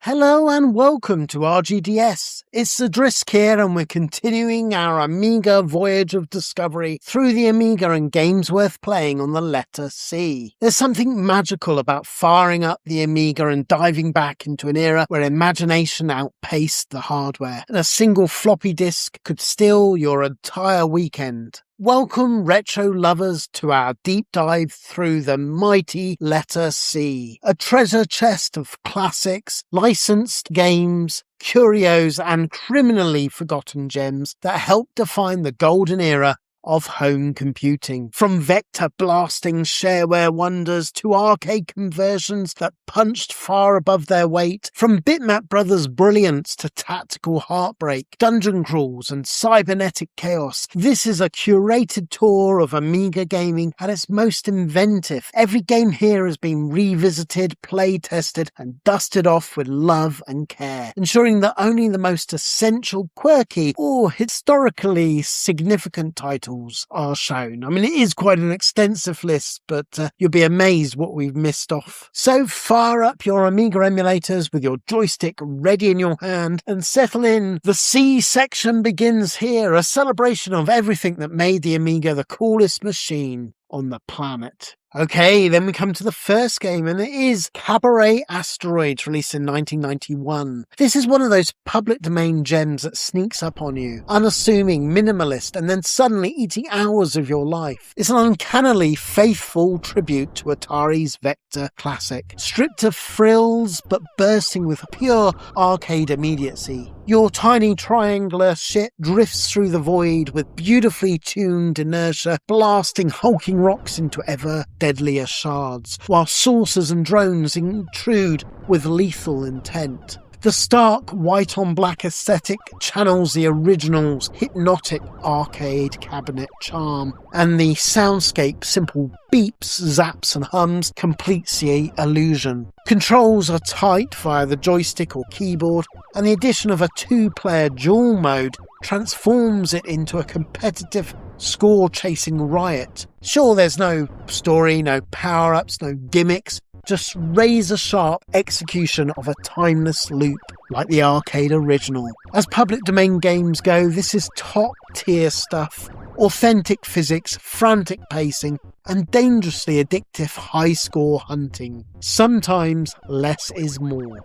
Hello and welcome to RGDS. It's Drisk here and we're continuing our Amiga voyage of discovery through the Amiga and games worth playing on the letter C. There's something magical about firing up the Amiga and diving back into an era where imagination outpaced the hardware, and a single floppy disk could steal your entire weekend. Welcome, retro lovers, to our deep dive through the mighty letter C, a treasure chest of classics, licensed games, curios, and criminally forgotten gems that helped define the golden era of home computing. From vector blasting shareware wonders to arcade conversions that punched far above their weight, from Bitmap Brothers' brilliance to tactical heartbreak, dungeon crawls and cybernetic chaos, this is a curated tour of Amiga gaming at its most inventive. Every game here has been revisited, play tested, and dusted off with love and care, ensuring that only the most essential, quirky, or historically significant titles are shown. I mean, it is quite an extensive list, but you'll be amazed what we've missed off. So fire up your Amiga emulators with your joystick ready in your hand and settle in. The C section begins here, a celebration of everything that made the Amiga the coolest machine on the planet. Okay, then we come to the first game, and it is Cabaret Asteroids, released in 1991. This is one of those public domain gems that sneaks up on you, unassuming, minimalist, and then suddenly eating hours of your life. It's an uncannily faithful tribute to Atari's Vector classic, stripped of frills but bursting with pure arcade immediacy. Your tiny triangular ship drifts through the void with beautifully tuned inertia, blasting hulking rocks into ever deadlier shards, while saucers and drones intrude with lethal intent. The stark white-on-black aesthetic channels the original's hypnotic arcade cabinet charm, and the soundscape simple beeps, zaps and hums completes the illusion. Controls are tight via the joystick or keyboard, and the addition of a two-player dual mode transforms it into a competitive score-chasing riot. Sure, there's no story, no power-ups, no gimmicks, just razor-sharp execution of a timeless loop, like the arcade original. As public domain games go, this is top-tier stuff. Authentic physics, frantic pacing, and dangerously addictive high-score hunting. Sometimes less is more.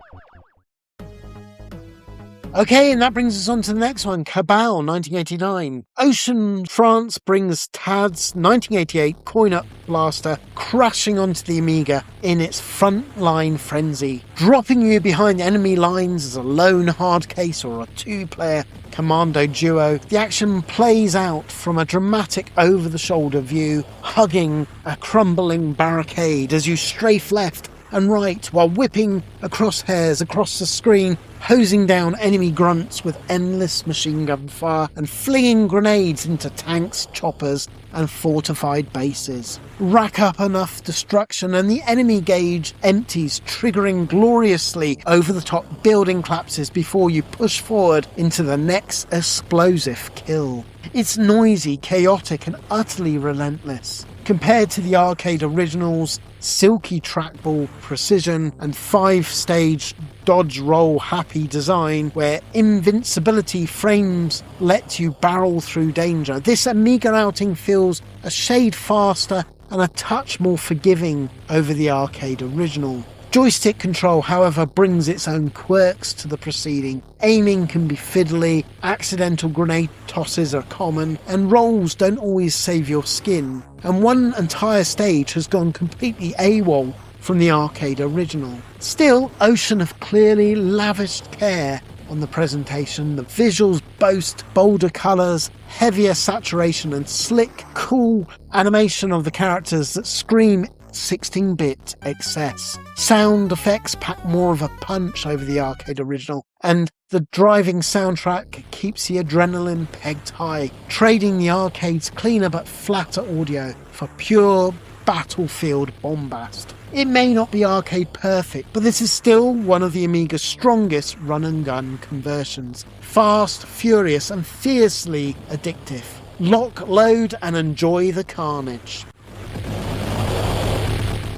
Okay, and that brings us on to the next one, Cabal, 1989. Ocean France brings TAD's 1988 coin-up blaster crashing onto the Amiga in its frontline frenzy, dropping you behind enemy lines as a lone hard case or a two-player commando duo. The action plays out from a dramatic over-the-shoulder view, hugging a crumbling barricade as you strafe left and right while whipping crosshairs across the screen, hosing down enemy grunts with endless machine gun fire and flinging grenades into tanks, choppers and fortified bases. Rack up enough destruction and the enemy gauge empties, triggering gloriously over the top building collapses before you push forward into the next explosive kill. It's noisy, chaotic and utterly relentless. Compared to the arcade original's silky trackball precision and 5-stage dodge roll happy design where invincibility frames let you barrel through danger, this Amiga outing feels a shade faster and a touch more forgiving over the arcade original. Joystick control, however, brings its own quirks to the proceeding. Aiming can be fiddly, accidental grenade tosses are common, and rolls don't always save your skin. And one entire stage has gone completely AWOL from the arcade original. Still, Ocean have clearly lavished care on the presentation. The visuals boast bolder colours, heavier saturation and slick, cool animation of the characters that scream 16-bit excess. Sound effects pack more of a punch over the arcade original, and the driving soundtrack keeps the adrenaline pegged high, trading the arcade's cleaner but flatter audio for pure battlefield bombast. It may not be arcade perfect, but this is still one of the Amiga's strongest run-and-gun conversions. Fast, furious and fiercely addictive. Lock, load and enjoy the carnage.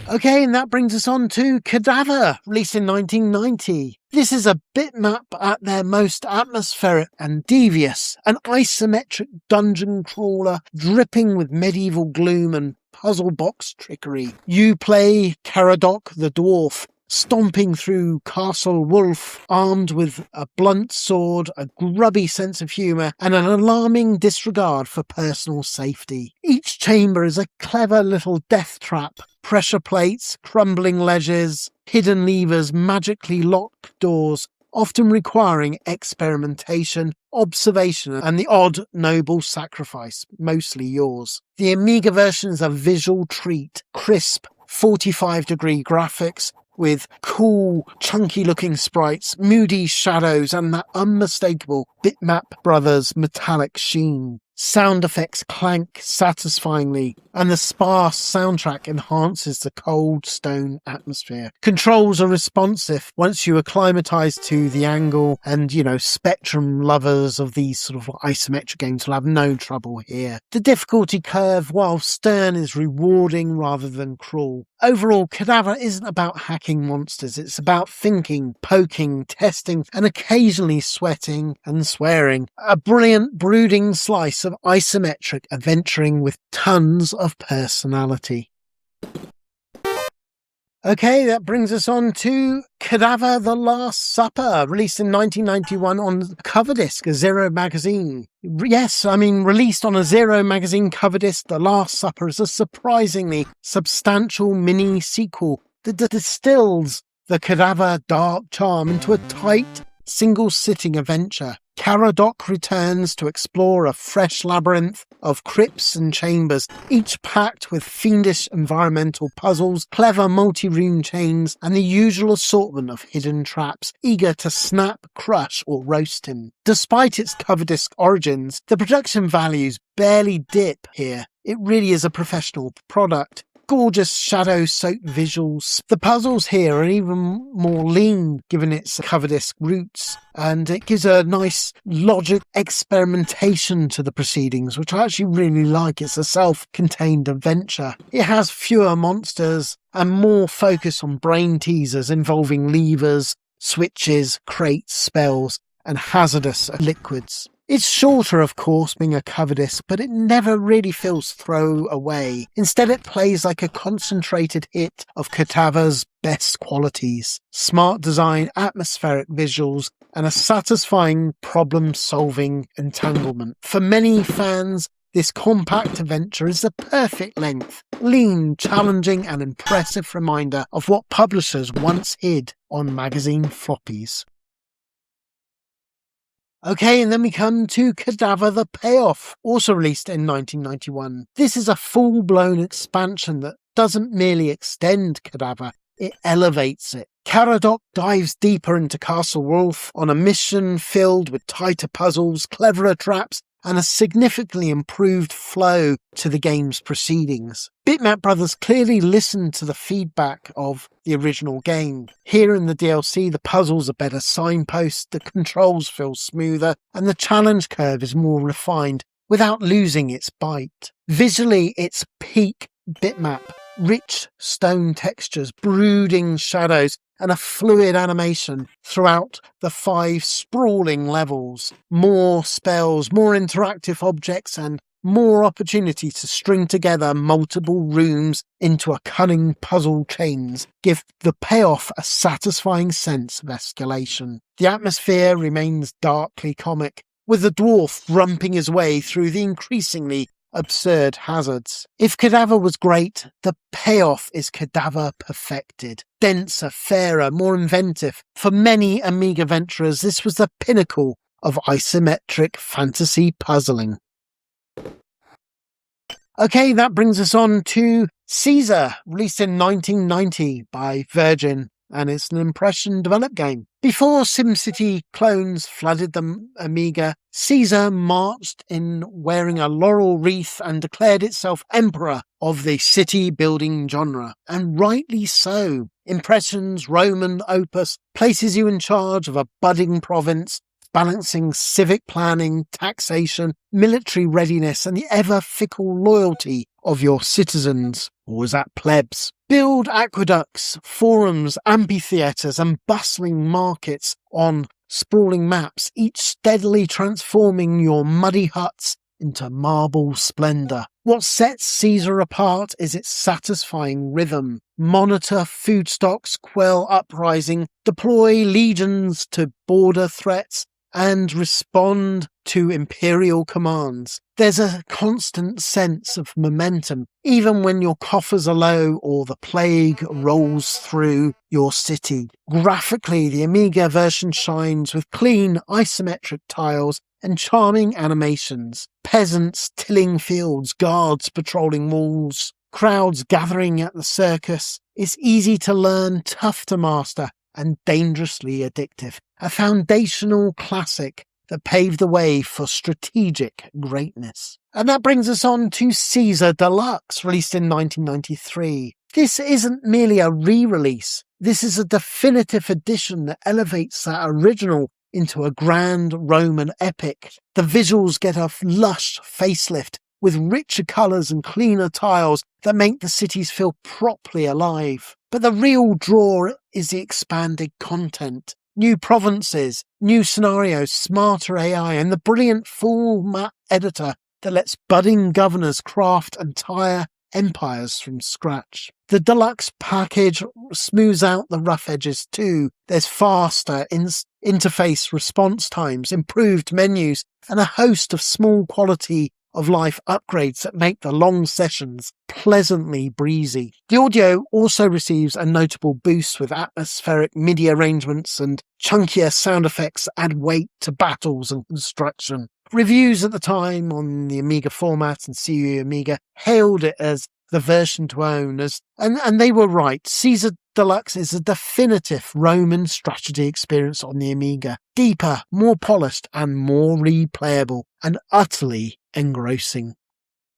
Okay, and that brings us on to Cadaver, released in 1990. This is a bitmap at their most atmospheric and devious, an isometric dungeon crawler dripping with medieval gloom and puzzle box trickery. You play Caradoc the dwarf, stomping through Castle Wolf, armed with a blunt sword, a grubby sense of humour, and an alarming disregard for personal safety. Each chamber is a clever little death trap. Pressure plates, crumbling ledges, hidden levers, magically locked doors, often requiring experimentation, observation, and the odd noble sacrifice, mostly yours. The Amiga version is a visual treat, crisp, 45-degree graphics, with cool, chunky-looking sprites, moody shadows, and that unmistakable Bitmap Brothers metallic sheen. Sound effects clank satisfyingly, and the sparse soundtrack enhances the cold stone atmosphere. Controls are responsive once you acclimatise to the angle, and, Spectrum lovers of these sort of isometric games will have no trouble here. The difficulty curve, while stern, is rewarding rather than cruel. Overall, Cadaver isn't about hacking monsters, it's about thinking, poking, testing, and occasionally sweating and swearing. A brilliant, brooding slice of isometric adventuring with tons of personality. Okay, that brings us on to Cadaver the Last Supper, released in 1991 on cover disc, a Zero magazine. Yes, released on a Zero magazine cover disc, The Last Supper is a surprisingly substantial mini-sequel that distills the Cadaver dark charm into a tight, single-sitting adventure. Caradoc returns to explore a fresh labyrinth of crypts and chambers, each packed with fiendish environmental puzzles, clever multi-room chains, and the usual assortment of hidden traps, eager to snap, crush, or roast him. Despite its cover disc origins, the production values barely dip here. It really is a professional product. Gorgeous shadow-soaked visuals. The puzzles here are even more lean given its cover disc roots, and it gives a nice logic experimentation to the proceedings, which I actually really like. It's a self-contained adventure. It has fewer monsters and more focus on brain teasers involving levers, switches, crates, spells, and hazardous liquids. It's shorter, of course, being a cover disc, but it never really feels throwaway. Instead, it plays like a concentrated hit of Cadaver's best qualities. Smart design, atmospheric visuals, and a satisfying problem-solving entanglement. For many fans, this compact adventure is the perfect length, lean, challenging, and impressive reminder of what publishers once hid on magazine floppies. Okay, and then we come to Cadaver the Payoff, also released in 1991. This is a full-blown expansion that doesn't merely extend Cadaver, it elevates it. Caradoc dives deeper into Castle Wolf on a mission filled with tighter puzzles, cleverer traps, and a significantly improved flow to the game's proceedings. Bitmap Brothers clearly listened to the feedback of the original game. Here in the DLC, the puzzles are better signposts, the controls feel smoother, and the challenge curve is more refined without losing its bite. Visually, it's peak bitmap. Rich stone textures, brooding shadows, and a fluid animation throughout the 5 sprawling levels. More spells, more interactive objects, and more opportunity to string together multiple rooms into a cunning puzzle chains give the Payoff a satisfying sense of escalation. The atmosphere remains darkly comic, with the dwarf rumping his way through the increasingly absurd hazards. If Cadaver was great, the Payoff is Cadaver perfected. Denser, fairer, more inventive. For many Amiga venturers, this was the pinnacle of isometric fantasy puzzling. Okay, that brings us on to Caesar, released in 1990 by Virgin, and it's an Impression developed game. Before SimCity clones flooded the Amiga, Caesar marched in wearing a laurel wreath and declared itself emperor of the city-building genre, and rightly so. Impression's Roman opus places you in charge of a budding province, balancing civic planning, taxation, military readiness, and the ever-fickle loyalty of your citizens, or was that plebs? Build aqueducts, forums, amphitheatres, and bustling markets on sprawling maps, each steadily transforming your muddy huts into marble splendour. What sets Caesar apart is its satisfying rhythm. Monitor food stocks, quell uprising, deploy legions to border threats, and respond to imperial commands. There's a constant sense of momentum, even when your coffers are low or the plague rolls through your city. Graphically, the Amiga version shines with clean, isometric tiles and charming animations. Peasants tilling fields, guards patrolling walls, crowds gathering at the circus. It's easy to learn, tough to master, and dangerously addictive. A foundational classic that paved the way for strategic greatness. And that brings us on to Caesar Deluxe, released in 1993. This isn't merely a re-release. This is a definitive edition that elevates that original into a grand Roman epic. The visuals get a lush facelift with richer colours and cleaner tiles that make the cities feel properly alive. But the real draw is the expanded content. New provinces, new scenarios, smarter AI, and the brilliant full map editor that lets budding governors craft entire empires from scratch. The deluxe package smooths out the rough edges too. There's faster interface response times, improved menus, and a host of small quality of life upgrades that make the long sessions pleasantly breezy. The audio also receives a notable boost with atmospheric MIDI arrangements and chunkier sound effects that add weight to battles and construction. Reviews at the time on the Amiga format and CU Amiga hailed it as the version to own, and they were right. Caesar Deluxe is a definitive Roman strategy experience on the Amiga. Deeper, more polished, and more replayable, and utterly engrossing.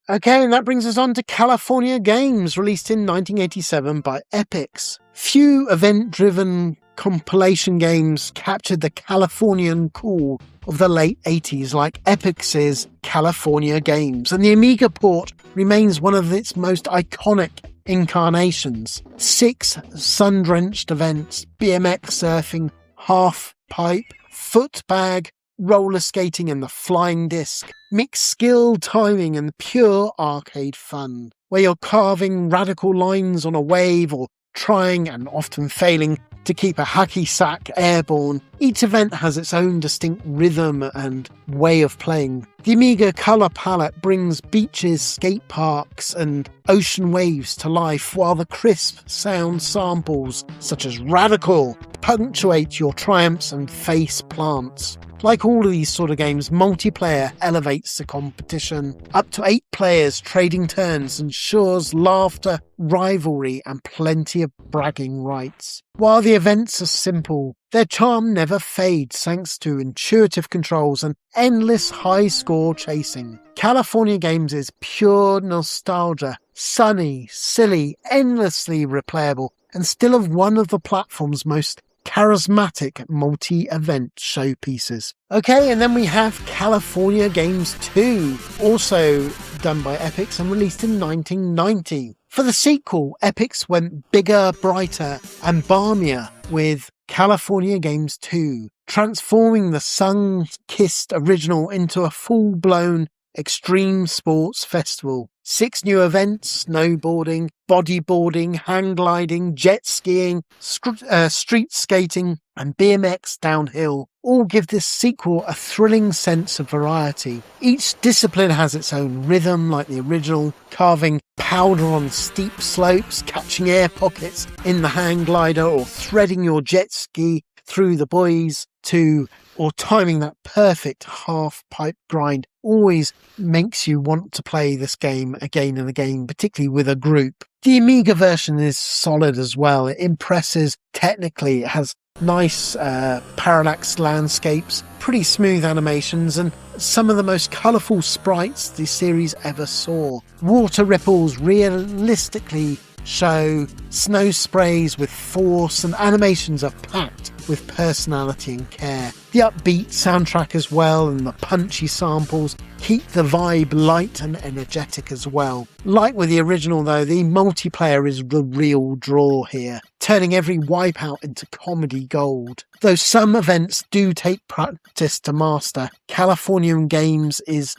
Okay, and that brings us on to California Games, released in 1987 by Epyx. Few event-driven compilation games captured the Californian cool of the late 80s like Epyx's California Games, and the Amiga port remains one of its most iconic incarnations. 6 sun-drenched events, BMX surfing, half-pipe, footbag, roller skating and the flying disc, mix skill, timing and pure arcade fun, where you're carving radical lines on a wave or trying and often failing to keep a hacky sack airborne. Each event has its own distinct rhythm and way of playing. The Amiga color palette brings beaches, skate parks and ocean waves to life, while the crisp sound samples such as Radical punctuate your triumphs and face plants. Like all of these sort of games, multiplayer elevates the competition. Up to 8 players trading turns ensures laughter, rivalry, and plenty of bragging rights. While the events are simple, their charm never fades thanks to intuitive controls and endless high-score chasing. California Games is pure nostalgia, sunny, silly, endlessly replayable, and still of one of the platform's most charismatic multi-event showpieces. Okay, and then we have California Games 2, also done by Epyx and released in 1990. For the sequel, Epyx went bigger, brighter, and balmier with California Games 2, transforming the sun-kissed original into a full-blown extreme sports festival. 6 new events: snowboarding, bodyboarding, hang gliding, jet skiing, street skating, and BMX downhill, all give this sequel a thrilling sense of variety. Each discipline has its own rhythm like the original, carving powder on steep slopes, catching air pockets in the hang glider, or threading your jet ski through the buoys or timing that perfect half-pipe grind always makes you want to play this game again and again, particularly with a group. The Amiga version is solid as well. It impresses technically. It has nice parallax landscapes, pretty smooth animations, and some of the most colourful sprites the series ever saw. Water ripples realistically show snow sprays with force, and animations are packed with personality and care. The upbeat soundtrack as well and the punchy samples keep the vibe light and energetic as well. Like with the original though, the multiplayer is the real draw here, turning every wipeout into comedy gold. Though some events do take practice to master, Californian Games is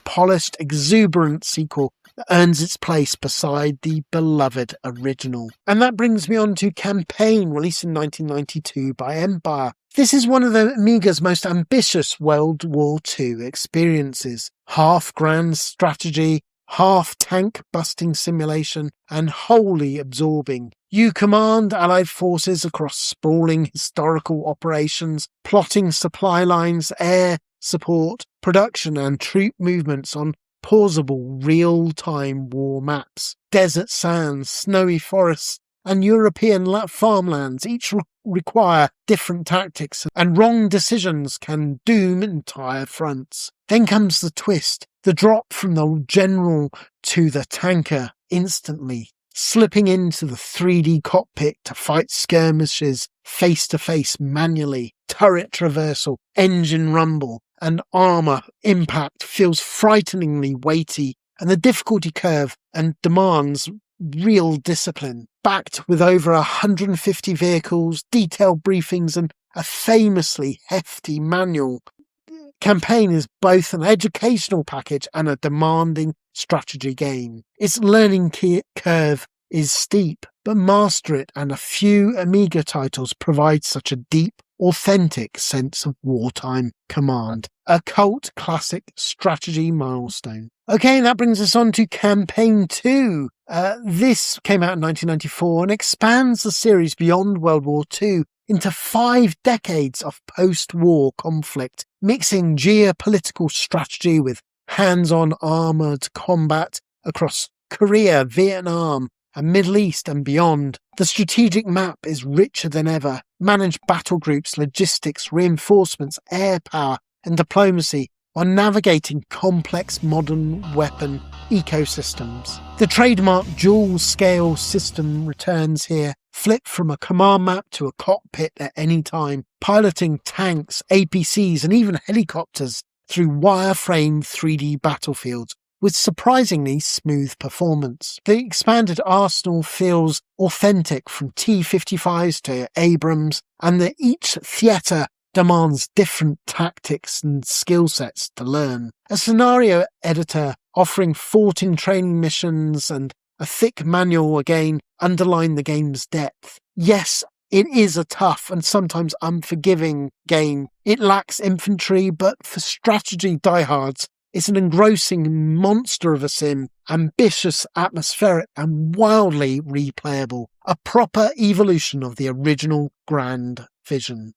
polished, exuberant sequel that earns its place beside the beloved original. And that brings me on to Campaign, released in 1992 by Empire. This is one of the Amiga's most ambitious World War II experiences. Half grand strategy, half tank-busting simulation, and wholly absorbing. You command Allied forces across sprawling historical operations, plotting supply lines, air support, production and troop movements on pausable real-time war maps. Desert sands, snowy forests, and European farmlands each require different tactics, and wrong decisions can doom entire fronts. Then comes the twist, the drop from the general to the tanker instantly, slipping into the 3D cockpit to fight skirmishes face-to-face manually. Turret traversal, engine rumble, and armour impact feels frighteningly weighty, and the difficulty curve and demands real discipline. Backed with over 150 vehicles, detailed briefings, and a famously hefty manual, Campaign is both an educational package and a demanding strategy game. Its learning curve is steep, but master it and a few Amiga titles provide such a deep, authentic sense of wartime command. A cult classic strategy milestone. Okay, that brings us on to Campaign 2. This came out in 1994 and expands the series beyond World War II into 5 decades of post-war conflict, mixing geopolitical strategy with hands-on armoured combat across Korea, Vietnam, and Middle East and beyond. The strategic map is richer than ever. Manage battle groups, logistics, reinforcements, air power, and diplomacy while navigating complex modern weapon ecosystems. The trademark dual-scale system returns here. Flip from a command map to a cockpit at any time, piloting tanks, APCs, and even helicopters through wireframe 3D battlefields with surprisingly smooth performance. The expanded arsenal feels authentic from T-55s to Abrams, and each theatre demands different tactics and skill sets to learn. A scenario editor offering 14 training missions and a thick manual again underline the game's depth. Yes, it is a tough and sometimes unforgiving game. It lacks infantry, but for strategy diehards, it's an engrossing monster of a sim, ambitious, atmospheric, and wildly replayable. A proper evolution of the original Grand Vision.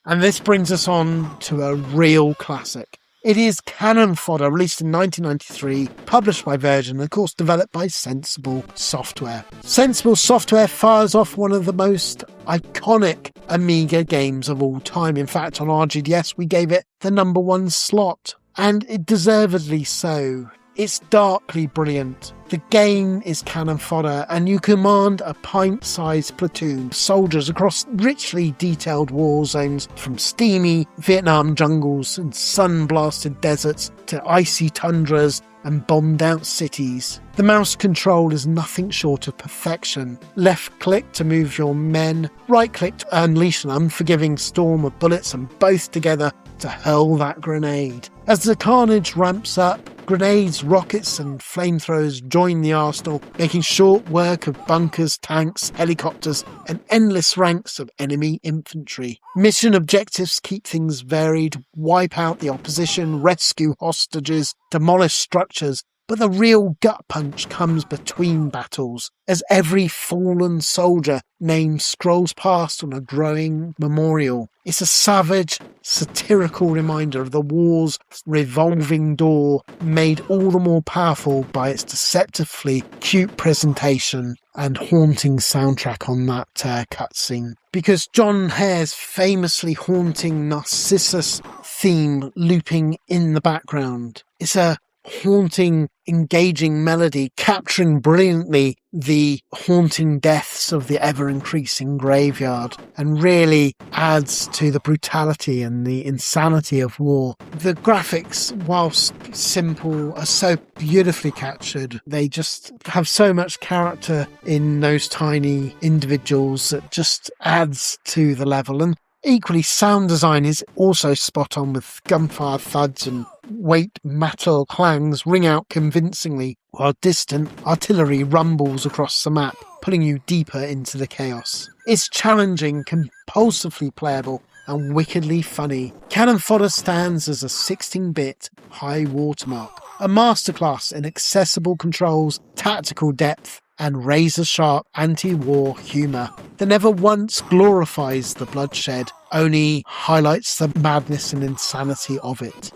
And this brings us on to a real classic. It is Cannon Fodder, released in 1993, published by Virgin, and of course developed by Sensible Software. Sensible Software fires off one of the most iconic Amiga games of all time. In fact, on RGDS we gave it the #1 slot, and it deservedly so. It's darkly brilliant. The game is cannon fodder, and you command a pint-sized platoon of soldiers across richly detailed war zones, from steamy Vietnam jungles and sun-blasted deserts to icy tundras and bombed-out cities. The mouse control is nothing short of perfection. Left-click to move your men, right-click to unleash an unforgiving storm of bullets, and both together to hurl that grenade. As the carnage ramps up, grenades, rockets and flamethrowers join the arsenal, making short work of bunkers, tanks, helicopters and endless ranks of enemy infantry. Mission objectives keep things varied: wipe out the opposition, rescue hostages, demolish structures. But the real gut punch comes between battles, as every fallen soldier name scrolls past on a glowing memorial. It's a savage, satirical reminder of the war's revolving door, made all the more powerful by its deceptively cute presentation and haunting soundtrack on that cutscene. Because John Hare's famously haunting Narcissus theme looping in the background. It's a haunting engaging melody, capturing brilliantly the haunting deaths of the ever-increasing graveyard, and really adds to the brutality and the insanity of war. The graphics, whilst simple, are so beautifully captured. They just have so much character in those tiny individuals that just adds to the level. And equally, sound design is also spot on, with gunfire thuds and weight metal clangs ring out convincingly, while distant artillery rumbles across the map, pulling you deeper into the chaos. It's challenging, compulsively playable, and wickedly funny. Cannon Fodder stands as a 16-bit high watermark, a masterclass in accessible controls, tactical depth, and razor-sharp anti-war humour that never once glorifies the bloodshed, only highlights the madness and insanity of it.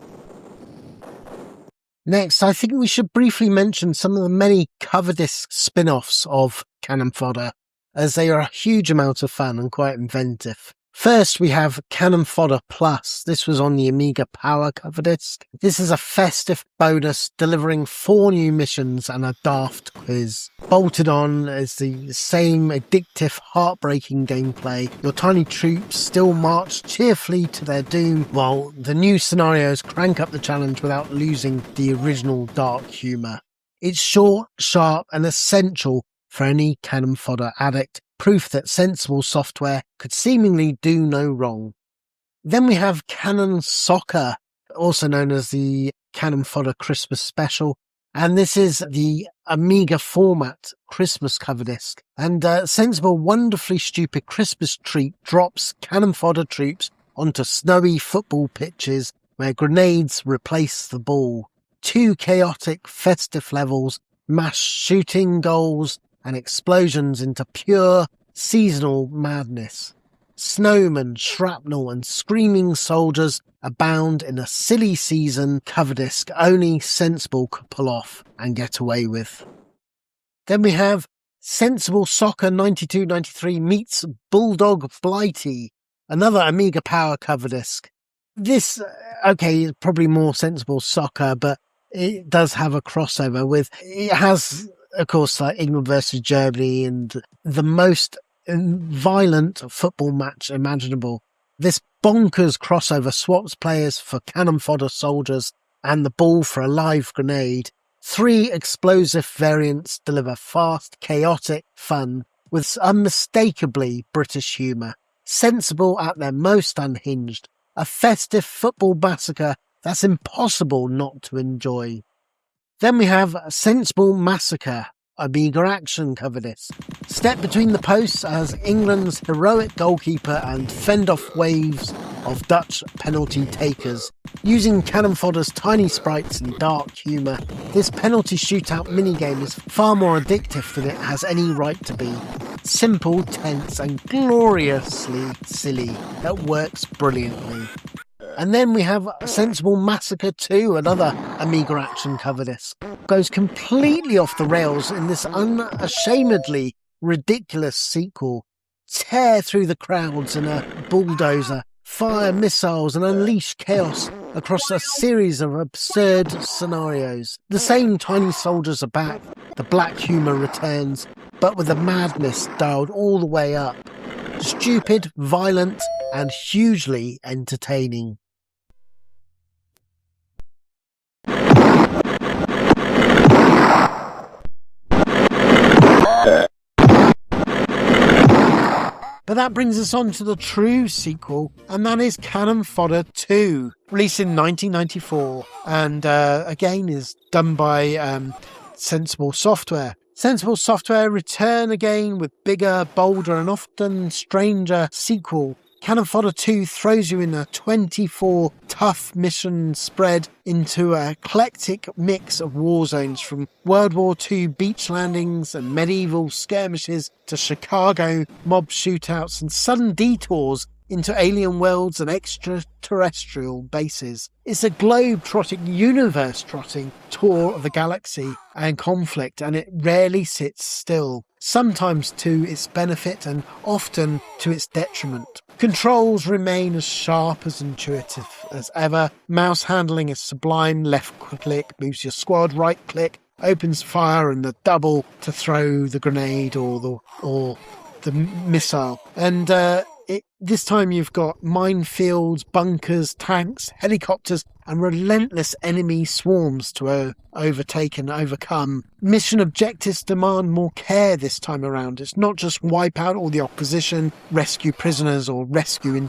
Next, I think we should briefly mention some of the many cover disc spin-offs of Cannon Fodder, as they are a huge amount of fun and quite inventive. First, we have Cannon Fodder Plus. This was on the Amiga Power cover disc. This is a festive bonus delivering 4 new missions and a daft quiz. Bolted on is the same addictive, heartbreaking gameplay. Your tiny troops still march cheerfully to their doom, while the new scenarios crank up the challenge without losing the original dark humour. It's short, sharp, and essential for any Cannon Fodder addict. Proof that sensible software could seemingly do no wrong. Then we have Cannon Soccer, also known as the Cannon Fodder Christmas Special, and this is the Amiga format Christmas cover disc. And sensible, wonderfully stupid Christmas treat drops Cannon Fodder troops onto snowy football pitches where grenades replace the ball. 2 chaotic, festive levels, mass shooting goals, and explosions into pure seasonal madness. Snowmen, shrapnel, and screaming soldiers abound in a silly season cover disc only Sensible could pull off and get away with. Then we have Sensible Soccer 92-93 meets Bulldog Blighty, another Amiga Power cover disc. This, okay, is probably more Sensible Soccer, but it does have a crossover with, it has, of course, like England versus Germany and the most violent football match imaginable. This bonkers crossover swaps players for cannon fodder soldiers and the ball for a live grenade. 3 explosive variants deliver fast, chaotic fun with unmistakably British humour. Sensible at their most unhinged. A festive football massacre that's impossible not to enjoy. Then we have Sensible Massacre, Amiga action cover disc. Step between the posts as England's heroic goalkeeper and fend off waves of Dutch penalty takers. Using cannon fodder's tiny sprites and dark humour, this penalty shootout minigame is far more addictive than it has any right to be. Simple, tense, and gloriously silly. That works brilliantly. And then we have Sensible Massacre 2, another Amiga action cover disc. Goes completely off the rails in this unashamedly ridiculous sequel. Tear through the crowds in a bulldozer, fire missiles and unleash chaos across a series of absurd scenarios. The same tiny soldiers are back, the black humour returns, but with the madness dialed all the way up. Stupid, violent, and hugely entertaining. But that brings us on to the true sequel, and that is Cannon Fodder 2, released in 1994, and again is done by Sensible Software. Sensible Software return again with bigger, bolder, and often stranger sequel. Cannon Fodder 2 throws you in a 24 tough mission spread into an eclectic mix of war zones, from World War II beach landings and medieval skirmishes to Chicago mob shootouts and sudden detours into alien worlds and extraterrestrial bases. It's a globe-trotting, universe-trotting tour of the galaxy and conflict, and it rarely sits still, sometimes to its benefit and often to its detriment. Controls remain as sharp as intuitive as ever. Mouse handling is sublime. Left click moves your squad, right click opens fire and the double to throw the grenade or the missile. And this time you've got minefields, bunkers, tanks, helicopters, and relentless enemy swarms to overtake and overcome. Mission objectives demand more care this time around. It's not just wipe out all the opposition, rescue prisoners, or rescue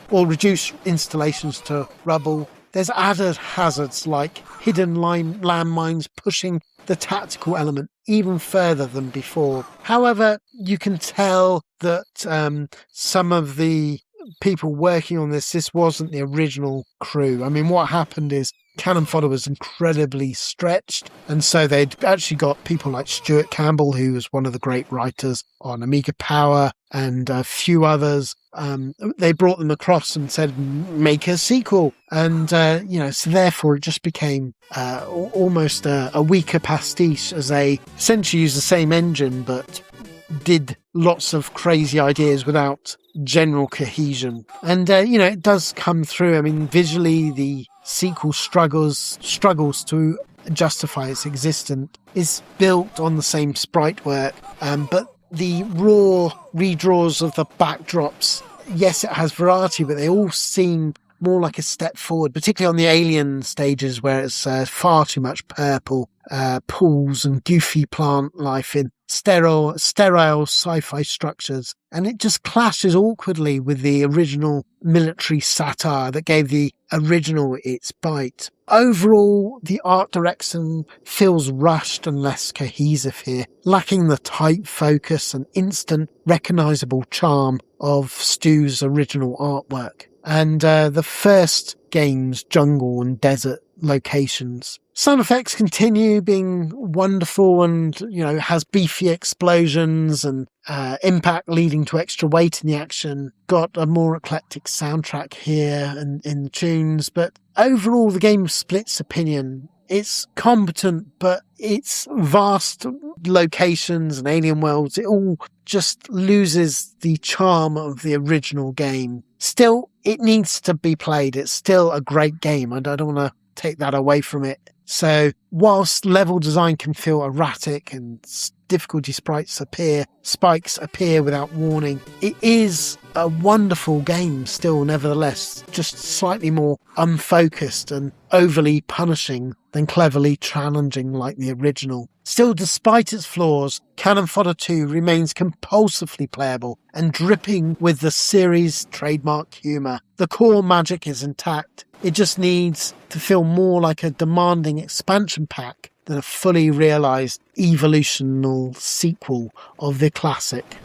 or reduce installations to rubble. There's added hazards like hidden landmines pushing the tactical element even further than before. However, you can tell that some of the people working on this wasn't the original crew. I mean, what happened is Cannon Fodder was incredibly stretched, and so they'd actually got people like Stuart Campbell, who was one of the great writers on Amiga Power, and a few others. They brought them across and said, make a sequel. And, so therefore it just became almost a weaker pastiche, as they essentially used the same engine, but did lots of crazy ideas without general cohesion. And, it does come through. I mean, visually, the sequel struggles to justify its existence. It's built on the same sprite work, but the raw redraws of the backdrops, yes, it has variety, but they all seem more like a step forward, particularly on the alien stages where it's far too much purple, pools and goofy plant life in sterile sci-fi structures. And it just clashes awkwardly with the original military satire that gave the original its bite. Overall, the art direction feels rushed and less cohesive here, lacking the tight focus and instant recognizable charm of Stu's original artwork. And the first game's jungle and desert locations. Sound effects continue being wonderful and, has beefy explosions and impact leading to extra weight in the action. Got a more eclectic soundtrack here and in the tunes, but overall the game splits opinion. It's competent, but its vast locations and alien worlds, it all just loses the charm of the original game. Still, it needs to be played. It's still a great game, and I don't want to take that away from it. So, whilst level design can feel erratic and difficulty spikes appear without warning, it is a wonderful game still, nevertheless, just slightly more unfocused and overly punishing than cleverly challenging like the original. Still, despite its flaws, Cannon Fodder 2 remains compulsively playable and dripping with the series' trademark humour. The core magic is intact. It just needs to feel more like a demanding expansion pack than a fully realised evolutional sequel of the classic.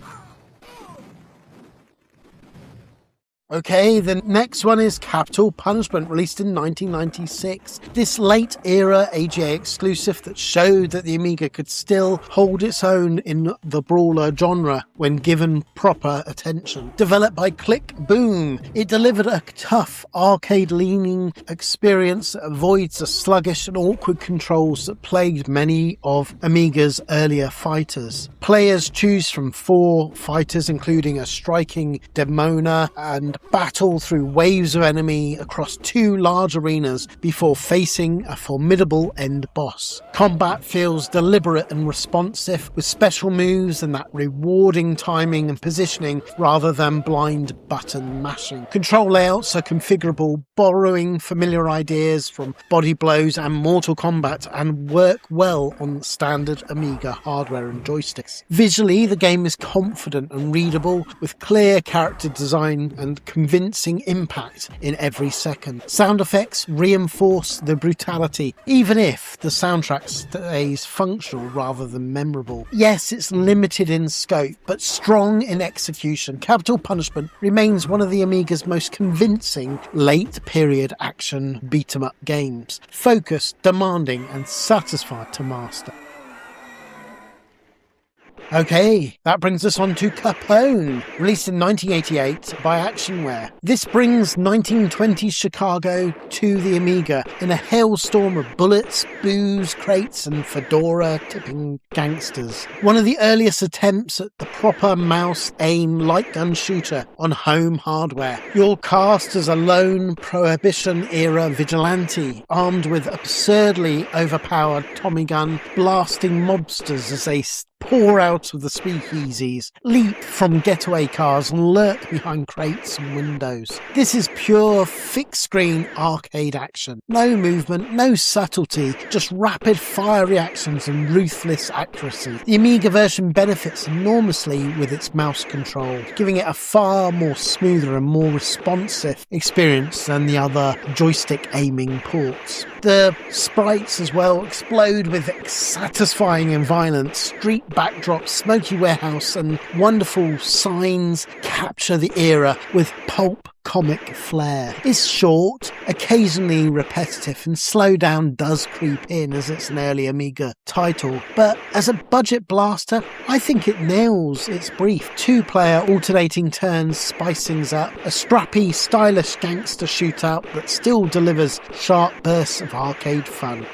Okay, the next one is Capital Punishment, released in 1996. This late-era AGA exclusive that showed that the Amiga could still hold its own in the brawler genre when given proper attention. Developed by Click Boom, it delivered a tough, arcade-leaning experience that avoids the sluggish and awkward controls that plagued many of Amiga's earlier fighters. Players choose from 4 fighters, including a striking Demona, and battle through waves of enemy across 2 large arenas before facing a formidable end boss. Combat feels deliberate and responsive, with special moves and that rewarding timing and positioning rather than blind button mashing. Control layouts are configurable, borrowing familiar ideas from Body Blows and Mortal Kombat, and work well on standard Amiga hardware and joysticks. Visually, the game is confident and readable, with clear character design and convincing impact in every second. Sound effects reinforce the brutality, even if the soundtrack stays functional rather than memorable. Yes, it's limited in scope, but strong in execution. Capital Punishment remains one of the Amiga's most convincing late-period action beat-em-up games. Focused, demanding, and satisfied to master. Okay, that brings us on to Capone, released in 1988 by Actionware. This brings 1920s Chicago to the Amiga in a hailstorm of bullets, booze, crates, and fedora-tipping gangsters. One of the earliest attempts at the proper mouse-aim light gun shooter on home hardware. You're cast as a lone Prohibition-era vigilante, armed with absurdly overpowered Tommy gun, blasting mobsters as they pour out of the speakeasies, leap from getaway cars and lurk behind crates and windows. This is pure fixed-screen arcade action. No movement, no subtlety, just rapid-fire reactions and ruthless accuracy. The Amiga version benefits enormously with its mouse control, giving it a far more smoother and more responsive experience than the other joystick aiming ports. The sprites as well explode with satisfying violence, street backdrops, smoky warehouse, and wonderful signs capture the era with pulp comic flair. It's short, occasionally repetitive, and slowdown does creep in as it's an early Amiga title, but as a budget blaster, I think it nails its brief. 2-player alternating turns spice things up, a strappy, stylish gangster shootout that still delivers sharp bursts of arcade fun.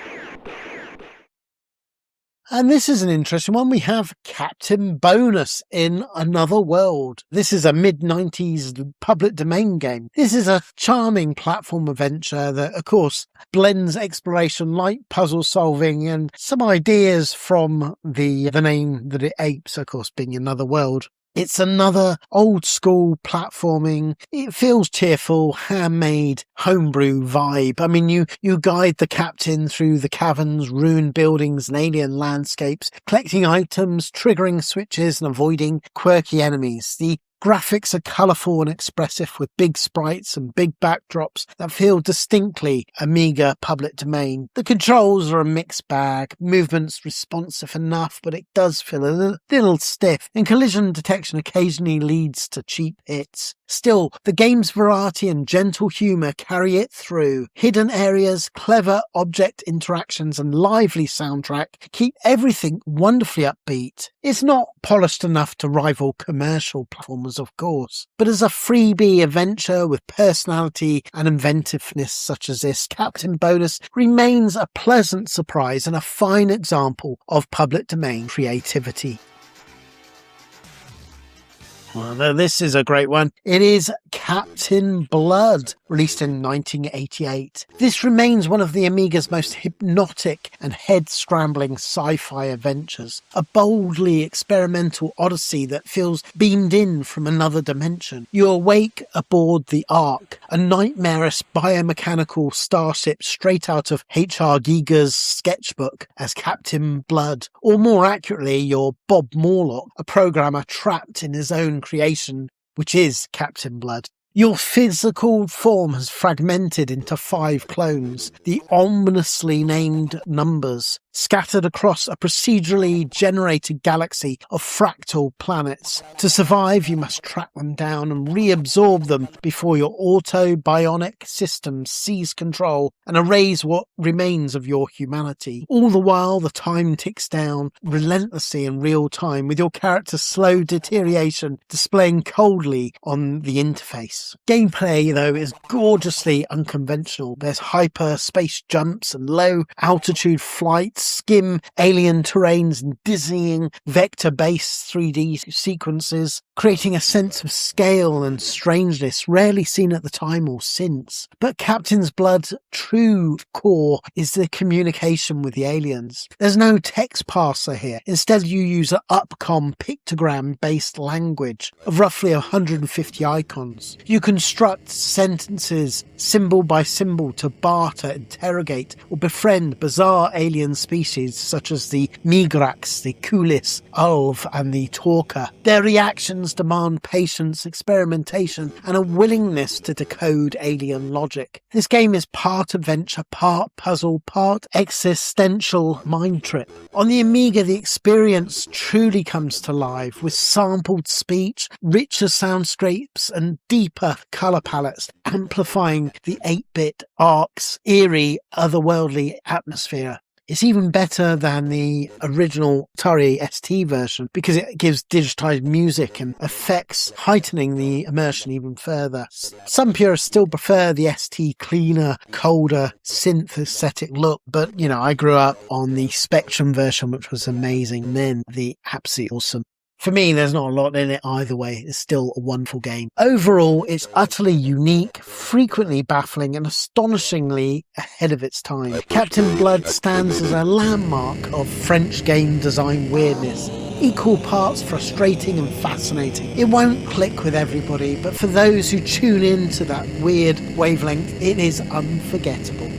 And this is an interesting one. We have Captain Bonus in Another World. This is a mid-90s public domain game. This is a charming platform adventure that, of course, blends exploration, light puzzle solving, and some ideas from the name that it apes, of course, being Another World. It's another old-school platforming. It feels cheerful, handmade, homebrew vibe. I mean, you guide the captain through the caverns, ruined buildings and alien landscapes, collecting items, triggering switches and avoiding quirky enemies. The graphics are colourful and expressive with big sprites and big backdrops that feel distinctly Amiga public domain. The controls are a mixed bag, movements responsive enough, but it does feel a little stiff, and collision detection occasionally leads to cheap hits. Still, the game's variety and gentle humour carry it through. Hidden areas, clever object interactions and lively soundtrack keep everything wonderfully upbeat. It's not polished enough to rival commercial platformers, of course, but as a freebie adventure with personality and inventiveness such as this, Captain Bonus remains a pleasant surprise and a fine example of public domain creativity. Well, this is a great one. It is Captain Blood, released in 1988. This remains one of the Amiga's most hypnotic and head-scrambling sci-fi adventures, a boldly experimental odyssey that feels beamed in from another dimension. You awake aboard the Ark, a nightmarish biomechanical starship straight out of H.R. Giger's sketchbook as Captain Blood, or more accurately, you're Bob Morlock, a programmer trapped in his own creation, which is Captain Blood. Your physical form has fragmented into 5 clones, the ominously named Numbers, scattered across a procedurally generated galaxy of fractal planets. To survive, you must track them down and reabsorb them before your auto-bionic system seize control and erase what remains of your humanity. All the while, the time ticks down relentlessly in real time, with your character's slow deterioration displaying coldly on the interface. Gameplay, though, is gorgeously unconventional. There's hyper-space jumps and low-altitude flights, skim alien terrains and dizzying vector-based 3D sequences, creating a sense of scale and strangeness rarely seen at the time or since. But Captain's Blood's true core is the communication with the aliens. There's no text parser here. Instead, you use an Upcom pictogram-based language of roughly 150 icons. You construct sentences symbol by symbol to barter, interrogate, or befriend bizarre alien species such as the Migrax, the Kulis, Ulv, and the Talker. Their reactions demand patience, experimentation, and a willingness to decode alien logic. This game is part adventure, part puzzle, part existential mind trip. On the Amiga, the experience truly comes to life with sampled speech, richer soundscapes, and deeper colour palettes, amplifying the 8-bit Ark's eerie, otherworldly atmosphere. It's even better than the original Atari ST version because it gives digitized music and effects, heightening the immersion even further. Some purists still prefer the ST cleaner, colder, synth-aesthetic look, but, I grew up on the Spectrum version, which was amazing, and then the absolutely awesome. For me, there's not a lot in it either way. It's still a wonderful game. Overall, it's utterly unique, frequently baffling, and astonishingly ahead of its time. Captain Blood stands as a landmark of French game design weirdness. Equal parts frustrating and fascinating. It won't click with everybody, but for those who tune into that weird wavelength, it is unforgettable.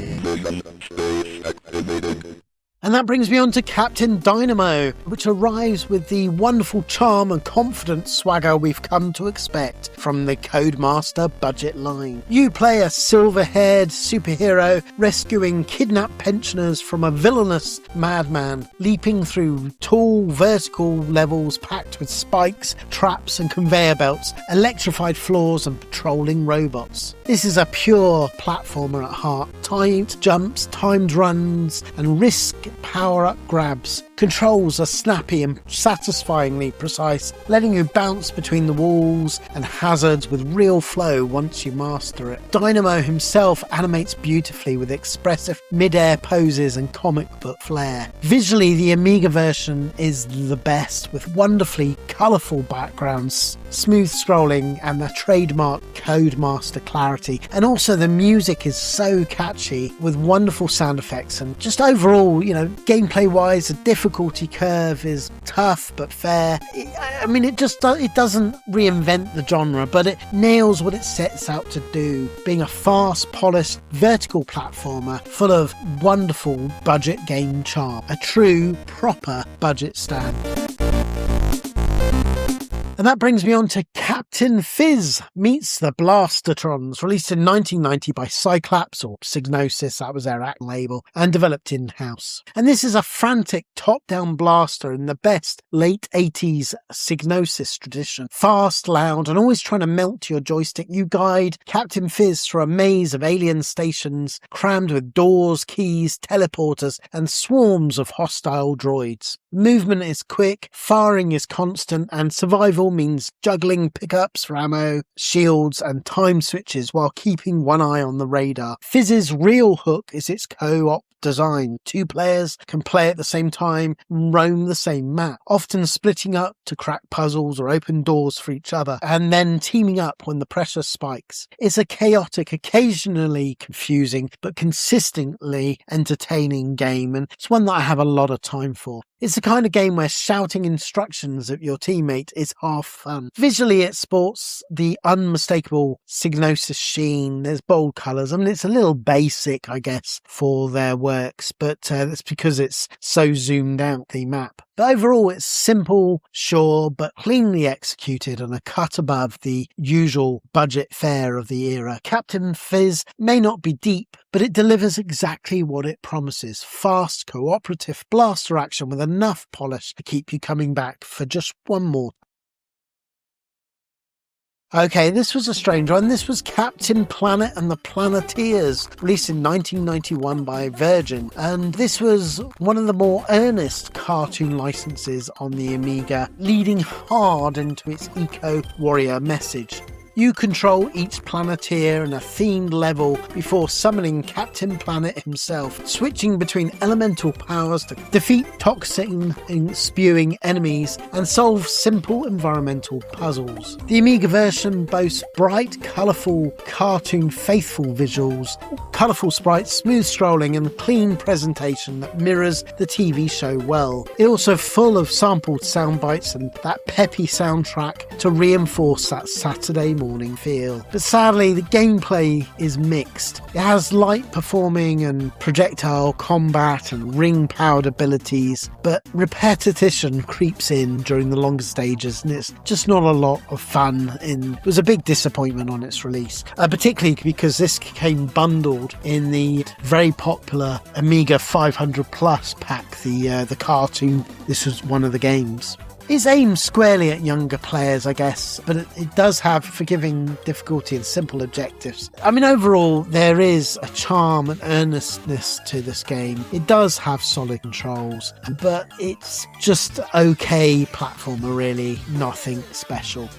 And that brings me on to Captain Dynamo, which arrives with the wonderful charm and confident swagger we've come to expect from the Codemaster budget line. You play a silver-haired superhero rescuing kidnapped pensioners from a villainous madman, leaping through tall vertical levels packed with spikes, traps and conveyor belts, electrified floors and patrolling robots. This is a pure platformer at heart. Timed jumps, timed runs and risk power-up grabs. Controls are snappy and satisfyingly precise, letting you bounce between the walls and hazards with real flow once you master it. Dynamo himself animates beautifully with expressive mid-air poses and comic book flair. Visually, the Amiga version is the best, with wonderfully colourful backgrounds, smooth scrolling and the trademark Codemaster clarity. And also the music is so catchy with wonderful sound effects, and just overall, gameplay-wise, the difficulty curve is tough but fair. It doesn't reinvent the genre, but it nails what it sets out to do, being a fast, polished, vertical platformer full of wonderful budget game charm. A true, proper budget stand. And that brings me on to Captain Fizz meets the Blastertrons, released in 1990 by Cyclaps or Psygnosis, that was their act label, and developed in-house. And this is a frantic top-down blaster in the best late 80s Psygnosis tradition. Fast, loud, and always trying to melt your joystick, you guide Captain Fizz through a maze of alien stations crammed with doors, keys, teleporters, and swarms of hostile droids. Movement is quick, firing is constant, and survival means juggling pickups for ammo, shields, and time switches while keeping one eye on the radar. Fizz's real hook is its co-op design. Two players can play at the same time and roam the same map, often splitting up to crack puzzles or open doors for each other, and then teaming up when the pressure spikes. It's a chaotic, occasionally confusing, but consistently entertaining game, and it's one that I have a lot of time for. It's the kind of game where shouting instructions at your teammate is half fun. Visually, it sports the unmistakable Psygnosis sheen. There's bold colours. It's a little basic, I guess, for their works, but that's because it's so zoomed out, the map. But overall, it's simple, sure, but cleanly executed and a cut above the usual budget fare of the era. Captain Fizz may not be deep, but it delivers exactly what it promises. Fast, cooperative blaster action with enough polish to keep you coming back for just one more. Okay, this was a strange one. This was Captain Planet and the Planeteers, released in 1991 by Virgin. And this was one of the more earnest cartoon licenses on the Amiga, leading hard into its eco-warrior message. You control each Planeteer in a themed level before summoning Captain Planet himself, switching between elemental powers to defeat toxin-spewing enemies and solve simple environmental puzzles. The Amiga version boasts bright, colourful, cartoon-faithful visuals, colourful sprites, smooth scrolling and clean presentation that mirrors the TV show well. It's also full of sampled sound bites and that peppy soundtrack to reinforce that Saturday morning feel. But sadly, the gameplay is mixed. It has light performing and projectile combat and ring-powered abilities, but repetition creeps in during the longer stages and it's just not a lot of fun. It was a big disappointment on its release, particularly because this came bundled in the very popular Amiga 500 Plus pack, the cartoon. This was one of the games. It's aimed squarely at younger players, I guess, but it does have forgiving difficulty and simple objectives. I mean, overall, there is a charm and earnestness to this game. It does have solid controls, but it's just okay platformer, really, nothing special.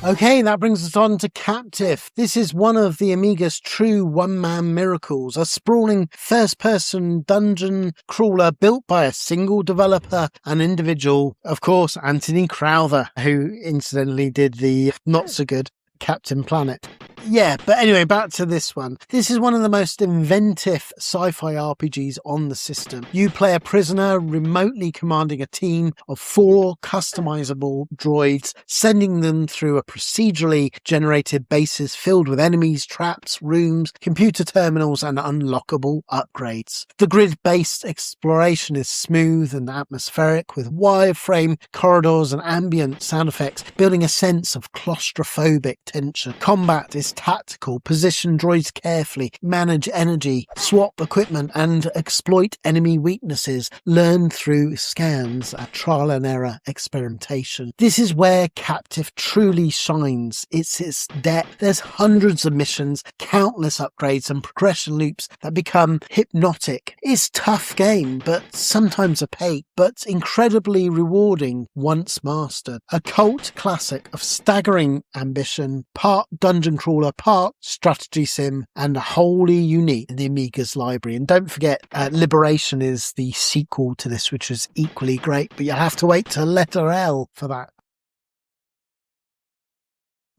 Okay, that brings us on to Captive. This is one of the Amiga's true one-man miracles, a sprawling first-person dungeon crawler built by a single developer and individual, of course, Anthony Crowther, who incidentally did the not-so-good Captain Planet. Yeah, but anyway, back to this one. This is one of the most inventive sci-fi RPGs on the system. You play a prisoner remotely commanding a team of 4 customizable droids, sending them through a procedurally generated bases filled with enemies, traps, rooms, computer terminals, and unlockable upgrades. The grid-based exploration is smooth and atmospheric, with wireframe corridors and ambient sound effects, building a sense of claustrophobic tension. Combat is tactical, position droids carefully, manage energy, swap equipment, and exploit enemy weaknesses learned through scans and trial and error experimentation. This is where Captive truly shines. It's its depth. There's hundreds of missions, countless upgrades, and progression loops that become hypnotic. It's a tough game, but sometimes opaque, but incredibly rewarding once mastered. A cult classic of staggering ambition, part dungeon crawler, part strategy sim, and wholly unique in the Amiga's library. And don't forget, Liberation is the sequel to this, which is equally great, but you'll have to wait till letter L for that.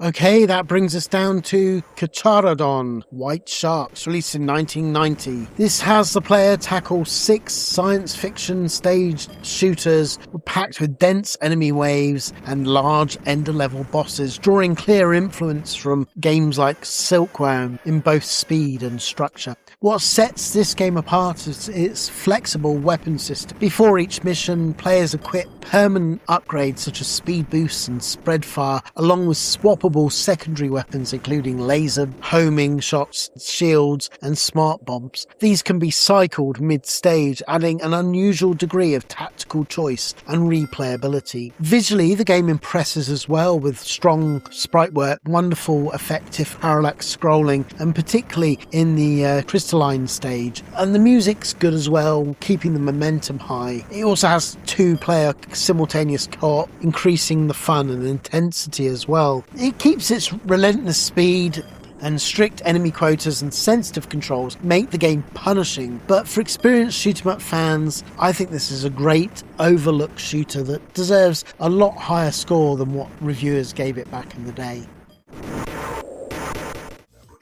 Okay, that brings us down to Carcharodon, White Sharks, released in 1990. This has the player tackle 6 science fiction staged shooters packed with dense enemy waves and large ender-level bosses, drawing clear influence from games like Silkworm in both speed and structure. What sets this game apart is its flexible weapon system. Before each mission, players equip permanent upgrades such as speed boosts and spread fire, along with swappable secondary weapons including laser, homing shots, shields, and smart bombs. These can be cycled mid-stage, adding an unusual degree of tactical choice and replayability. Visually, the game impresses as well, with strong sprite work, wonderful effective parallax scrolling, and particularly in the crystalline stage. And the music's good as well, keeping the momentum high. It also has 2-player simultaneous co-op, increasing the fun and intensity as well. It keeps its relentless speed, and strict enemy quotas and sensitive controls make the game punishing. But for experienced shoot-'em-up fans, I think this is a great overlooked shooter that deserves a lot higher score than what reviewers gave it back in the day.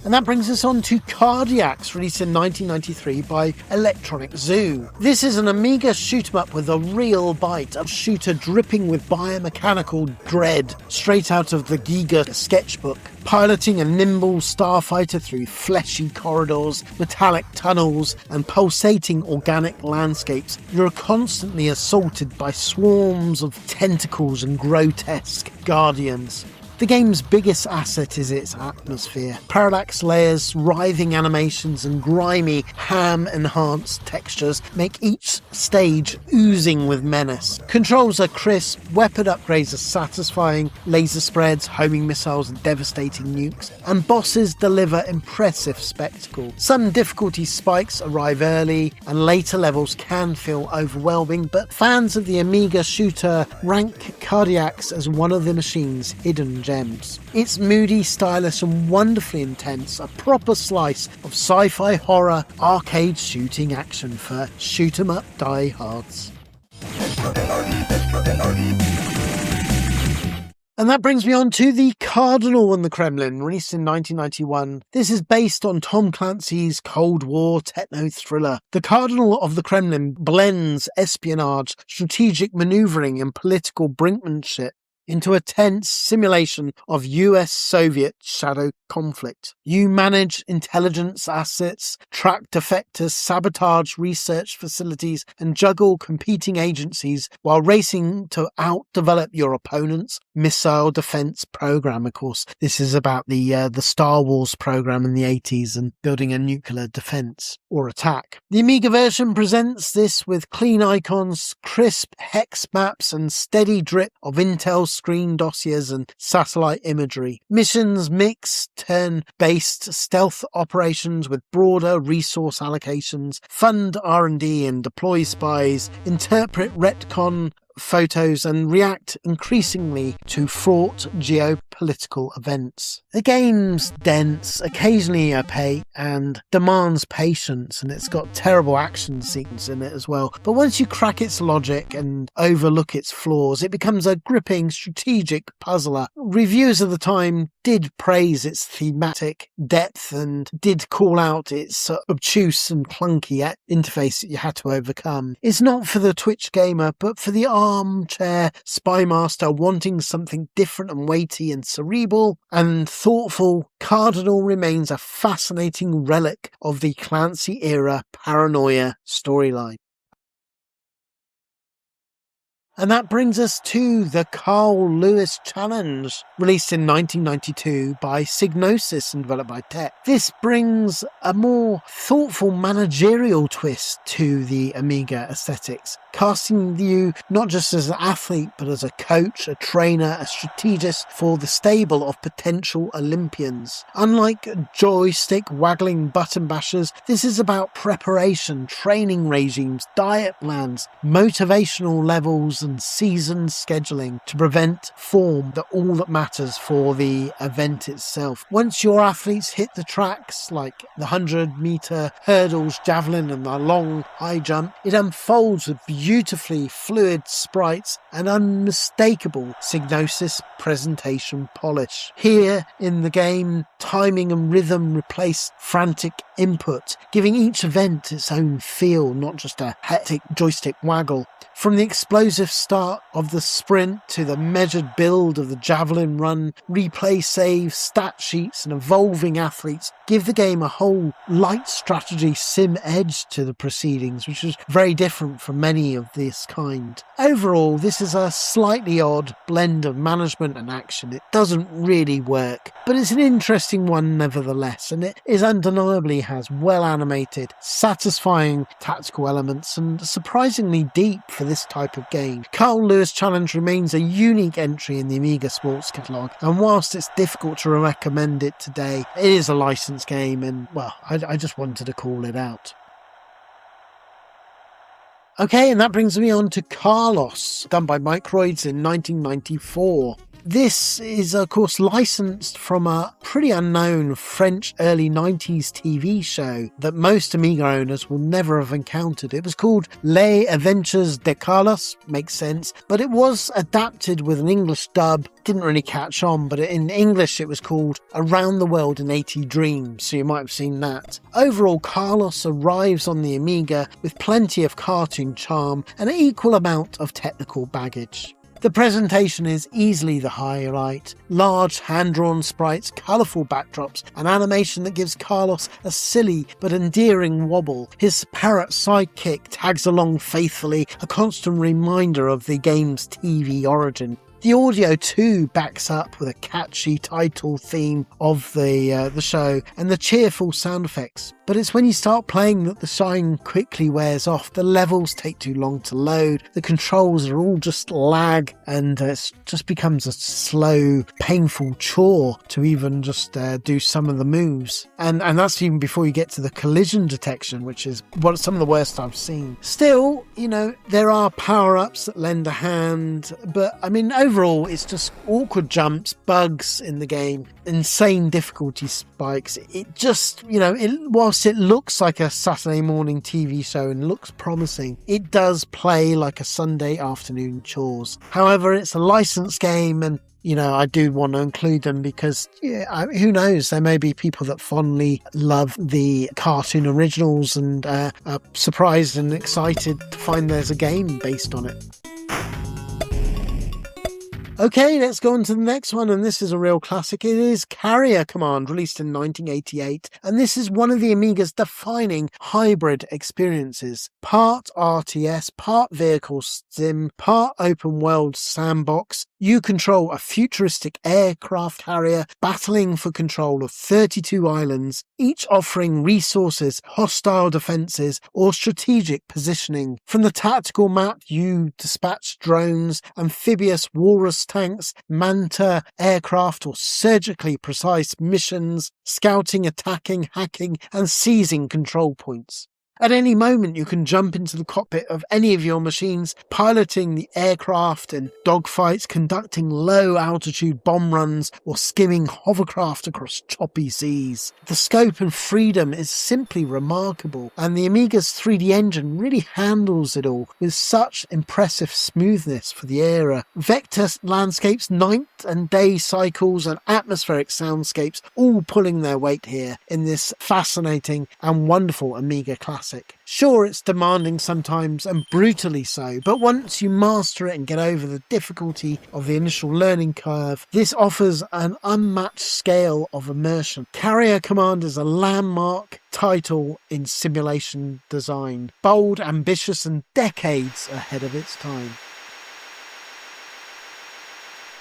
And that brings us on to Cardiacs, released in 1993 by Electronic Zoo. This is an Amiga shoot-'em-up with a real bite, a shooter dripping with biomechanical dread, straight out of the Giga sketchbook. Piloting a nimble starfighter through fleshy corridors, metallic tunnels, and pulsating organic landscapes, you're constantly assaulted by swarms of tentacles and grotesque guardians. The game's biggest asset is its atmosphere. Parallax layers, writhing animations, and grimy, ham-enhanced textures make each stage oozing with menace. Controls are crisp, weapon upgrades are satisfying, laser spreads, homing missiles, and devastating nukes, and bosses deliver impressive spectacle. Some difficulty spikes arrive early, and later levels can feel overwhelming, but fans of the Amiga shooter rank Cardiacs as one of the machine's hidden gems. It's moody, stylish, and wonderfully intense, a proper slice of sci-fi horror arcade shooting action for shoot-'em-up diehards. And that brings me on to The Cardinal and the Kremlin, released in 1991. This is based on Tom Clancy's Cold War techno-thriller. The Cardinal of the Kremlin blends espionage, strategic maneuvering, and political brinkmanship. into a tense simulation of US-Soviet shadow conflict. You manage intelligence assets, track defectors, sabotage research facilities, and juggle competing agencies while racing to outdevelop your opponent's missile defense program. Of course, this is about the Star Wars program in the 80s and building a nuclear defense or attack. The Amiga version presents this with clean icons, crisp hex maps, and steady drip of Intel screen dossiers and satellite imagery. Missions mix turn-based stealth operations with broader resource allocations, fund R&D and deploy spies, interpret retcon photos, and react increasingly to fraught geopolitical events. The game's dense, occasionally opaque, and demands patience, and it's got terrible action sequences in it as well. But once you crack its logic and overlook its flaws, it becomes a gripping strategic puzzler. Reviewers of the time did praise its thematic depth and did call out its obtuse and clunky interface that you had to overcome. It's not for the Twitch gamer, but for the armchair spy master wanting something different and weighty and cerebral and thoughtful. Cardinal remains a fascinating relic of the Clancy era paranoia storyline. And that brings us to the Carl Lewis Challenge, released in 1992 by Psygnosis and developed by Tech. This brings a more thoughtful managerial twist to the Amiga aesthetics, casting you not just as an athlete, but as a coach, a trainer, a strategist for the stable of potential Olympians. Unlike joystick waggling button bashers, this is about preparation, training regimes, diet plans, motivational levels, and season scheduling to prevent form, all that matters for the event itself. Once your athletes hit the tracks, like the 100-meter hurdles, javelin, and the long high jump, it unfolds with beautifully fluid sprites and unmistakable Psygnosis presentation polish. Here in the game, timing and rhythm replace frantic input, giving each event its own feel, not just a hectic joystick waggle. From the explosive start of the sprint to the measured build of the javelin run, replay saves, stat sheets, and evolving athletes give the game a whole light strategy sim edge to the proceedings, which is very different from many of this kind. Overall, this is a slightly odd blend of management and action. It doesn't really work, but it's an interesting one nevertheless, and it is undeniably has well animated, satisfying tactical elements and surprisingly deep for this type of game. Carl Lewis Challenge remains a unique entry in the Amiga sports catalogue, and whilst it's difficult to recommend it today, it is a licensed game, and well, I just wanted to call it out. Okay, and that brings me on to Carlos, done by Microids in 1994. This is, of course, licensed from a pretty unknown French early 90s TV show that most Amiga owners will never have encountered. It was called Les Adventures de Carlos, makes sense, but it was adapted with an English dub. Didn't really catch on, but in English it was called Around the World in 80 Dreams, so you might have seen that. Overall, Carlos arrives on the Amiga with plenty of cartoon charm and an equal amount of technical baggage. The presentation is easily the highlight. Large hand-drawn sprites, colourful backdrops, an animation that gives Carlos a silly but endearing wobble. His parrot sidekick tags along faithfully, a constant reminder of the game's TV origin. The audio too backs up with a catchy title theme of the show and the cheerful sound effects. But it's when you start playing that the shine quickly wears off. The levels take too long to load. The controls are all just lag, and it just becomes a slow, painful chore to even just do some of the moves. And that's even before you get to the collision detection, which is some of the worst I've seen. Still, there are power-ups that lend a hand, but I mean, overall, it's just awkward jumps, bugs in the game, insane difficulty spikes. It just, whilst it looks like a Saturday morning TV show and looks promising, it does play like a Sunday afternoon chores. However, it's a licensed game, and I do want to include them because, who knows, there may be people that fondly love the cartoon originals and are surprised and excited to find there's a game based on it. Okay, let's go on to the next one, and this is a real classic. It is Carrier Command, released in 1988, and this is one of the Amiga's defining hybrid experiences. Part RTS, part vehicle sim, part open world sandbox. You control a futuristic aircraft carrier battling for control of 32 islands, each offering resources, hostile defences, or strategic positioning. From the tactical map, you dispatch drones, amphibious walrus tanks, manta aircraft, or surgically precise missions, scouting, attacking, hacking, and seizing control points. At any moment, you can jump into the cockpit of any of your machines, piloting the aircraft in dogfights, conducting low-altitude bomb runs, or skimming hovercraft across choppy seas. The scope and freedom is simply remarkable, and the Amiga's 3D engine really handles it all with such impressive smoothness for the era. Vector landscapes, night and day cycles, and atmospheric soundscapes all pulling their weight here in this fascinating and wonderful Amiga classic. Sure, it's demanding sometimes and brutally so, but once you master it and get over the difficulty of the initial learning curve, this offers an unmatched scale of immersion. Carrier Command is a landmark title in simulation design, bold, ambitious, and decades ahead of its time.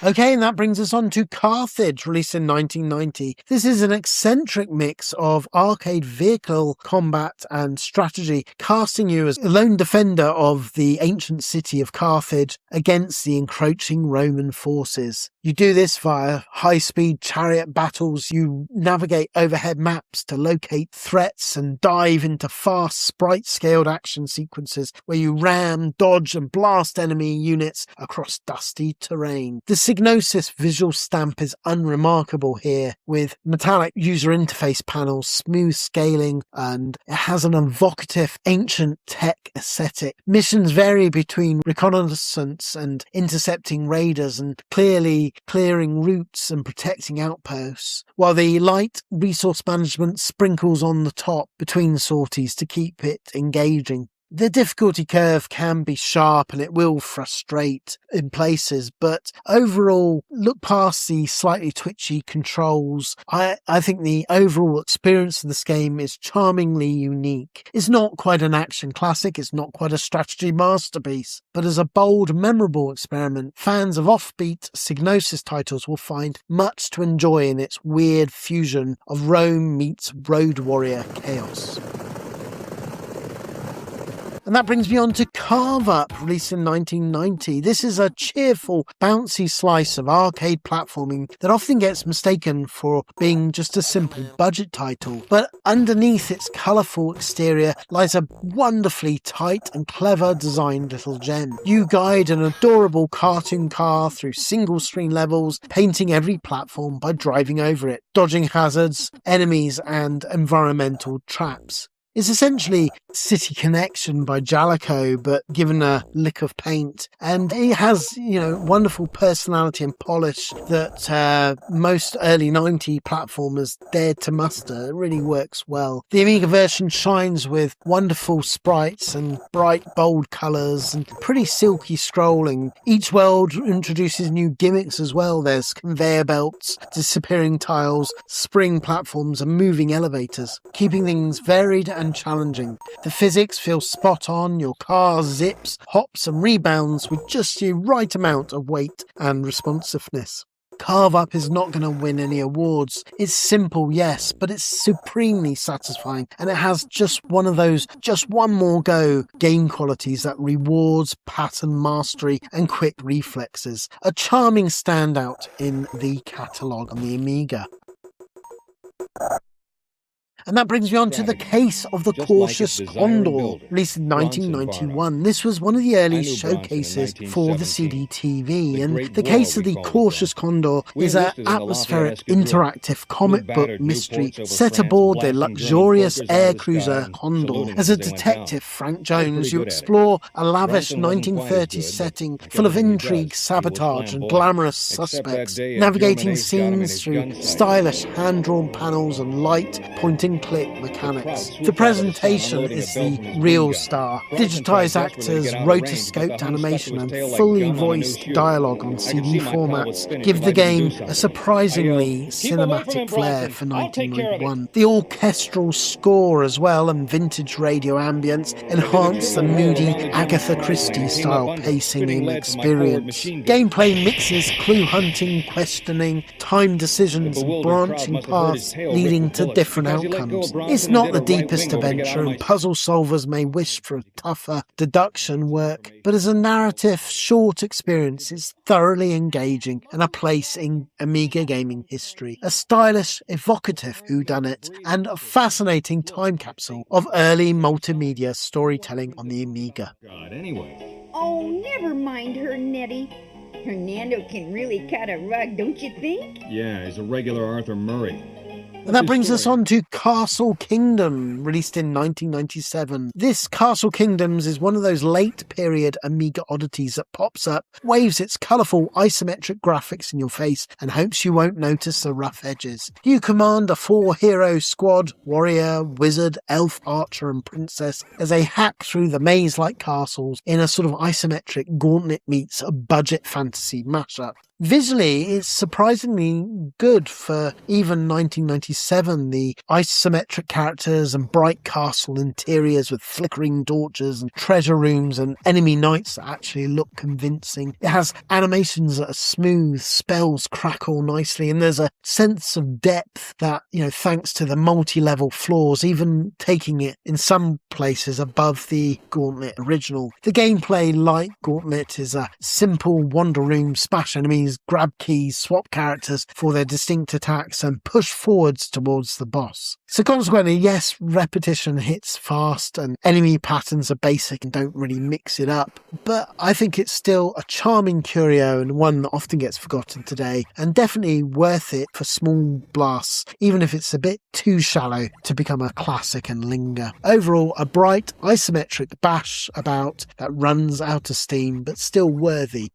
Okay, and that brings us on to Carthage, released in 1990. This is an eccentric mix of arcade vehicle combat and strategy, casting you as a lone defender of the ancient city of Carthage against the encroaching Roman forces. You do this via high-speed chariot battles. You navigate overhead maps to locate threats and dive into fast sprite-scaled action sequences where you ram, dodge, and blast enemy units across dusty terrain. The Psygnosis visual stamp is unremarkable here, with metallic user interface panels, smooth scaling, and it has an evocative ancient tech aesthetic. Missions vary between reconnaissance and intercepting raiders and clearly clearing routes and protecting outposts, while the light resource management sprinkles on the top between sorties to keep it engaging. The difficulty curve can be sharp and it will frustrate in places, but overall, look past the slightly twitchy controls. I think the overall experience of this game is charmingly unique. It's not quite an action classic, it's not quite a strategy masterpiece, but as a bold, memorable experiment, fans of offbeat Psygnosis titles will find much to enjoy in its weird fusion of Rome meets Road Warrior chaos. And that brings me on to Carve Up, released in 1990. This is a cheerful, bouncy slice of arcade platforming that often gets mistaken for being just a simple budget title. But underneath its colourful exterior lies a wonderfully tight and clever designed little gem. You guide an adorable cartoon car through single-screen levels, painting every platform by driving over it, dodging hazards, enemies, and environmental traps. It's essentially City Connection by Jaleco, but given a lick of paint. And it has, wonderful personality and polish that most early 90 platformers dared to muster. It really works well. The Amiga version shines with wonderful sprites and bright, bold colours and pretty silky scrolling. Each world introduces new gimmicks as well. There's conveyor belts, disappearing tiles, spring platforms, and moving elevators, keeping things varied and challenging. The physics feel spot on, your car zips, hops and rebounds with just the right amount of weight and responsiveness. Carve Up is not going to win any awards. It's simple, yes, but it's supremely satisfying, and it has just one of those just one more go game qualities that rewards pattern mastery and quick reflexes. A charming standout in the catalogue on the Amiga. And that brings me on to the Case of the Cautious Condor, released in 1991. This was one of the early showcases for the CD-TV, and the Case of the Cautious Condor is an atmospheric, interactive comic book mystery set aboard the luxurious air cruiser Condor. As a detective, Frank Jones, you explore a lavish 1930s setting full of intrigue, sabotage, and glamorous suspects, navigating scenes through stylish hand-drawn panels and light pointing point-and-click mechanics. The presentation is the real star. Digitized actors, rotoscoped animation, and fully voiced dialogue on CD formats give the game a surprisingly cinematic flair for 1991. The orchestral score as well and vintage radio ambience enhance the moody Agatha Christie-style pacing and experience. Gameplay mixes clue hunting, questioning, time decisions, and branching paths leading to different outcomes. It's not the deepest adventure, and puzzle solvers may wish for tougher deduction work, but as a narrative, short experience, it's thoroughly engaging and a place in Amiga gaming history. A stylish, evocative whodunit, and a fascinating time capsule of early multimedia storytelling on the Amiga. Oh, never mind her, Nettie. Hernando can really cut a rug, don't you think? Yeah, he's a regular Arthur Murray. And that brings us on to Castle Kingdom, released in 1997. This Castle Kingdoms is one of those late-period Amiga oddities that pops up, waves its colourful isometric graphics in your face, and hopes you won't notice the rough edges. You command a 4-hero squad, warrior, wizard, elf, archer, and princess, as they hack through the maze-like castles in a sort of isometric Gauntlet meets a budget fantasy mashup. Visually, it's surprisingly good for even 1997. The isometric characters and bright castle interiors with flickering torches and treasure rooms and enemy knights that actually look convincing. It has animations that are smooth, spells crackle nicely, and there's a sense of depth that, thanks to the multi-level floors, even taking it in some places above the Gauntlet original. The gameplay, like Gauntlet, is a simple wander room, smash enemies, grab keys, swap characters for their distinct attacks, and push forwards towards the boss. So consequently, yes, repetition hits fast and enemy patterns are basic and don't really mix it up, but I think it's still a charming curio and one that often gets forgotten today, and definitely worth it for small blasts, even if it's a bit too shallow to become a classic and linger. Overall, a bright isometric bash about that runs out of steam, but still worthy.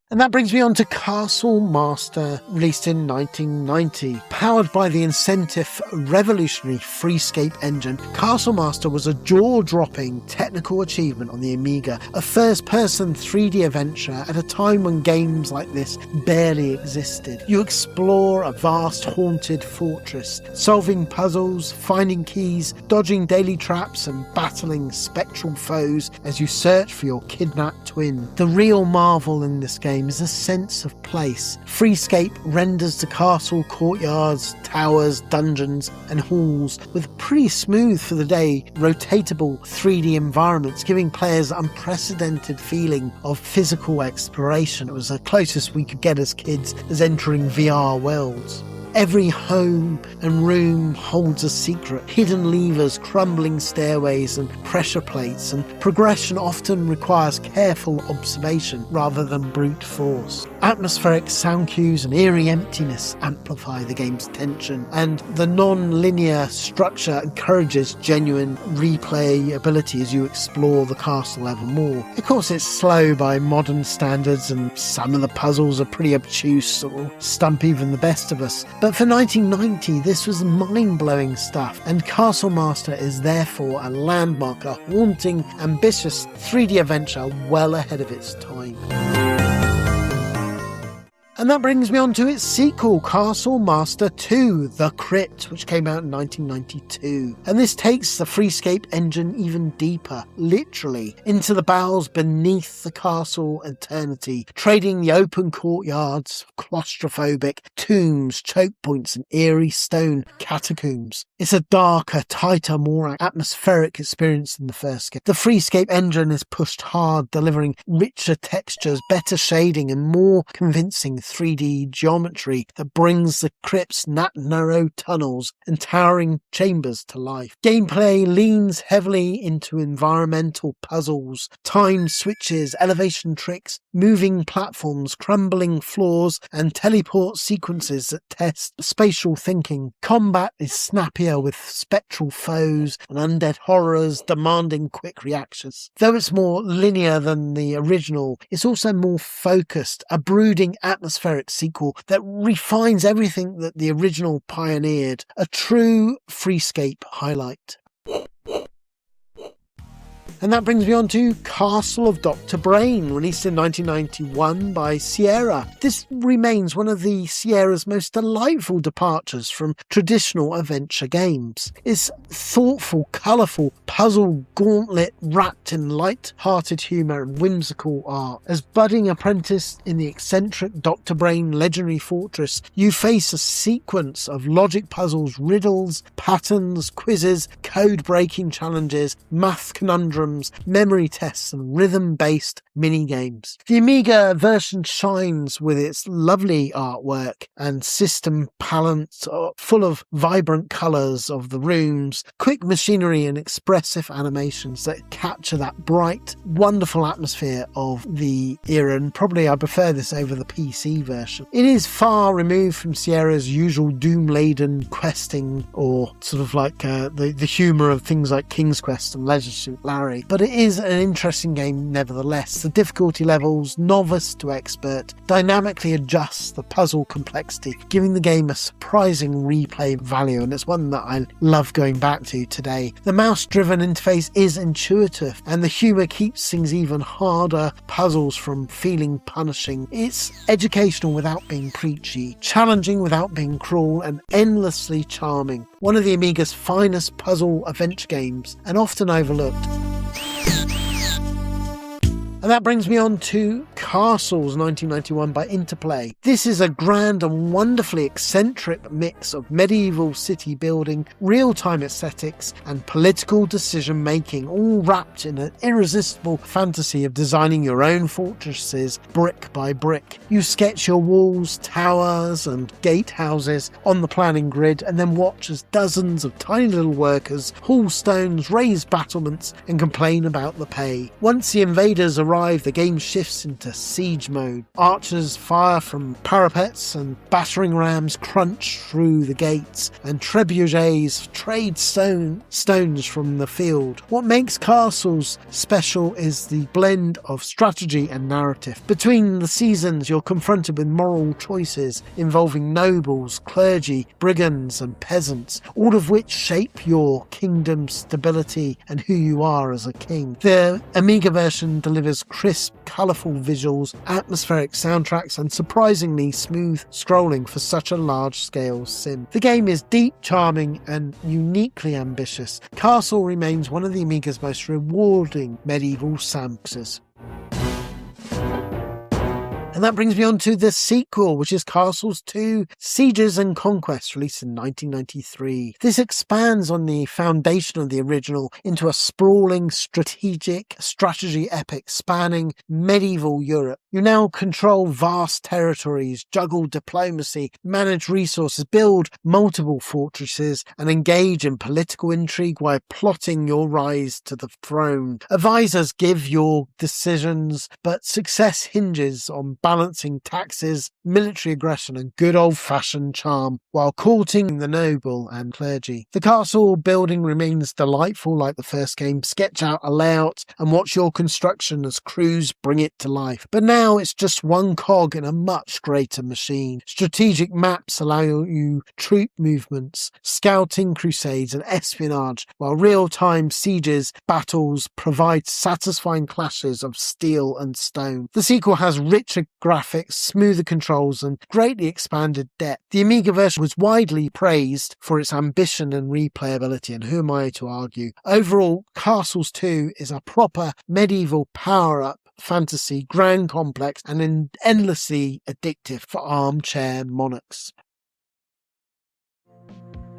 And that brings me on to Castle Master, released in 1990. Powered by the incentive revolutionary Freescape engine, Castle Master was a jaw-dropping technical achievement on the Amiga, a first-person 3D adventure at a time when games like this barely existed. You explore a vast haunted fortress, solving puzzles, finding keys, dodging daily traps, and battling spectral foes as you search for your kidnapped twin. The real marvel in this game is a sense of place. Freescape renders the castle courtyards, towers, dungeons, and halls with pretty smooth for the day, rotatable 3D environments, giving players unprecedented feeling of physical exploration. It was the closest we could get as kids as entering VR worlds. Every home and room holds a secret, hidden levers, crumbling stairways and pressure plates, and progression often requires careful observation rather than brute force. Atmospheric sound cues and eerie emptiness amplify the game's tension, and the non-linear structure encourages genuine replayability as you explore the castle ever more. Of course, it's slow by modern standards, and some of the puzzles are pretty obtuse that will stump even the best of us. But for 1990, this was mind-blowing stuff, and Castle Master is therefore a landmark, a haunting, ambitious 3D adventure well ahead of its time. And that brings me on to its sequel, Castle Master 2, The Crypt, which came out in 1992. And this takes the Freescape engine even deeper, literally, into the bowels beneath the castle eternity, trading the open courtyards, claustrophobic tombs, choke points, and eerie stone catacombs. It's a darker, tighter, more atmospheric experience than the first game. The Freescape engine is pushed hard, delivering richer textures, better shading, and more convincing 3D geometry that brings the crypt's narrow tunnels and towering chambers to life. Gameplay leans heavily into environmental puzzles, time switches, elevation tricks, moving platforms, crumbling floors, and teleport sequences that test spatial thinking. Combat is snappier with spectral foes and undead horrors demanding quick reactions. Though it's more linear than the original, it's also more focused, a brooding atmosphere atmospheric sequel that refines everything that the original pioneered. A true Freescape highlight. And that brings me on to Castle of Dr. Brain, released in 1991 by Sierra. This remains one of the Sierra's most delightful departures from traditional adventure games. It's thoughtful, colourful puzzle gauntlet wrapped in light-hearted humour and whimsical art. As budding apprentice in the eccentric Dr. Brain legendary fortress, you face a sequence of logic puzzles, riddles, patterns, quizzes, code-breaking challenges, math conundrums, memory tests and rhythm-based mini-games. The Amiga version shines with its lovely artwork and system palette full of vibrant colours of the rooms, quick machinery and expressive animations that capture that bright, wonderful atmosphere of the era, and probably I prefer this over the PC version. It is far removed from Sierra's usual doom-laden questing or sort of like the humour of things like King's Quest and Leisure Suit Larry, but it is an interesting game nevertheless. The difficulty levels, novice to expert, dynamically adjust the puzzle complexity, giving the game a surprising replay value, and it's one that I love going back to today. The mouse-driven interface is intuitive, and the humour keeps things even harder puzzles from feeling punishing. It's educational without being preachy, challenging without being cruel, and endlessly charming. One of the Amiga's finest puzzle adventure games, and often overlooked. And that brings me on to Castles 1991 by Interplay. This is a grand and wonderfully eccentric mix of medieval city building, real-time aesthetics and political decision making, all wrapped in an irresistible fantasy of designing your own fortresses brick by brick. You sketch your walls, towers and gatehouses on the planning grid and then watch as dozens of tiny little workers haul stones, raise battlements and complain about the pay. Once the invaders arrive, the game shifts into siege mode. Archers fire from parapets and battering rams crunch through the gates, and trebuchets trade stones from the field. What makes Castles special is the blend of strategy and narrative. Between the seasons, you're confronted with moral choices involving nobles, clergy, brigands and peasants, all of which shape your kingdom's stability and who you are as a king. The Amiga version delivers crisp, colourful visuals, atmospheric soundtracks and surprisingly smooth scrolling for such a large-scale sim. The game is deep, charming and uniquely ambitious. Castle remains one of the Amiga's most rewarding medieval sandboxes. And that brings me on to the sequel, which is Castles 2 Sieges and Conquests, released in 1993. This expands on the foundation of the original into a sprawling strategic strategy epic spanning medieval Europe. You now control vast territories, juggle diplomacy, manage resources, build multiple fortresses, and engage in political intrigue while plotting your rise to the throne. Advisors give your decisions, but success hinges on balancing taxes, military aggression and good old-fashioned charm while courting the noble and clergy. The castle building remains delightful like the first game. Sketch out a layout and watch your construction as crews bring it to life. But now it's just one cog in a much greater machine. Strategic maps allow you troop movements, scouting crusades and espionage, while real-time sieges battles provide satisfying clashes of steel and stone. The sequel has richer graphics, smoother controls and greatly expanded depth. The Amiga version was widely praised for its ambition and replayability, and who am I to argue? Overall, Castles 2 is a proper medieval power-up fantasy, grand, complex and endlessly addictive for armchair monarchs.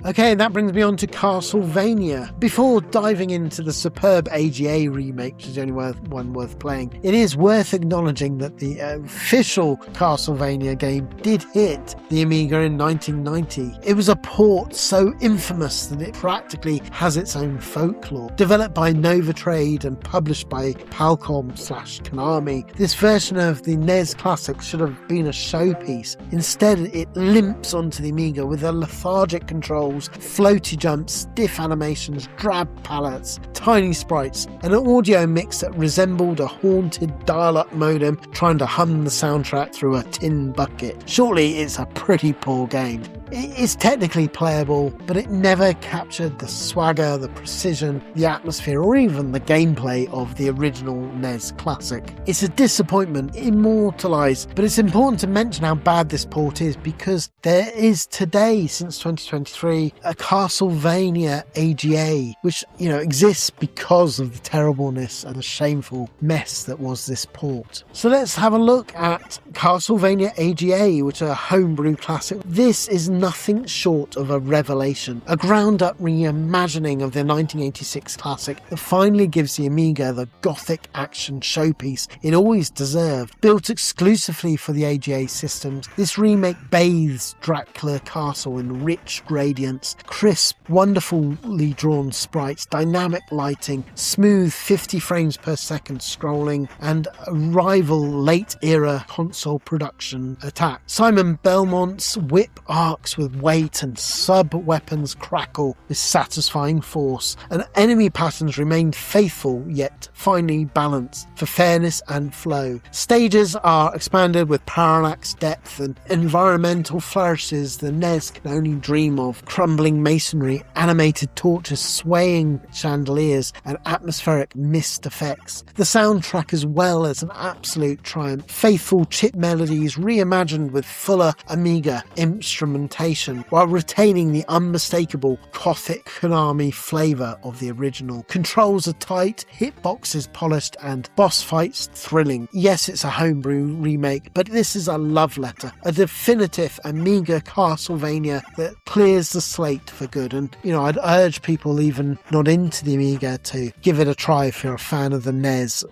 Okay, and that brings me on to Castlevania. Before diving into the superb AGA remake, which is the only one worth playing, it is worth acknowledging that the official Castlevania game did hit the Amiga in 1990. It was a port so infamous that it practically has its own folklore. Developed by Nova Trade and published by Palcom/Konami, this version of the NES classic should have been a showpiece. Instead, it limps onto the Amiga with a lethargic control controls, floaty jumps, stiff animations, drab palettes, tiny sprites, and an audio mix that resembled a haunted dial-up modem trying to hum the soundtrack through a tin bucket. Shortly, it's a pretty poor game. It's technically playable, but it never captured the swagger, the precision, the atmosphere, or even the gameplay of the original NES classic. It's a disappointment, immortalised, but it's important to mention how bad this port is because there is today, since 2023, a Castlevania AGA, which, exists because of the terribleness and the shameful mess that was this port. So let's have a look at Castlevania AGA, which is a homebrew classic. This is nothing short of a revelation, a ground-up reimagining of the 1986 classic that finally gives the Amiga the gothic action showpiece it always deserved. Built exclusively for the AGA systems, this remake bathes Dracula Castle in rich gradients, crisp, wonderfully drawn sprites, dynamic lighting, smooth 50 frames per second scrolling, and a rival late-era console production attack. Simon Belmont's whip arcs with weight and sub-weapons crackle with satisfying force, and enemy patterns remain faithful yet finely balanced for fairness and flow. Stages are expanded with parallax depth and environmental flourishes the NES can only dream of, crumbling masonry, animated torches, swaying chandeliers, and atmospheric mist effects. The soundtrack as well as an absolute triumph. Faithful chip melodies reimagined with fuller Amiga instrumentation while retaining the unmistakable gothic Konami flavour of the original. Controls are tight, hitboxes polished, and boss fights thrilling. Yes, it's a homebrew remake, but this is a love letter, a definitive Amiga Castlevania that clears the slate for good. And, I'd urge people even not into the Amiga to give it a try if you're a fan of the NES.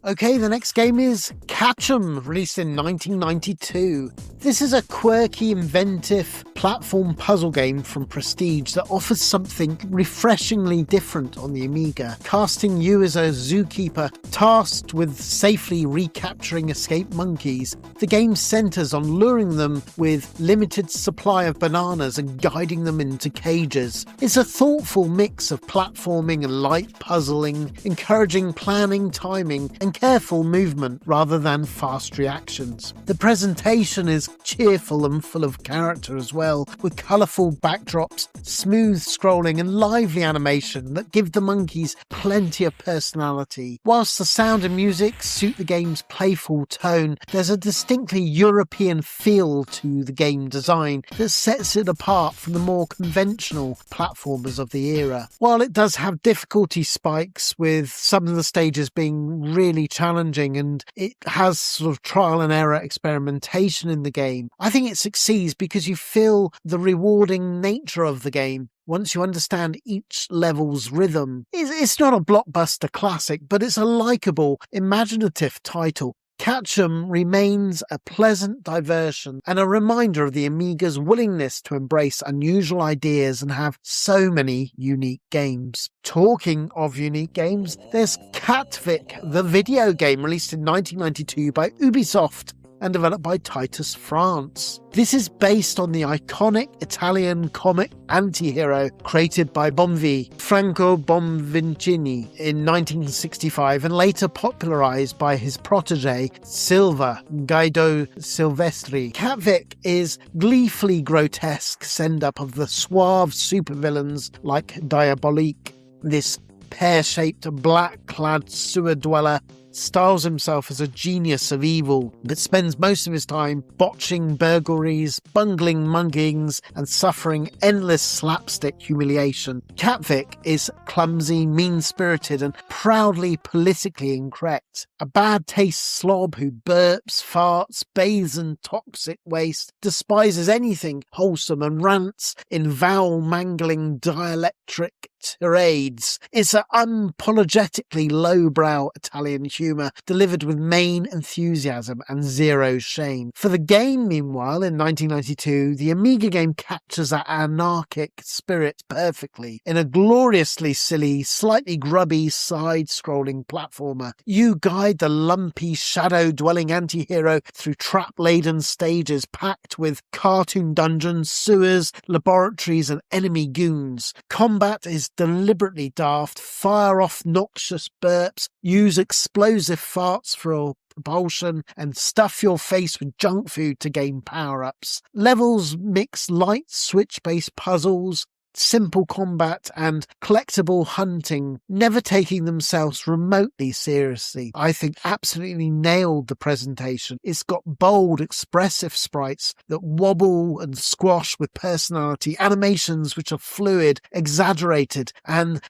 Okay, the next game is Catchem, released in 1992. This is a quirky, inventive platform puzzle game from Prestige that offers something refreshingly different on the Amiga, casting you as a zookeeper tasked with safely recapturing escaped monkeys. The game centres on luring them with limited supply of bananas and guiding them into cages. It's a thoughtful mix of platforming and light puzzling, encouraging planning, timing, and careful movement rather than fast reactions. The presentation is cheerful and full of character as well, with colourful backdrops, smooth scrolling and lively animation that give the monkeys plenty of personality. Whilst the sound and music suit the game's playful tone, there's a distinctly European feel to the game design that sets it apart from the more conventional platformers of the era. While it does have difficulty spikes, with some of the stages being really challenging, and it has sort of trial and error experimentation in the game, I think it succeeds because you feel the rewarding nature of the game once you understand each level's rhythm. It's not a blockbuster classic, but it's a likeable, imaginative title. Catchem remains a pleasant diversion and a reminder of the Amiga's willingness to embrace unusual ideas and have so many unique games. Talking of unique games, there's Catvic, the video game released in 1992 by Ubisoft and developed by Titus France. This is based on the iconic Italian comic anti-hero created by Franco Bonvicini in 1965 and later popularised by his protege Silva, Guido Silvestri. Catvic is gleefully grotesque send-up of the suave supervillains like Diabolique. This pear-shaped, black-clad sewer dweller styles himself as a genius of evil, but spends most of his time botching burglaries, bungling muggings, and suffering endless slapstick humiliation. Catvic is clumsy, mean-spirited, and proudly politically incorrect. A bad-taste slob who burps, farts, bathes in toxic waste, despises anything wholesome, and rants in vowel-mangling dialectric tirades. It's an unapologetically lowbrow Italian humour delivered with main enthusiasm and zero shame. For the game, meanwhile, in 1992, the Amiga game captures that anarchic spirit perfectly. In a gloriously silly, slightly grubby, side-scrolling platformer, you guide the lumpy, shadow-dwelling anti-hero through trap-laden stages packed with cartoon dungeons, sewers, laboratories and enemy goons. Combat is deliberately daft, fire off noxious burps, use explosive farts for propulsion, and stuff your face with junk food to gain power-ups. Levels mix light switch-based puzzles, simple combat and collectible hunting, never taking themselves remotely seriously. I think absolutely nailed the presentation. It's got bold, expressive sprites that wobble and squash with personality, animations which are fluid, exaggerated, and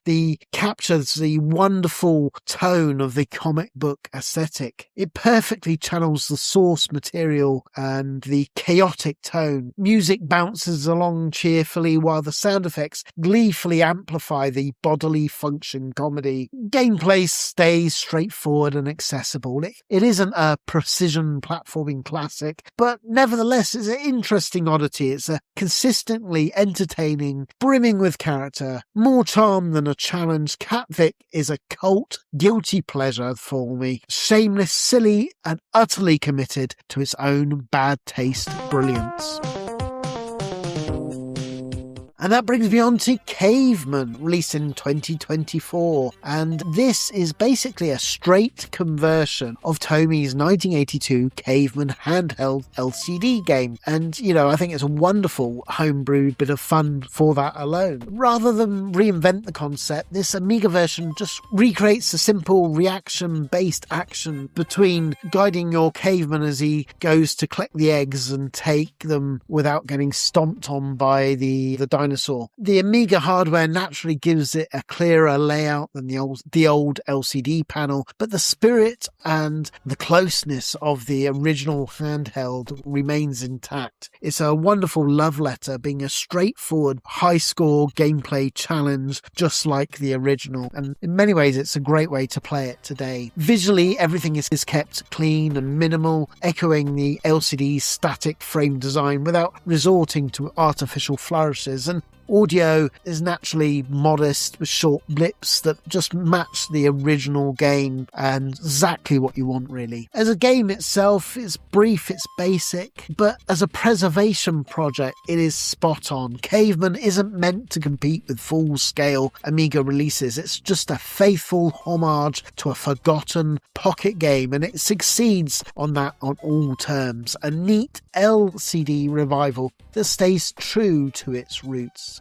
captures the wonderful tone of the comic book aesthetic. It perfectly channels the source material and the chaotic tone. Music bounces along cheerfully while the sound effects gleefully amplify the bodily function comedy. Gameplay stays straightforward and accessible. It isn't a precision platforming classic, but nevertheless it's an interesting oddity. It's a consistently entertaining, brimming with character, more charm than a challenge. Cat Vic is a cult guilty pleasure for me. Shameless, silly, and utterly committed to its own bad taste brilliance. And that brings me on to Caveman, released in 2024. And this is basically a straight conversion of Tomi's 1982 Caveman handheld LCD game. And, I think it's a wonderful homebrewed bit of fun for that alone. Rather than reinvent the concept, this Amiga version just recreates the simple reaction-based action between guiding your caveman as he goes to collect the eggs and take them without getting stomped on by the dinosaur. The Amiga hardware naturally gives it a clearer layout than the old LCD panel, but the spirit and the closeness of the original handheld remains intact. It's a wonderful love letter, being a straightforward high-score gameplay challenge just like the original, and in many ways it's a great way to play it today. Visually, everything is kept clean and minimal, echoing the LCD static frame design without resorting to artificial flourishes, and audio is naturally modest with short blips that just match the original game and exactly what you want, really. As a game itself, it's brief, it's basic, but as a preservation project, it is spot on. Caveman isn't meant to compete with full-scale Amiga releases. It's just a faithful homage to a forgotten pocket game, and it succeeds on that on all terms. A neat LCD revival that stays true to its roots.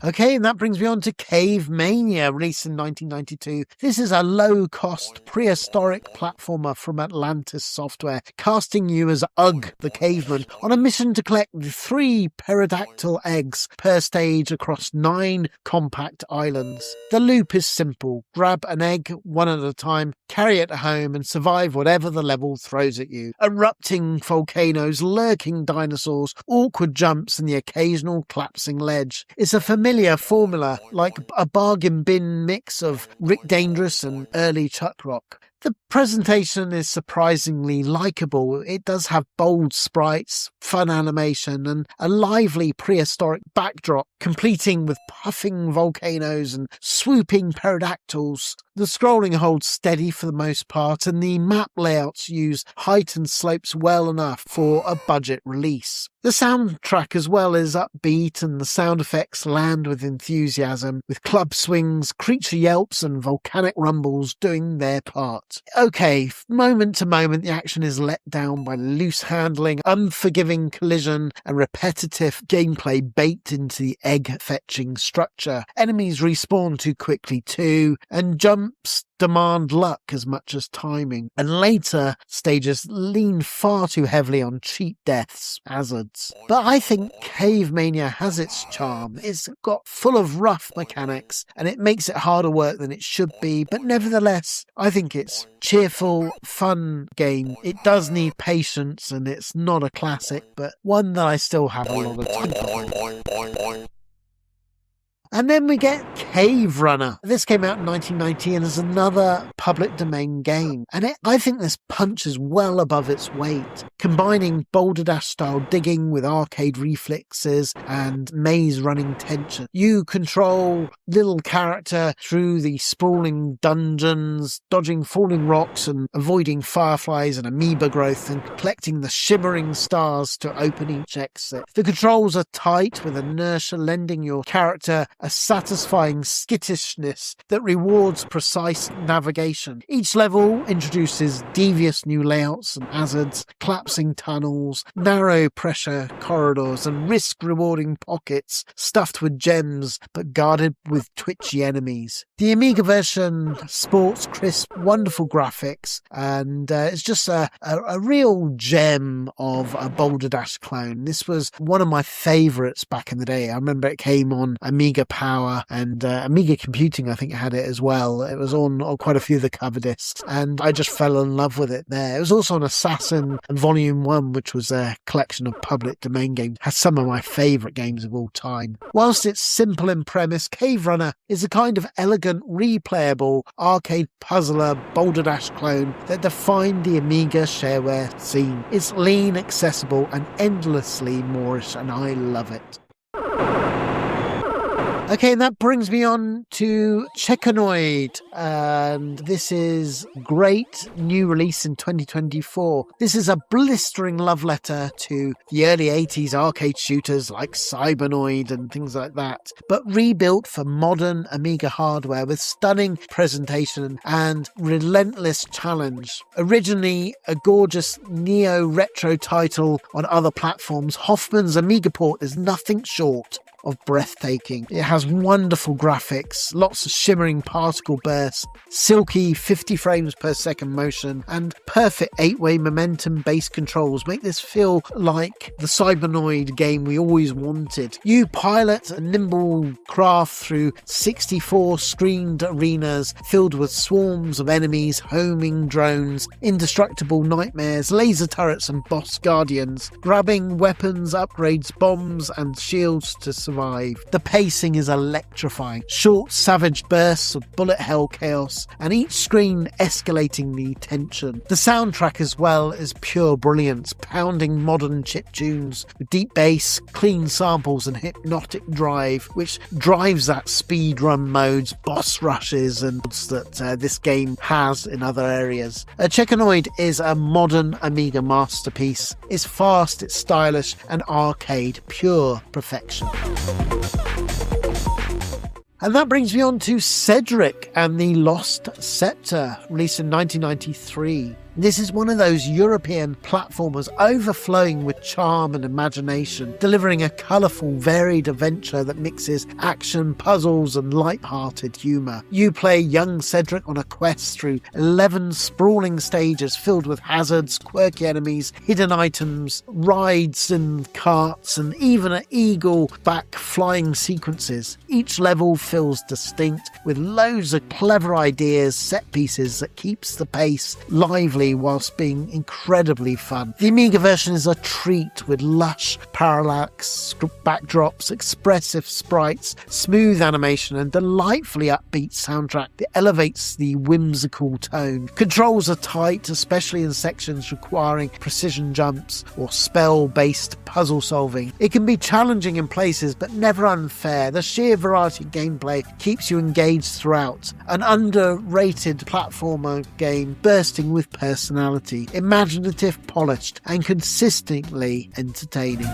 Okay, and that brings me on to Cave Mania, released in 1992. This is a low-cost, prehistoric platformer from Atlantis Software, casting you as Ugg the Caveman on a mission to collect 3 pterodactyl eggs per stage across 9 compact islands. The loop is simple. Grab an egg one at a time, carry it home, and survive whatever the level throws at you. Erupting volcanoes, lurking dinosaurs, awkward jumps, and the occasional collapsing ledge. It's a familiar formula, like a bargain bin mix of Rick Dangerous and early Chuck Rock. The presentation is surprisingly likeable. It does have bold sprites, fun animation, and a lively prehistoric backdrop, completing with puffing volcanoes and swooping pterodactyls. The scrolling holds steady for the most part, and the map layouts use height and slopes well enough for a budget release. The soundtrack as well is upbeat, and the sound effects land with enthusiasm, with club swings, creature yelps, and volcanic rumbles doing their part. Okay, moment to moment, the action is let down by loose handling, unforgiving collision, and repetitive gameplay baked into the egg-fetching structure. Enemies respawn too quickly too, and jumps demand luck as much as timing, and later stages lean far too heavily on cheap deaths, hazards. But I think Cave Mania has its charm. It's got full of rough mechanics, and it makes it harder work than it should be, but nevertheless, I think it's cheerful, fun game. It does need patience, and it's not a classic, but one that I still have a lot of time for. And then we get Cave Runner. This came out in 1990 and is another public domain game. And I think this punches well above its weight, combining Boulder Dash style digging with arcade reflexes and maze running tension. You control little character through the sprawling dungeons, dodging falling rocks and avoiding fireflies and amoeba growth and collecting the shimmering stars to open each exit. The controls are tight, with inertia lending your character a satisfying skittishness that rewards precise navigation. Each level introduces devious new layouts and hazards, collapsing tunnels, narrow pressure corridors and risk-rewarding pockets stuffed with gems but guarded with twitchy enemies. The Amiga version sports crisp, wonderful graphics, and it's just a real gem of a Boulder Dash clone. This was one of my favourites back in the day. I remember it came on Amiga Power and Amiga Computing, I think, had it as well. It was on quite a few of the cover discs, and I just fell in love with it there. It was also on Assassin and Volume 1, which was a collection of public domain games. Has some of my favourite games of all time. Whilst it's simple in premise, Cave Runner is a kind of elegant, replayable arcade puzzler Boulder Dash clone that defined the Amiga shareware scene. It's lean, accessible and endlessly Moorish, and I love it. Okay, and that brings me on to Checkanoid, and this is great new release in 2024. This is a blistering love letter to the early 80s arcade shooters like Cybernoid and things like that, but rebuilt for modern Amiga hardware with stunning presentation and relentless challenge. Originally a gorgeous neo-retro title on other platforms, Hoffman's Amiga port is nothing short of breathtaking. It has wonderful graphics, lots of shimmering particle bursts, silky 50 frames per second motion, and perfect 8-way momentum based controls make this feel like the Cybernoid game we always wanted. You pilot a nimble craft through 64 screened arenas filled with swarms of enemies, homing drones, indestructible nightmares, laser turrets and boss guardians, grabbing weapons, upgrades, bombs and shields to survive. The pacing is electrifying. Short, savage bursts of bullet hell chaos, and each screen escalating the tension. The soundtrack as well is pure brilliance, pounding modern chip tunes with deep bass, clean samples and hypnotic drive, which drives that speedrun modes, boss rushes and that this game has in other areas. Checkanoid is a modern Amiga masterpiece. It's fast, it's stylish and arcade, pure perfection. And that brings me on to Cedric and the Lost Scepter, released in 1993. This is one of those European platformers overflowing with charm and imagination, delivering a colourful, varied adventure that mixes action, puzzles and light-hearted humour. You play young Cedric on a quest through 11 sprawling stages filled with hazards, quirky enemies, hidden items, rides and carts, and even an eagle-back flying sequences. Each level feels distinct, with loads of clever ideas, set pieces that keeps the pace lively whilst being incredibly fun. The Amiga version is a treat with lush parallax backdrops, expressive sprites, smooth animation and delightfully upbeat soundtrack that elevates the whimsical tone. Controls are tight, especially in sections requiring precision jumps or spell-based puzzle solving. It can be challenging in places but never unfair. The sheer variety of gameplay keeps you engaged throughout. An underrated platformer game bursting with personality, imaginative, polished, and consistently entertaining.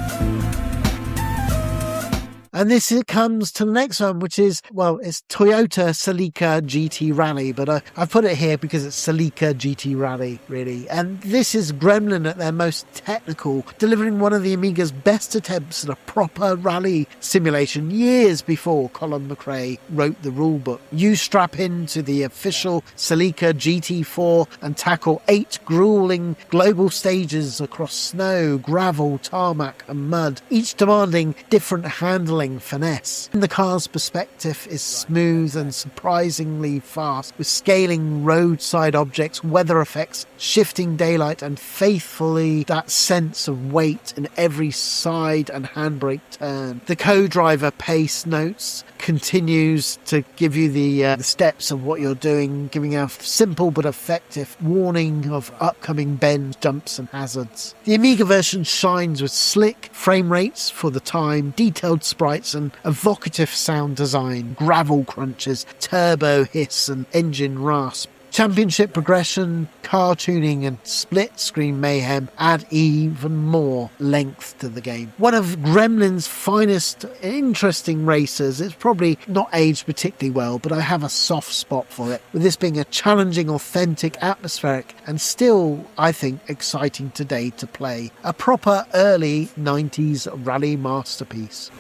And this comes to the next one, which is, well, it's Toyota Celica GT Rally, but I've put it here because it's Celica GT Rally, really. And this is Gremlin at their most technical, delivering one of the Amiga's best attempts at a proper rally simulation years before Colin McRae wrote the rulebook. You strap into the official Celica GT4 and tackle 8 grueling global stages across snow, gravel, tarmac and mud, each demanding different handling flying finesse. The car's perspective is smooth and surprisingly fast, with scaling roadside objects, weather effects, shifting daylight, and faithfully that sense of weight in every side and handbrake turn. The co-driver pace notes continues to give you the steps of what you're doing, giving a simple but effective warning of upcoming bends, jumps and hazards. The Amiga version shines with slick frame rates for the time, detailed sprites and evocative sound design, gravel crunches, turbo hiss and engine rasp. Championship progression, car tuning and split-screen mayhem add even more length to the game. One of Gremlin's finest interesting racers. It's probably not aged particularly well, but I have a soft spot for it, with this being a challenging, authentic, atmospheric and still, I think, exciting today to play. A proper early 90s rally masterpiece.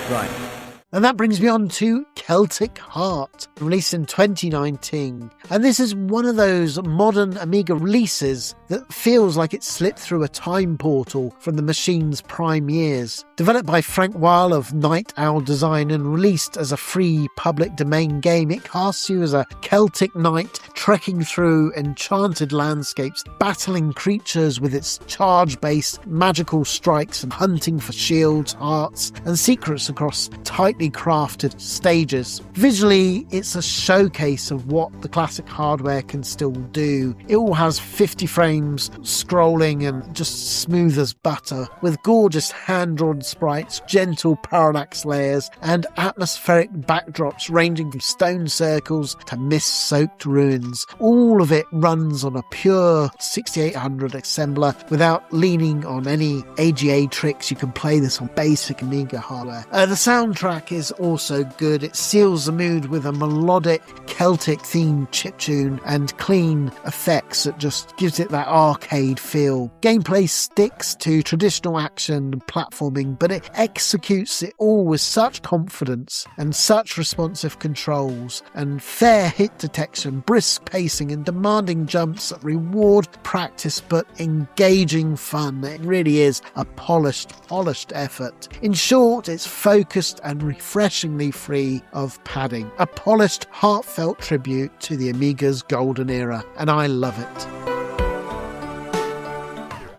Right. And that brings me on to Celtic Heart, released in 2019. And this is one of those modern Amiga releases that feels like it slipped through a time portal from the machine's prime years. Developed by Frank Weil of Night Owl Design and released as a free public domain game, it casts you as a Celtic knight trekking through enchanted landscapes, battling creatures with its charge-based magical strikes and hunting for shields, hearts and secrets across tightly crafted stages. Visually, it's a showcase of what the classic hardware can still do. It all has 50 frames scrolling and just smooth as butter, with gorgeous hand-drawn sprites, gentle parallax layers and atmospheric backdrops ranging from stone circles to mist-soaked ruins. All of it runs on a pure 6800 assembler without leaning on any AGA tricks. You can play this on basic Amiga hardware. The soundtrack is also good. It seals the mood with a melodic Celtic themed chiptune and clean effects that just gives it that arcade feel. Gameplay sticks to traditional action and platforming, but it executes it all with such confidence and such responsive controls and fair hit detection, brisk pacing and demanding jumps that reward practice but engaging fun. It really is a polished effort. In short, it's focused and refreshingly free of padding. A polished, heartfelt tribute to the Amiga's golden era, and I love it.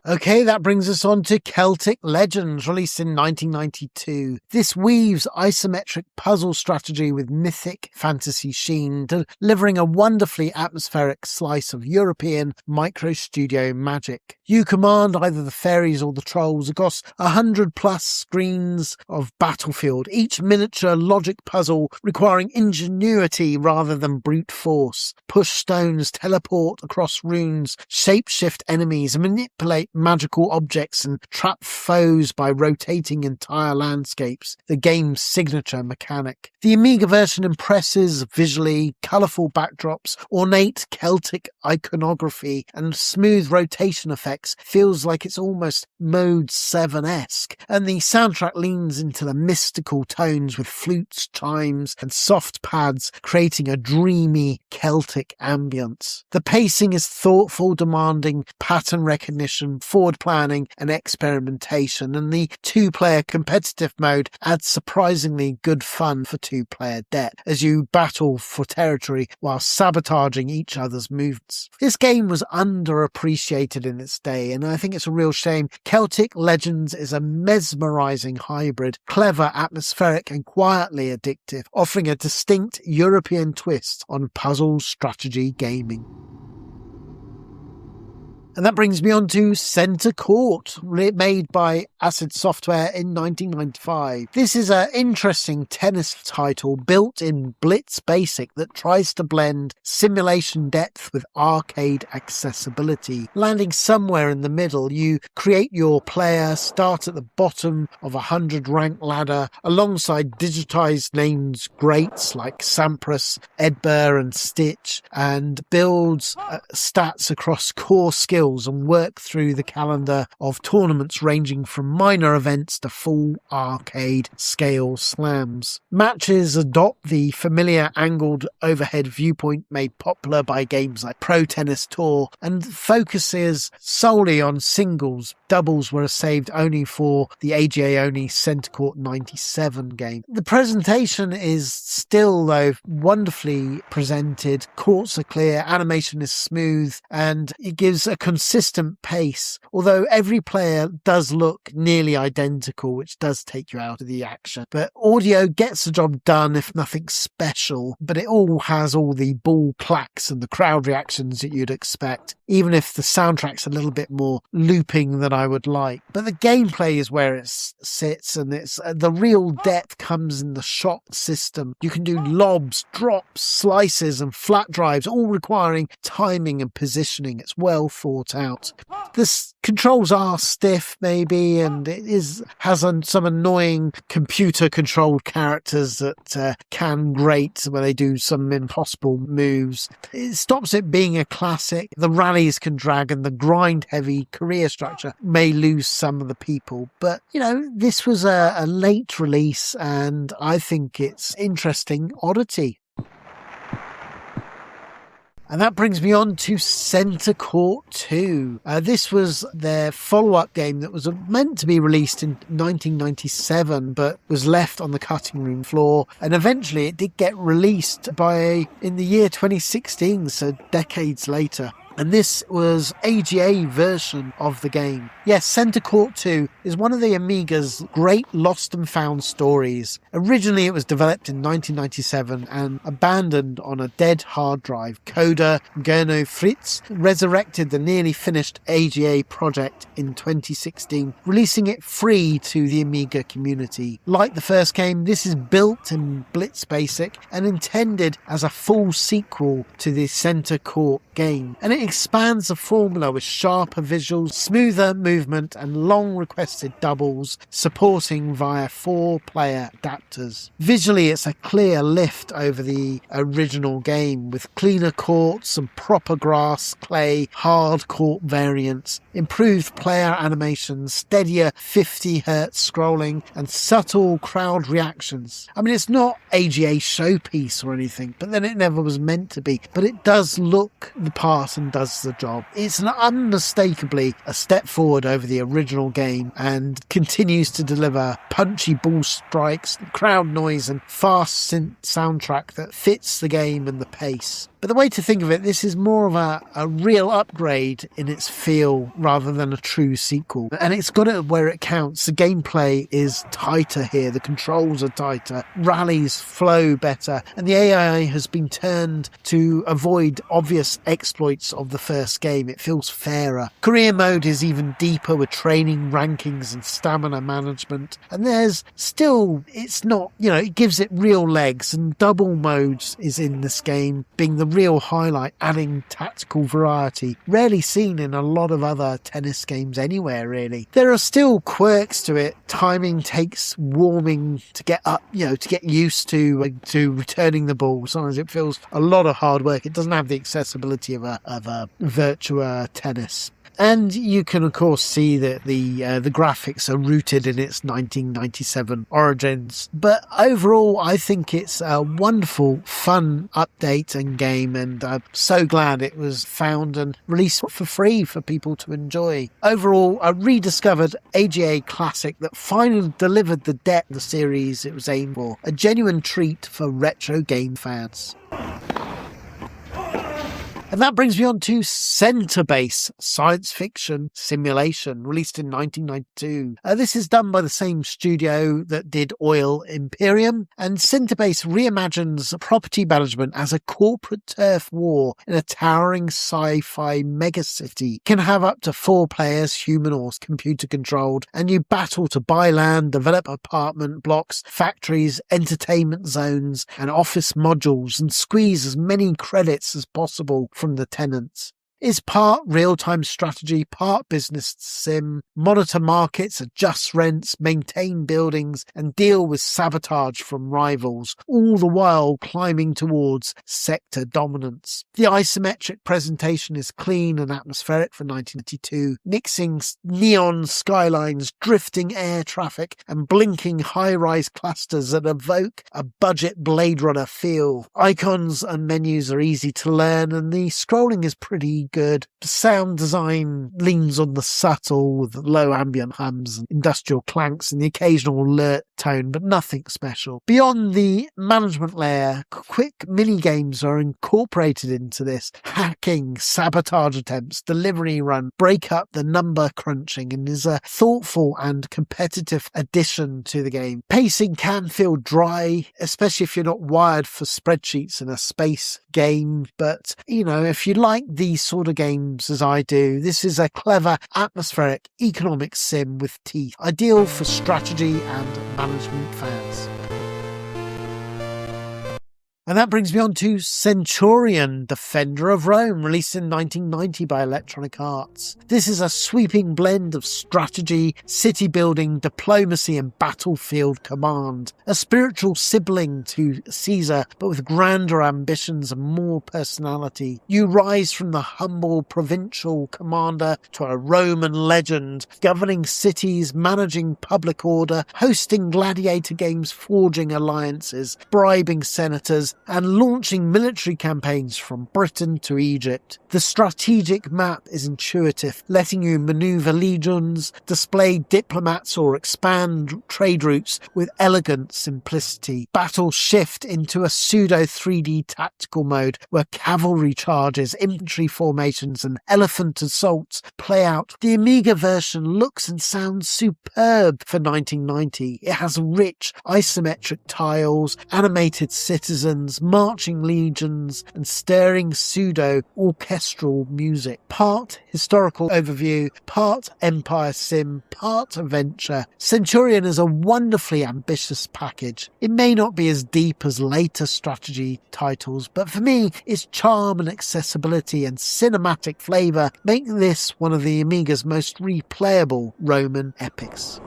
Okay, that brings us on to Celtic Legends, released in 1992. This weaves isometric puzzle strategy with mythic fantasy sheen, delivering a wonderfully atmospheric slice of European micro-studio magic. You command either the fairies or the trolls across 100+ screens of battlefield, each miniature logic puzzle requiring ingenuity rather than brute force. Push stones, teleport across runes, shapeshift enemies, manipulate magical objects and trap foes by rotating entire landscapes, the game's signature mechanic. The Amiga version impresses visually, colourful backdrops, ornate Celtic iconography and smooth rotation effects. Feels like it's almost Mode 7-esque, and the soundtrack leans into the mystical tones with flutes, chimes and soft pads, creating a dreamy Celtic ambience. The pacing is thoughtful, demanding pattern recognition, forward planning and experimentation, and the two-player competitive mode adds surprisingly good fun for two-player debt as you battle for territory while sabotaging each other's movements. This game was underappreciated in its day, and I think it's a real shame. Celtic Legends is a mesmerizing hybrid, clever, atmospheric and quietly addictive, offering a distinct European twist on puzzle strategy gaming. And that brings me on to Centre Court, made by Acid Software in 1995. This is an interesting tennis title built in Blitz Basic that tries to blend simulation depth with arcade accessibility. Landing somewhere in the middle, you create your player, start at the bottom of a 100-rank ladder alongside digitized names greats like Sampras, Edber and Stitch, and builds stats across core skills skills and work through the calendar of tournaments ranging from minor events to full arcade scale slams. Matches adopt the familiar angled overhead viewpoint made popular by games like Pro Tennis Tour and focuses solely on singles. Doubles were saved only for the AGA-only Centre Court 97 game. The presentation is still, though, wonderfully presented. Courts are clear, animation is smooth, and it gives a consistent pace, although every player does look nearly identical, which does take you out of the action. But audio gets the job done, if nothing special, but it all has all the ball clacks and the crowd reactions that you'd expect, even if the soundtrack's a little bit more looping than I would like. But the gameplay is where it sits, and it's the real depth comes in the shot system. You can do lobs, drops, slices and flat drives, all requiring timing and positioning. It's well thought out. The controls are stiff maybe, and it has some annoying computer controlled characters that can grate when they do some impossible moves. It stops it being a classic. The rallies can drag, and the grind heavy career structure may lose some of the people. But, this was a late release, and I think it's interesting oddity. And that brings me on to Centre Court 2. This was their follow-up game that was meant to be released in 1997, but was left on the cutting room floor. And eventually it did get released in the year 2016, so decades later. And this was AGA version of the game. Yes, Centre Court 2 is one of the Amiga's great lost and found stories. Originally it was developed in 1997 and abandoned on a dead hard drive. Coder Gernot Fritz resurrected the nearly finished AGA project in 2016, releasing it free to the Amiga community. Like the first game, this is built in Blitz Basic and intended as a full sequel to the Centre Court game. And it expands the formula with sharper visuals, smoother movement and long requested doubles, supporting via 4-player adapters. Visually it's a clear lift over the original game, with cleaner courts and proper grass, clay, hard court variants, improved player animations, steadier 50Hz scrolling and subtle crowd reactions. I mean, it's not AGA showpiece or anything, but then it never was meant to be, but it does look the part and does the job. It's unmistakably a step forward over the original game and continues to deliver punchy ball strikes, crowd noise and fast synth soundtrack that fits the game and the pace. But the way to think of it, this is more of a real upgrade in its feel rather than a true sequel. And it's got it where it counts. The gameplay is tighter here, the controls are tighter, rallies flow better, and the AI has been turned to avoid obvious exploits of the first game. It feels fairer. Career mode is even deeper with training, rankings and stamina management. And there's still, it's not, it gives it real legs, and double modes is in this game, being the real highlight, adding tactical variety, rarely seen in a lot of other tennis games anywhere really. There are still quirks to it. Timing takes warming to get up, to get used to returning the ball. Sometimes it feels a lot of hard work. It doesn't have the accessibility of a Virtua Tennis. And you can, of course, see that the graphics are rooted in its 1997 origins. But overall, I think it's a wonderful, fun update and game, and I'm so glad it was found and released for free for people to enjoy. Overall, a rediscovered AGA classic that finally delivered the depth the series it was aimed for. A genuine treat for retro game fans. And that brings me on to Centrebase, science fiction simulation, released in 1992. This is done by the same studio that did Oil Imperium, and Centrebase reimagines property management as a corporate turf war in a towering sci-fi megacity. It can have up to 4 players, human or computer controlled, and you battle to buy land, develop apartment blocks, factories, entertainment zones, and office modules, and squeeze as many credits as possible from the tenants. is part real-time strategy, part business sim, monitor markets, adjust rents, maintain buildings, and deal with sabotage from rivals, all the while climbing towards sector dominance. The isometric presentation is clean and atmospheric for 1992, mixing neon skylines, drifting air traffic, and blinking high-rise clusters that evoke a budget Blade Runner feel. Icons and menus are easy to learn, and the scrolling is pretty good. The sound design leans on the subtle with low ambient hums and industrial clanks and the occasional alert tone, but nothing special. Beyond the management layer, quick mini-games are incorporated into this. Hacking, sabotage attempts, delivery run, break up the number crunching, and is a thoughtful and competitive addition to the game. Pacing can feel dry, especially if you're not wired for spreadsheets in a space game, but if you like these sort of games as I do, this is a clever, atmospheric, economic sim with teeth, ideal for strategy and management fans. And that brings me on to Centurion, Defender of Rome, released in 1990 by Electronic Arts. This is a sweeping blend of strategy, city building, diplomacy, and battlefield command. A spiritual sibling to Caesar, but with grander ambitions and more personality. You rise from the humble provincial commander to a Roman legend, governing cities, managing public order, hosting gladiator games, forging alliances, bribing senators, and launching military campaigns from Britain to Egypt. The strategic map is intuitive, letting you maneuver legions, display diplomats, or expand trade routes with elegant simplicity. Battles shift into a pseudo 3D tactical mode where cavalry charges, infantry formations, and elephant assaults play out. The Amiga version looks and sounds superb for 1990. It has rich isometric tiles, animated citizens, marching legions, and stirring pseudo-orchestral music. Part historical overview, part Empire sim, part adventure. Centurion is a wonderfully ambitious package. It may not be as deep as later strategy titles, but for me, its charm and accessibility and cinematic flavour make this one of the Amiga's most replayable Roman epics.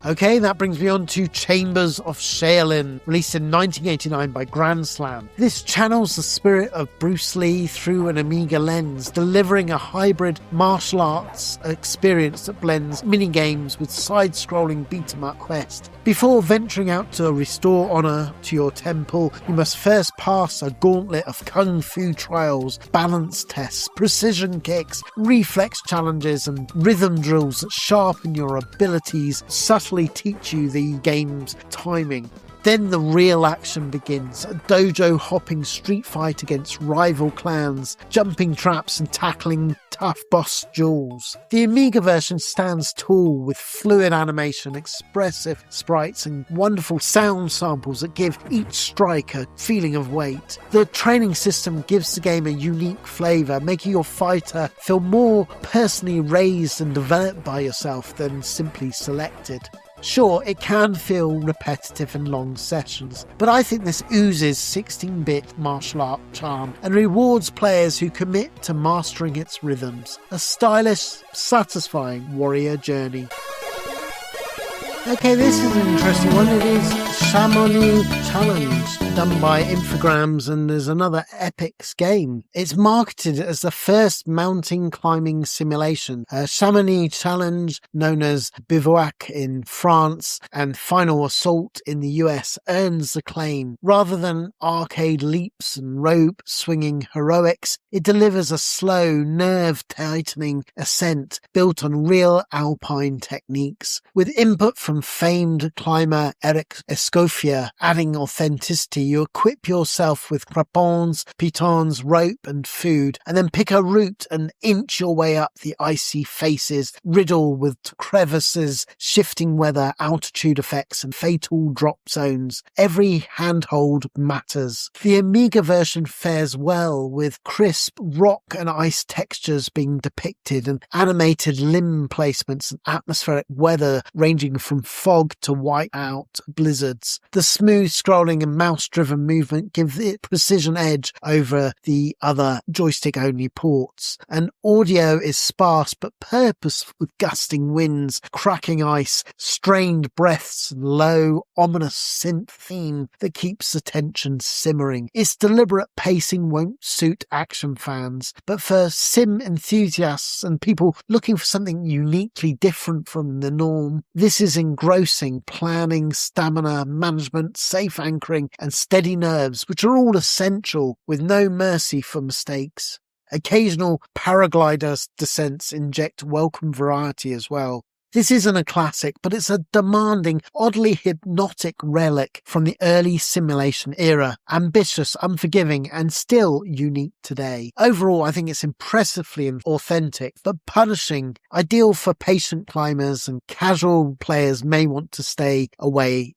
Okay, that brings me on to Chambers of Shaolin, released in 1989 by Grand Slam. This channels the spirit of Bruce Lee through an Amiga lens, delivering a hybrid martial arts experience that blends minigames with side-scrolling beat-em-up quest. Before venturing out to restore honour to your temple, you must first pass a gauntlet of kung fu trials, balance tests, precision kicks, reflex challenges, and rhythm drills that sharpen your abilities, subtly teach you the game's timing. Then the real action begins, a dojo-hopping street fight against rival clans, jumping traps and tackling tough boss duels. The Amiga version stands tall with fluid animation, expressive sprites, and wonderful sound samples that give each strike a feeling of weight. The training system gives the game a unique flavour, making your fighter feel more personally raised and developed by yourself than simply selected. Sure, it can feel repetitive and long sessions, but I think this oozes 16-bit martial art charm and rewards players who commit to mastering its rhythms. A stylish, satisfying warrior journey. Okay, this is an interesting one. It is Chamonix Challenge, done by Infogrames, and there's another Epix game. It's marketed as the first mountain climbing simulation. Chamonix Challenge, known as Bivouac in France and Final Assault in the US, earns the claim. Rather than arcade leaps and rope swinging heroics, it delivers a slow, nerve-tightening ascent built on real alpine techniques. With input from famed climber Eric Escoffier adding authenticity, you equip yourself with crapons, pitons, rope and food, and then pick a route and inch your way up the icy faces, riddled with crevices, shifting weather, altitude effects and fatal drop zones. Every handhold matters. The Amiga version fares well, with crisp rock and ice textures being depicted and animated limb placements and atmospheric weather ranging from using fog to wipe out blizzards. The smooth scrolling and mouse-driven movement give it precision edge over the other joystick-only ports. And audio is sparse but purposeful, with gusting winds, cracking ice, strained breaths, and low, ominous synth theme that keeps the tension simmering. Its deliberate pacing won't suit action fans, but for sim enthusiasts and people looking for something uniquely different from the norm, this is engrossing. Planning, stamina, management, safe anchoring, and steady nerves, which are all essential, with no mercy for mistakes. Occasional paraglider descents inject welcome variety as well. This isn't a classic, but it's a demanding, oddly hypnotic relic from the early simulation era, ambitious, unforgiving, and still unique today. Overall, I think it's impressively authentic, but punishing, ideal for patient climbers, and casual players may want to stay away.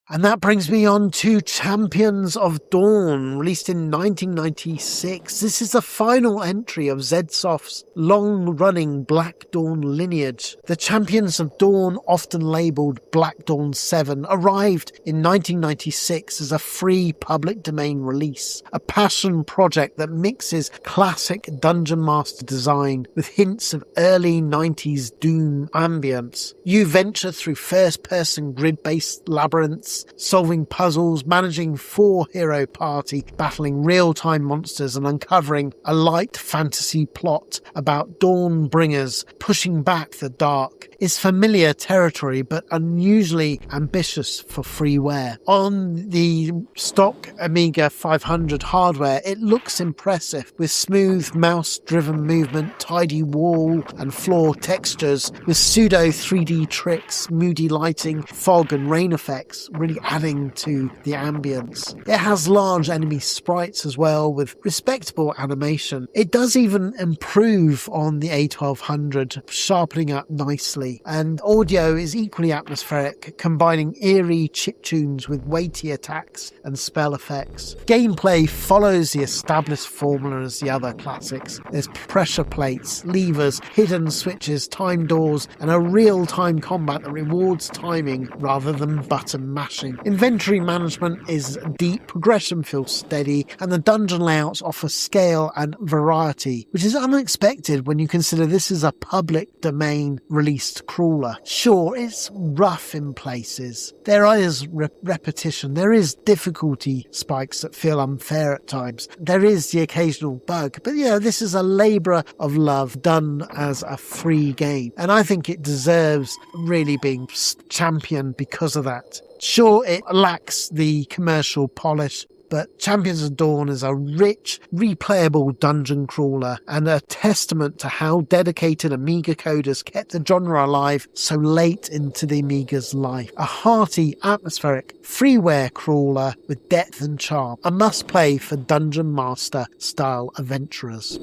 And that brings me on to Champions of Dawn, released in 1996. This is the final entry of ZSoft's long-running Black Dawn lineage. The Champions of Dawn, often labelled Black Dawn 7, arrived in 1996 as a free public domain release, a passion project that mixes classic Dungeon Master design with hints of early 90s Doom ambience. You venture through first-person grid-based labyrinths, solving puzzles, managing 4-hero party, battling real-time monsters, and uncovering a light fantasy plot about Dawnbringers pushing back the dark. It's familiar territory, but unusually ambitious for freeware. On the stock Amiga 500 hardware, it looks impressive, with smooth mouse-driven movement, tidy wall and floor textures, with pseudo 3D tricks, moody lighting, fog and rain effects, really adding to the ambience. It has large enemy sprites as well, with respectable animation. It does even improve on the A1200, sharpening up nicely. And audio is equally atmospheric, combining eerie chiptunes with weighty attacks and spell effects. Gameplay follows the established formula as the other classics. There's pressure plates, levers, hidden switches, time doors, and a real-time combat that rewards timing rather than button mashing. Inventory management is deep, progression feels steady, and the dungeon layouts offer scale and variety, which is unexpected when you consider this is a public domain released crawler. Sure, it's rough in places. There is repetition, there is difficulty spikes that feel unfair at times, there is the occasional bug, but this is a labour of love done as a free game, and I think it deserves really being championed because of that. Sure, it lacks the commercial polish, but Champions of Dawn is a rich, replayable dungeon crawler and a testament to how dedicated Amiga coders kept the genre alive so late into the Amiga's life. A hearty, atmospheric, freeware crawler with depth and charm. A must-play for Dungeon Master-style adventurers.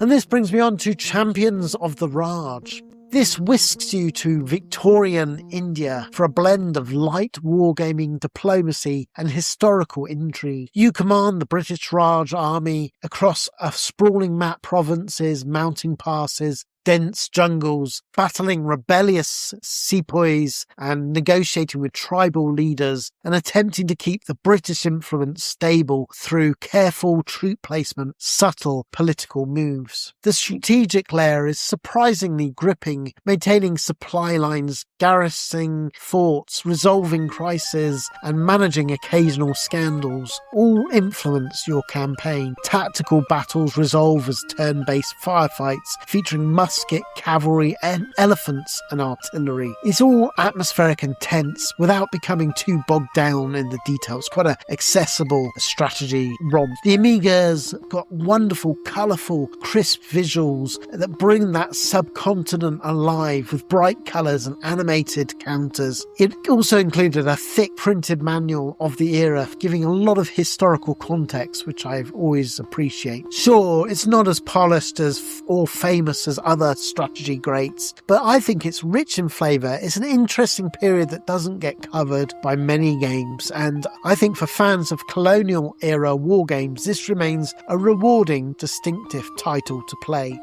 And this brings me on to Champions of the Raj. This whisks you to Victorian India for a blend of light wargaming, diplomacy and historical intrigue. You command the British Raj army across a sprawling map, provinces, mountain passes, dense jungles, battling rebellious sepoys and negotiating with tribal leaders, and attempting to keep the British influence stable through careful troop placement, subtle political moves. The strategic layer is surprisingly gripping, maintaining supply lines, garrisoning forts, resolving crises, and managing occasional scandals. All influence your campaign. Tactical battles resolve as turn-based firefights, featuring musket, cavalry, and elephants and artillery. It's all atmospheric and tense without becoming too bogged down in the details. Quite an accessible strategy ROM. The Amiga's got wonderful, colourful, crisp visuals that bring that subcontinent alive with bright colours and animated counters. It also included a thick printed manual of the era, giving a lot of historical context, which I've always appreciated. Sure, it's not as polished as or famous as other strategy greats, but I think it's rich in flavour. It's an interesting period that doesn't get covered by many games, and I think for fans of colonial era war games, this remains a rewarding, distinctive title to play.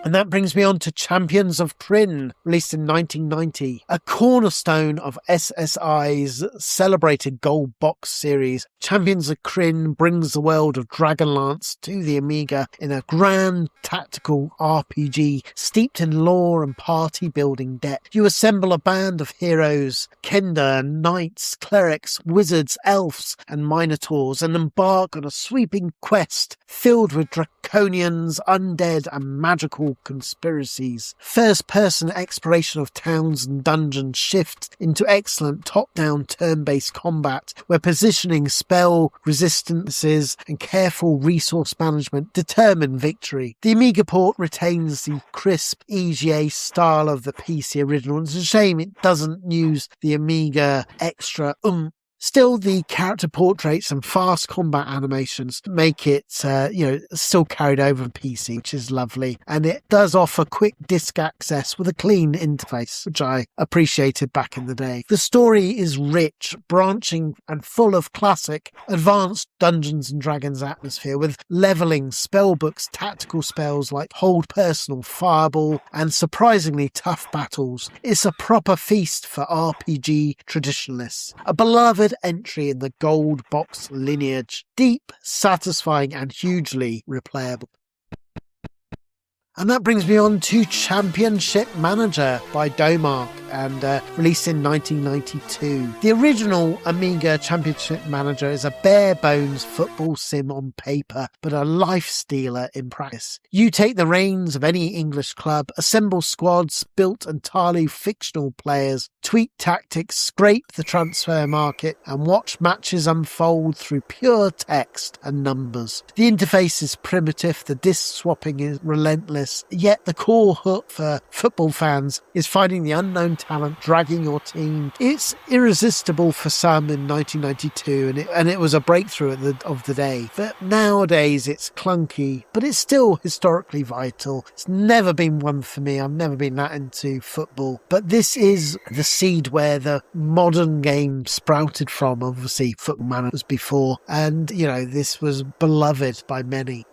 And that brings me on to Champions of Krynn, released in 1990, a cornerstone of SSI's celebrated gold box series. Champions of Krynn brings the world of Dragonlance to the Amiga in a grand tactical RPG steeped in lore and party building depth. You assemble a band of heroes, Kenda, knights, clerics, wizards, elves and minotaurs, and embark on a sweeping quest filled with draconians, undead and magical conspiracies. First-person exploration of towns and dungeons shifts into excellent top-down turn-based combat, where positioning, spell resistances and careful resource management determine victory. The Amiga port retains the crisp EGA style of the PC original. It's a shame it doesn't use the Amiga extra oomph. Still, the character portraits and fast combat animations make it, still carried over on PC, which is lovely. And it does offer quick disc access with a clean interface, which I appreciated back in the day. The story is rich, branching, and full of classic, advanced Dungeons and Dragons atmosphere, with leveling, spellbooks, tactical spells like Hold Personal, Fireball, and surprisingly tough battles. It's a proper feast for RPG traditionalists. A beloved entry in the gold box lineage, deep, satisfying and hugely replayable. And that brings me on to Championship Manager by Domark, and released in 1992. The original Amiga Championship Manager is a bare-bones football sim on paper, but a life-stealer in practice. You take the reins of any English club, assemble squads built entirely fictional players, tweak tactics, scrape the transfer market, and watch matches unfold through pure text and numbers. The interface is primitive, the disc swapping is relentless, yet the core hook for football fans is finding the unknown talent dragging your team. It's irresistible for some in 1992, and it was a breakthrough of the day. But nowadays it's clunky, but it's still historically vital. It's never been one for me. I've never been that into football. But this is the seed where the modern game sprouted from. Obviously, Football Manager was before, and this was beloved by many.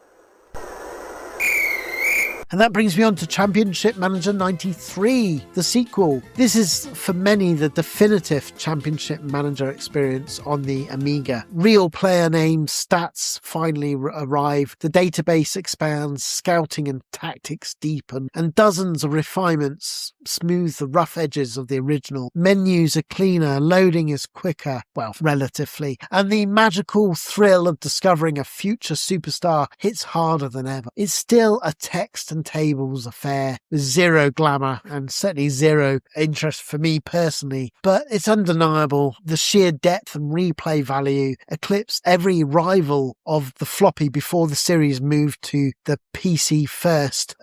And that brings me on to Championship Manager 93, the sequel. This is, for many, the definitive Championship Manager experience on the Amiga. Real player names, stats finally arrive, the database expands, scouting and tactics deepen, and dozens of refinements smooth the rough edges of the original. Menus are cleaner, loading is quicker, well, relatively, and the magical thrill of discovering a future superstar hits harder than ever. It's still a text and tables affair with zero glamour and certainly zero interest for me personally, but it's undeniable the sheer depth and replay value eclipsed every rival of the floppy before the series moved to the PC first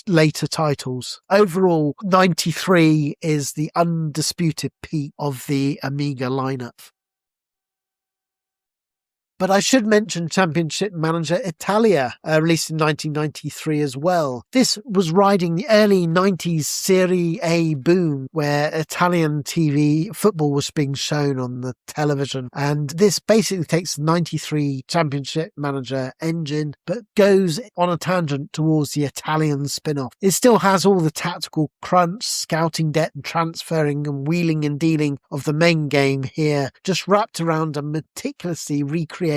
later titles. Overall, 93 is the undisputed peak of the Amiga lineup. But I should mention Championship Manager Italia, released in 1993 as well. This was riding the early 90s Serie A boom, where Italian TV football was being shown on the television. And this basically takes the 93 Championship Manager engine, but goes on a tangent towards the Italian spin-off. It still has all the tactical crunch, scouting depth, and transferring and wheeling and dealing of the main game here, just wrapped around a meticulously recreated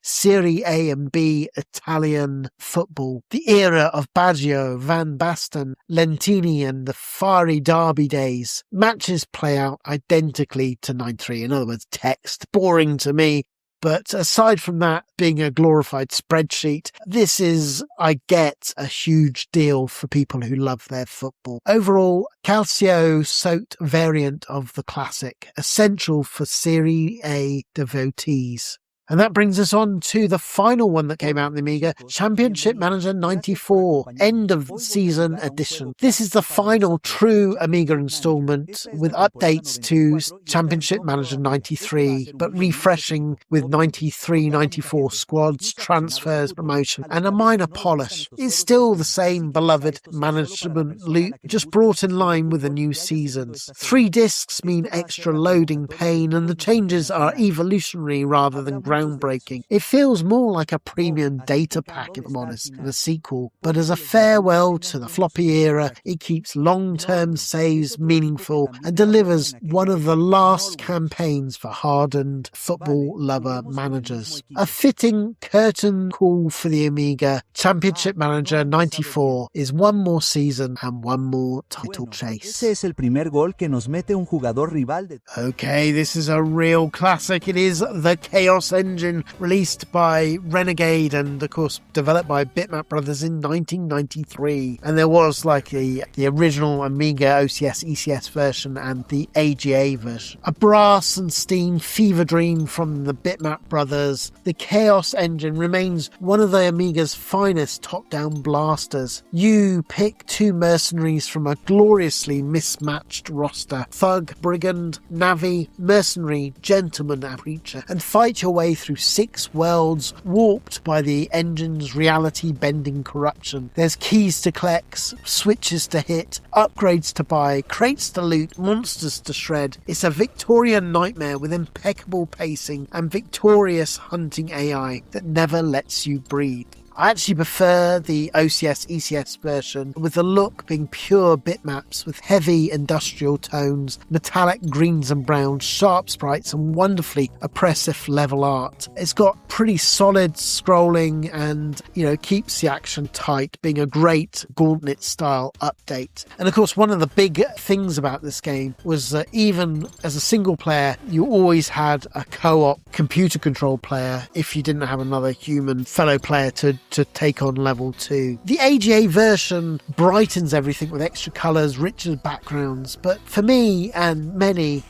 Serie A and B Italian football. The era of Baggio, Van Basten, Lentini and the fiery derby days. Matches play out identically to 93. In other words, text. Boring to me. But aside from that being a glorified spreadsheet, this is, I get, a huge deal for people who love their football. Overall, calcio-soaked variant of the classic, essential for Serie A devotees. And that brings us on to the final one that came out in the Amiga, Championship Manager 94, End of Season Edition. This is the final true Amiga installment with updates to Championship Manager 93, but refreshing with 93-94 squads, transfers, promotion, and a minor polish. It's still the same beloved management loop, just brought in line with the new seasons. 3 discs mean extra loading pain, and the changes are evolutionary rather than groundbreaking. groundbreaking. It feels more like a premium data pack, if I'm honest, than a sequel. But as a farewell to the floppy era, it keeps long-term saves meaningful and delivers one of the last campaigns for hardened football lover managers. A fitting curtain call for the Amiga. Championship Manager 94 is one more season and one more title chase. Ese es el primer gol que nos mete un jugador rival de... Okay, this is a real classic. It is the Chaos Engine, released by Renegade and, of course, developed by Bitmap Brothers in 1993. And there was like the original Amiga OCS ECS version and the AGA version. A brass and steam fever dream from the Bitmap Brothers, the Chaos Engine remains one of the Amiga's finest top-down blasters. You pick two mercenaries from a gloriously mismatched roster: thug, brigand, navvy, mercenary, gentleman, and preacher, and fight your way through 6 worlds warped by the engine's reality-bending corruption. There's keys to collect, switches to hit, upgrades to buy, crates to loot, monsters to shred. It's a Victorian nightmare with impeccable pacing and victorious hunting AI that never lets you breathe. I actually prefer the OCS ECS version, with the look being pure bitmaps with heavy industrial tones, metallic greens and browns, sharp sprites and wonderfully oppressive level art. It's got pretty solid scrolling and, keeps the action tight, being a great Gauntlet style update. And of course, one of the big things about this game was that even as a single player, you always had a co-op computer control player if you didn't have another human fellow player to take on level 2. The AGA version brightens everything with extra colours, richer backgrounds, but for me and many,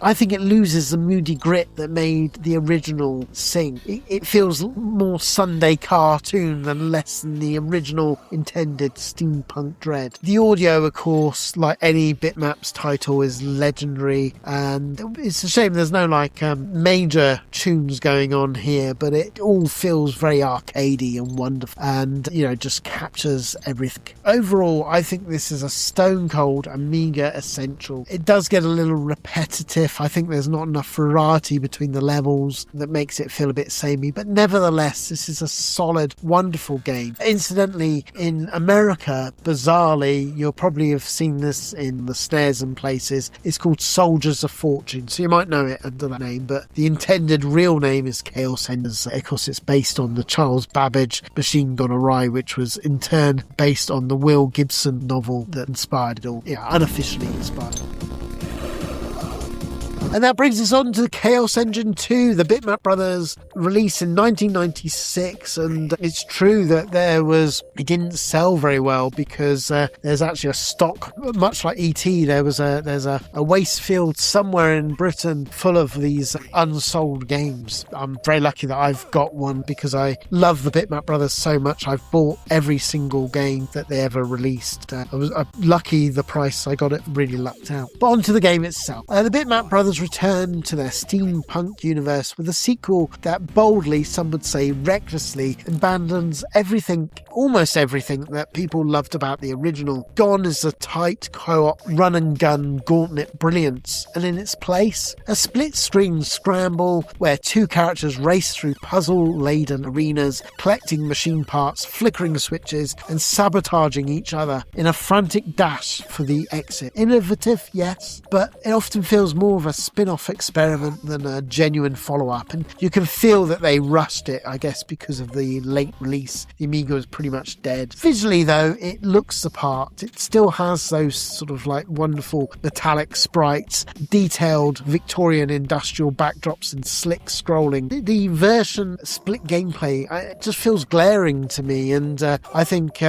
I think it loses the moody grit that made the original sing. It feels more Sunday cartoon than less than the original intended steampunk dread. The audio, of course, like any Bitmaps title, is legendary, and it's a shame there's no major tunes going on here, but it all feels very arcadey and wonderful, and just captures everything. Overall, I think this is a stone cold Amiga essential. It does get a little repetitive. I think there's not enough variety between the levels that makes it feel a bit samey, but nevertheless, this is a solid, wonderful game. Incidentally, in America, bizarrely, you'll probably have seen this in the snares and places. It's called Soldiers of Fortune, so you might know it under that name, but the intended real name is Chaos Engine. Of course, it's based on the Charles Babbage Machine Gone Awry, which was in turn based on the Will Gibson novel that inspired it all. Yeah, unofficially inspired. And that brings us on to the Chaos Engine 2, the Bitmap Brothers release in 1996. And it's true that it didn't sell very well because there's actually a stock, much like E.T., there's a waste field somewhere in Britain full of these unsold games. I'm very lucky that I've got one because I love the Bitmap Brothers so much. I've bought every single game that they ever released. I was lucky the price I got it really lucked out. But on to the game itself. The Bitmap Brothers return to their steampunk universe with a sequel that boldly, some would say recklessly, abandons almost everything that people loved about the original. Gone is the tight co-op run and gun Gauntlet brilliance, and in its place, a split screen scramble where two characters race through puzzle-laden arenas, collecting machine parts, flickering switches, and sabotaging each other in a frantic dash for the exit. Innovative, yes, but it often feels more of a spin-off experiment than a genuine follow-up, and you can feel that they rushed it, I guess, because of the late release. The Amiga was pretty much dead. Visually, though, it looks the part. It still has those sort of wonderful metallic sprites, detailed Victorian industrial backdrops, and slick scrolling. The version split gameplay, it just feels glaring to me, and I think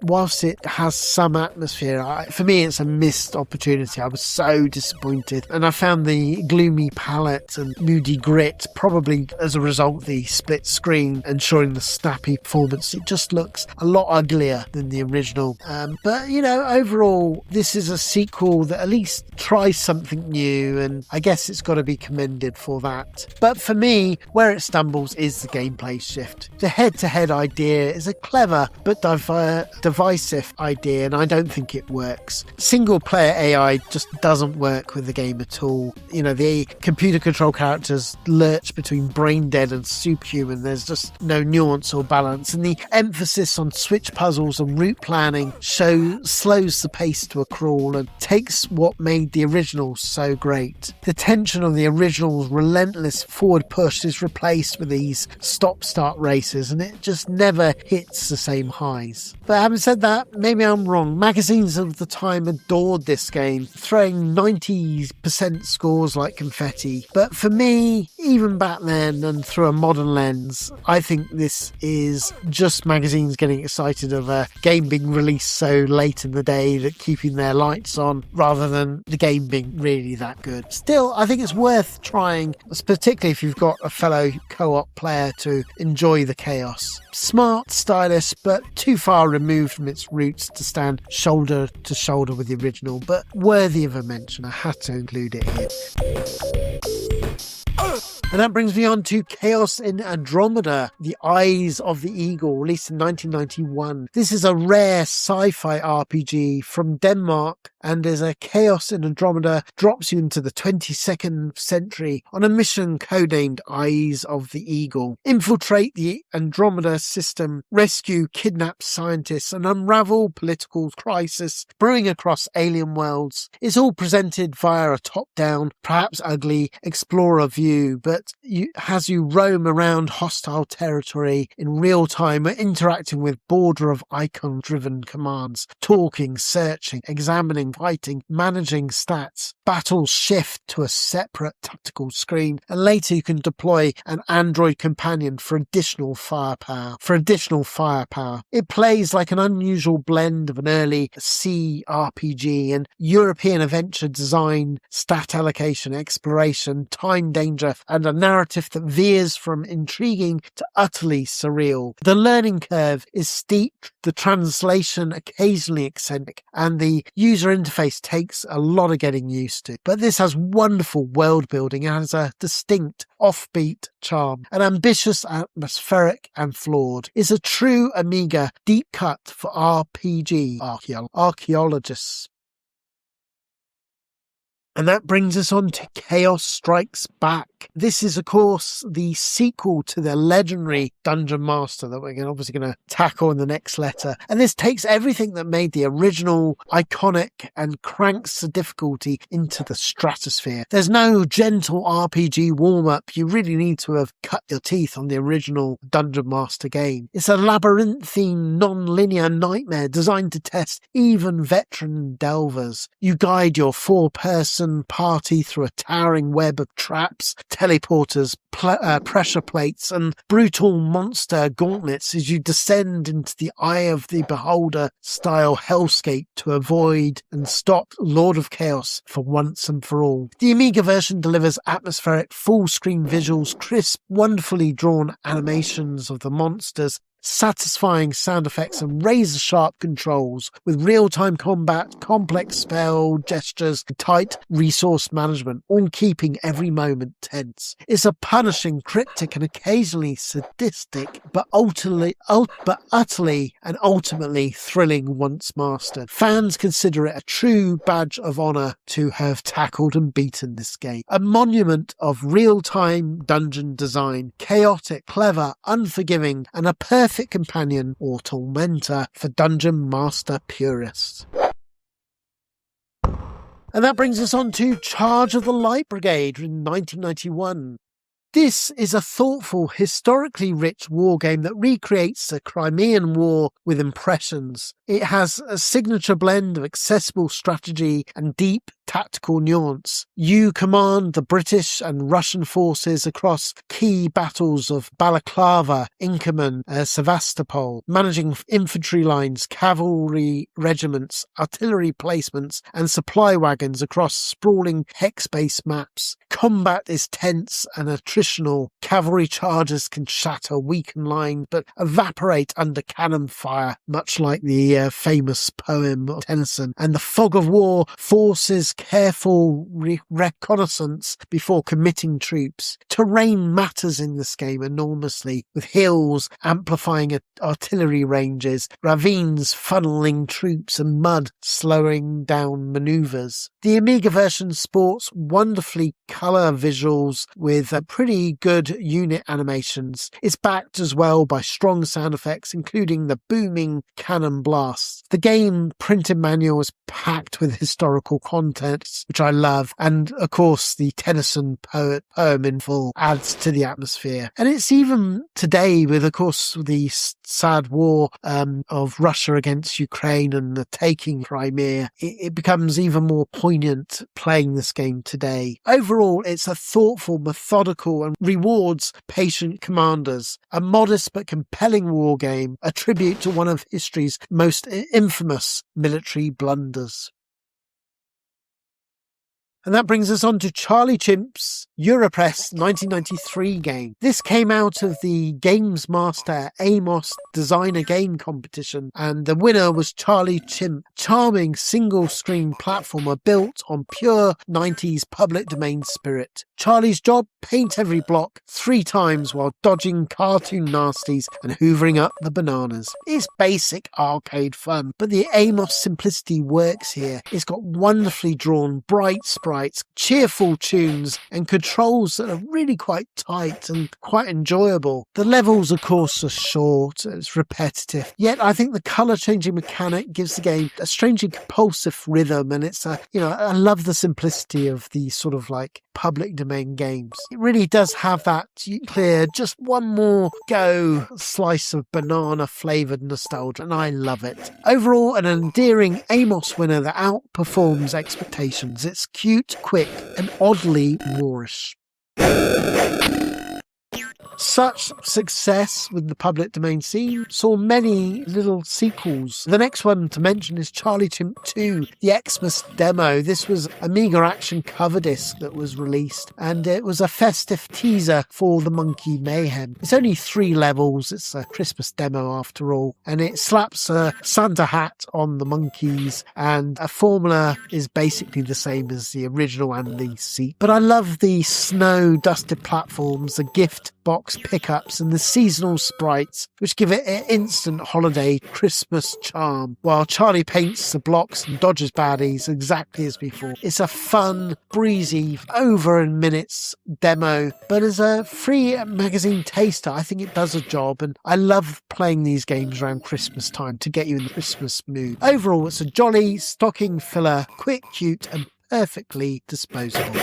whilst it has some atmosphere, for me it's a missed opportunity. I was so disappointed, and I found the gloomy palette and moody grit probably as a result of the split screen ensuring the snappy performance. It just looks a lot uglier than the original, but overall this is a sequel that at least tries something new, and I guess it's got to be commended for that. But for me, where it stumbles is the gameplay shift. The head-to-head idea is a clever but divisive idea, and I don't think it works. Single player AI just doesn't work with the game at all. the computer control characters lurch between brain dead and superhuman. There's just no nuance or balance. And the emphasis on switch puzzles and route planning slows the pace to a crawl and takes what made the original so great. The tension of the original's relentless forward push is replaced with these stop-start races, and it just never hits the same highs. But having said that, maybe I'm wrong. Magazines of the time adored this game, throwing 90% scores like confetti. But for me, even back then and through a modern lens, I think this is just magazines getting excited of a game being released so late in the day that keeping their lights on, rather than the game being really that good. Still, I think it's worth trying, particularly if you've got a fellow co-op player to enjoy the chaos. Smart, stylish, but too far removed from its roots to stand shoulder to shoulder with the original, but worthy of a mention. I had to include it here. And that brings me on to Chaos in Andromeda, The Eyes of the Eagle, released in 1991. This is a rare sci-fi RPG from Denmark, and as a Chaos in Andromeda drops you into the 22nd century on a mission codenamed Eyes of the Eagle. Infiltrate the Andromeda system, rescue kidnapped scientists, and unravel political crisis brewing across alien worlds. It's all presented via a top-down, perhaps ugly, explorer view, but as you roam around hostile territory in real time, interacting with border of icon-driven commands, talking, searching, examining, fighting, managing stats. Battles shift to a separate tactical screen, and later you can deploy an android companion for additional firepower. It plays like an unusual blend of an early C RPG and European adventure design, stat allocation, exploration, time danger, and a narrative that veers from intriguing to utterly surreal. The learning curve is steep, the translation occasionally eccentric, and the user interface takes a lot of getting used to. But this has wonderful world building and has a distinct offbeat charm, and ambitious, atmospheric, and flawed. It's a true Amiga deep cut for RPG archaeologists. And that brings us on to Chaos Strikes Back. This is, of course, the sequel to the legendary Dungeon Master that we're obviously going to tackle in the next letter. And this takes everything that made the original iconic and cranks the difficulty into the stratosphere. There's no gentle RPG warm-up. You really need to have cut your teeth on the original Dungeon Master game. It's a labyrinthine, non-linear nightmare designed to test even veteran delvers. You guide your four-person party through a towering web of traps, teleporters, pressure plates, and brutal monster gauntlets as you descend into the Eye of the Beholder style hellscape to avoid and stop Lord of Chaos for once and for all. The Amiga version delivers atmospheric full-screen visuals, crisp, wonderfully drawn animations of the monsters, satisfying sound effects, and razor-sharp controls with real-time combat, complex spell gestures, and tight resource management, all keeping every moment tense. It's a punishing, cryptic, and occasionally sadistic, but utterly and ultimately thrilling once mastered. Fans consider it a true badge of honour to have tackled and beaten this game. A monument of real-time dungeon design, chaotic, clever, unforgiving, and a perfect companion or tormentor for Dungeon Master purists. And that brings us on to Charge of the Light Brigade in 1991. This is a thoughtful, historically rich war game that recreates the Crimean War with impressions. It has a signature blend of accessible strategy and deep tactical nuance. You command the British and Russian forces across key battles of Balaclava, Inkerman, Sevastopol, managing infantry lines, cavalry regiments, artillery placements, and supply wagons across sprawling hex-based maps. Combat is tense and attrition attritional. Cavalry charges can shatter weakened lines but evaporate under cannon fire, much like the famous poem of Tennyson. And the fog of war forces careful reconnaissance before committing troops. Terrain matters in this game enormously, with hills amplifying artillery ranges, ravines funneling troops, and mud slowing down maneuvers. The Amiga version sports wonderfully colour visuals with pretty good unit animations. It's backed as well by strong sound effects, including the booming cannon blasts. The game printed manual is packed with historical content, which I love, and of course the Tennyson poem in full adds to the atmosphere. And it's even today, with of course the sad war of Russia against Ukraine and the taking Crimea, it becomes even more poignant playing this game today. Overall, it's a thoughtful, methodical, and rewards patient commanders. A modest but compelling war game, a tribute to one of history's most infamous military blunders. And that brings us on to Charlie Chimp's Europress 1993 game. This came out of the Games Master Amos Designer Game Competition, and the winner was Charlie Chimp, charming single-screen platformer built on pure 90s public domain spirit. Charlie's job, paint every block 3 times while dodging cartoon nasties and hoovering up the bananas. It's basic arcade fun, but the Amos simplicity works here. It's got wonderfully drawn, bright sprites, cheerful tunes, and controls that are really quite tight and quite enjoyable. The levels, of course, are short, it's repetitive, yet I think the colour changing mechanic gives the game a strangely compulsive rhythm, and it's I love the simplicity of these sort of like public domain games. It really does have that clear, just one more go slice of banana flavoured nostalgia, and I love it. Overall, an endearing Amos winner that outperforms expectations. It's cute, quick, and oddly Moorish. Such success with the public domain scene saw many little sequels. The next one to mention is Charlie Chimp 2, the Xmas demo. This was Amiga Action cover disc that was released, and it was a festive teaser for the Monkey Mayhem. It's only 3 levels, it's a Christmas demo after all, and it slaps a Santa hat on the monkeys, and a formula is basically the same as the original and the sequel. But I love the snow-dusted platforms, the gift box pickups, and the seasonal sprites, which give it an instant holiday Christmas charm, while Charlie paints the blocks and dodges baddies exactly as before. It's a fun, breezy, over in minutes demo, but as a free magazine taster, I think it does a job, and I love playing these games around Christmas time to get you in the Christmas mood. Overall, it's a jolly, stocking filler, quick, cute, and perfectly disposable.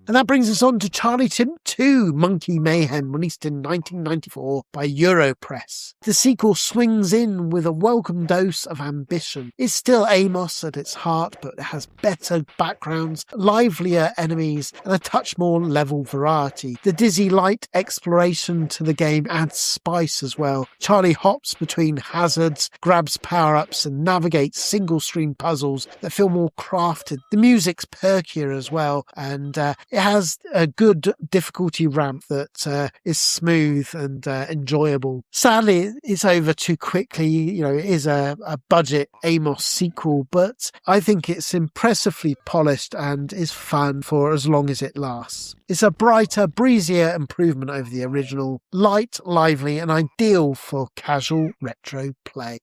And that brings us on to Charlie Chimp 2, Monkey Mayhem, released in 1994 by Europress. The sequel swings in with a welcome dose of ambition. It's still Amos at its heart, but it has better backgrounds, livelier enemies, and a touch more level variety. The dizzy light exploration to the game adds spice as well. Charlie hops between hazards, grabs power-ups, and navigates single-screen puzzles that feel more crafted. The music's perkier as well, and it has a good difficulty ramp that is smooth and enjoyable. Sadly, it's over too quickly. It is a budget Amos sequel, but I think it's impressively polished and is fun for as long as it lasts. It's a brighter, breezier improvement over the original, light, lively, and ideal for casual retro play.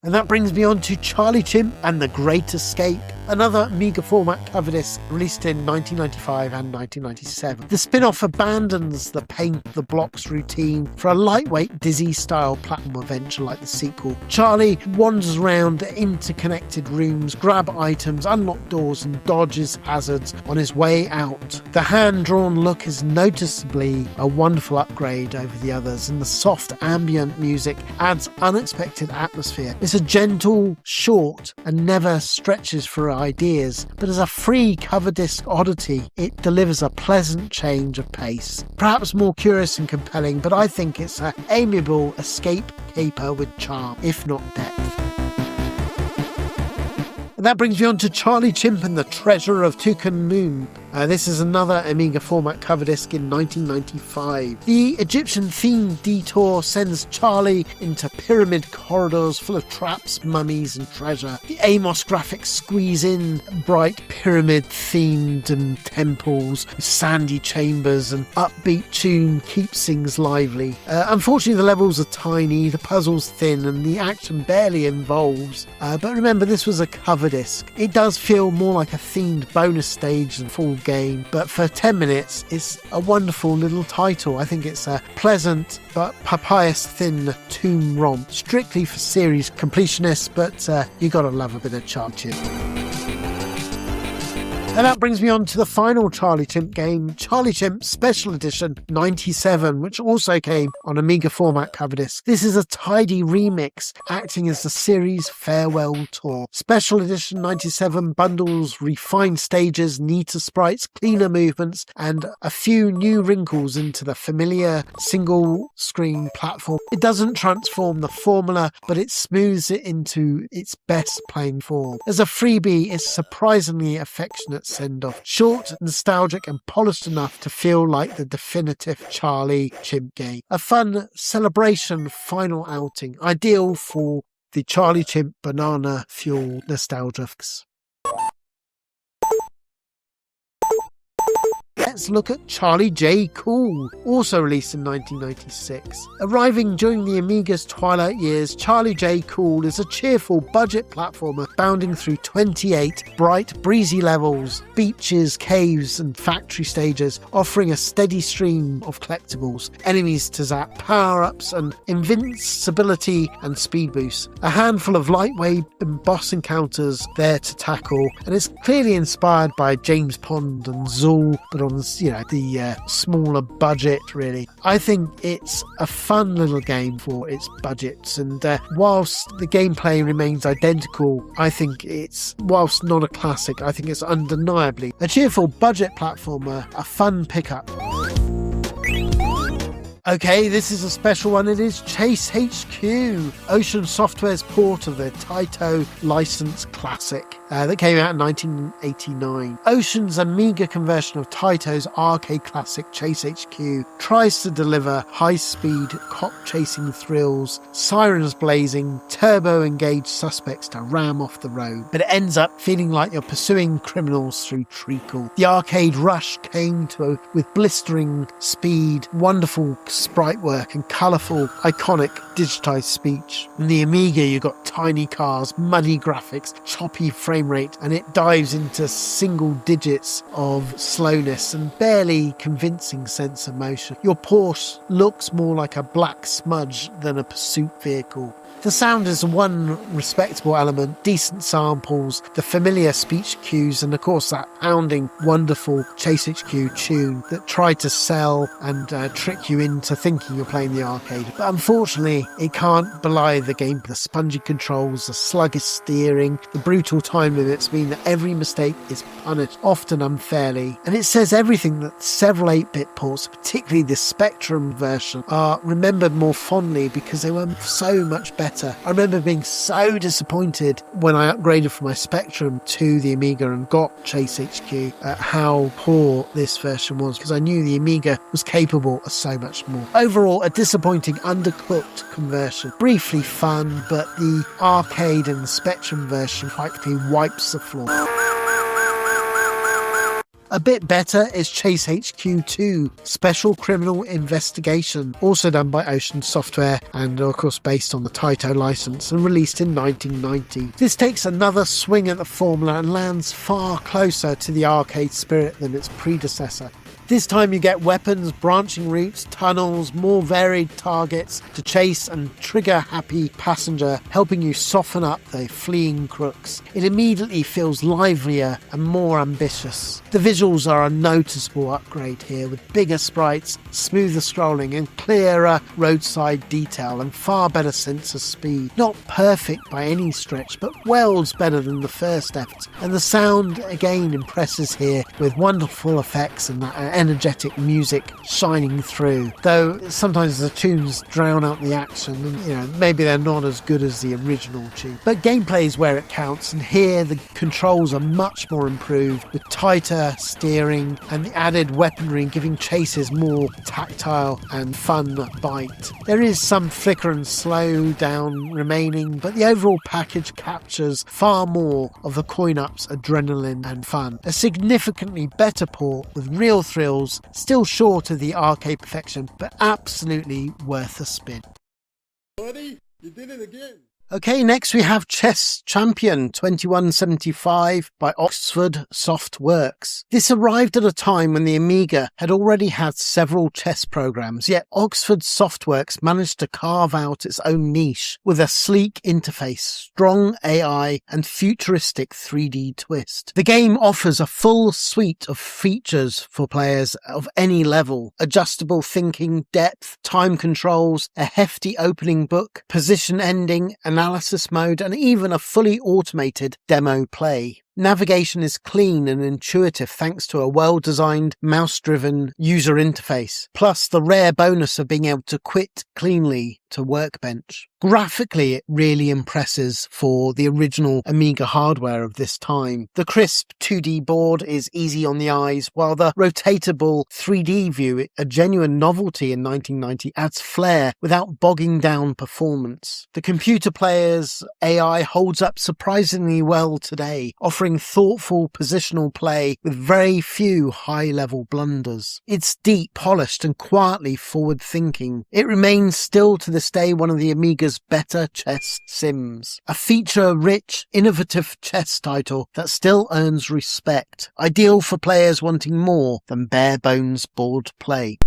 And that brings me on to Charlie Chimp and the Great Escape, another Amiga format cover disc released in 1995 and 1997. The spin-off abandons the paint the blocks routine for a lightweight Dizzy-style platform adventure like the sequel. Charlie wanders around interconnected rooms, grabs items, unlocks doors, and dodges hazards on his way out. The hand-drawn look is noticeably a wonderful upgrade over the others, and the soft ambient music adds unexpected atmosphere. It's a gentle, short, and never stretches for ideas, but as a free cover disc oddity, it delivers a pleasant change of pace. Perhaps more curious and compelling, but I think it's an amiable escape caper with charm, if not depth. And that brings me on to Charlie Chimp and the Treasure of Tukan Moon. This is another Amiga format cover disc in 1995. The Egyptian-themed detour sends Charlie into pyramid corridors full of traps, mummies and treasure. The Amos graphics squeeze in bright pyramid-themed and temples, sandy chambers, and upbeat tune keeps things lively. Unfortunately, the levels are tiny, the puzzle's thin, and the action barely involves. But remember, this was a cover disc. It does feel more like a themed bonus stage than full game, but for 10 minutes it's a wonderful little title. I think it's a pleasant but papyrus thin tomb romp, strictly for series completionists, but you gotta love a bit of Charlie Chimp. And that brings me on to the final Charlie Chimp game, Charlie Chimp Special Edition 97, which also came on Amiga format cover disc. This is a tidy remix, acting as the series' farewell tour. Special Edition 97 bundles refined stages, neater sprites, cleaner movements, and a few new wrinkles into the familiar single-screen platform. It doesn't transform the formula, but it smooths it into its best playing form. As a freebie, it's surprisingly affectionate send-off. Short, nostalgic, and polished enough to feel like the definitive Charlie Chimp game. A fun celebration final outing, ideal for the Charlie Chimp banana fuel nostalgics. Let's look at Charlie J. Cool, also released in 1996. Arriving during the Amiga's twilight years, Charlie J. Cool is a cheerful budget platformer bounding through 28 bright, breezy levels, beaches, caves, and factory stages, offering a steady stream of collectibles, enemies to zap, power-ups, and invincibility and speed boosts. A handful of lightweight and boss encounters there to tackle, and it's clearly inspired by James Pond and Zool, but on the smaller budget, really. I think it's a fun little game for its budgets, and whilst the gameplay remains identical, I think it's, whilst not a classic, I think it's undeniably a cheerful budget platformer, a fun pickup. Okay, this is a special one. It is Chase HQ, Ocean Software's port of the Taito licensed classic that came out in 1989. Ocean's Amiga conversion of Taito's arcade classic Chase HQ tries to deliver high-speed cop-chasing thrills, sirens blazing, turbo-engaged suspects to ram off the road, but it ends up feeling like you're pursuing criminals through treacle. The arcade rush came with blistering speed, wonderful sprite work, and colourful, iconic digitized speech. In the Amiga, you got tiny cars, muddy graphics, choppy frame rate, and it dives into single digits of slowness and barely convincing sense of motion. Your Porsche looks more like a black smudge than a pursuit vehicle. The sound is one respectable element, decent samples, the familiar speech cues, and of course that pounding, wonderful Chase HQ tune that tried to sell and trick you into thinking you're playing the arcade. But unfortunately, it can't belie the game. The spongy controls, the sluggish steering, the brutal time limits mean that every mistake is punished, often unfairly. And it says everything that several 8-bit ports, particularly the Spectrum version, are remembered more fondly because they were so much better. I remember being so disappointed when I upgraded from my Spectrum to the Amiga and got Chase HQ at how poor this version was, because I knew the Amiga was capable of so much more. Overall, a disappointing, undercooked conversion. Briefly fun, but the arcade and the Spectrum version practically wipes the floor. A bit better is Chase HQ 2, Special Criminal Investigation, also done by Ocean Software and of course based on the Taito license and released in 1990. This takes another swing at the formula and lands far closer to the arcade spirit than its predecessor. This time you get weapons, branching routes, tunnels, more varied targets to chase and trigger-happy passenger, helping you soften up the fleeing crooks. It immediately feels livelier and more ambitious. The visuals are a noticeable upgrade here, with bigger sprites, smoother scrolling and clearer roadside detail and far better sense of speed. Not perfect by any stretch, but worlds better than the first effort. And the sound again impresses here with wonderful effects and that energetic music shining through, though sometimes the tunes drown out the action and, maybe they're not as good as the original tune. But gameplay is where it counts, and here the controls are much more improved with tighter steering and the added weaponry giving chases more tactile and fun bite. There is some flicker and slow down remaining, but the overall package captures far more of the coin-up's adrenaline and fun. A significantly better port with real thrills, still short of the arcade perfection, but absolutely worth a spin. Buddy, you did it again. Okay, next we have Chess Champion 2175 by Oxford Softworks. This arrived at a time when the Amiga had already had several chess programs, yet Oxford Softworks managed to carve out its own niche with a sleek interface, strong AI, and futuristic 3D twist. The game offers a full suite of features for players of any level: adjustable thinking, depth, time controls, a hefty opening book, position ending, analysis mode, and even a fully automated demo play. Navigation is clean and intuitive thanks to a well-designed, mouse-driven user interface, plus the rare bonus of being able to quit cleanly to Workbench. Graphically, it really impresses for the original Amiga hardware of this time. The crisp 2D board is easy on the eyes, while the rotatable 3D view, a genuine novelty in 1990, adds flair without bogging down performance. The computer player's AI holds up surprisingly well today, offering thoughtful positional play with very few high-level blunders. It's deep, polished, and quietly forward-thinking. It remains still to this day one of the Amiga's better chess sims. A feature-rich, innovative chess title that still earns respect, ideal for players wanting more than bare-bones board play.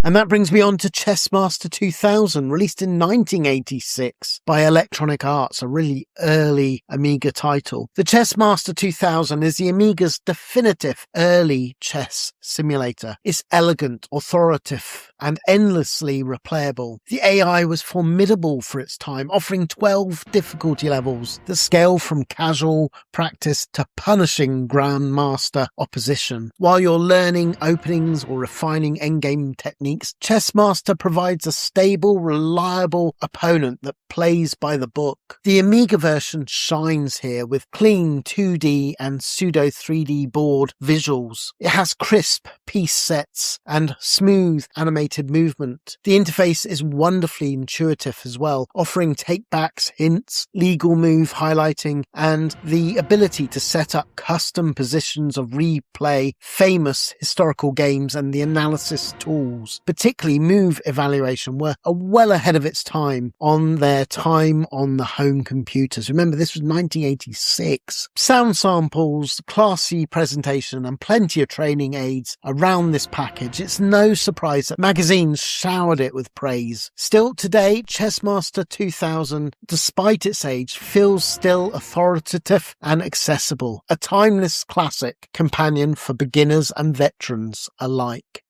And that brings me on to Chessmaster 2000, released in 1986 by Electronic Arts, a really early Amiga title. The Chessmaster 2000 is the Amiga's definitive early chess simulator. It's elegant, authoritative, and endlessly replayable. The AI was formidable for its time, offering 12 difficulty levels that scale from casual practice to punishing grandmaster opposition. While you're learning openings or refining endgame techniques, Chessmaster provides a stable, reliable opponent that plays by the book. The Amiga version shines here with clean 2D and pseudo 3D board visuals. It has crisp piece sets and smooth animated movement. The interface is wonderfully intuitive as well, offering take-backs, hints, legal move highlighting, and the ability to set up custom positions of replay famous historical games, and the analysis tools, particularly move evaluation, were well ahead of its time on their time on the home computers. Remember, this was 1986. Sound samples, classy presentation, and plenty of training aids around this package. It's no surprise that magazines showered it with praise. Still today, Chessmaster 2000, despite its age, feels still authoritative and accessible. A timeless classic companion for beginners and veterans alike.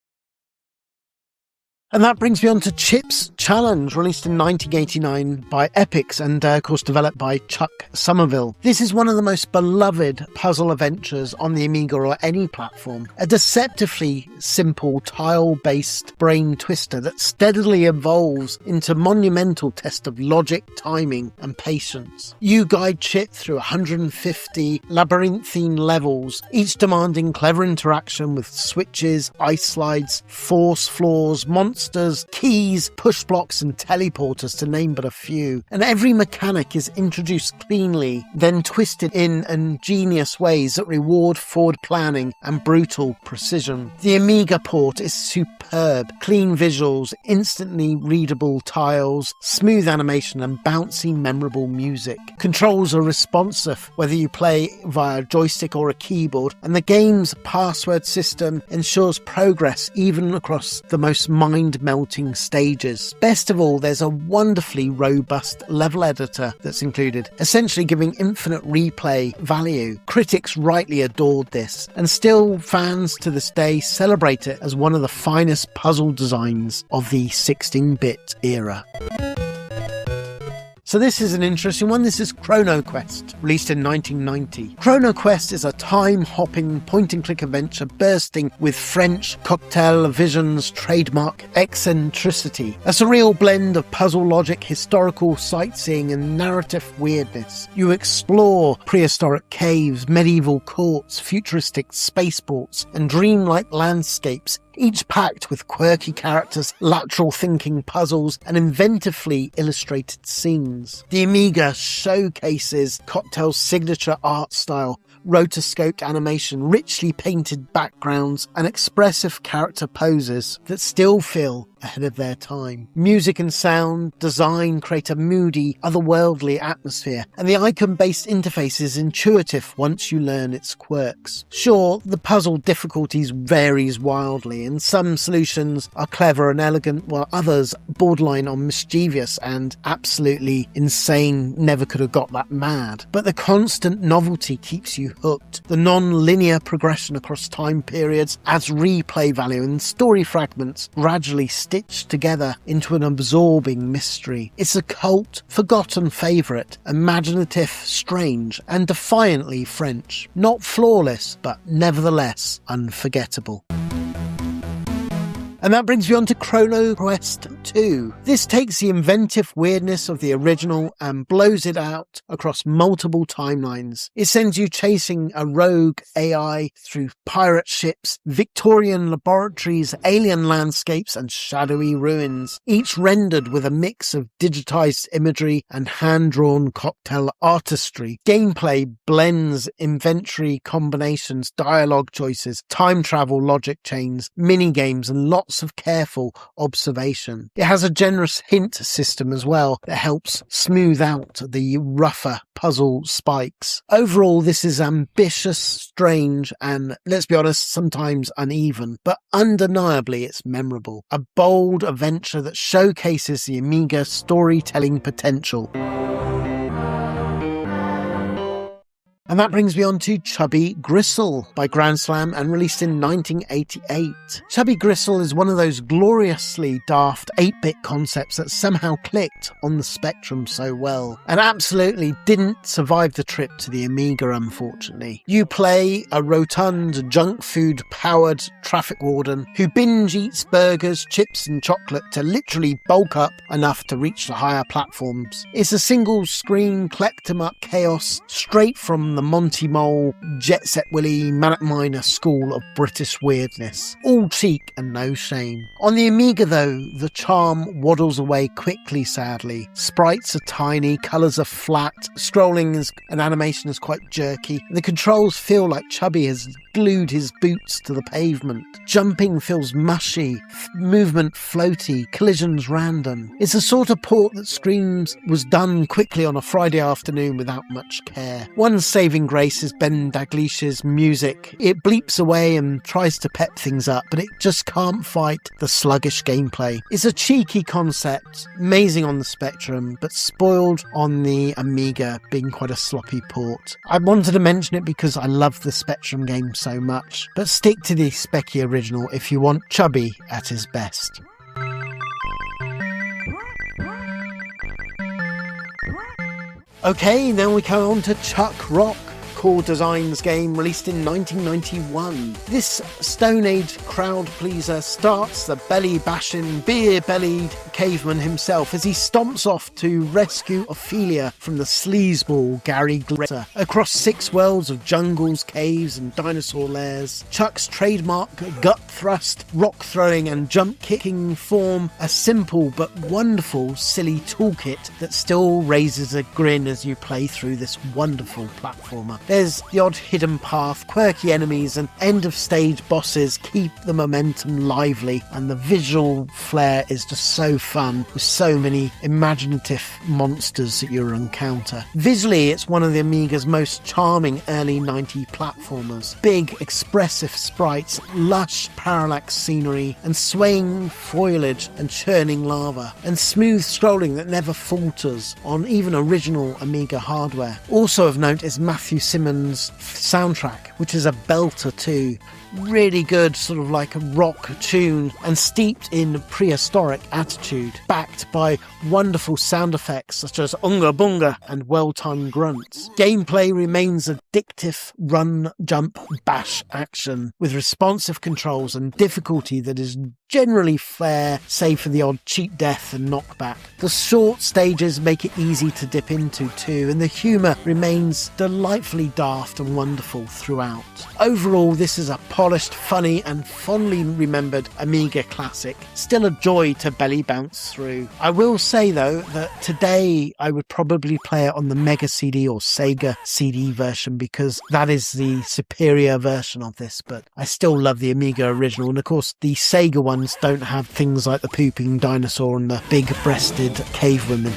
And that brings me on to Chips Challenge, released in 1989 by Epyx and, of course, developed by Chuck Somerville. This is one of the most beloved puzzle adventures on the Amiga or any platform. A deceptively simple tile-based brain twister that steadily evolves into a monumental test of logic, timing, and patience. You guide Chip through 150 labyrinthine levels, each demanding clever interaction with switches, ice slides, force floors, monsters, keys, push blocks, and teleporters, to name but a few. And every mechanic is introduced cleanly, then twisted in ingenious ways that reward forward planning and brutal precision. The Amiga port is superb. Clean visuals, instantly readable tiles, smooth animation, and bouncy, memorable music. Controls are responsive, whether you play via a joystick or a keyboard, and the game's password system ensures progress even across the most mind-melting stages. Best of all, there's a wonderfully robust level editor that's included, essentially giving infinite replay value. Critics rightly adored this, and still fans to this day celebrate it as one of the finest puzzle designs of the 16-bit era. So this is an interesting one. This is Chrono Quest, released in 1990. Chrono Quest is a time-hopping point-and-click adventure bursting with French cocktail vision's trademark eccentricity. A surreal blend of puzzle logic, historical sightseeing, and narrative weirdness. You explore prehistoric caves, medieval courts, futuristic spaceports, and dreamlike landscapes, each packed with quirky characters, lateral thinking puzzles, and inventively illustrated scenes. The Amiga showcases Cocktail's signature art style, rotoscoped animation, richly painted backgrounds, and expressive character poses that still feel ahead of their time. Music and sound design create a moody, otherworldly atmosphere, and the icon-based interface is intuitive once you learn its quirks. Sure, the puzzle difficulties varies wildly, and some solutions are clever and elegant, while others borderline on mischievous and absolutely insane, never could have got that mad. But the constant novelty keeps you hooked. The non-linear progression across time periods adds replay value, and story fragments gradually stitched together into an absorbing mystery. It's a cult, forgotten favourite, imaginative, strange, and defiantly French. Not flawless, but nevertheless unforgettable. And that brings me on to Chrono Quest 2. This takes the inventive weirdness of the original and blows it out across multiple timelines. It sends you chasing a rogue AI through pirate ships, Victorian laboratories, alien landscapes, and shadowy ruins, each rendered with a mix of digitized imagery and hand-drawn cocktail artistry. Gameplay blends inventory combinations, dialogue choices, time travel logic chains, mini-games, and lots of careful observation. It has a generous hint system as well that helps smooth out the rougher puzzle spikes. Overall, this is ambitious, strange, and, let's be honest, sometimes uneven, but undeniably it's memorable. A bold adventure that showcases the Amiga storytelling potential. And that brings me on to Chubby Gristle by Grand Slam and released in 1988. Chubby Gristle is one of those gloriously daft 8-bit concepts that somehow clicked on the Spectrum so well, and absolutely didn't survive the trip to the Amiga, unfortunately. You play a rotund, junk food-powered traffic warden who binge eats burgers, chips and chocolate to literally bulk up enough to reach the higher platforms. It's a single-screen collect-em-up chaos straight from the Monty Mole, Jet Set Willy, Manic Miner school of British weirdness. All cheek and no shame. On the Amiga though, the charm waddles away quickly, sadly. Sprites are tiny, colours are flat, scrolling and animation is quite jerky. The controls feel like Chubby has glued his boots to the pavement. Jumping feels mushy, movement floaty, collisions random. It's a sort of port that screams was done quickly on a Friday afternoon without much care. One saving grace is Ben Daglish's music. It bleeps away and tries to pep things up, but it just can't fight the sluggish gameplay. It's a cheeky concept, amazing on the Spectrum, but spoiled on the Amiga, being quite a sloppy port. I wanted to mention it because I love the Spectrum game so much, but stick to the Specky original if you want Chubby at his best. Okay, now we come on to Chuck Rock, Core Designs game released in 1991. This Stone Age crowd pleaser starts the belly-bashing, beer-bellied caveman himself as he stomps off to rescue Ophelia from the sleazeball Gary Glitter. Across 6 worlds of jungles, caves and dinosaur lairs, Chuck's trademark gut thrust, rock throwing and jump kicking form a simple but wonderful silly toolkit that still raises a grin as you play through this wonderful platformer. There's the odd hidden path, quirky enemies and end of stage bosses keep the momentum lively, and the visual flair is just so fun with so many imaginative monsters that you'll encounter. Visually, it's one of the Amiga's most charming early 90s platformers. Big, expressive sprites, lush parallax scenery, and swaying foliage and churning lava, and smooth scrolling that never falters on even original Amiga hardware. Also of note is Matthew Simmons' soundtrack, which is a belter too. Really good, sort of like a rock tune and steeped in prehistoric attitude, backed by wonderful sound effects such as unga bunga and well-timed grunts. Gameplay remains addictive run, jump, bash action with responsive controls and difficulty that is generally fair, save for the odd cheat death and knockback. The short stages make it easy to dip into too, and the humour remains delightfully daft and wonderful throughout. Overall, this is a polished, funny and fondly remembered Amiga classic, still a joy to belly bounce through. I will say though that today I would probably play it on the Mega CD or Sega CD version because that is the superior version of this, but I still love the Amiga original, and of course the Sega ones don't have things like the pooping dinosaur and the big-breasted cave women.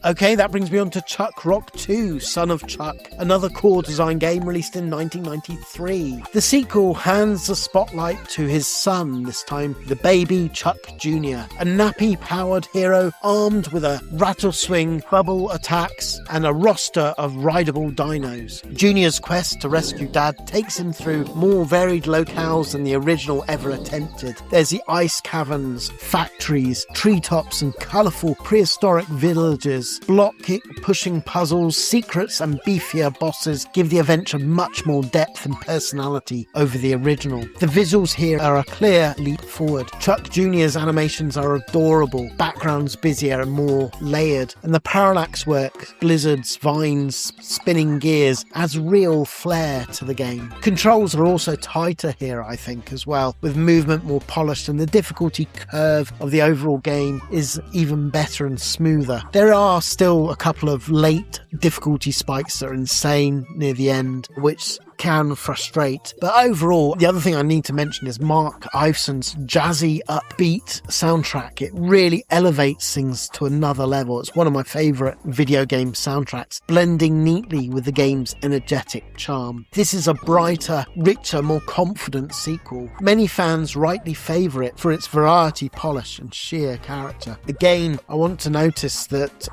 Okay, that brings me on to Chuck Rock 2, Son of Chuck, another Core Design game released in 1993. The sequel hands the spotlight to his son, this time the baby Chuck Jr., a nappy-powered hero armed with a rattle swing, bubble attacks, and a roster of rideable dinos. Junior's quest to rescue Dad takes him through more varied locales than the original ever attempted. There's the ice caverns, factories, treetops, and colourful prehistoric villages. Block-pushing puzzles, secrets and beefier bosses give the adventure much more depth and personality over the original. The visuals here are a clear leap forward. Chuck Jr.'s animations are adorable, backgrounds busier and more layered, and the parallax work, blizzards, vines, spinning gears adds real flair to the game. Controls are also tighter here, I think, as well, with movement more polished, and the difficulty curve of the overall game is even better and smoother. There are still a couple of late difficulty spikes that are insane near the end, which can frustrate. But overall, the other thing I need to mention is Mark Iveson's jazzy, upbeat soundtrack. It really elevates things to another level. It's one of my favourite video game soundtracks, blending neatly with the game's energetic charm. This is a brighter, richer, more confident sequel. Many fans rightly favour it for its variety, polish and sheer character. Again, I want to notice that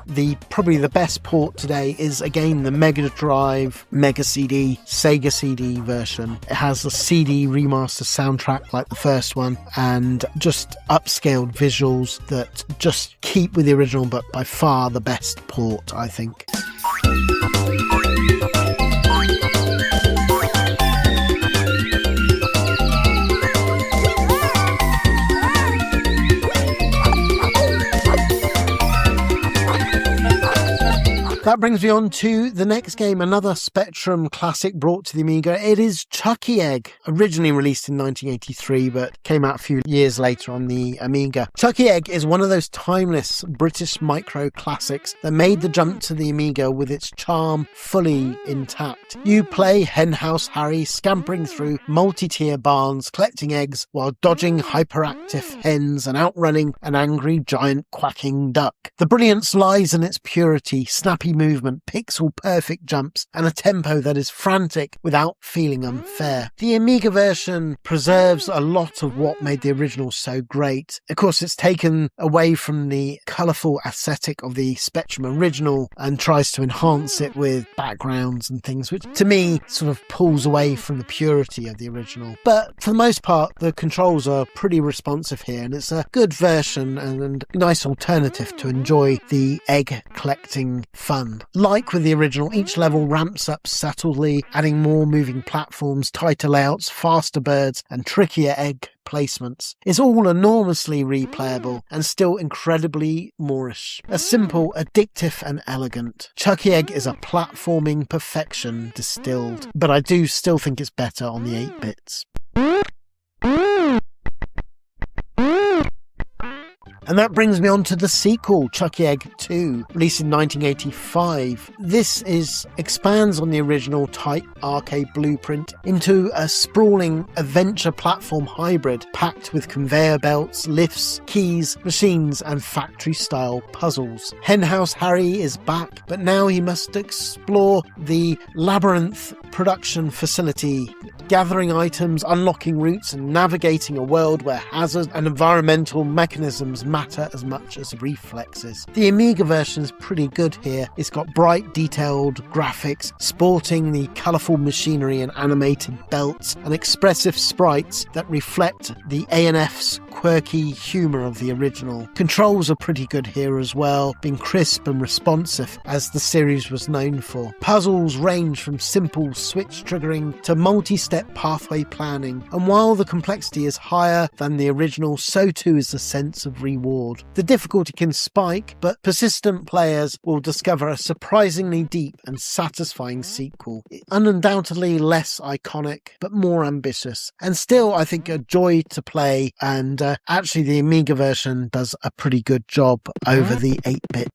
probably the best port today is again the Mega Drive, Mega CD, Sega CD version. It has the CD remaster soundtrack like the first one and just upscaled visuals that just keep with the original, but by far the best port, I think. That brings me on to the next game, another Spectrum classic brought to the Amiga. It is Chuckie Egg, originally released in 1983, but came out a few years later on the Amiga. Chuckie Egg is one of those timeless British micro classics that made the jump to the Amiga with its charm fully intact. You play Henhouse Harry scampering through multi-tier barns, collecting eggs while dodging hyperactive hens and outrunning an angry giant quacking duck. The brilliance lies in its purity, snappy movement, pixel perfect jumps, and a tempo that is frantic without feeling unfair. The Amiga version preserves a lot of what made the original so great. Of course, it's taken away from the colourful aesthetic of the Spectrum original and tries to enhance it with backgrounds and things, which to me sort of pulls away from the purity of the original. But for the most part, the controls are pretty responsive here, and it's a good version and a nice alternative to enjoy the egg collecting fun. Like with the original, each level ramps up subtly, adding more moving platforms, tighter layouts, faster birds, and trickier egg placements. It's all enormously replayable and still incredibly Moorish. A simple, addictive and elegant. Chuckie Egg is a platforming perfection distilled, but I do still think it's better on the 8-bits. And that brings me on to the sequel, Chuckie Egg 2, released in 1985. This expands on the original tight arcade blueprint into a sprawling adventure platform hybrid packed with conveyor belts, lifts, keys, machines and factory-style puzzles. Henhouse Harry is back, but now he must explore the labyrinth production facility, gathering items, unlocking routes and navigating a world where hazards and environmental mechanisms matter matter as much as reflexes. The Amiga version is pretty good here. It's got bright, detailed graphics, sporting the colourful machinery and animated belts, and expressive sprites that reflect the A&F's quirky humour of the original. Controls are pretty good here as well, being crisp and responsive as the series was known for. Puzzles range from simple switch triggering to multi-step pathway planning, and while the complexity is higher than the original, so too is the sense of reward. The difficulty can spike, but persistent players will discover a surprisingly deep and satisfying sequel. Undoubtedly less iconic, but more ambitious, and still I think a joy to play, and actually the Amiga version does a pretty good job over the 8-bit.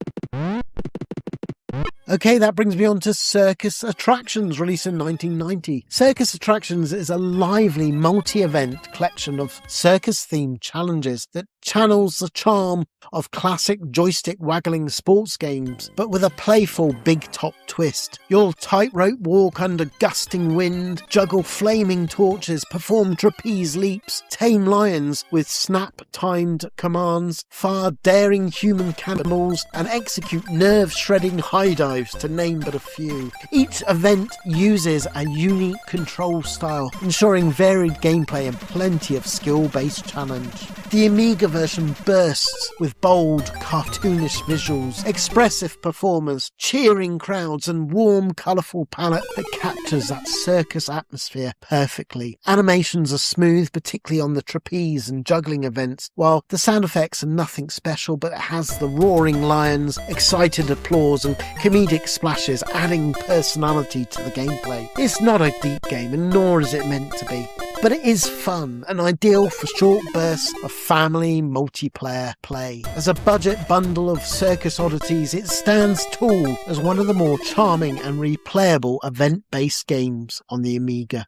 Okay, that brings me on to Circus Attractions, released in 1990. Circus Attractions is a lively multi-event collection of circus-themed challenges that channels the charm of classic joystick-waggling sports games, but with a playful big-top twist. You'll tightrope walk under gusting wind, juggle flaming torches, perform trapeze leaps, tame lions with snap-timed commands, fire daring human cannibals, and execute nerve-shredding high dives, to name but a few. Each event uses a unique control style, ensuring varied gameplay and plenty of skill-based challenge. The Amiga version bursts with bold, cartoonish visuals, expressive performers, cheering crowds, and warm, colourful palette that captures that circus atmosphere perfectly. Animations are smooth, particularly on the trapeze and juggling events, while the sound effects are nothing special, but it has the roaring lions, excited applause, and comedic splashes, adding personality to the gameplay. It's not a deep game, and nor is it meant to be, but it is fun and ideal for short bursts of family multiplayer play. As a budget bundle of circus oddities, it stands tall as one of the more charming and replayable event-based games on the Amiga.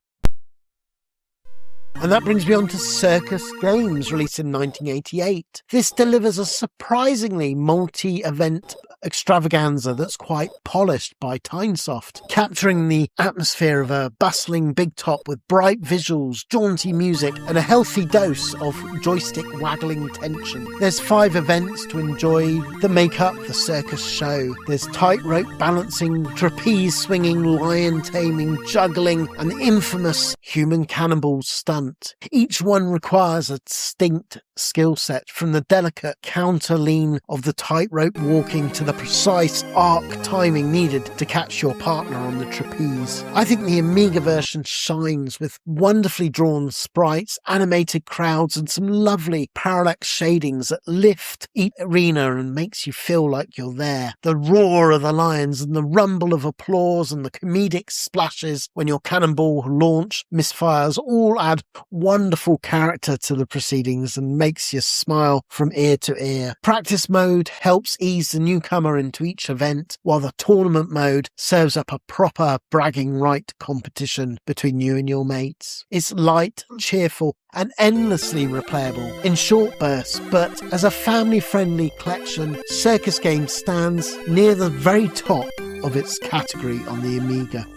And that brings me on to Circus Games, released in 1988. This delivers a surprisingly multi-event extravaganza that's quite polished by Tynesoft, capturing the atmosphere of a bustling big top with bright visuals, jaunty music, and a healthy dose of joystick waggling tension. There's 5 events to enjoy that make up the circus show. There's tightrope balancing, trapeze swinging, lion taming, juggling, and the infamous human cannibal stunt. Each one requires a distinct skill set, from the delicate counter lean of the tightrope walking to the precise arc timing needed to catch your partner on the trapeze. I think the Amiga version shines with wonderfully drawn sprites, animated crowds, and some lovely parallax shadings that lift each arena and makes you feel like you're there. The roar of the lions and the rumble of applause and the comedic splashes when your cannonball launch misfires all add wonderful character to the proceedings and makes you smile from ear to ear. Practice mode helps ease the newcomer into each event, while the tournament mode serves up a proper bragging right competition between you and your mates. It's light, cheerful, and endlessly replayable in short bursts, but as a family-friendly collection, Circus Games stands near the very top of its category on the Amiga.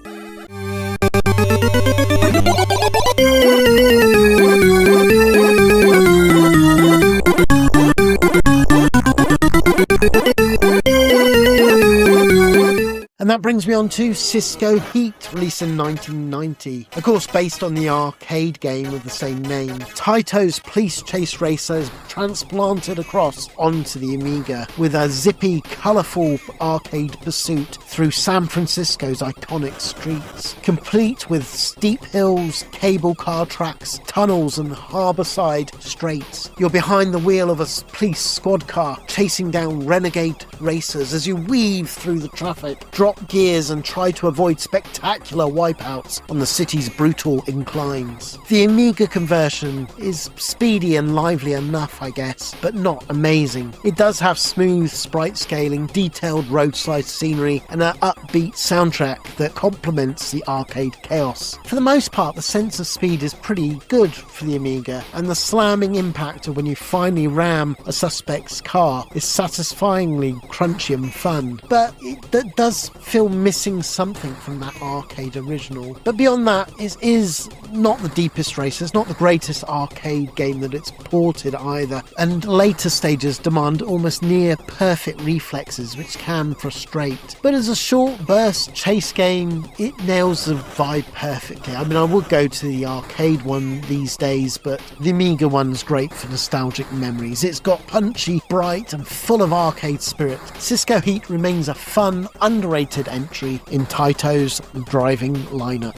And that brings me on to Cisco Heat, released in 1990. Of course, based on the arcade game of the same name, Taito's police chase racer is transplanted across onto the Amiga with a zippy, colourful arcade pursuit through San Francisco's iconic streets, complete with steep hills, cable car tracks, tunnels, and harbourside straights. You're behind the wheel of a police squad car, chasing down renegade racers as you weave through the traffic, drop gears, and try to avoid spectacular wipeouts on the city's brutal inclines. The Amiga conversion is speedy and lively enough, I guess, but not amazing. It does have smooth sprite scaling, detailed roadside scenery, and an upbeat soundtrack that complements the arcade chaos. For the most part, the sense of speed is pretty good for the Amiga, and the slamming impact of when you finally ram a suspect's car is satisfyingly crunchy and fun, but it does feel missing something from that arcade original. But beyond that, it is not the deepest race. It's not the greatest arcade game that it's ported either. And later stages demand almost near perfect reflexes, which can frustrate. But as a short burst chase game, it nails the vibe perfectly. I mean, I would go to the arcade one these days, but the Amiga one's great for nostalgic memories. It's got punchy, bright, and full of arcade spirit. Cisco Heat remains a fun, underrated entry in Taito's driving lineup.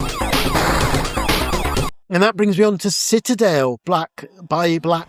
And that brings me on to Citadel, Black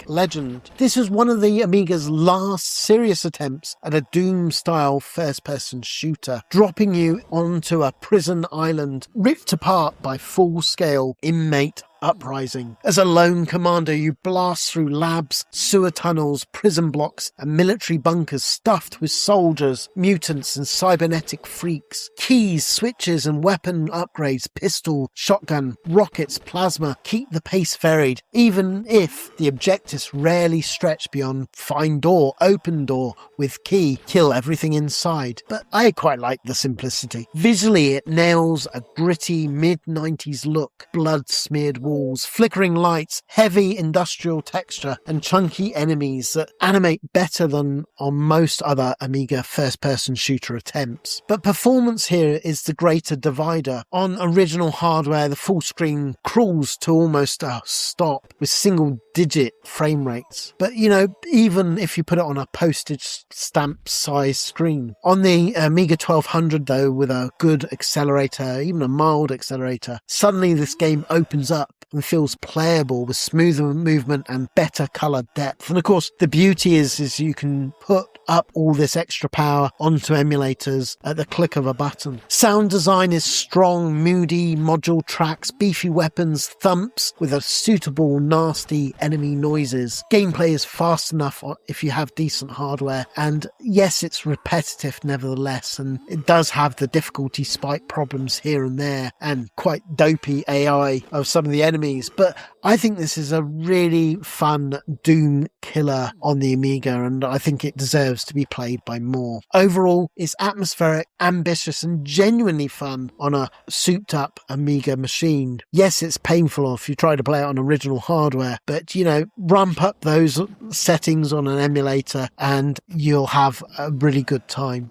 Legend. This was one of the Amiga's last serious attempts at a Doom-style first-person shooter, dropping you onto a prison island ripped apart by full-scale inmate uprising. As a lone commander, you blast through labs, sewer tunnels, prison blocks, and military bunkers stuffed with soldiers, mutants, and cybernetic freaks. Keys, switches, and weapon upgrades, pistol, shotgun, rockets, plasma, keep the pace varied, even if the objectives rarely stretch beyond find door, open door with key, kill everything inside. But I quite like the simplicity. Visually, it nails a gritty mid-90s look, blood-smeared walls, flickering lights, heavy industrial texture, and chunky enemies that animate better than on most other Amiga first-person shooter attempts. But performance here is the greater divider. On original hardware, the full screen crawls to almost a stop with single-digit frame rates. But, you know, even if you put it on a postage stamp size screen. On the Amiga 1200, though, with a good accelerator, even a mild accelerator, suddenly this game opens up and feels playable with smoother movement and better colour depth. And of course, the beauty is you can put up all this extra power onto emulators at the click of a button. Sound design is strong, moody, module tracks, beefy weapons, thumps with a suitable, nasty enemy noises. Gameplay is fast enough if you have decent hardware, and yes, it's repetitive nevertheless, and it does have the difficulty spike problems here and there, and quite dopey AI of some of the enemies, but I think this is a really fun Doom killer on the Amiga, and I think it deserves to be played by more. Overall, it's atmospheric, ambitious, and genuinely fun on a souped-up Amiga machine. Yes, it's painful if you try to play it on original hardware, but, you know, ramp up those settings on an emulator and you'll have a really good time.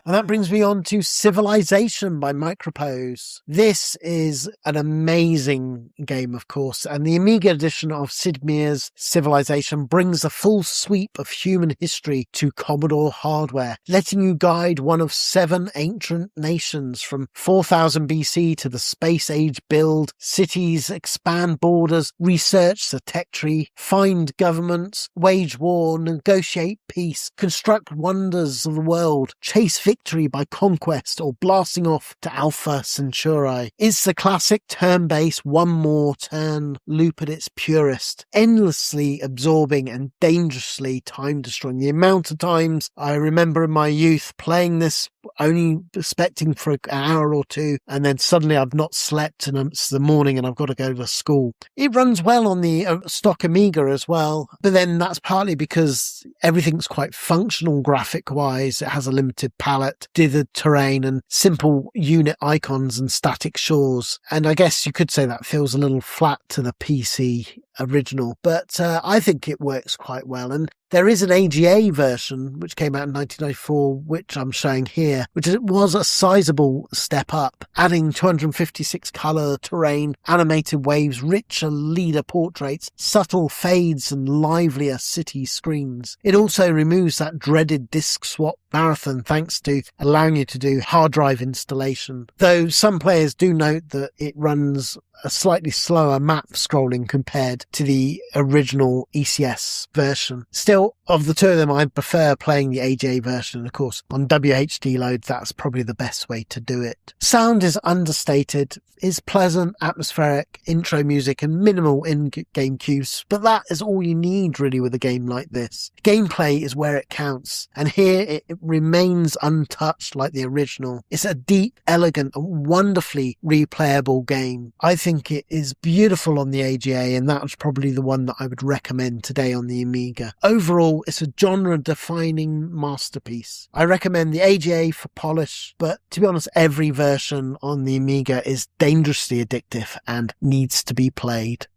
And that brings me on to Civilization by Micropose. This is an amazing game, of course, and the Amiga edition of Sid Meier's Civilization brings a full sweep of human history to Commodore hardware, letting you guide one of 7 ancient nations from 4000 BC to the space age, build cities, expand borders, research the tech tree, find governments, wage war, negotiate peace, construct wonders of the world, chase victory by conquest, or blasting off to Alpha Centauri. It's the classic turn-based one more turn loop at its purest, endlessly absorbing and dangerously time-destroying. The amount of times I remember in my youth playing this only expecting for an hour or two, and then suddenly I've not slept and it's the morning and I've got to go to school. It runs well on the stock Amiga as well, but then that's partly because everything's quite functional graphic-wise. It has a limited palette, dithered terrain, and simple unit icons and static shores. And I guess you could say that feels a little flat to the PC original, but I think it works quite well. And there is an AGA version which came out in 1994, which I'm showing here, which was a sizable step up, adding 256 colour terrain, animated waves, richer leader portraits, subtle fades, and livelier city screens. It also removes that dreaded disk swap marathon thanks to allowing you to do hard drive installation, though some players do note that it runs a slightly slower map scrolling compared to the original ECS version. Still, of the two of them, I prefer playing the AGA version. Of course, on WHD load, that's probably the best way to do it. Sound is understated, is pleasant, atmospheric, intro music, and minimal in-game cues, but that is all you need really with a game like this. Gameplay is where it counts, and here it remains untouched like the original. It's a deep, elegant, and wonderfully replayable game. I think it is beautiful on the AGA, and that's probably the one that I would recommend today on the Amiga. Overall, overall, it's a genre-defining masterpiece. I recommend the AGA for polish, but to be honest, every version on the Amiga is dangerously addictive and needs to be played.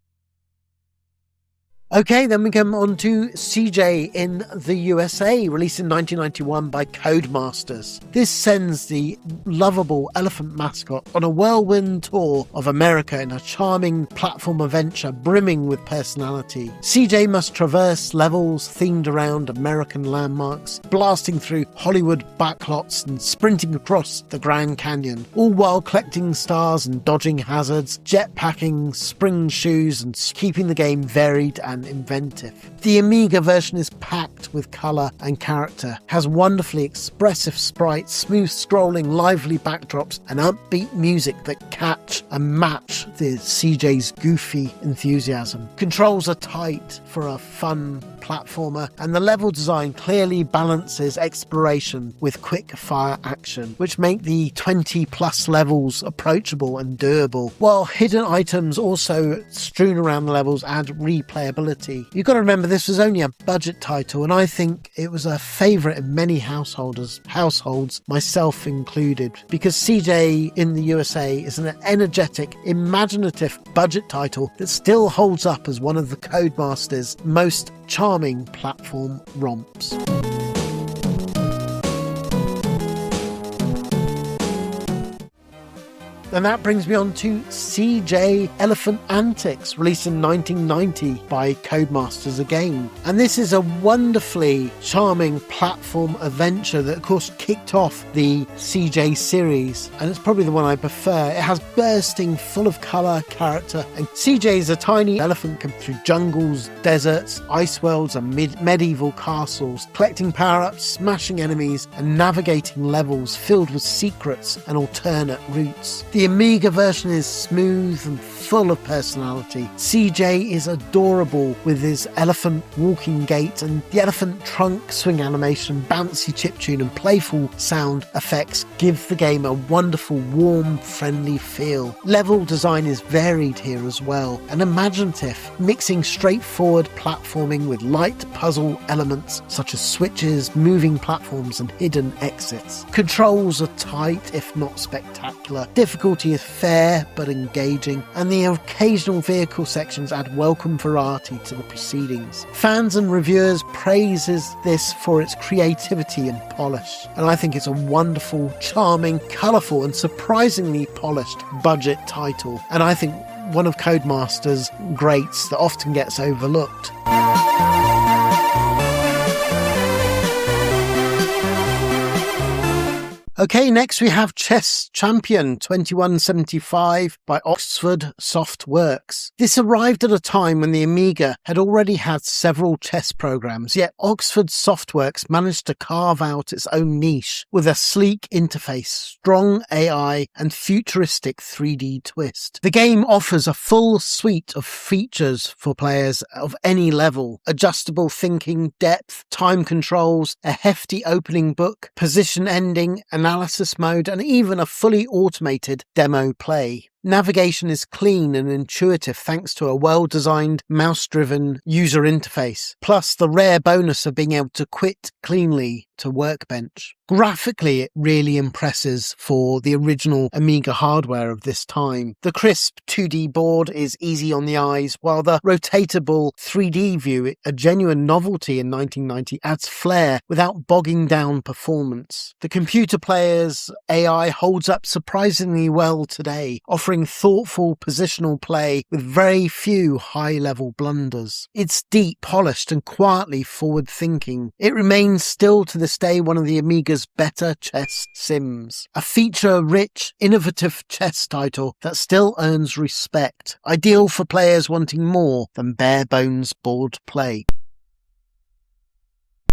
Okay, then we come on to CJ in the USA, released in 1991 by Codemasters. This sends the lovable elephant mascot on a whirlwind tour of America in a charming platform adventure brimming with personality. CJ must traverse levels themed around American landmarks, blasting through Hollywood backlots and sprinting across the Grand Canyon, all while collecting stars and dodging hazards, jetpacking, spring shoes, and keeping the game varied and inventive. The Amiga version is packed with colour and character, has wonderfully expressive sprites, smooth scrolling, lively backdrops, and upbeat music that catch and match the CJ's goofy enthusiasm. Controls are tight for a fun platformer, and the level design clearly balances exploration with quick fire action, which make the 20 plus levels approachable and doable, while hidden items also strewn around the levels add replayability. You've got to remember this was only a budget title, and I think it was a favourite in many households, myself included, because CJ in the USA is an energetic, imaginative budget title that still holds up as one of the Codemasters' most charming platform romps. And that brings me on to CJ Elephant Antics, released in 1990 by Codemasters again. And this is a wonderfully charming platform adventure that, of course, kicked off the CJ series. And it's probably the one I prefer. It has bursting, full of colour, character. And CJ is a tiny elephant come through jungles, deserts, ice worlds, and medieval castles, collecting power-ups, smashing enemies, and navigating levels filled with secrets and alternate routes. The Amiga version is smooth and full of personality. CJ is adorable with his elephant walking gait, and the elephant trunk swing animation, bouncy chiptune, and playful sound effects give the game a wonderful, warm, friendly feel. Level design is varied here as well, and imaginative, mixing straightforward platforming with light puzzle elements such as switches, moving platforms, and hidden exits. Controls are tight, if not spectacular. Difficulty is fair but engaging, and the occasional vehicle sections add welcome variety to the proceedings. Fans and reviewers praises this for its creativity and polish, and I think it's a wonderful, charming, colourful, and surprisingly polished budget title, and I think one of Codemasters' greats that often gets overlooked. Okay, next we have Chess Champion 2175 by Oxford Softworks. This arrived at a time when the Amiga had already had several chess programs, yet Oxford Softworks managed to carve out its own niche with a sleek interface, strong AI, and futuristic 3D twist. The game offers a full suite of features for players of any level: adjustable thinking, depth, time controls, a hefty opening book, position ending, analysis mode, and even a fully automated demo play. Navigation is clean and intuitive thanks to a well-designed, mouse-driven user interface, plus the rare bonus of being able to quit cleanly to Workbench. Graphically, it really impresses for the original Amiga hardware of this time. The crisp 2D board is easy on the eyes, while the rotatable 3D view, a genuine novelty in 1990, adds flair without bogging down performance. The computer player's AI holds up surprisingly well today, offering thoughtful positional play with very few high-level blunders. It's deep, polished, and quietly forward-thinking. It remains still to this day one of the Amiga's better chess sims. A feature-rich, innovative chess title that still earns respect. Ideal for players wanting more than bare-bones board play.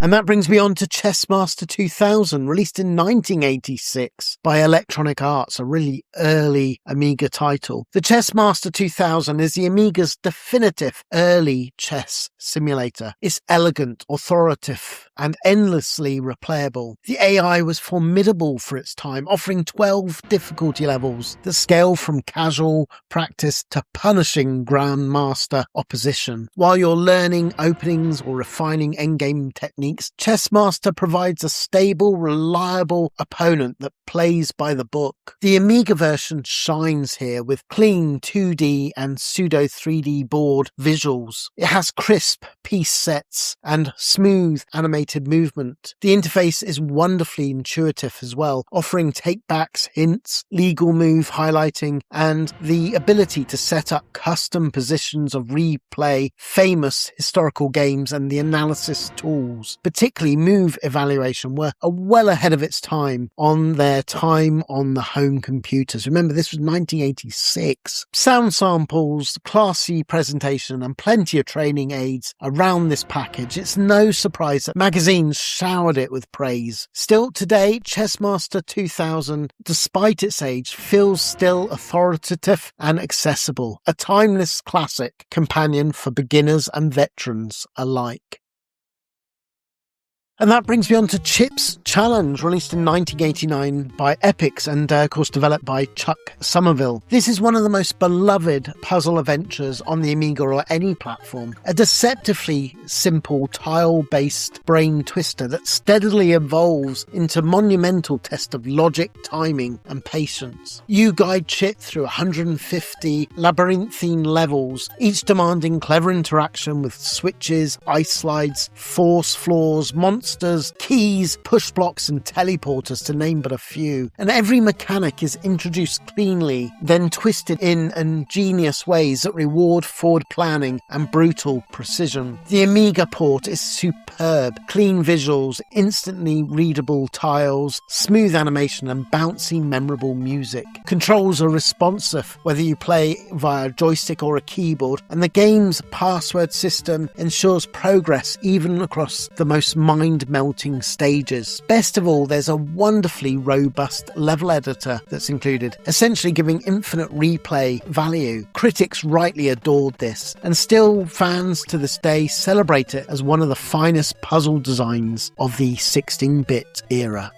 And that brings me on to Chessmaster 2000, released in 1986 by Electronic Arts, a really early Amiga title. The Chessmaster 2000 is the Amiga's definitive early chess simulator. It's elegant, authoritative, and endlessly replayable. The AI was formidable for its time, offering 12 difficulty levels that scale from casual practice to punishing grandmaster opposition. While you're learning openings or refining endgame techniques, Chessmaster provides a stable, reliable opponent that plays by the book. The Amiga version shines here with clean 2D and pseudo 3D board visuals. It has crisp piece sets and smooth animated movement. The interface is wonderfully intuitive as well, offering takebacks, hints, legal move highlighting, and the ability to set up custom positions of replay famous historical games, and the analysis tools, particularly move evaluation, were well ahead of its time on their time on the home computers. Remember, this was 1986. Sound samples, classy presentation, and plenty of training aids around this package. It's no surprise that magazines showered it with praise. Still today, Chessmaster 2000, despite its age, feels still authoritative and accessible. A timeless classic companion for beginners and veterans alike. And that brings me on to Chip's Challenge, released in 1989 by Epyx and, of course, developed by Chuck Somerville. This is one of the most beloved puzzle adventures on the Amiga or any platform. A deceptively simple tile-based brain twister that steadily evolves into a monumental test of logic, timing, and patience. You guide Chip through 150 labyrinthine levels, each demanding clever interaction with switches, ice slides, force floors, monsters, keys, push blocks, and teleporters, to name but a few. And every mechanic is introduced cleanly, then twisted in ingenious ways that reward forward planning and brutal precision. The Amiga port is superb. Clean visuals, instantly readable tiles, smooth animation, and bouncy, memorable music. Controls are responsive, whether you play via a joystick or a keyboard, and the game's password system ensures progress even across the most mind-melting stages. Best of all, there's a wonderfully robust level editor that's included, essentially giving infinite replay value. Critics rightly adored this, and still fans to this day celebrate it as one of the finest puzzle designs of the 16-bit era.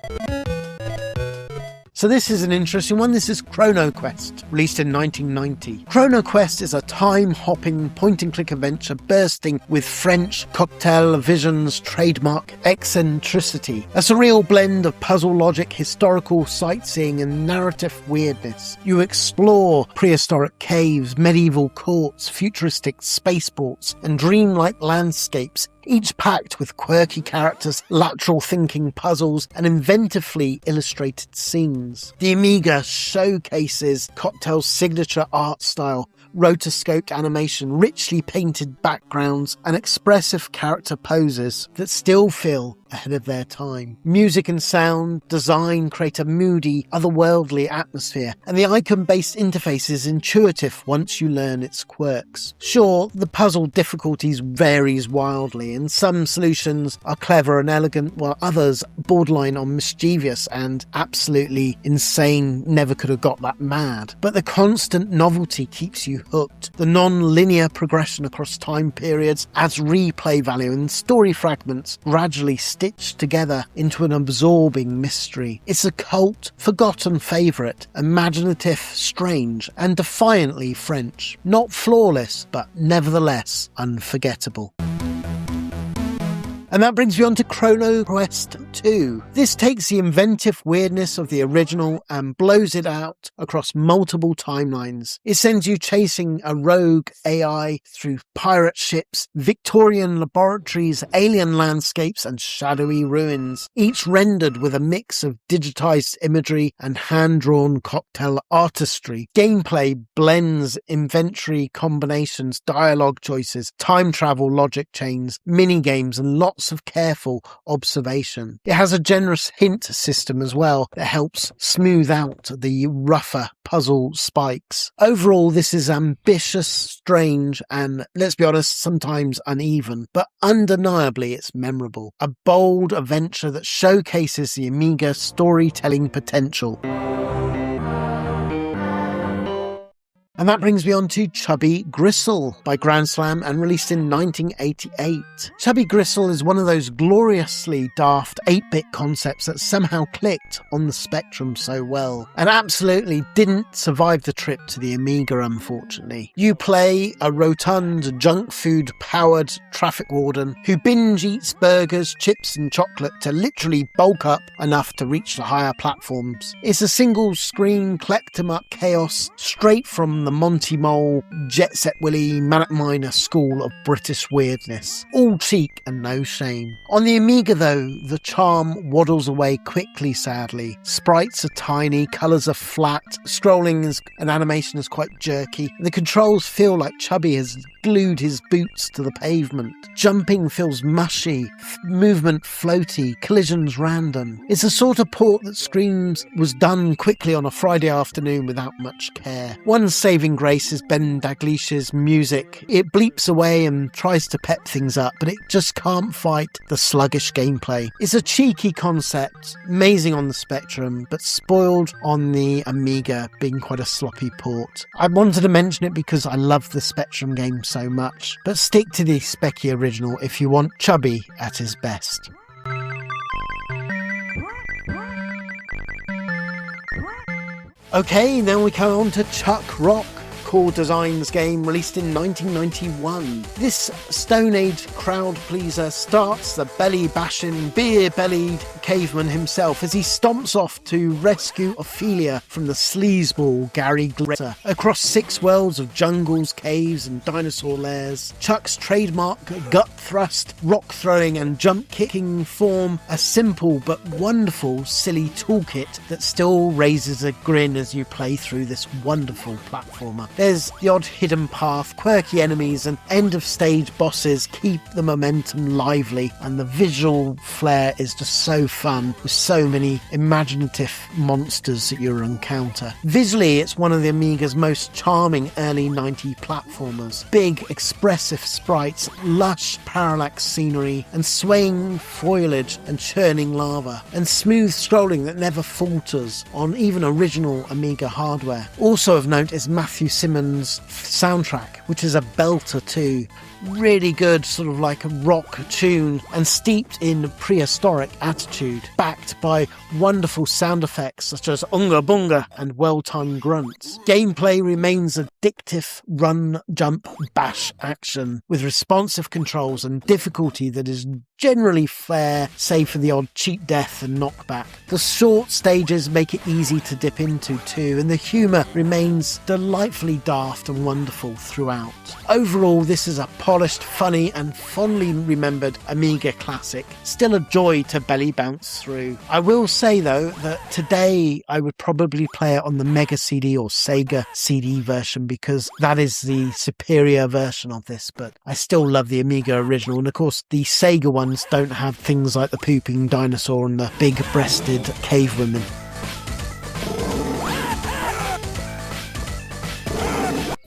So this is an interesting one. This is Chrono Quest, released in 1990. Chrono Quest is a time-hopping point-and-click adventure bursting with French Cocktail Vision's trademark eccentricity. A surreal blend of puzzle logic, historical sightseeing, and narrative weirdness. You explore prehistoric caves, medieval courts, futuristic spaceports, and dreamlike landscapes, each packed with quirky characters, lateral thinking puzzles, and inventively illustrated scenes. The Amiga showcases Cocktail's signature art style, rotoscoped animation, richly painted backgrounds, and expressive character poses that still feel ahead of their time. Music and sound design create a moody, otherworldly atmosphere, and the icon-based interface is intuitive once you learn its quirks. Sure, the puzzle difficulties varies wildly, and some solutions are clever and elegant, while others borderline on mischievous and absolutely insane, never could have got that mad. But the constant novelty keeps you hooked. The non-linear progression across time periods adds replay value, and story fragments gradually stitched together into an absorbing mystery. It's a cult, forgotten favourite, imaginative, strange, and defiantly French. Not flawless, but nevertheless unforgettable. And that brings me on to Chrono Quest 2. This takes the inventive weirdness of the original and blows it out across multiple timelines. It sends you chasing a rogue AI through pirate ships, Victorian laboratories, alien landscapes, and shadowy ruins, each rendered with a mix of digitized imagery and hand-drawn cocktail artistry. Gameplay blends inventory combinations, dialogue choices, time travel logic chains, mini-games, and lots lots of careful observation. It has a generous hint system as well that helps smooth out the rougher puzzle spikes. Overall, this is ambitious, strange, and, let's be honest, sometimes uneven, but undeniably it's memorable. A bold adventure that showcases the Amiga storytelling potential. And that brings me on to Chubby Gristle by Grand Slam and released in 1988. Chubby Gristle is one of those gloriously daft 8-bit concepts that somehow clicked on the Spectrum so well, and absolutely didn't survive the trip to the Amiga, unfortunately. You play a rotund, junk food-powered traffic warden who binge eats burgers, chips and chocolate to literally bulk up enough to reach the higher platforms. It's a single-screen kleptom-up chaos straight from the Monty Mole, Jet Set Willy, Manic Miner school of British weirdness. All cheek and no shame. On the Amiga though, the charm waddles away quickly, sadly. Sprites are tiny, colours are flat, scrolling and animation is quite jerky. The controls feel like Chubby has glued his boots to the pavement. Jumping feels mushy, movement floaty, collisions random. It's a sort of port that screams was done quickly on a Friday afternoon without much care. One saving grace is Ben Daglish's music. It bleeps away and tries to pep things up, but it just can't fight the sluggish gameplay. It's a cheeky concept, amazing on the Spectrum, but spoiled on the Amiga, being quite a sloppy port. I wanted to mention it because I love the Spectrum game so much, but stick to the Specky original if you want Chubby at his best. Okay, then we come on to Chuck Rock, Core Designs game released in 1991. This Stone Age crowd pleaser starts the belly-bashing, beer-bellied caveman himself as he stomps off to rescue Ophelia from the sleazeball Gary Glitter. Across 6 worlds of jungles, caves and dinosaur lairs, Chuck's trademark gut thrust, rock throwing and jump kicking form a simple but wonderful silly toolkit that still raises a grin as you play through this wonderful platformer. There's the odd hidden path, quirky enemies and end-of-stage bosses keep the momentum lively, and the visual flair is just so fun with so many imaginative monsters that you encounter. Visually, it's one of the Amiga's most charming early 90s platformers. Big, expressive sprites, lush parallax scenery, and swaying foliage and churning lava, and smooth scrolling that never falters on even original Amiga hardware. Also of note is Matthew Simmons' soundtrack, which is a belter too. Really good, sort of like a rock tune and steeped in prehistoric attitude, backed by wonderful sound effects such as unga bunga and well-timed grunts. Gameplay remains addictive run, jump, bash action with responsive controls and difficulty that is generally fair, save for the odd cheat death and knockback. The short stages make it easy to dip into too, and the humour remains delightfully daft and wonderful throughout. Overall, this is a polished, funny and fondly remembered Amiga classic, still a joy to belly bounce through. I will say though that today I would probably play it on the Mega CD or Sega CD version because that is the superior version of this, but I still love the Amiga original, and of course the Sega ones don't have things like the pooping dinosaur and the big-breasted cave women.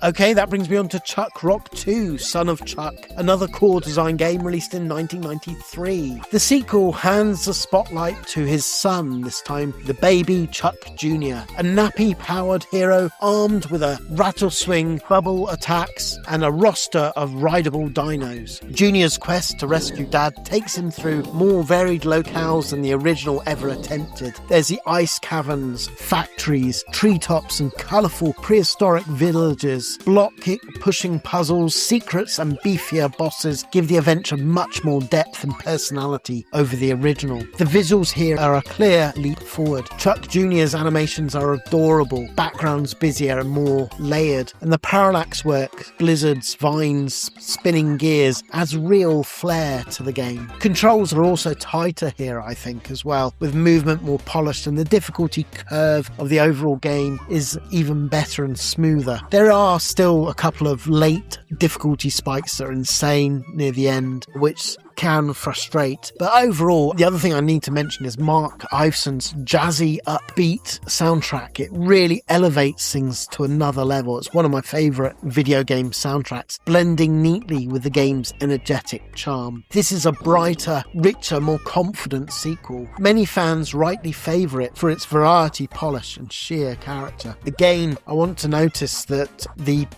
Okay, that brings me on to Chuck Rock 2, Son of Chuck, another Core Design game released in 1993. The sequel hands the spotlight to his son, this time the baby Chuck Jr., a nappy-powered hero armed with a rattle swing, bubble attacks, and a roster of rideable dinos. Junior's quest to rescue Dad takes him through more varied locales than the original ever attempted. There's the ice caverns, factories, treetops, and colourful prehistoric villages. Block-pushing puzzles, secrets and beefier bosses give the adventure much more depth and personality over the original. The visuals here are a clear leap forward. Chuck Jr.'s animations are adorable, backgrounds busier and more layered, and the parallax work, blizzards, vines, spinning gears adds real flair to the game. Controls are also tighter here, I think, as well, with movement more polished, and the difficulty curve of the overall game is even better and smoother. There are still a couple of late difficulty spikes that are insane near the end, which can frustrate. But overall, the other thing I need to mention is Mark Iveson's jazzy, upbeat soundtrack. It really elevates things to another level. It's one of my favourite video game soundtracks, blending neatly with the game's energetic charm. This is a brighter, richer, more confident sequel. Many fans rightly favour it for its variety, polish and sheer character. Again, I want to notice that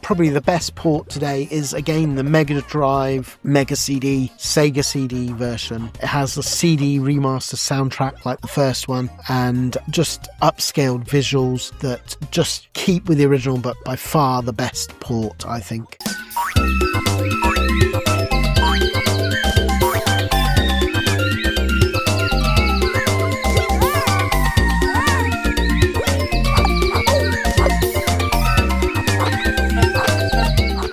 probably the best port today is again the Mega Drive, Mega CD, Sega CD version. It has a CD remaster soundtrack like the first one and just upscaled visuals that just keep with the original, but by far the best port, I think.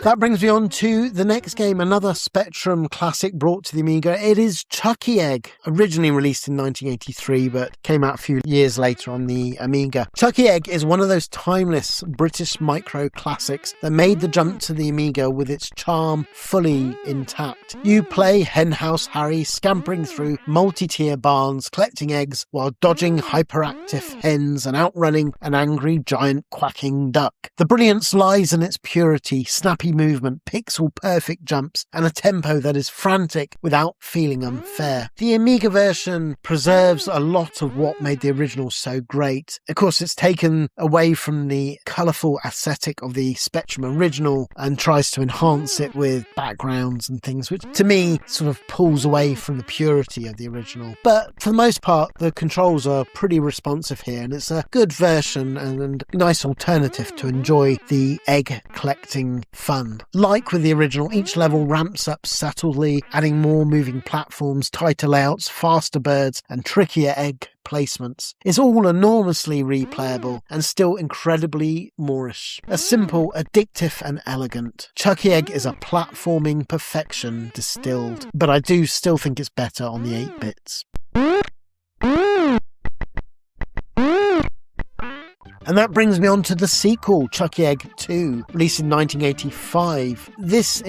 That brings me on to the next game, another Spectrum classic brought to the Amiga. It is Chuckie Egg, originally released in 1983, but came out a few years later on the Amiga. Chuckie Egg is one of those timeless British micro classics that made the jump to the Amiga with its charm fully intact. You play Henhouse Harry scampering through multi-tier barns, collecting eggs while dodging hyperactive hens and outrunning an angry giant quacking duck. The brilliance lies in its purity, snappy movement, pixel perfect jumps, and a tempo that is frantic without feeling unfair. The Amiga version preserves a lot of what made the original so great. Of course, it's taken away from the colourful aesthetic of the Spectrum original and tries to enhance it with backgrounds and things, which to me sort of pulls away from the purity of the original. But for the most part, the controls are pretty responsive here, and it's a good version and a nice alternative to enjoy the egg collecting fun. Like with the original, each level ramps up subtly, adding more moving platforms, tighter layouts, faster birds, and trickier egg placements. It's all enormously replayable and still incredibly Moorish. A simple, addictive and elegant. Chuckie Egg is a platforming perfection distilled, but I do still think it's better on the 8-bits. And that brings me on to the sequel, Chuckie Egg 2, released in 1985. This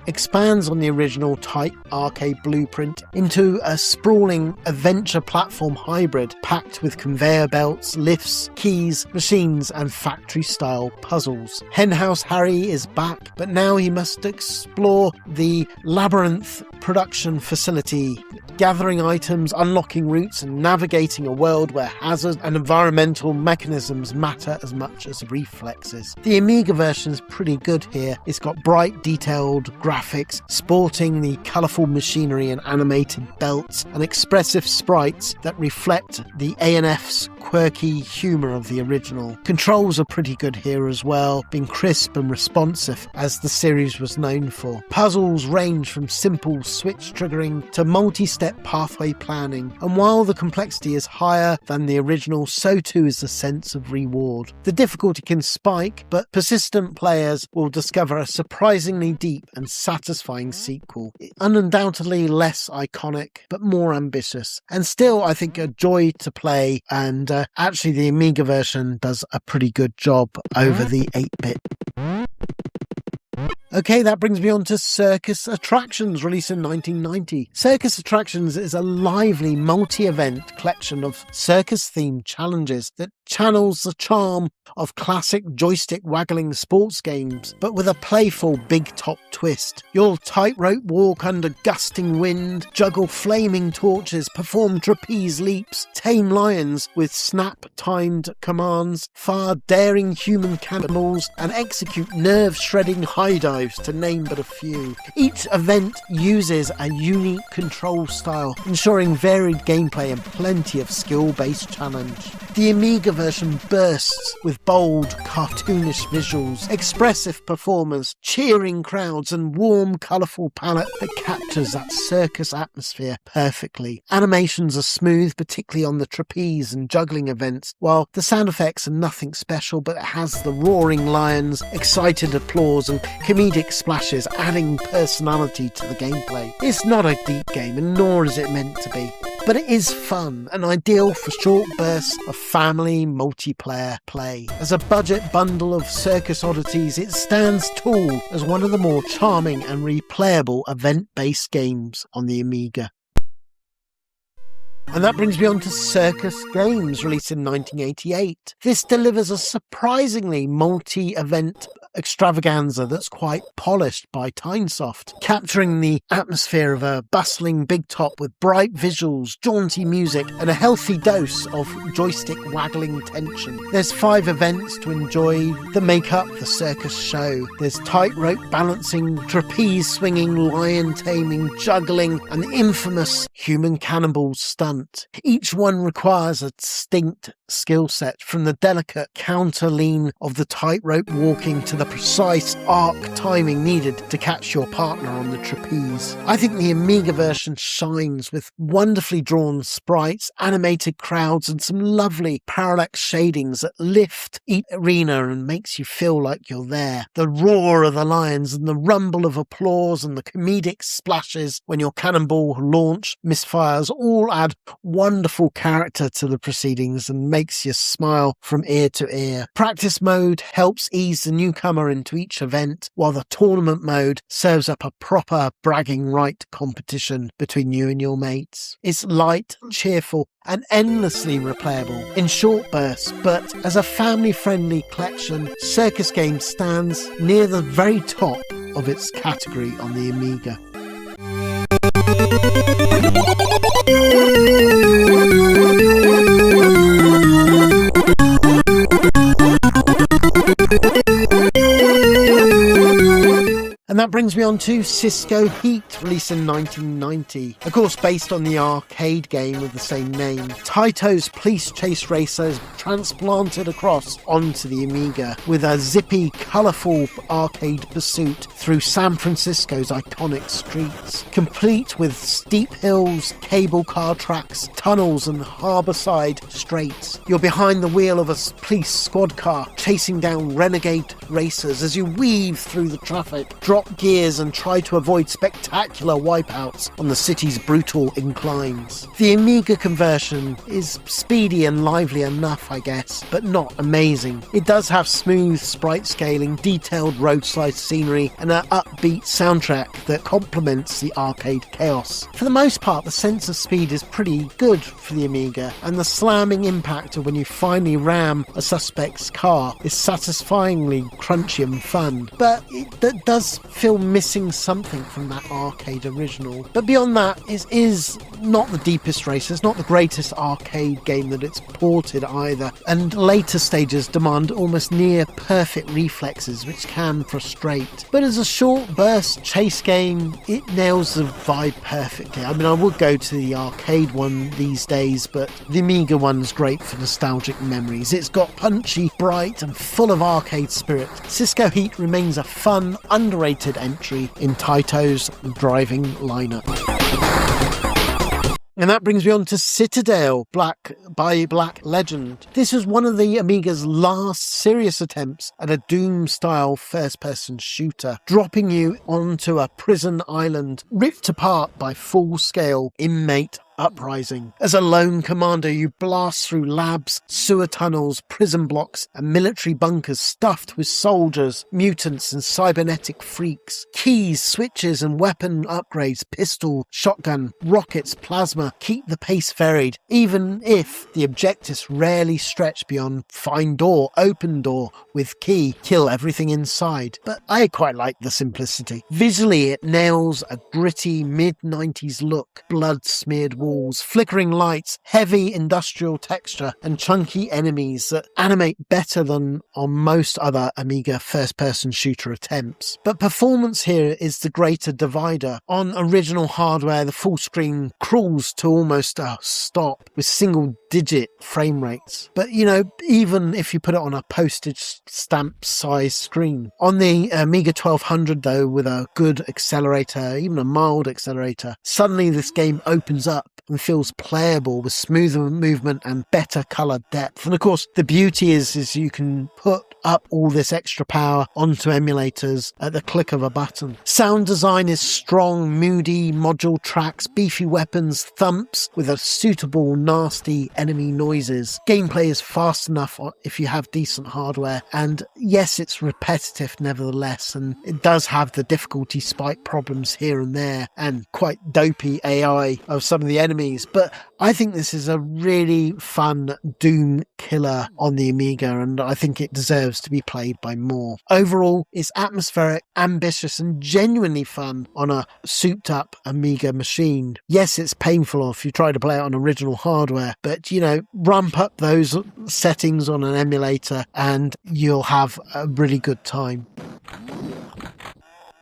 expands on the original tight arcade blueprint into a sprawling adventure platform hybrid packed with conveyor belts, lifts, keys, machines and factory-style puzzles. Henhouse Harry is back, but now he must explore the labyrinth production facility, gathering items, unlocking routes and navigating a world where hazards and environmental mechanisms matter as much as reflexes. The Amiga version is pretty good here. It's got bright, detailed graphics, sporting the colourful machinery and animated belts and expressive sprites that reflect the A&F's quirky humour of the original. Controls are pretty good here as well, being crisp and responsive as the series was known for. Puzzles range from simple switch triggering to multi-step pathway planning, and while the complexity is higher than the original, so too is the sense of reward. The difficulty can spike, but persistent players will discover a surprisingly deep and satisfying sequel. Undoubtedly less iconic, but more ambitious, and still I think a joy to play, and actually the Amiga version does a pretty good job over the 8-bit. Okay, that brings me on to Circus Attractions, released in 1990. Circus Attractions is a lively multi-event collection of circus-themed challenges that channels the charm of classic joystick-waggling sports games, but with a playful big-top twist. You'll tightrope walk under gusting wind, juggle flaming torches, perform trapeze leaps, tame lions with snap-timed commands, fire daring human cannibals, and execute nerve-shredding high dives, to name but a few. Each event uses a unique control style, ensuring varied gameplay and plenty of skill-based challenge. The Amiga version bursts with bold, cartoonish visuals, expressive performers, cheering crowds, and warm, colourful palette that captures that circus atmosphere perfectly. Animations are smooth, particularly on the trapeze and juggling events, while the sound effects are nothing special, but it has the roaring lions, excited applause, and comedic splashes, adding personality to the gameplay. It's not a deep game, and nor is it meant to be. but it is fun and ideal for short bursts of family multiplayer play. As a budget bundle of circus oddities, it stands tall as one of the more charming and replayable event-based games on the Amiga. And that brings me on to Circus Games, released in 1988. This delivers a surprisingly multi-event extravaganza that's quite polished by Tynesoft, capturing the atmosphere of a bustling big top with bright visuals, jaunty music, and a healthy dose of joystick waggling tension. There's 5 events to enjoy that make up the circus show. There's tightrope balancing, trapeze swinging, lion taming, juggling, and the infamous human cannonball stunt. Each one requires a distinct skill set, from the delicate counter lean of the tightrope walking to the precise arc timing needed to catch your partner on the trapeze. I think the Amiga version shines with wonderfully drawn sprites, animated crowds, and some lovely parallax shadings that lift each arena and makes you feel like you're there. The roar of the lions and the rumble of applause and the comedic splashes when your cannonball launch misfires all add wonderful character to the proceedings and makes you smile from ear to ear. Practice mode helps ease the newcomer into each event, while the tournament mode serves up a proper bragging right competition between you and your mates. It's light, cheerful, and endlessly replayable in short bursts, but as a family-friendly collection, Circus Games stands near the very top of its category on the Amiga. And that brings me on to Cisco Heat, released in 1990. Of course, based on the arcade game of the same name. Taito's police chase racer is transplanted across onto the Amiga with a zippy, colourful arcade pursuit through San Francisco's iconic streets, complete with steep hills, cable car tracks, tunnels and harbourside straights. You're behind the wheel of a police squad car, chasing down renegade racers as you weave through the traffic, drop gears and try to avoid spectacular wipeouts on the city's brutal inclines. The Amiga conversion is speedy and lively enough, I guess, but not amazing. It does have smooth sprite scaling, detailed roadside scenery, and an upbeat soundtrack that complements the arcade chaos. For the most part, the sense of speed is pretty good for the Amiga, and the slamming impact of when you finally ram a suspect's car is satisfyingly crunchy and fun, but it does feel missing something from that arcade original. But beyond that, it is not the deepest race, it's not the greatest arcade game that it's ported either, and later stages demand almost near perfect reflexes, which can frustrate. But as a short burst chase game, it nails the vibe perfectly. I mean, I would go to the arcade one these days, but the Amiga one's great for nostalgic memories. It's got punchy, bright, and full of arcade spirit. Cisco Heat remains a fun, underrated entry in Taito's driving lineup. And that brings me on to Citadel, Black Legend. This was one of the Amiga's last serious attempts at a Doom-style first-person shooter, dropping you onto a prison island ripped apart by full-scale inmate uprising. As a lone commander, you blast through labs, sewer tunnels, prison blocks, and military bunkers stuffed with soldiers, mutants, and cybernetic freaks. Keys, switches, and weapon upgrades, pistol, shotgun, rockets, plasma, keep the pace varied, even if the objectives rarely stretch beyond find door, open door with key, kill everything inside. But I quite like the simplicity. Visually, it nails a gritty mid-90s look, blood-smeared walls, flickering lights, heavy industrial texture, and chunky enemies that animate better than on most other Amiga first-person shooter attempts. But performance here is the greater divider. On original hardware, the full screen crawls to almost a stop with single-digit frame rates. But, you know, even if you put it on a postage stamp size screen. On the Amiga 1200, though, with a good accelerator, even a mild accelerator, suddenly this game opens up and feels playable with smoother movement and better colour depth. And of course, the beauty is you can put up all this extra power onto emulators at the click of a button. Sound design is strong, moody, module tracks, beefy weapons, thumps with a suitable, nasty enemy noises. Gameplay is fast enough if you have decent hardware, and yes, it's repetitive nevertheless, and it does have the difficulty spike problems here and there, and quite dopey AI of some of the enemies, but I think this is a really fun Doom killer on the Amiga, and I think it deserves to be played by more. Overall, it's atmospheric, ambitious, and genuinely fun on a souped up Amiga machine. Yes, it's painful if you try to play it on original hardware, but rump up those settings on an emulator and you'll have a really good time.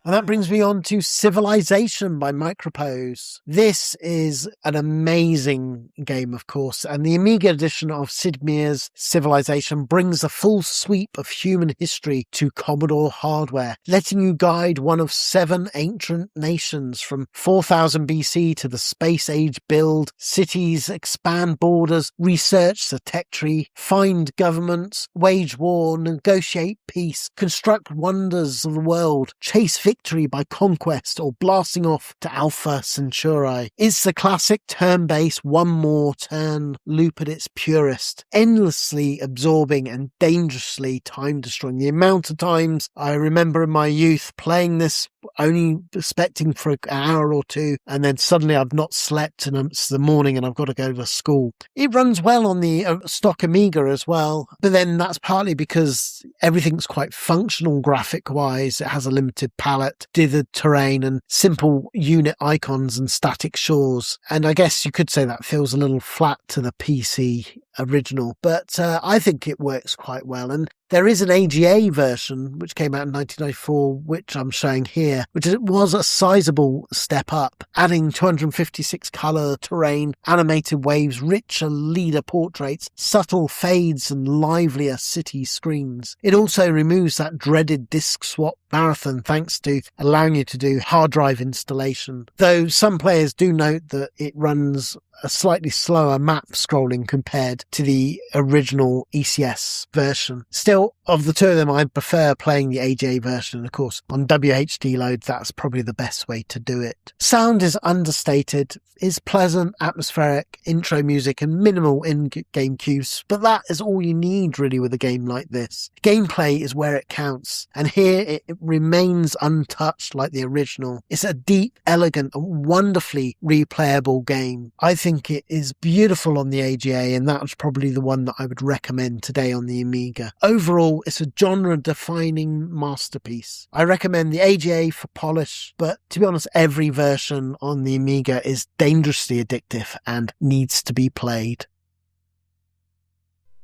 And that brings me on to Civilization by Micropose. This is an amazing game, of course, and the Amiga edition of Sid Meier's Civilization brings a full sweep of human history to Commodore hardware, letting you guide one of 7 ancient nations from 4000 BC to the space age, build cities, expand borders, research the tech tree, find governments, wage war, negotiate peace, construct wonders of the world, chase victory by conquest, or blasting off to Alpha Centauri. It's the classic turn-based one more turn loop at its purest, endlessly absorbing and dangerously time-destroying. The amount of times I remember in my youth playing this only expecting for an hour or two, and then suddenly I've not slept and it's the morning and I've got to go to school. It runs well on the stock Amiga as well, but then that's partly because everything's quite functional graphic-wise. It has a limited palette, dithered terrain, and simple unit icons and static shores. And I guess you could say that feels a little flat to the PC original, but I think it works quite well. And there is an AGA version which came out in 1994, which I'm showing here, which was a sizable step up, adding 256 colour terrain, animated waves, richer leader portraits, subtle fades and livelier city screens. It also removes that dreaded disk swap marathon thanks to allowing you to do hard drive installation, though some players do note that it runs a slightly slower map scrolling compared to the original ECS version. Still, of the two of them, I prefer playing the AJ version. Of course, on WHD load, that's probably the best way to do it. Sound is understated, is pleasant, atmospheric, intro music, and minimal in-game cues, but that is all you need really with a game like this. Gameplay is where it counts, and here it remains untouched like the original. It's a deep, elegant, and wonderfully replayable game. I think it is beautiful on the AGA, and that's probably the one that I would recommend today on the Amiga. Overall, it's a genre-defining masterpiece. I recommend the AGA for polish, but to be honest, every version on the Amiga is dangerously addictive and needs to be played.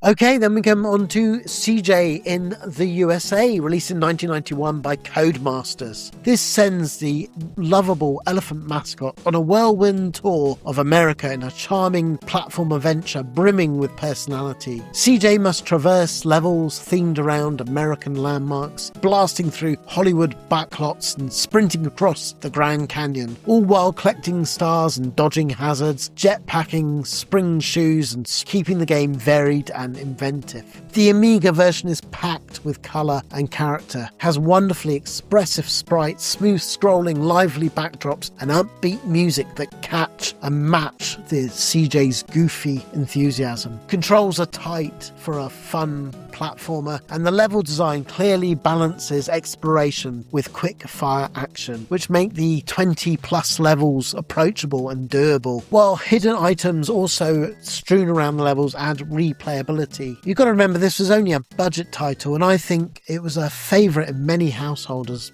Okay, then we come on to CJ in the USA, released in 1991 by Codemasters. This sends the lovable elephant mascot on a whirlwind tour of America in a charming platform adventure brimming with personality. CJ must traverse levels themed around American landmarks, blasting through Hollywood backlots and sprinting across the Grand Canyon, all while collecting stars and dodging hazards, jetpacking, spring shoes, and keeping the game varied and inventive. The Amiga version is packed with colour and character, has wonderfully expressive sprites, smooth scrolling, lively backdrops, and upbeat music that catch and match the CJ's goofy enthusiasm. Controls are tight for a fun platformer, and the level design clearly balances exploration with quick fire action, which make the 20 plus levels approachable and doable, while hidden items also strewn around the levels add replayability. You've got to remember this was only a budget title, and I think it was a favourite in many households,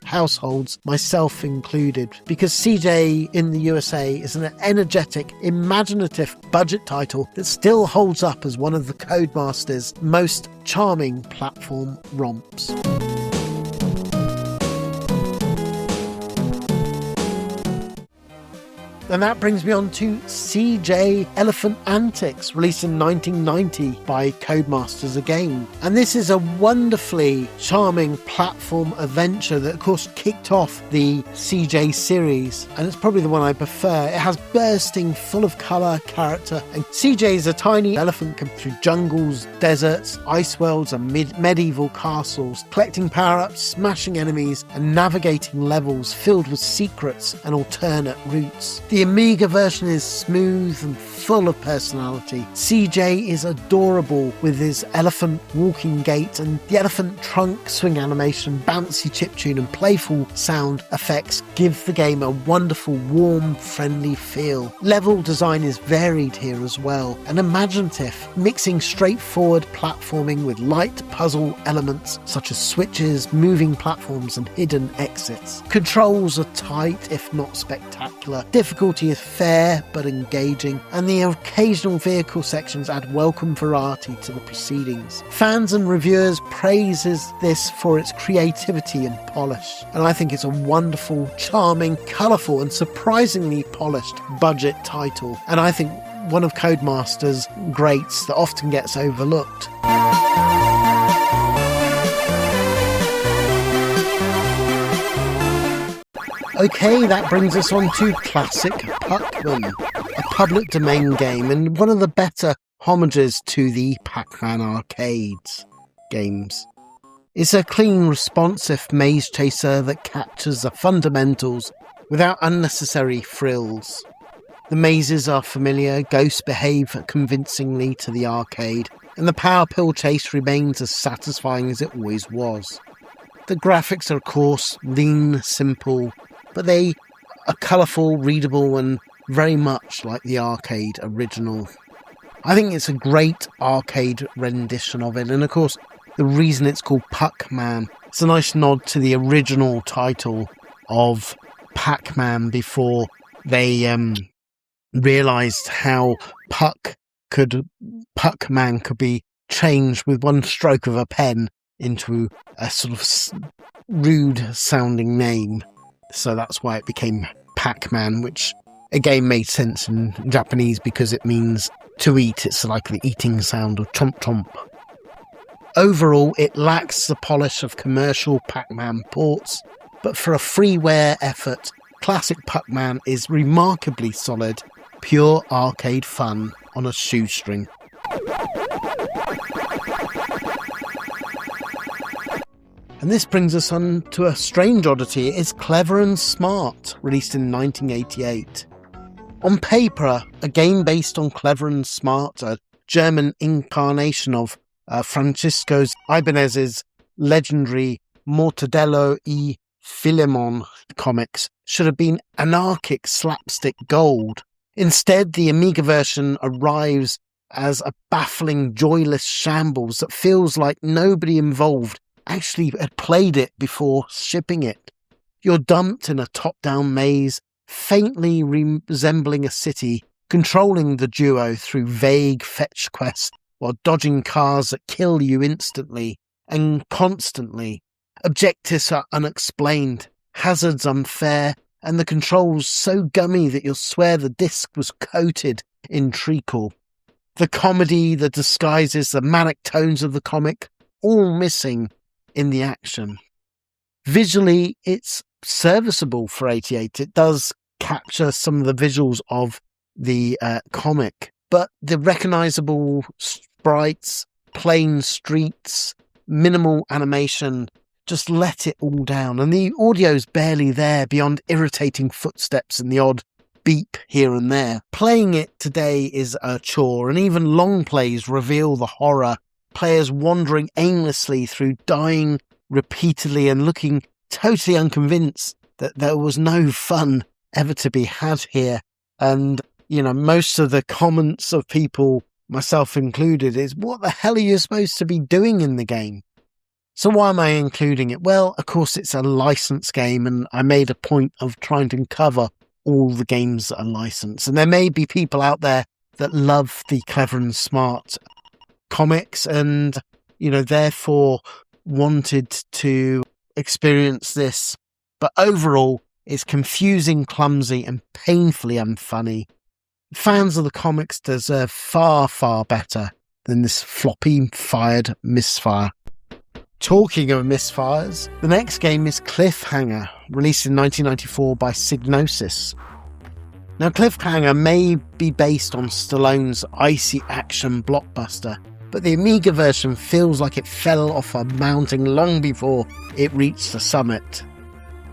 myself included, because CJ in the USA is an energetic, imaginative budget title that still holds up as one of the Codemasters' most charming platform romps. And that brings me on to CJ Elephant Antics, released in 1990 by Codemasters again. And this is a wonderfully charming platform adventure that, of course, kicked off the CJ series. And it's probably the one I prefer. It has bursting, full of colour, character. And CJ is a tiny elephant come through jungles, deserts, ice worlds, and medieval castles, collecting power-ups, smashing enemies, and navigating levels filled with secrets and alternate routes. The Amiga version is smooth and full of personality. CJ is adorable with his elephant walking gait, and the elephant trunk swing animation, bouncy chiptune and playful sound effects give the game a wonderful, warm, friendly feel. Level design is varied here as well and imaginative, mixing straightforward platforming with light puzzle elements such as switches, moving platforms and hidden exits. Controls are tight if not spectacular. Difficulty is fair but engaging, and the occasional vehicle sections add welcome variety to the proceedings. Fans and reviewers praises this for its creativity and polish, and I think it's a wonderful, charming, colourful and surprisingly polished budget title, and I think one of Codemasters' greats that often gets overlooked. Okay, that brings us on to Classic Puckman, a public domain game and one of the better homages to the Pac-Man arcades games. It's a clean, responsive maze chaser that captures the fundamentals without unnecessary frills. The mazes are familiar, ghosts behave convincingly to the arcade, and the power pill chase remains as satisfying as it always was. The graphics are, of course, lean, simple, but they are colourful, readable, and very much like the arcade original. I think it's a great arcade rendition of it, and of course, the reason it's called Puck-Man, it's a nice nod to the original title of Pac-Man before they realised how Puck-Man could be changed with one stroke of a pen into a sort of rude-sounding name. So that's why it became Pac-Man, which again made sense in Japanese because it means to eat. It's like the eating sound of chomp chomp. Overall, it lacks the polish of commercial Pac-Man ports, but for a freeware effort, Classic Puck-Man is remarkably solid, pure arcade fun on a shoestring. And this brings us on to a strange oddity. It's Clever and Smart, released in 1988. On paper, a game based on Clever and Smart, a German incarnation of Francisco Ibanez's legendary Mortadelo y Filemon comics, should have been anarchic slapstick gold. Instead, the Amiga version arrives as a baffling, joyless shambles that feels like nobody involved actually had played it before shipping it. You're dumped in a top-down maze, faintly resembling a city, controlling the duo through vague fetch quests while dodging cars that kill you instantly and constantly. Objectives are unexplained, hazards unfair, and the controls so gummy that you'll swear the disc was coated in treacle. The comedy, the disguises, the manic tones of the comic, all missing in the action. Visually, it's serviceable for 88. It does capture some of the visuals of the comic, but the recognisable sprites, plain streets, minimal animation just let it all down, and the audio's barely there beyond irritating footsteps and the odd beep here and there. Playing it today is a chore, and even long plays reveal the horror. Players wandering aimlessly through, dying repeatedly and looking totally unconvinced that there was no fun ever to be had here. And, you know, most of the comments of people, myself included, is what the hell are you supposed to be doing in the game? So why am I including it? Well, of course, it's a licensed game, and I made a point of trying to cover all the games that are licensed. And there may be people out there that love the Clever and Smart comics and, you know, therefore wanted to experience this. But overall, It's confusing, clumsy, and painfully unfunny. Fans of the comics deserve far, far better than this floppy-fired misfire. Talking of misfires, the next game is Cliffhanger, released in 1994 by Psygnosis. Now, Cliffhanger may be based on Stallone's icy action blockbuster, but the Amiga version feels like it fell off a mountain long before it reached the summit.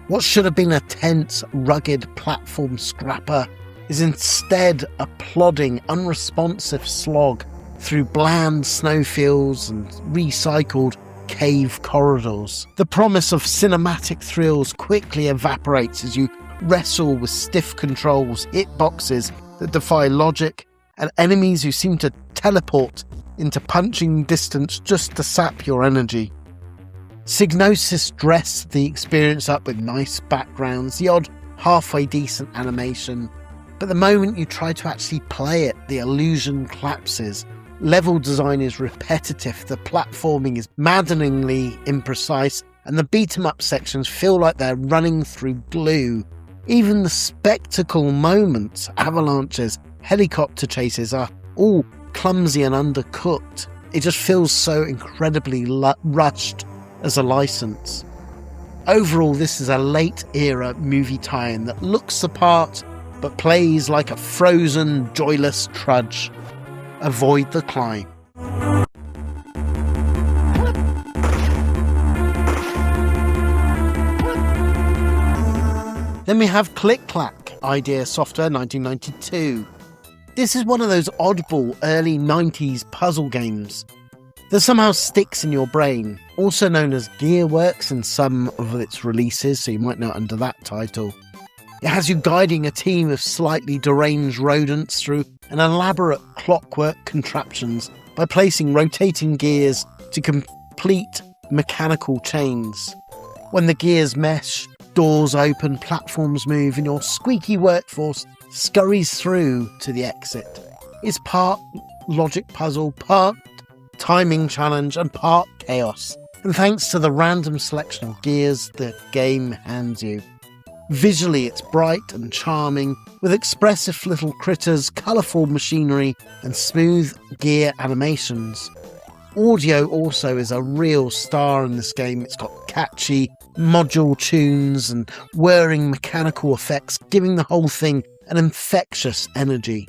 What should have been a tense, rugged platform scrapper is instead a plodding, unresponsive slog through bland snowfields and recycled cave corridors. The promise of cinematic thrills quickly evaporates as you wrestle with stiff controls, hitboxes that defy logic, and enemies who seem to teleport into punching distance just to sap your energy. Psygnosis dressed the experience up with nice backgrounds, the odd halfway decent animation, but the moment you try to actually play it, the illusion collapses. Level design is repetitive, the platforming is maddeningly imprecise, and the beat-em-up sections feel like they're running through glue. Even the spectacle moments, avalanches, helicopter chases, are all clumsy and undercooked. It just feels so incredibly rushed as a license. Overall, this is a late-era movie tie-in that looks the part, but plays like a frozen, joyless trudge. Avoid the climb. Then we have Click Clack, Idea Software 1992. This is one of those oddball early 90s puzzle games that somehow sticks in your brain, also known as Gearworks in some of its releases, so you might know it under that title. It has you guiding a team of slightly deranged rodents through an elaborate clockwork contraptions by placing rotating gears to complete mechanical chains. When the gears mesh, doors open, platforms move, and your squeaky workforce scurries through to the exit. It's part logic puzzle, part timing challenge, and part chaos. And thanks to the random selection of gears the game hands you. Visually, it's bright and charming, with expressive little critters, colourful machinery, and smooth gear animations. Audio also is a real star in this game. It's got catchy module tunes and whirring mechanical effects, giving the whole thing an infectious energy.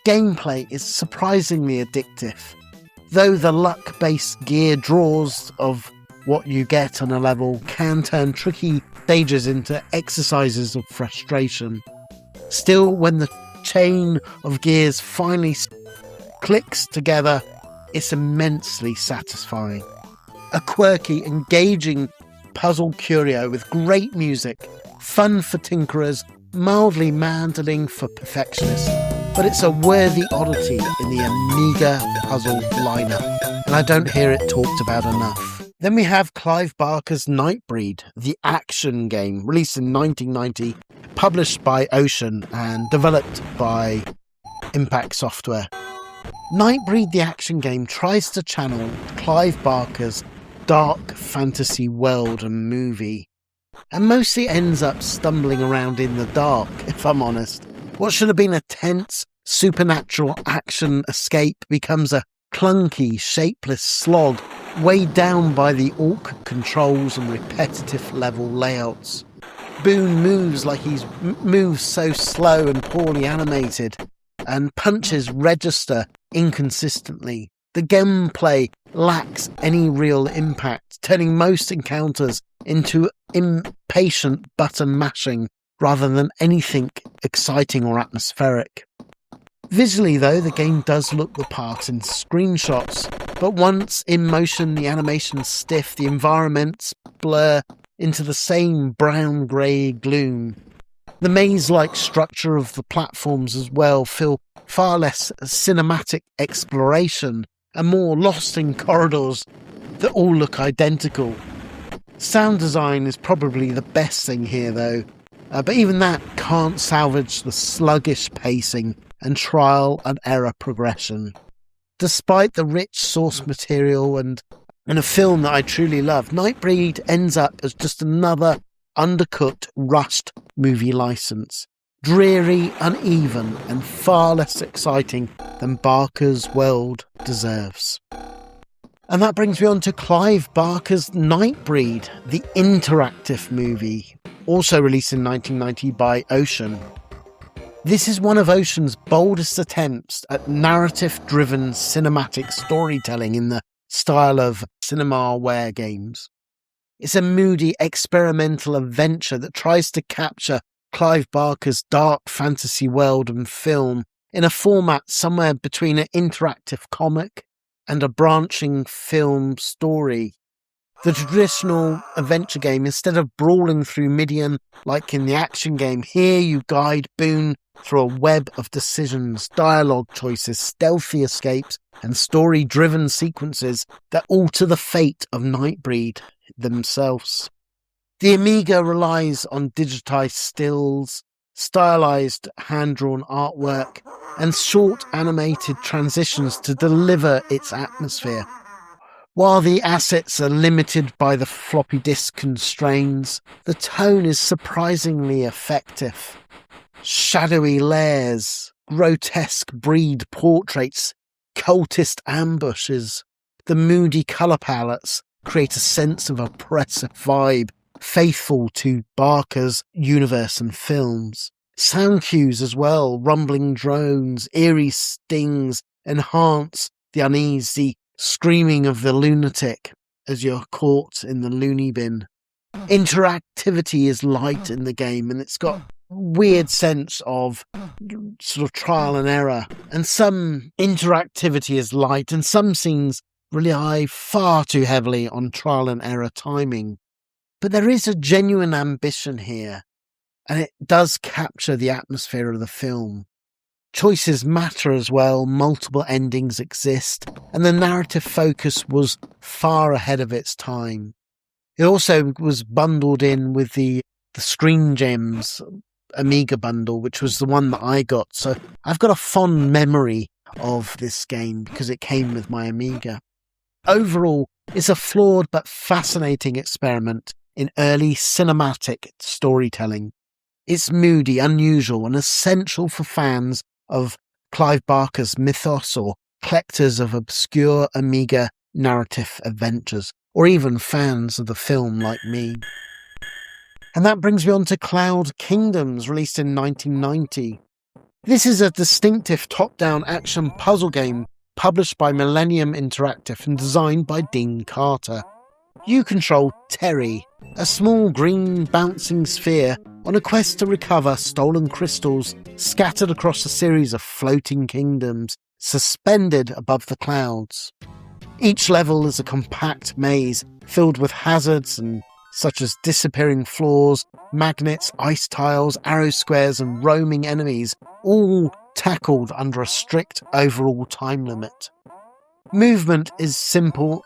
Gameplay is surprisingly addictive, though the luck-based gear draws of what you get on a level can turn tricky stages into exercises of frustration. Still, when the chain of gears finally clicks together, it's immensely satisfying. A quirky, engaging puzzle curio with great music, fun for tinkerers, mildly maddening for perfectionists, but it's a worthy oddity in the Amiga puzzle lineup, and I don't hear it talked about enough. Then we have Clive Barker's Nightbreed, the action game, released in 1990, published by Ocean and developed by Impact Software. Nightbreed, the action game, tries to channel Clive Barker's dark fantasy world and movie, and mostly ends up stumbling around in the dark, if I'm honest. What should have been a tense, supernatural action escape becomes a clunky, shapeless slog, weighed down by the awkward controls and repetitive level layouts. Boone moves like he's moves so slow and poorly animated, and punches register inconsistently. The gameplay lacks any real impact, turning most encounters into impatient button mashing rather than anything exciting or atmospheric. Visually, though, the game does look the part in screenshots, but once in motion, the animation's stiff, the environments blur into the same brown-grey gloom. The maze-like structure of the platforms as well feel far less cinematic exploration and more lost in corridors that all look identical. Sound design is probably the best thing here, though, but even that can't salvage the sluggish pacing and trial and error progression. Despite the rich source material and a film that I truly love, Nightbreed ends up as just another undercooked, rushed movie license. Dreary, uneven, and far less exciting than Barker's world deserves. And that brings me on to Clive Barker's Nightbreed, the interactive movie, also released in 1990 by Ocean. This is one of Ocean's boldest attempts at narrative-driven cinematic storytelling in the style of Cinemaware games. It's a moody, experimental adventure that tries to capture Clive Barker's dark fantasy world and film in a format somewhere between an interactive comic and a branching film story. The traditional adventure game, instead of brawling through Midian like in the action game, here you guide Boone through a web of decisions, dialogue choices, stealthy escapes, and story-driven sequences that alter the fate of Nightbreed themselves. The Amiga relies on digitized stills, stylized hand-drawn artwork, and short animated transitions to deliver its atmosphere. While the assets are limited by the floppy disk constraints, the tone is surprisingly effective. Shadowy layers, grotesque breed portraits, cultist ambushes, the moody colour palettes create a sense of oppressive vibe faithful to Barker's universe and films. Sound cues as well, rumbling drones, eerie stings enhance the uneasy screaming of the lunatic as you're caught in the loony bin. Interactivity is light in the game, and it's got a weird sense of sort of trial and error. And some interactivity is light, and some scenes rely far too heavily on trial and error timing. But there is a genuine ambition here, and it does capture the atmosphere of the film. Choices matter as well, multiple endings exist, and the narrative focus was far ahead of its time. It also was bundled in with the Screen Gems Amiga bundle, which was the one that I got, so I've got a fond memory of this game because it came with my Amiga. Overall, it's a flawed but fascinating experiment in early cinematic storytelling. It's moody, unusual, and essential for fans of Clive Barker's mythos or collectors of obscure Amiga narrative adventures, or even fans of the film like me. And that brings me on to Cloud Kingdoms, released in 1990. This is a distinctive top-down action puzzle game published by Millennium Interactive and designed by Dean Carter. You control Terry, a small green bouncing sphere on a quest to recover stolen crystals scattered across a series of floating kingdoms suspended above the clouds. Each level is a compact maze filled with hazards such as disappearing floors, magnets, ice tiles, arrow squares, and roaming enemies, all tackled under a strict overall time limit. Movement is simple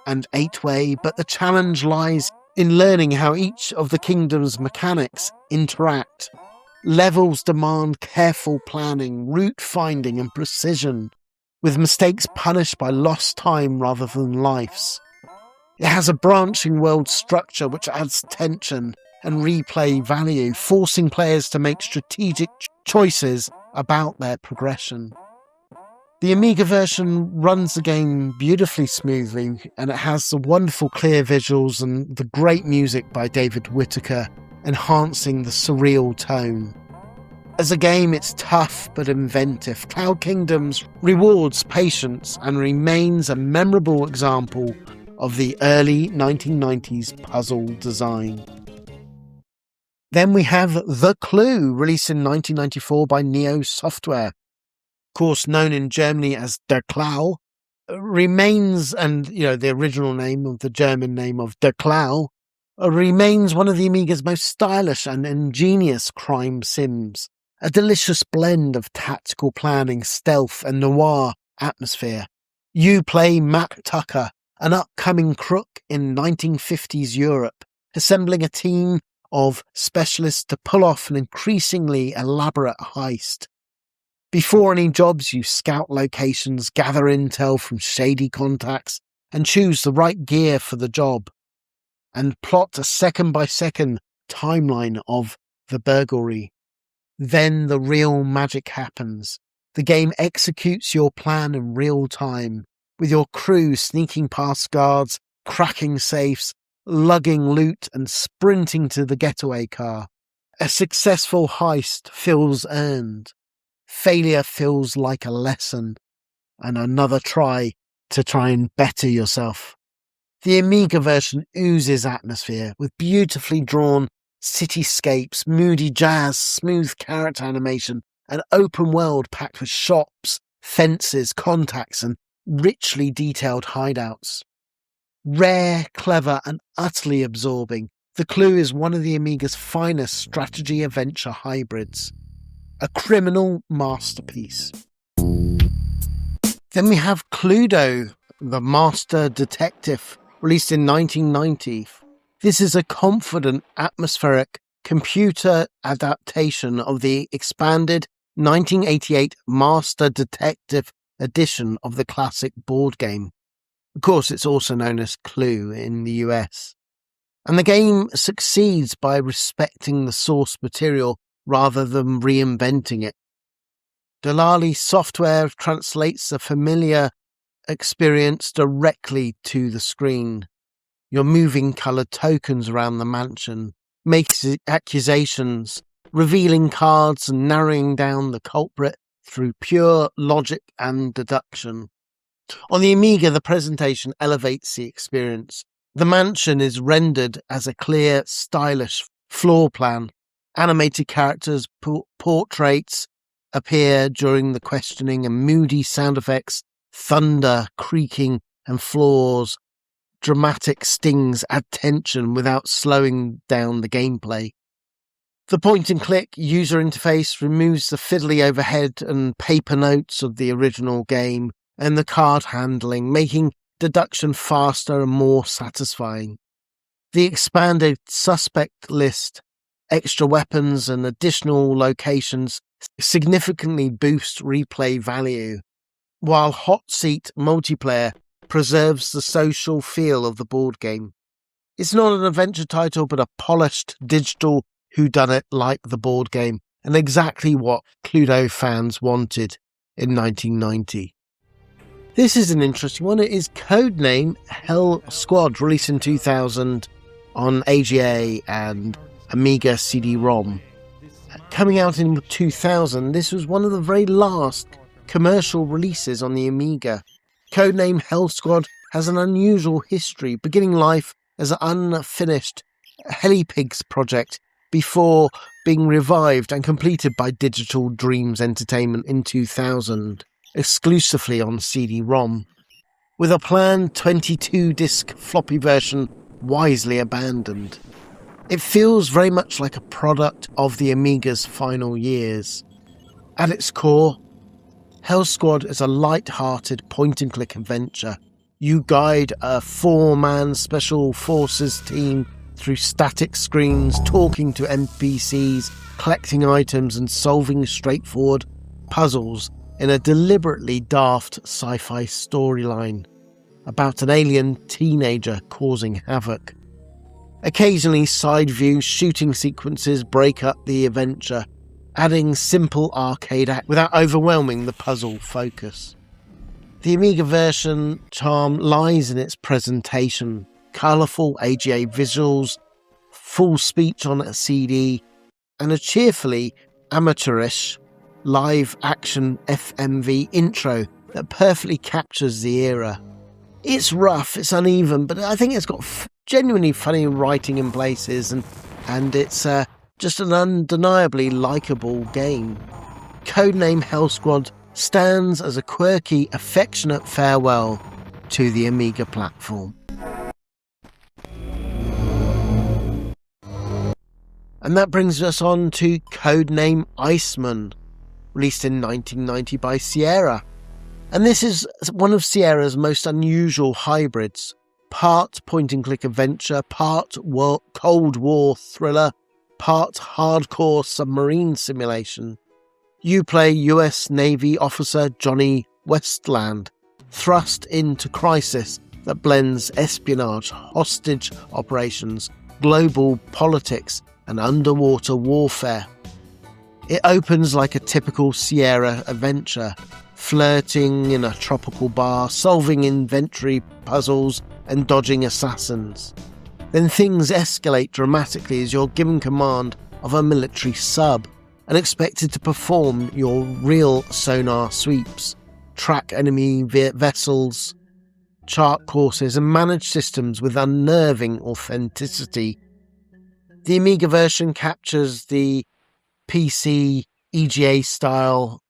and 8-way, but the challenge lies in learning how each of the kingdom's mechanics interact. Levels demand careful planning, route finding, and precision, with mistakes punished by lost time rather than lives. It has a branching world structure which adds tension and replay value, forcing players to make strategic choices about their progression. The Amiga version runs the game beautifully smoothly, and it has the wonderful clear visuals and the great music by David Whittaker, enhancing the surreal tone. As a game, it's tough but inventive. Cloud Kingdoms rewards patience and remains a memorable example of the early 1990s puzzle design. Then we have The Clue, released in 1994 by Neo Software. Of course, known in Germany as Der Clau, remains, and the original name of the German name of Der Clau, remains one of the Amiga's most stylish and ingenious crime sims. A delicious blend of tactical planning, stealth, and noir atmosphere. You play Mac Tucker, an upcoming crook in 1950s Europe, assembling a team of specialists to pull off an increasingly elaborate heist. Before any jobs, you scout locations, gather intel from shady contacts, and choose the right gear for the job, and plot a second-by-second timeline of the burglary. Then the real magic happens. The game executes your plan in real time, with your crew sneaking past guards, cracking safes, lugging loot and sprinting to the getaway car. A successful heist feels earned. Failure feels like a lesson, and another try to try and better yourself. The Amiga version oozes atmosphere with beautifully drawn cityscapes, moody jazz, smooth character animation, an open world packed with shops, fences, contacts, and richly detailed hideouts. Rare, clever, and utterly absorbing, The Clue is one of the Amiga's finest strategy-adventure hybrids. A criminal masterpiece. Then we have Cluedo, the Master Detective, released in 1990. This is a confident, atmospheric computer adaptation of the expanded 1988 Master Detective edition of the classic board game. Of course, it's also known as Clue in the US. And the game succeeds by respecting the source material rather than reinventing it. Delali Software translates the familiar experience directly to the screen. You're moving coloured tokens around the mansion, making accusations, revealing cards and narrowing down the culprit through pure logic and deduction. On the Amiga, the presentation elevates the experience. The mansion is rendered as a clear, stylish floor plan. Animated characters' portraits appear during the questioning, and moody sound effects, thunder, creaking, and floors. Dramatic stings add tension without slowing down the gameplay. The point-and-click user interface removes the fiddly overhead and paper notes of the original game and the card handling, making deduction faster and more satisfying. The expanded suspect list, extra weapons and additional locations significantly boost replay value, while Hot Seat multiplayer preserves the social feel of the board game. It's not an adventure title, but a polished digital whodunit like the board game, and exactly what Cluedo fans wanted in 1990. This is an interesting one. It is codename Hell Squad, released in 2000 on AGA and Amiga CD-ROM. Coming out in 2000, this was one of the very last commercial releases on the Amiga. Codename Hell Squad has an unusual history, beginning life as an unfinished Helipigs project before being revived and completed by Digital Dreams Entertainment in 2000, exclusively on CD-ROM, with a planned 22-disc floppy version wisely abandoned. It feels very much like a product of the Amiga's final years. At its core, Hell Squad is a light-hearted point-and-click adventure. You guide a 4-man special forces team through static screens, talking to NPCs, collecting items and solving straightforward puzzles in a deliberately daft sci-fi storyline about an alien teenager causing havoc. Occasionally, side view shooting sequences break up the adventure, adding simple arcade act without overwhelming the puzzle focus. The Amiga version charm lies in its presentation. Colourful AGA visuals, full speech on a CD, and a cheerfully amateurish live-action FMV intro that perfectly captures the era. It's rough, it's uneven, but I think it's got genuinely funny writing in places, and it's just an undeniably likeable game. Codename Hell Squad stands as a quirky, affectionate farewell to the Amiga platform. And that brings us on to Codename Iceman, released in 1990 by Sierra. And this is one of Sierra's most unusual hybrids. Part point-and-click adventure, part Cold War thriller, part hardcore submarine simulation. You play US Navy officer Johnny Westland, thrust into crisis that blends espionage, hostage operations, global politics, and underwater warfare. It opens like a typical Sierra adventure, flirting in a tropical bar, solving inventory puzzles and dodging assassins. Then things escalate dramatically as you're given command of a military sub and expected to perform your real sonar sweeps, track enemy vessels, chart courses and manage systems with unnerving authenticity. The Amiga version captures the PC EGA style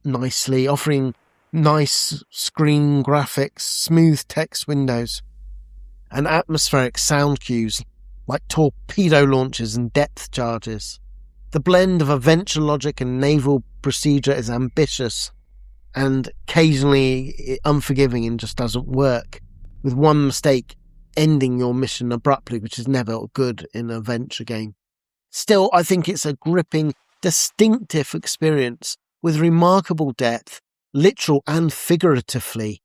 nicely, offering nice screen graphics, smooth text windows, and atmospheric sound cues like torpedo launches and depth charges. The blend of adventure logic and naval procedure is ambitious and occasionally unforgiving and just doesn't work, with one mistake ending your mission abruptly, which is never good in an adventure game. Still, I think it's a gripping, distinctive experience with remarkable depth, literal and figuratively.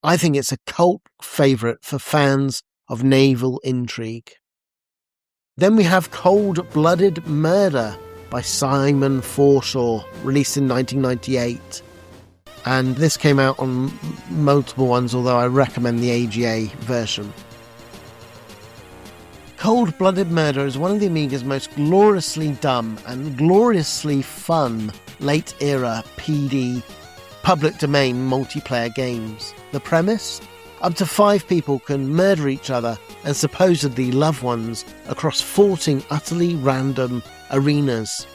I think it's a cult favourite for fans of naval intrigue. Then we have Cold-Blooded Murder by Simon Forshaw, released in 1998. And this came out on multiple ones, although I recommend the AGA version. Cold-Blooded Murder is one of the Amiga's most gloriously dumb and gloriously fun late-era PD public domain multiplayer games. The premise? Up to 5 people can murder each other and supposedly loved ones across 14 utterly random arenas.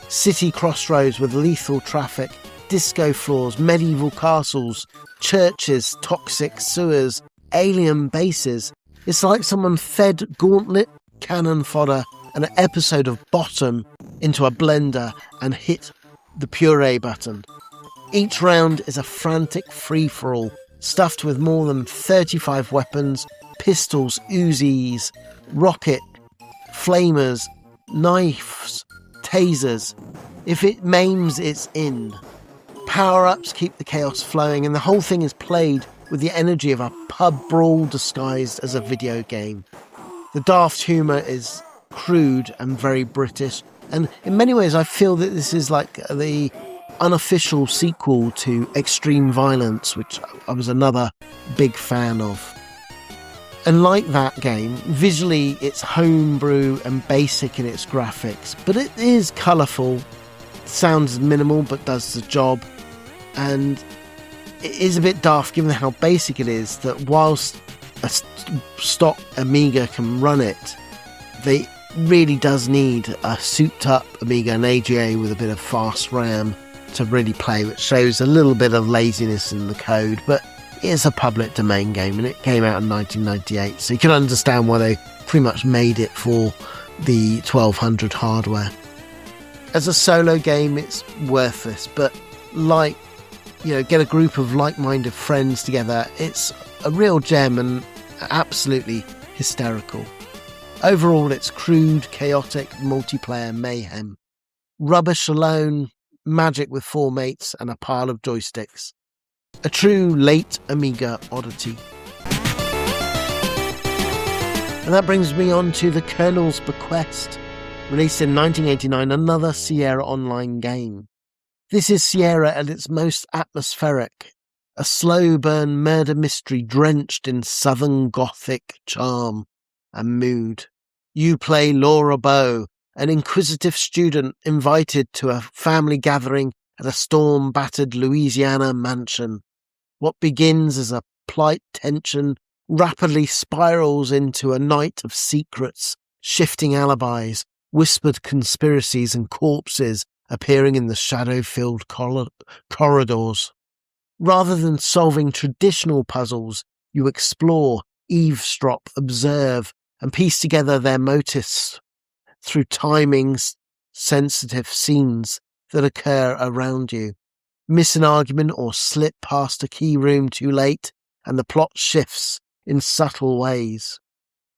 City crossroads with lethal traffic, disco floors, medieval castles, churches, toxic sewers, alien bases. It's like someone fed Gauntlet, cannon fodder, and an episode of Bottom into a blender and hit the puree button. Each round is a frantic free-for-all, stuffed with more than 35 weapons, pistols, Uzis, rocket, flamers, knives, tasers. If it maims, it's in. Power-ups keep the chaos flowing, and the whole thing is played with the energy of a pub brawl disguised as a video game. The daft humour is crude and very British, and in many ways I feel that this is like the unofficial sequel to Extreme Violence, which I was another big fan of. And like that game, visually it's homebrew and basic in its graphics, but it is colourful, sounds minimal but does the job, and it is a bit daft given how basic it is that whilst a stock Amiga can run it, they really does need a souped up Amiga and AGA with a bit of fast RAM to really play, which shows a little bit of laziness in the code, but it's a public domain game and it came out in 1998, so you can understand why they pretty much made it for the 1200 hardware. As a solo game, it's worthless, but get a group of like-minded friends together, it's a real gem and absolutely hysterical. Overall, it's crude, chaotic multiplayer mayhem. Rubbish alone, magic with 4 mates and a pile of joysticks. A true late Amiga oddity. And that brings me on to The Colonel's Bequest, released in 1989, another Sierra Online game. This is Sierra at its most atmospheric, a slow burn murder mystery drenched in southern gothic charm and mood. You play Laura Bow, an inquisitive student invited to a family gathering at a storm-battered Louisiana mansion. What begins as a polite tension rapidly spirals into a night of secrets, shifting alibis, whispered conspiracies and corpses appearing in the shadow-filled corridors. Rather than solving traditional puzzles, you explore, eavesdrop, observe, and piece together their motives through timing-sensitive scenes that occur around you. Miss an argument or slip past a key room too late, and the plot shifts in subtle ways.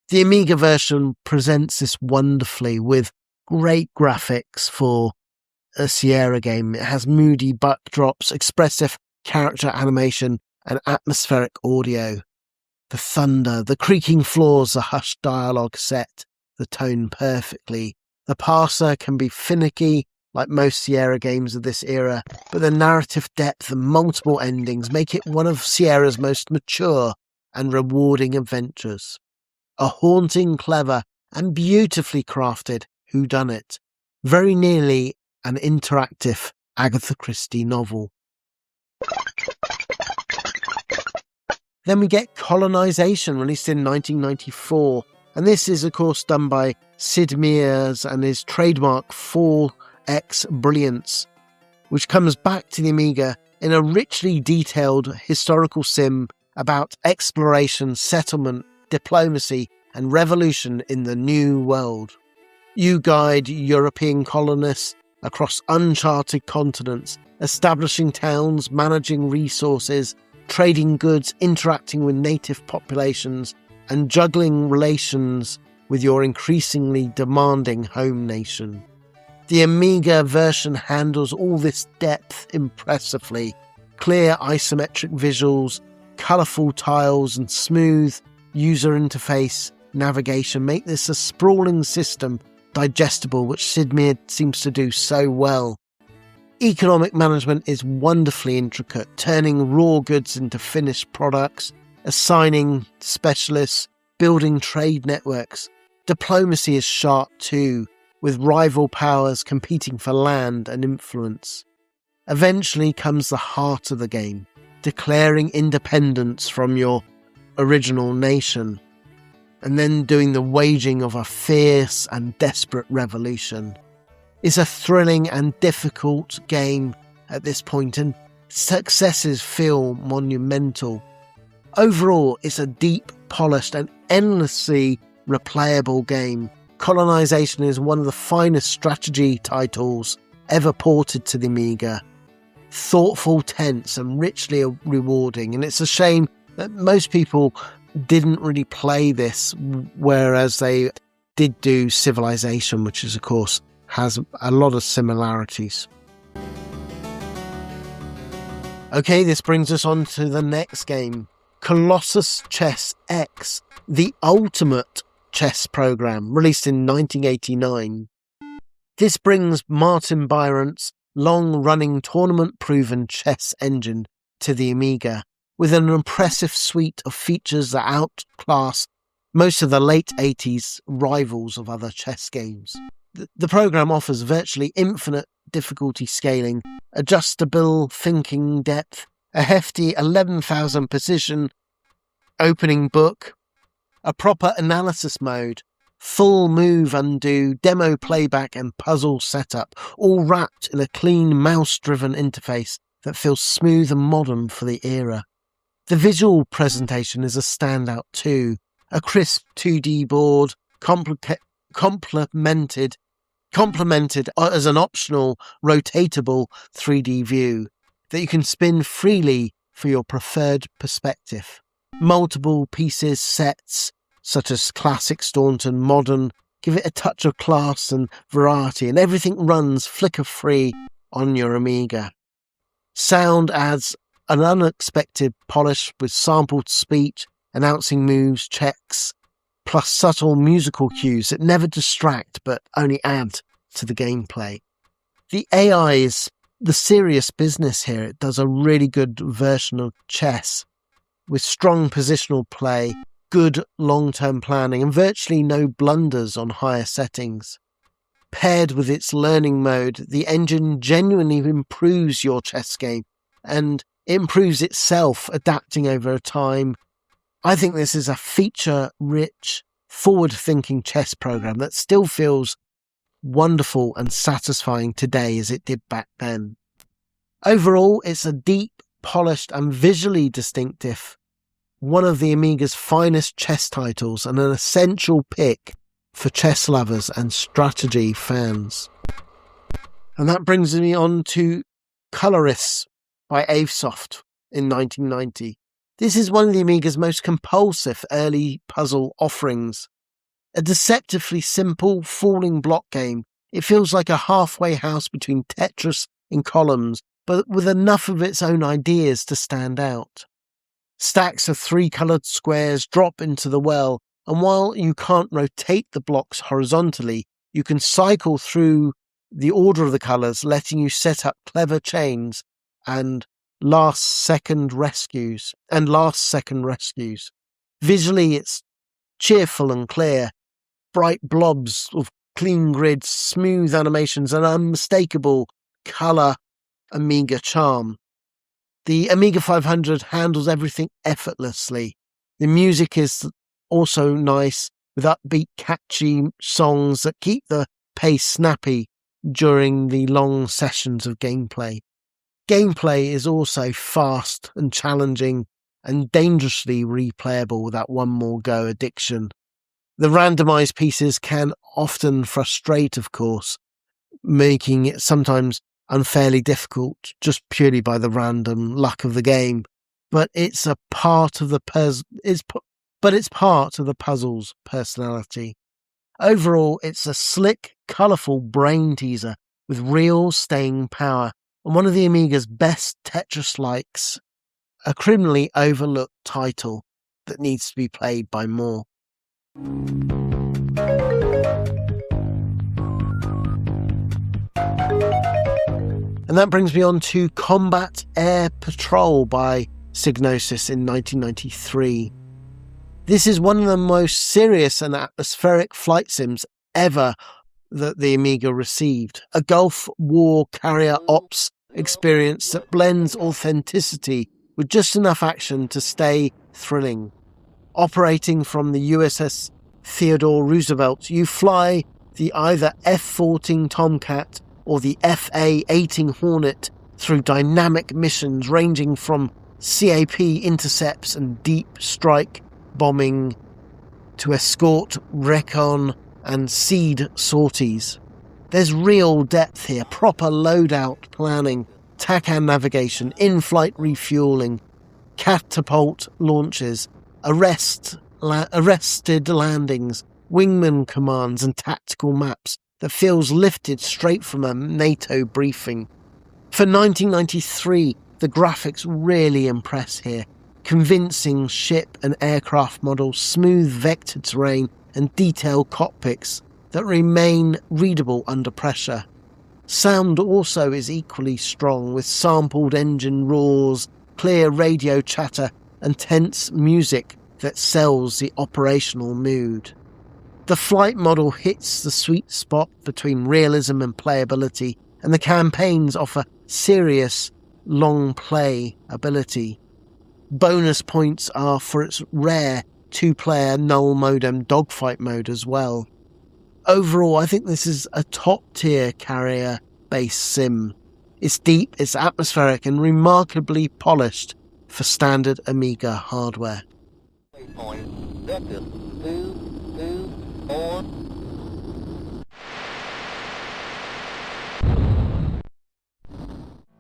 The Amiga version presents this wonderfully with great graphics for a Sierra game. It has moody backdrops, expressive character animation, and atmospheric audio. The thunder, the creaking floors, the hushed dialogue set the tone perfectly, The parser can be finicky, like most Sierra games of this era, but the narrative depth and multiple endings make it one of Sierra's most mature and rewarding adventures. A haunting, clever, and beautifully crafted whodunit, very nearly an interactive Agatha Christie novel. Then we get Colonization, released in 1994, and this is of course done by Sid Meier's and his trademark 4X brilliance, which comes back to the Amiga in a richly detailed historical sim about exploration, settlement, diplomacy, and revolution in the New World. You guide European colonists across uncharted continents, establishing towns, managing resources, trading goods, interacting with native populations, and juggling relations with your increasingly demanding home nation. The Amiga version handles all this depth impressively. Clear isometric visuals, colourful tiles, and smooth user interface navigation make this a sprawling system digestible, which Sid Meier seems to do so well. Economic management is wonderfully intricate, turning raw goods into finished products, assigning specialists, building trade networks. Diplomacy is sharp too, with rival powers competing for land and influence. Eventually comes the heart of the game, declaring independence from your original nation, and then doing the waging of a fierce and desperate revolution. It's a thrilling and difficult game at this point, and successes feel monumental. Overall, it's a deep, polished, and endlessly replayable game. Colonization is one of the finest strategy titles ever ported to the Amiga. Thoughtful, tense, and richly rewarding, and it's a shame that most people didn't really play this, whereas they did do Civilization, which is, of course, has a lot of similarities. Okay, this brings us on to the next game, Colossus Chess X, the ultimate chess program, released in 1989. This brings Martin Byron's long-running tournament-proven chess engine to the Amiga, with an impressive suite of features that outclass most of the late 80s rivals of other chess games. The program offers virtually infinite difficulty scaling, adjustable thinking depth, a hefty 11,000 position opening book, a proper analysis mode, full move undo, demo playback and puzzle setup, all wrapped in a clean mouse-driven interface that feels smooth and modern for the era. The visual presentation is a standout too, a crisp 2D board complemented as an optional rotatable 3D view that you can spin freely for your preferred perspective. Multiple pieces, sets, such as classic, Staunton, modern, give it a touch of class and variety, and everything runs flicker-free on your Amiga. Sound adds an unexpected polish with sampled speech, announcing moves, checks, plus subtle musical cues that never distract but only add to the gameplay. The AI is the serious business here. It does a really good version of chess with strong positional play, good long-term planning, and virtually no blunders on higher settings. Paired with its learning mode, the engine genuinely improves your chess game and improves itself, adapting over time. I think this is a feature-rich, forward-thinking chess program that still feels wonderful and satisfying today as it did back then. Overall, it's a deep, polished and visually distinctive, one of the Amiga's finest chess titles and an essential pick for chess lovers and strategy fans. And that brings me on to Colorists by Avesoft in 1990. This is one of the Amiga's most compulsive early puzzle offerings. A deceptively simple falling block game, it feels like a halfway house between Tetris and Columns, but with enough of its own ideas to stand out. Stacks of 3-coloured squares drop into the well, and while you can't rotate the blocks horizontally, You can cycle through the order of the colours, letting you set up clever chains and last second rescues. Visually, it's cheerful and clear, bright blobs of clean grids, smooth animations, and unmistakable colour Amiga charm. The Amiga 500 handles everything effortlessly. The music is also nice, with upbeat, catchy songs that keep the pace snappy during the long sessions of gameplay. Gameplay is also fast and challenging and dangerously replayable with that one more go addiction. The randomized pieces can often frustrate, of course, making it sometimes unfairly difficult just purely by the random luck of the game. But it's a part of the it's part of the puzzle's personality. Overall, it's a slick, colourful brain teaser with real staying power, and one of the Amiga's best Tetris likes, a criminally overlooked title that needs to be played by more. And that brings me on to Combat Air Patrol by Psygnosis in 1993. This is one of the most serious and atmospheric flight sims ever that the Amiga received. A Gulf War carrier ops experience that blends authenticity with just enough action to stay thrilling. Operating from the USS Theodore Roosevelt, you fly the either F-14 Tomcat or the FA-18 Hornet through dynamic missions ranging from CAP intercepts and deep strike bombing to escort, recon and seed sorties. There's real depth here, proper loadout planning, TACAN navigation, in-flight refueling, catapult launches, arrested landings, wingman commands and tactical maps that feels lifted straight from a NATO briefing. For 1993, the graphics really impress here. Convincing ship and aircraft models, smooth vector terrain and detailed cockpits that remain readable under pressure. Sound also is equally strong, with sampled engine roars, clear radio chatter and tense music that sells the operational mood. The flight model hits the sweet spot between realism and playability, and the campaigns offer serious long play ability. Bonus points are for its rare two-player null modem dogfight mode as well. Overall, I think this is a top-tier carrier-based sim. It's deep, it's atmospheric, and remarkably polished for standard Amiga hardware.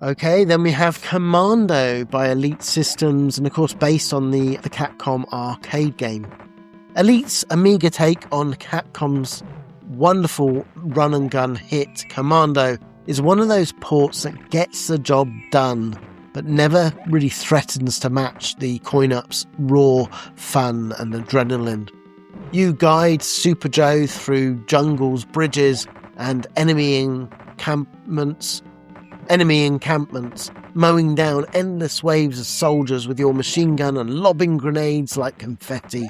Okay, then we have Commando by Elite Systems, and of course based on the Capcom arcade game. Elite's Amiga take on Capcom's wonderful run-and-gun hit Commando is one of those ports that gets the job done, but never really threatens to match the coin-up's raw fun and adrenaline. You guide Super Joe through jungles, bridges, and enemy encampments, mowing down endless waves of soldiers with your machine gun and lobbing grenades like confetti.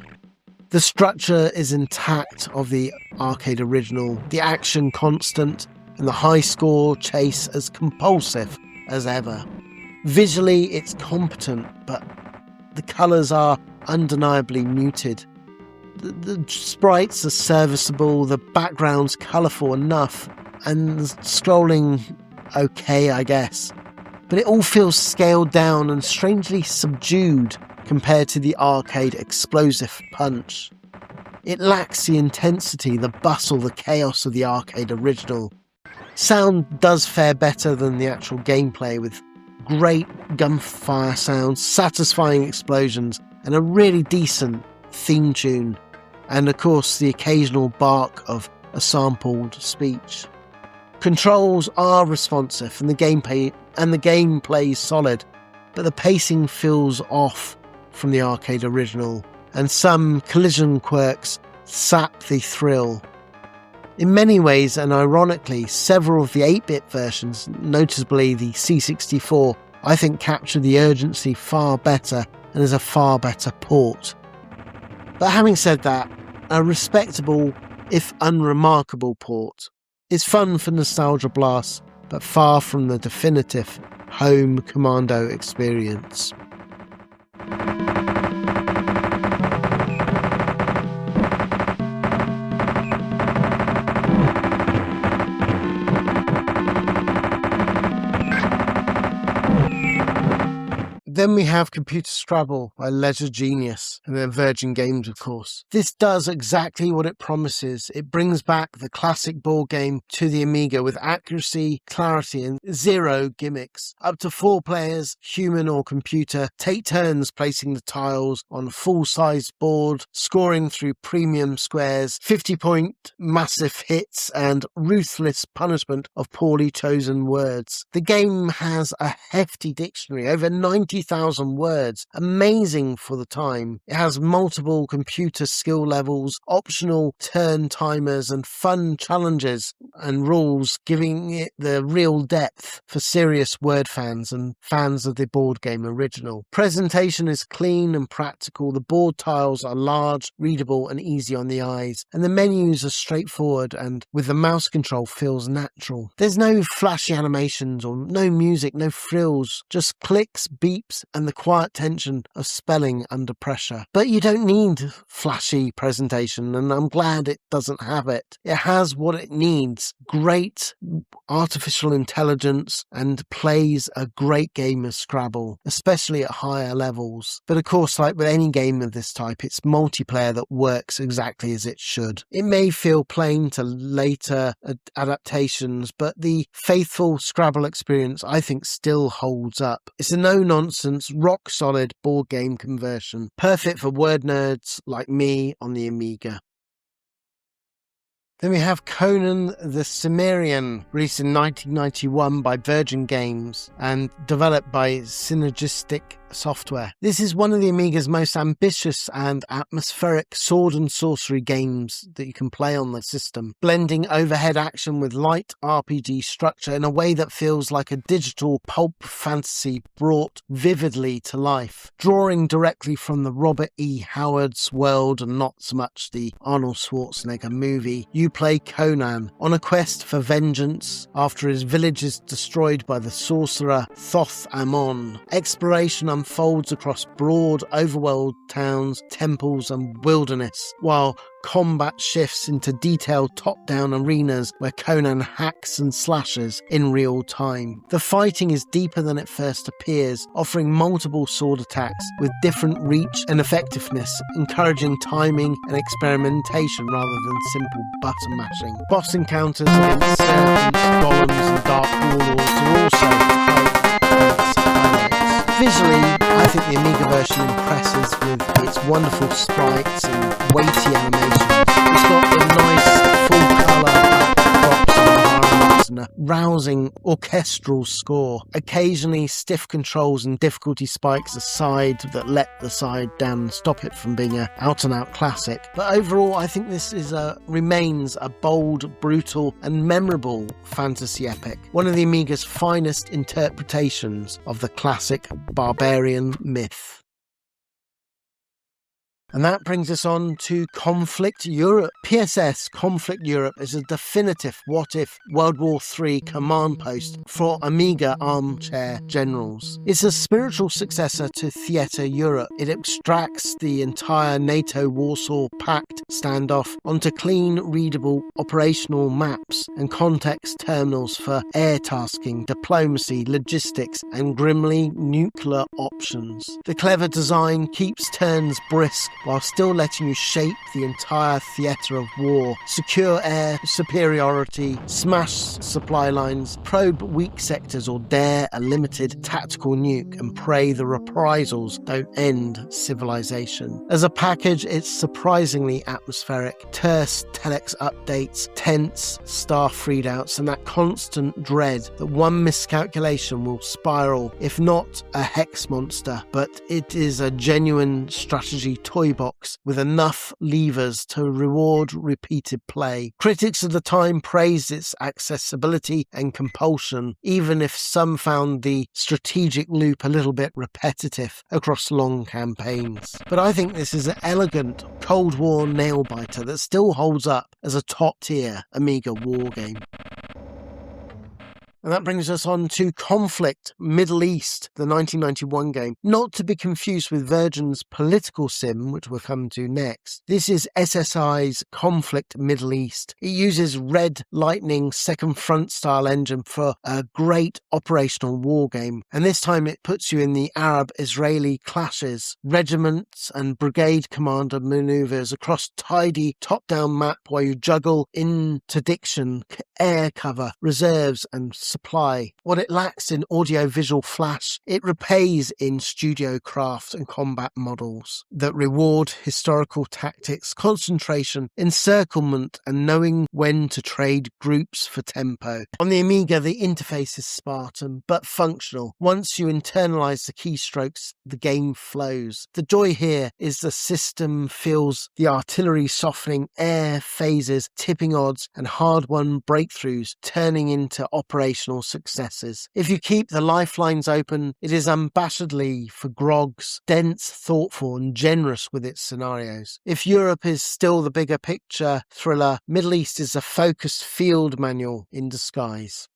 The structure is intact of the arcade original, the action constant, and the high score chase as compulsive as ever. Visually, it's competent, but the colours are undeniably muted. The sprites are serviceable, the background's colourful enough, and the scrolling okay, I guess. But it all feels scaled down and strangely subdued compared to the arcade explosive punch. It lacks the intensity, the bustle, the chaos of the arcade original. Sound does fare better than the actual gameplay, with great gunfire sounds, satisfying explosions, and a really decent theme tune, and of course the occasional bark of a sampled speech. Controls are responsive and the gameplay is solid, but the pacing feels off from the arcade original, and some collision quirks sap the thrill. In many ways, and ironically, several of the 8-bit versions, notably the C64, I think capture the urgency far better and is a far better port. But having said that, a respectable, if unremarkable port. It's fun for nostalgia blasts, but far from the definitive home Commando experience. Then we have Computer Scrabble by Leisure Genius, and then Virgin Games, of course. This does exactly what it promises. It brings back the classic board game to the Amiga with accuracy, clarity, and zero gimmicks. Up to 4 players, human or computer, take turns placing the tiles on a full-sized board, scoring through premium squares, 50-point massive hits, and ruthless punishment of poorly chosen words. The game has a hefty dictionary, over 90,000 words, amazing for the time. It has multiple computer skill levels, optional turn timers, and fun challenges and rules, giving it the real depth for serious word fans and fans of the board game original. Presentation is clean and practical. The board tiles are large, readable, and easy on the eyes, and the menus are straightforward and with the mouse control feels natural. There's no flashy animations or no music, no frills, just clicks, beeps, and the quiet tension of spelling under pressure. But you don't need flashy presentation, and I'm glad it doesn't have it. It has what it needs: great artificial intelligence, and plays a great game of Scrabble, especially at higher levels. But of course, like with any game of this type, it's multiplayer that works exactly as it should. It may feel plain to later adaptations, but the faithful Scrabble experience I think still holds up. It's a no-nonsense, rock-solid board game conversion, perfect for word nerds like me on the Amiga. Then we have Conan the Cimmerian, released in 1991 by Virgin Games and developed by Synergistic Software. This is one of the Amiga's most ambitious and atmospheric sword and sorcery games that you can play on the system, blending overhead action with light RPG structure in a way that feels like a digital pulp fantasy brought vividly to life, drawing directly from the Robert E. Howard's world and not so much the Arnold Schwarzenegger movie. You play Conan on a quest for vengeance after his village is destroyed by the sorcerer Thoth Amon. Exploration unfolds across broad, overworld towns, temples, and wilderness, while combat shifts into detailed top-down arenas where Conan hacks and slashes in real time. The fighting is deeper than it first appears, offering multiple sword attacks with different reach and effectiveness, encouraging timing and experimentation rather than simple button mashing. Boss encounters against serpents, golems, and dark warlords are also highlights. Visually, I think the Amiga version impresses with its wonderful sprites and weighty animations. It's got a nice full-colour backdrops and environments and a rousing orchestral score. Occasionally, stiff controls and difficulty spikes aside that let the side down and stop it from being an out-and-out classic. But overall, I think this remains a bold, brutal, and memorable fantasy epic. One of the Amiga's finest interpretations of the classic barbarian myth. And that brings us on to Conflict Europe. PSS Conflict Europe is a definitive what-if World War III command post for Amiga armchair generals. It's a spiritual successor to Theater Europe. It extracts the entire NATO Warsaw Pact standoff onto clean, readable operational maps and context terminals for air tasking, diplomacy, logistics, and grimly nuclear options. The clever design keeps turns brisk while still letting you shape the entire theatre of war. Secure air superiority, smash supply lines, probe weak sectors, or dare a limited tactical nuke and pray the reprisals don't end civilization. As a package, it's surprisingly atmospheric. Terse telex updates, tense staff freedouts, and that constant dread that one miscalculation will spiral, if not a hex monster, but it is a genuine strategy toy toy box with enough levers to reward repeated play. Critics of the time praised its accessibility and compulsion, even if some found the strategic loop a little bit repetitive across long campaigns. But I think this is an elegant Cold War nail-biter that still holds up as a top-tier Amiga wargame. And that brings us on to Conflict Middle East, the 1991 game. Not to be confused with Virgin's Political Sim, which we'll come to next. This is SSI's Conflict Middle East. It uses Red Lightning Second Front style engine for a great operational war game. And this time it puts you in the Arab-Israeli clashes, regiments and brigade commander maneuvers across tidy top-down map while you juggle interdiction, air cover, reserves and supply. What it lacks in audio-visual flash, it repays in studio craft and combat models that reward historical tactics, concentration, encirclement, and knowing when to trade groups for tempo. On the Amiga, the interface is Spartan, but functional. Once you internalize the keystrokes, the game flows. The joy here is the system feels the artillery softening, air phases, tipping odds, and hard-won breakthroughs turning into operational successes. If you keep the lifelines open, it is unabashedly for grogs, dense, thoughtful, and generous with its scenarios. If Europe is still the bigger picture thriller, Middle East is a focused field manual in disguise.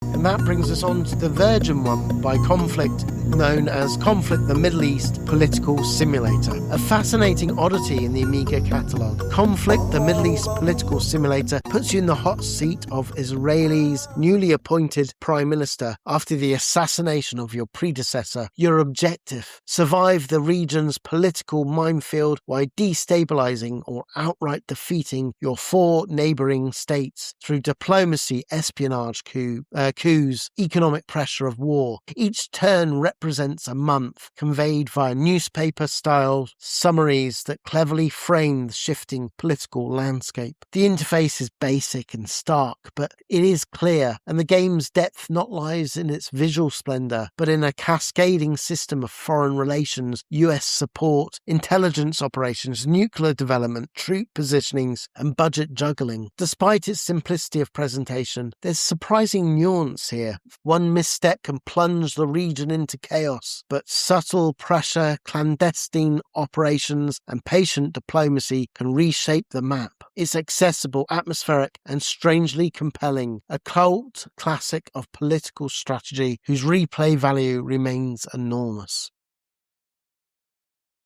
And that brings us on to the Virgin one by Conflict, known as Conflict the Middle East Political Simulator. A fascinating oddity in the Amiga catalogue. Conflict the Middle East Political Simulator puts you in the hot seat of Israel's newly appointed Prime Minister after the assassination of your predecessor. Your objective: survive the region's political minefield while destabilizing or outright defeating your four neighbouring states through diplomacy, espionage, coups, economic pressure of war. Each turn represents a month, conveyed via newspaper-style summaries that cleverly frame the shifting political landscape. The interface is basic and stark, but it is clear, and the game's depth not lies in its visual splendour, but in a cascading system of foreign relations, US support, intelligence operations, nuclear development, troop positionings, and budget juggling. Despite its simplicity of presentation, there's surprising nuance here. One misstep can plunge the region into chaos, but subtle pressure, clandestine operations, and patient diplomacy can reshape the map. It's accessible, atmospheric, and strangely compelling, a cult classic of political strategy whose replay value remains enormous.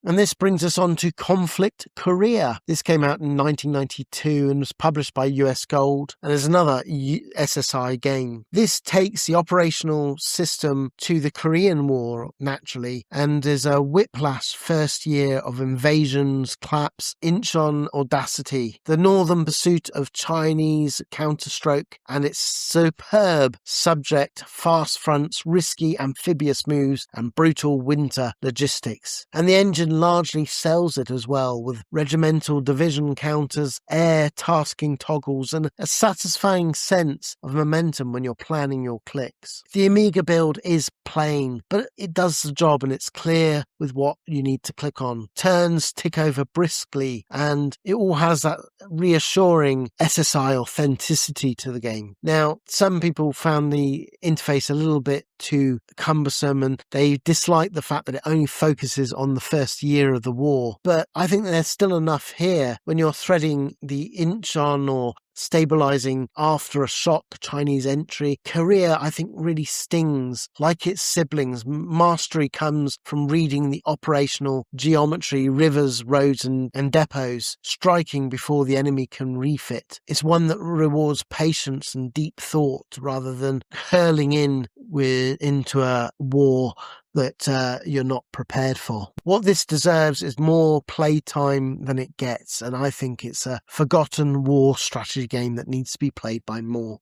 And this brings us on to Conflict Korea. This came out in 1992 and was published by US Gold, and is another SSI game. This takes the operational system to the Korean War, naturally, and is a whiplash first year of invasions, collapse, Incheon audacity, the northern pursuit of Chinese counterstroke, and its superb subject, fast fronts, risky amphibious moves, and brutal winter logistics. And the engine largely sells it as well, with regimental division counters, air tasking toggles, and a satisfying sense of momentum when you're planning your clicks. The Amiga build is plain, but it does the job, and it's clear with what you need to click on. Turns tick over briskly, and it all has that reassuring SSI authenticity to the game. Now, some people found the interface a little bit too cumbersome, and they dislike the fact that it only focuses on the first year of the war. But I think there's still enough here when you're threading the Incheon or stabilizing after a shock Chinese entry. Korea, I think, really stings. Like its siblings, mastery comes from reading the operational geometry, rivers, roads and depots, striking before the enemy can refit. It's one that rewards patience and deep thought rather than hurling into a war that you're not prepared for. What this deserves is more playtime than it gets, and I think it's a forgotten war strategy game that needs to be played by more.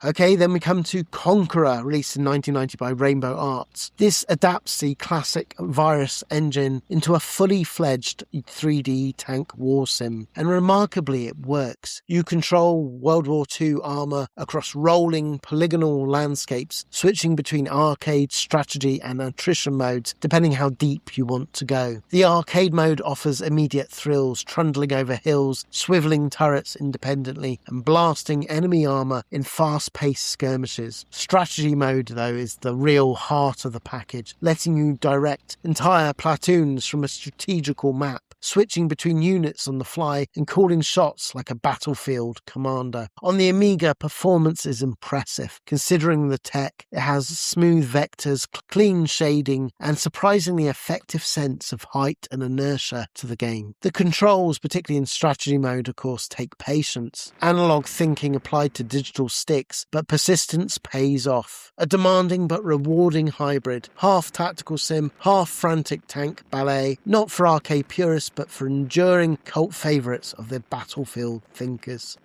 Okay, then we come to Conqueror, released in 1990 by Rainbow Arts. This adapts the classic Virus engine into a fully fledged 3D tank war sim, and remarkably it works. You control World War II armour across rolling polygonal landscapes, switching between arcade, strategy and attrition modes depending how deep you want to go. The arcade mode offers immediate thrills, trundling over hills, swivelling turrets independently and blasting enemy armour in fast-paced skirmishes. Strategy mode, though, is the real heart of the package, letting you direct entire platoons from a strategical map, switching between units on the fly and calling shots like a battlefield commander. On the Amiga, performance is impressive. Considering the tech, it has smooth vectors, clean shading, and surprisingly effective sense of height and inertia to the game. The controls, particularly in strategy mode, of course, take patience. Analog thinking applied to digital sticks, but persistence pays off. A demanding but rewarding hybrid, half tactical sim, half frantic tank ballet, not for arcade purists, but for enduring cult favourites of the Battlefield thinkers.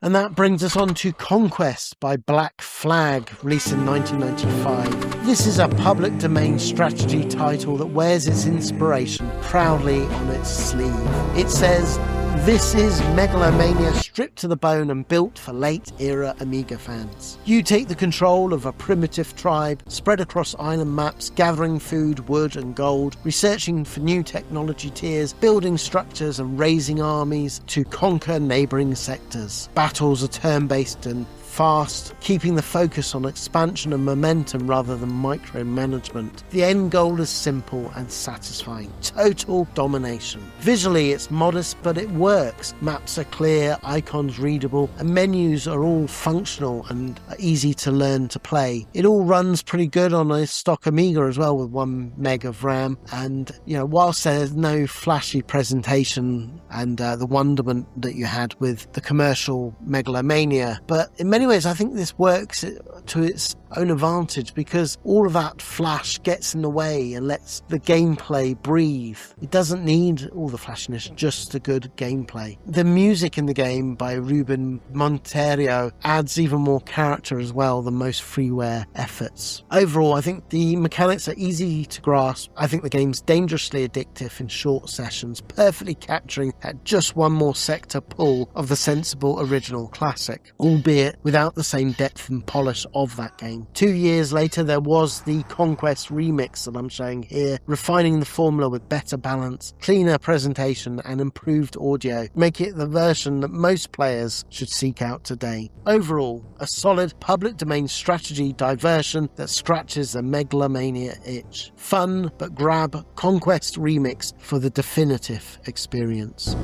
And that brings us on to Conquest by Black Flag, released in 1995. This is a public domain strategy title that wears its inspiration proudly on its sleeve. It says, "This is Megalomania stripped to the bone and built for late-era Amiga fans." You take the control of a primitive tribe spread across island maps, gathering food, wood and gold, researching for new technology tiers, building structures and raising armies to conquer neighbouring sectors. Battles are turn-based and fast, keeping the focus on expansion and momentum rather than micromanagement. The end goal is simple and satisfying: total domination. Visually it's modest, but it works. Maps are clear, icons readable, and menus are all functional and easy to learn to play. It all runs pretty good on a stock Amiga as well, with 1 meg of RAM, and whilst there's no flashy presentation and the wonderment that you had with the commercial Megalomania, but in many ways I think this works to its own advantage, because all of that flash gets in the way and lets the gameplay breathe. It doesn't need all the flashiness, just the good gameplay. The music in the game by Ruben Monteiro adds even more character as well than most freeware efforts. Overall, I think the mechanics are easy to grasp. I think the game's dangerously addictive in short sessions, perfectly capturing that just one more sector pull of the sensible original classic, albeit without the same depth and polish of that game. 2 years later, there was the Conquest remix that I'm showing here, refining the formula with better balance, cleaner presentation and improved audio, making it the version that most players should seek out today. Overall, a solid public domain strategy diversion that scratches the Megalomania itch. Fun, but grab Conquest remix for the definitive experience.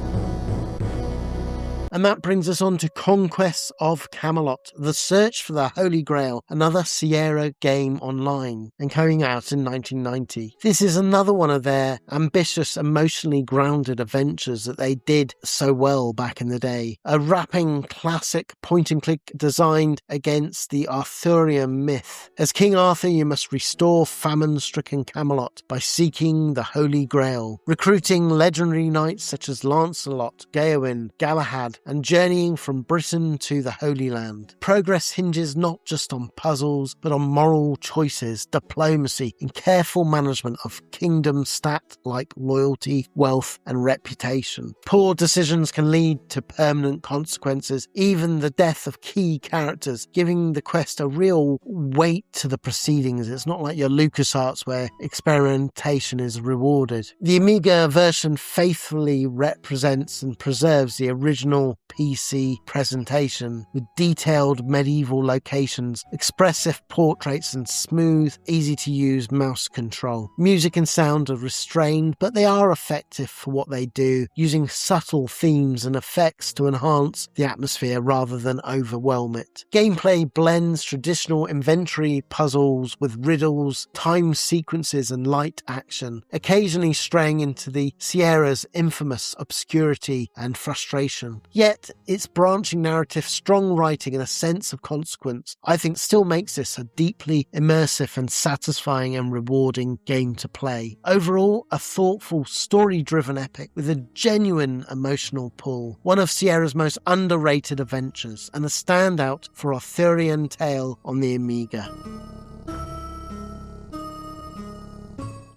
And that brings us on to Conquest of Camelot, The Search for the Holy Grail, another Sierra game online, and coming out in 1990. This is another one of their ambitious, emotionally grounded adventures that they did so well back in the day. A rapping classic point-and-click designed against the Arthurian myth. As King Arthur, you must restore famine-stricken Camelot by seeking the Holy Grail, recruiting legendary knights such as Lancelot, Gawain, Galahad, and journeying from Britain to the Holy Land. Progress hinges not just on puzzles, but on moral choices, diplomacy, and careful management of kingdom stat like loyalty, wealth, and reputation. Poor decisions can lead to permanent consequences, even the death of key characters, giving the quest a real weight to the proceedings. It's not like your LucasArts where experimentation is rewarded. The Amiga version faithfully represents and preserves the original PC presentation, with detailed medieval locations, expressive portraits and smooth, easy-to-use mouse control. Music and sound are restrained, but they are effective for what they do, using subtle themes and effects to enhance the atmosphere rather than overwhelm it. Gameplay blends traditional inventory puzzles with riddles, time sequences and light action, occasionally straying into the Sierra's infamous obscurity and frustration. Yet, its branching narrative, strong writing and a sense of consequence, I think still makes this a deeply immersive and satisfying and rewarding game to play. Overall, a thoughtful, story-driven epic with a genuine emotional pull, one of Sierra's most underrated adventures, and a standout for Arthurian tale on the Amiga.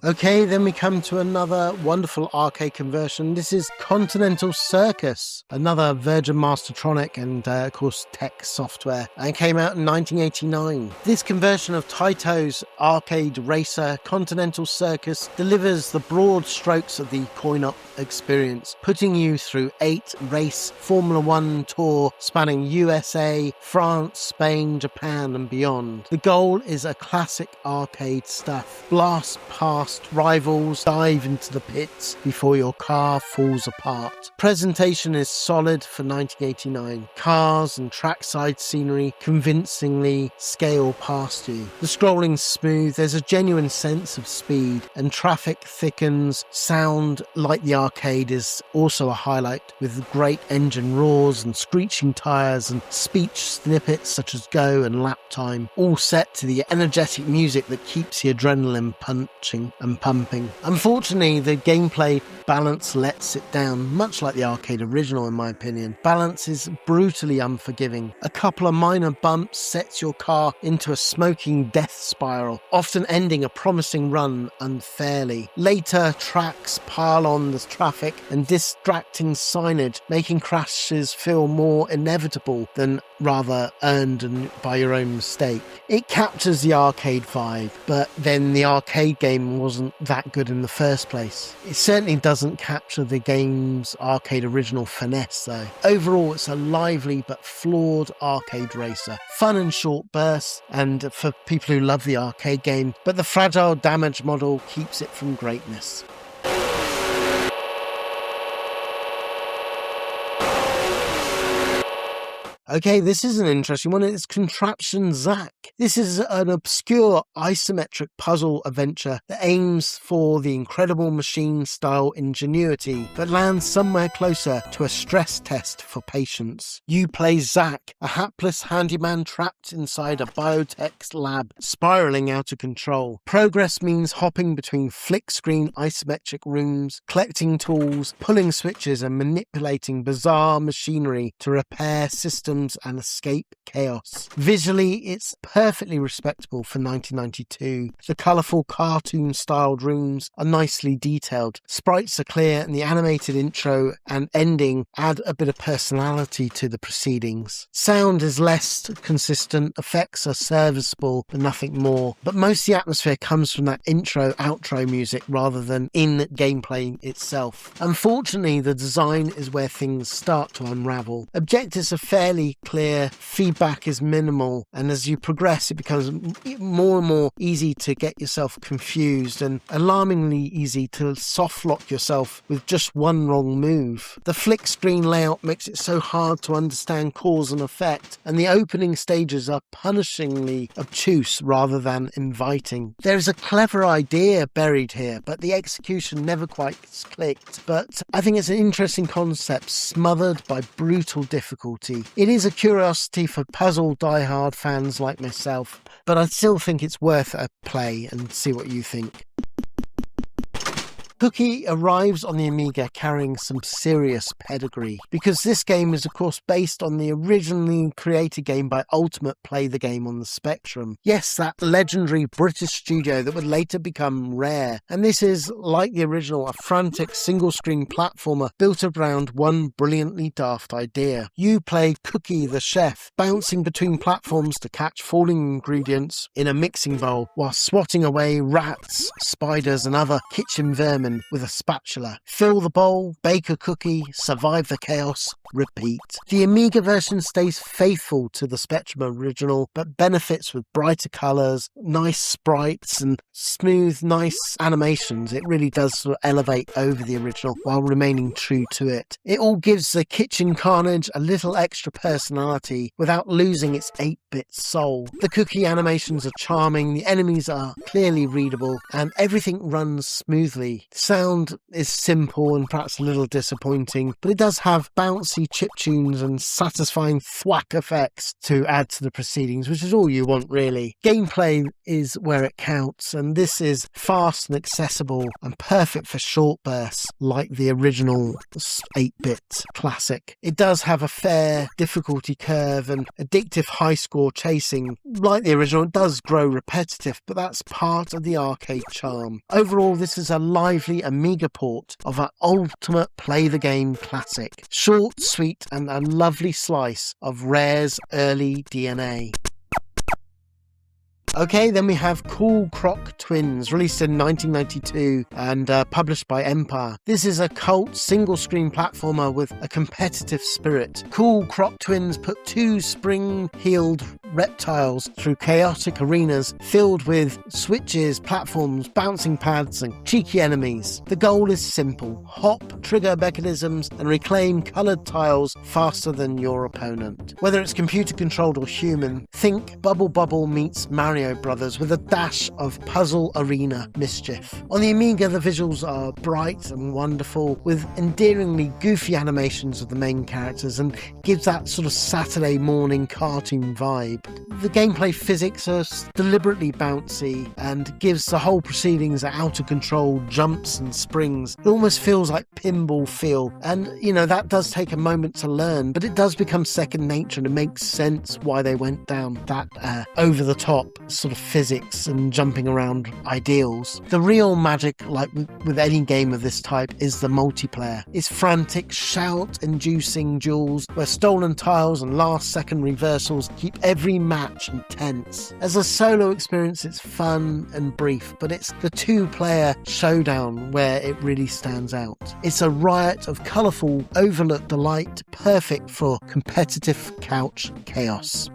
Okay, then we come to another wonderful arcade conversion. This is Continental Circus, another Virgin Mastertronic and, of course, Tech software, and came out in 1989. This conversion of Taito's arcade racer, Continental Circus, delivers the broad strokes of the coin-op experience, putting you through 8 race Formula One tour spanning USA, France, Spain, Japan, and beyond. The goal is a classic arcade stuff. Blast past rivals, dive into the pits before your car falls apart. Presentation is solid for 1989. Cars and trackside scenery convincingly scale past you. The scrolling's smooth, there's a genuine sense of speed, and traffic thickens. Sound, like the arcade, is also a highlight, with great engine roars and screeching tyres and speech snippets such as go and lap time, all set to the energetic music that keeps the adrenaline punching and pumping. Unfortunately, the gameplay balance lets it down, much like the arcade original in my opinion. Balance is brutally unforgiving. A couple of minor bumps sets your car into a smoking death spiral, often ending a promising run unfairly. Later tracks pile on the traffic and distracting signage, making crashes feel more inevitable than rather earned by your own mistake. It captures the arcade vibe, but then the arcade game wasn't that good in the first place. It certainly doesn't capture the game's arcade original finesse though. Overall, it's a lively but flawed arcade racer. Fun in short bursts, and for people who love the arcade game, but the fragile damage model keeps it from greatness. Okay, this is an interesting one. It's Contraption Zack. This is an obscure isometric puzzle adventure that aims for the Incredible Machine-style ingenuity, but lands somewhere closer to a stress test for patience. You play Zack, a hapless handyman trapped inside a biotech lab, spiraling out of control. Progress means hopping between flick-screen isometric rooms, collecting tools, pulling switches, and manipulating bizarre machinery to repair systems and escape chaos. Visually, it's perfectly respectable for 1992. The colourful cartoon-styled rooms are nicely detailed. Sprites are clear, and the animated intro and ending add a bit of personality to the proceedings. Sound is less consistent, effects are serviceable, but nothing more. But most of the atmosphere comes from that intro-outro music rather than in gameplay itself. Unfortunately, the design is where things start to unravel. Objectives are fairly clear, feedback is minimal, and as you progress it becomes more and more easy to get yourself confused and alarmingly easy to soft lock yourself with just one wrong move. The flick screen layout makes it so hard to understand cause and effect, and the opening stages are punishingly obtuse rather than inviting. There is a clever idea buried here, but the execution never quite clicked. But I think it's an interesting concept smothered by brutal difficulty. It is a curiosity for puzzle diehard fans like myself, but I still think it's worth a play and see what you think. Cookie arrives on the Amiga carrying some serious pedigree, because this game is of course based on the originally created game by Ultimate Play the Game on the Spectrum. Yes, that legendary British studio that would later become Rare, and this is, like the original, a frantic single-screen platformer built around one brilliantly daft idea. You play Cookie the chef, bouncing between platforms to catch falling ingredients in a mixing bowl, while swatting away rats, spiders and other kitchen vermin with a spatula. Fill the bowl, bake a cookie, survive the chaos, repeat. The Amiga version stays faithful to the Spectrum original, but benefits with brighter colours, nice sprites and smooth, nice animations. It really does sort of elevate over the original while remaining true to it. It all gives the kitchen carnage a little extra personality without losing its 8-bit soul. The cookie animations are charming, the enemies are clearly readable, and everything runs smoothly. Sound is simple and perhaps a little disappointing, but it does have bouncy catchy chiptunes and satisfying thwack effects to add to the proceedings, which is all you want really. Gameplay is where it counts, and this is fast and accessible and perfect for short bursts like the original 8-bit classic. It does have a fair difficulty curve, and addictive high score chasing like the original. It does grow repetitive, but that's part of the arcade charm. Overall, this is a lively Amiga port of an ultimate play the game classic. Short, sweet, and a lovely slice of Rare's early DNA. Okay, then we have Cool Croc Twins, released in 1992 and published by Empire. This is a cult single-screen platformer with a competitive spirit. Cool Croc Twins put two spring-heeled reptiles through chaotic arenas filled with switches, platforms, bouncing pads, and cheeky enemies. The goal is simple: hop, trigger mechanisms, and reclaim coloured tiles faster than your opponent. Whether it's computer-controlled or human, think Bubble Bobble meets Mario Brothers with a dash of puzzle arena mischief. On the Amiga, the visuals are bright and wonderful, with endearingly goofy animations of the main characters, and gives that sort of Saturday morning cartoon vibe. The gameplay physics are deliberately bouncy and gives the whole proceedings out of control jumps and springs. It almost feels like pinball feel, and that does take a moment to learn, but it does become second nature, and it makes sense why they went down that over the top sort of physics and jumping around ideals. The real magic, like with any game of this type, is the multiplayer. It's frantic, shout-inducing duels where stolen tiles and last-second reversals keep every match intense. As a solo experience, it's fun and brief, but it's the two-player showdown where it really stands out. It's a riot of colourful, overlooked delight, perfect for competitive couch chaos.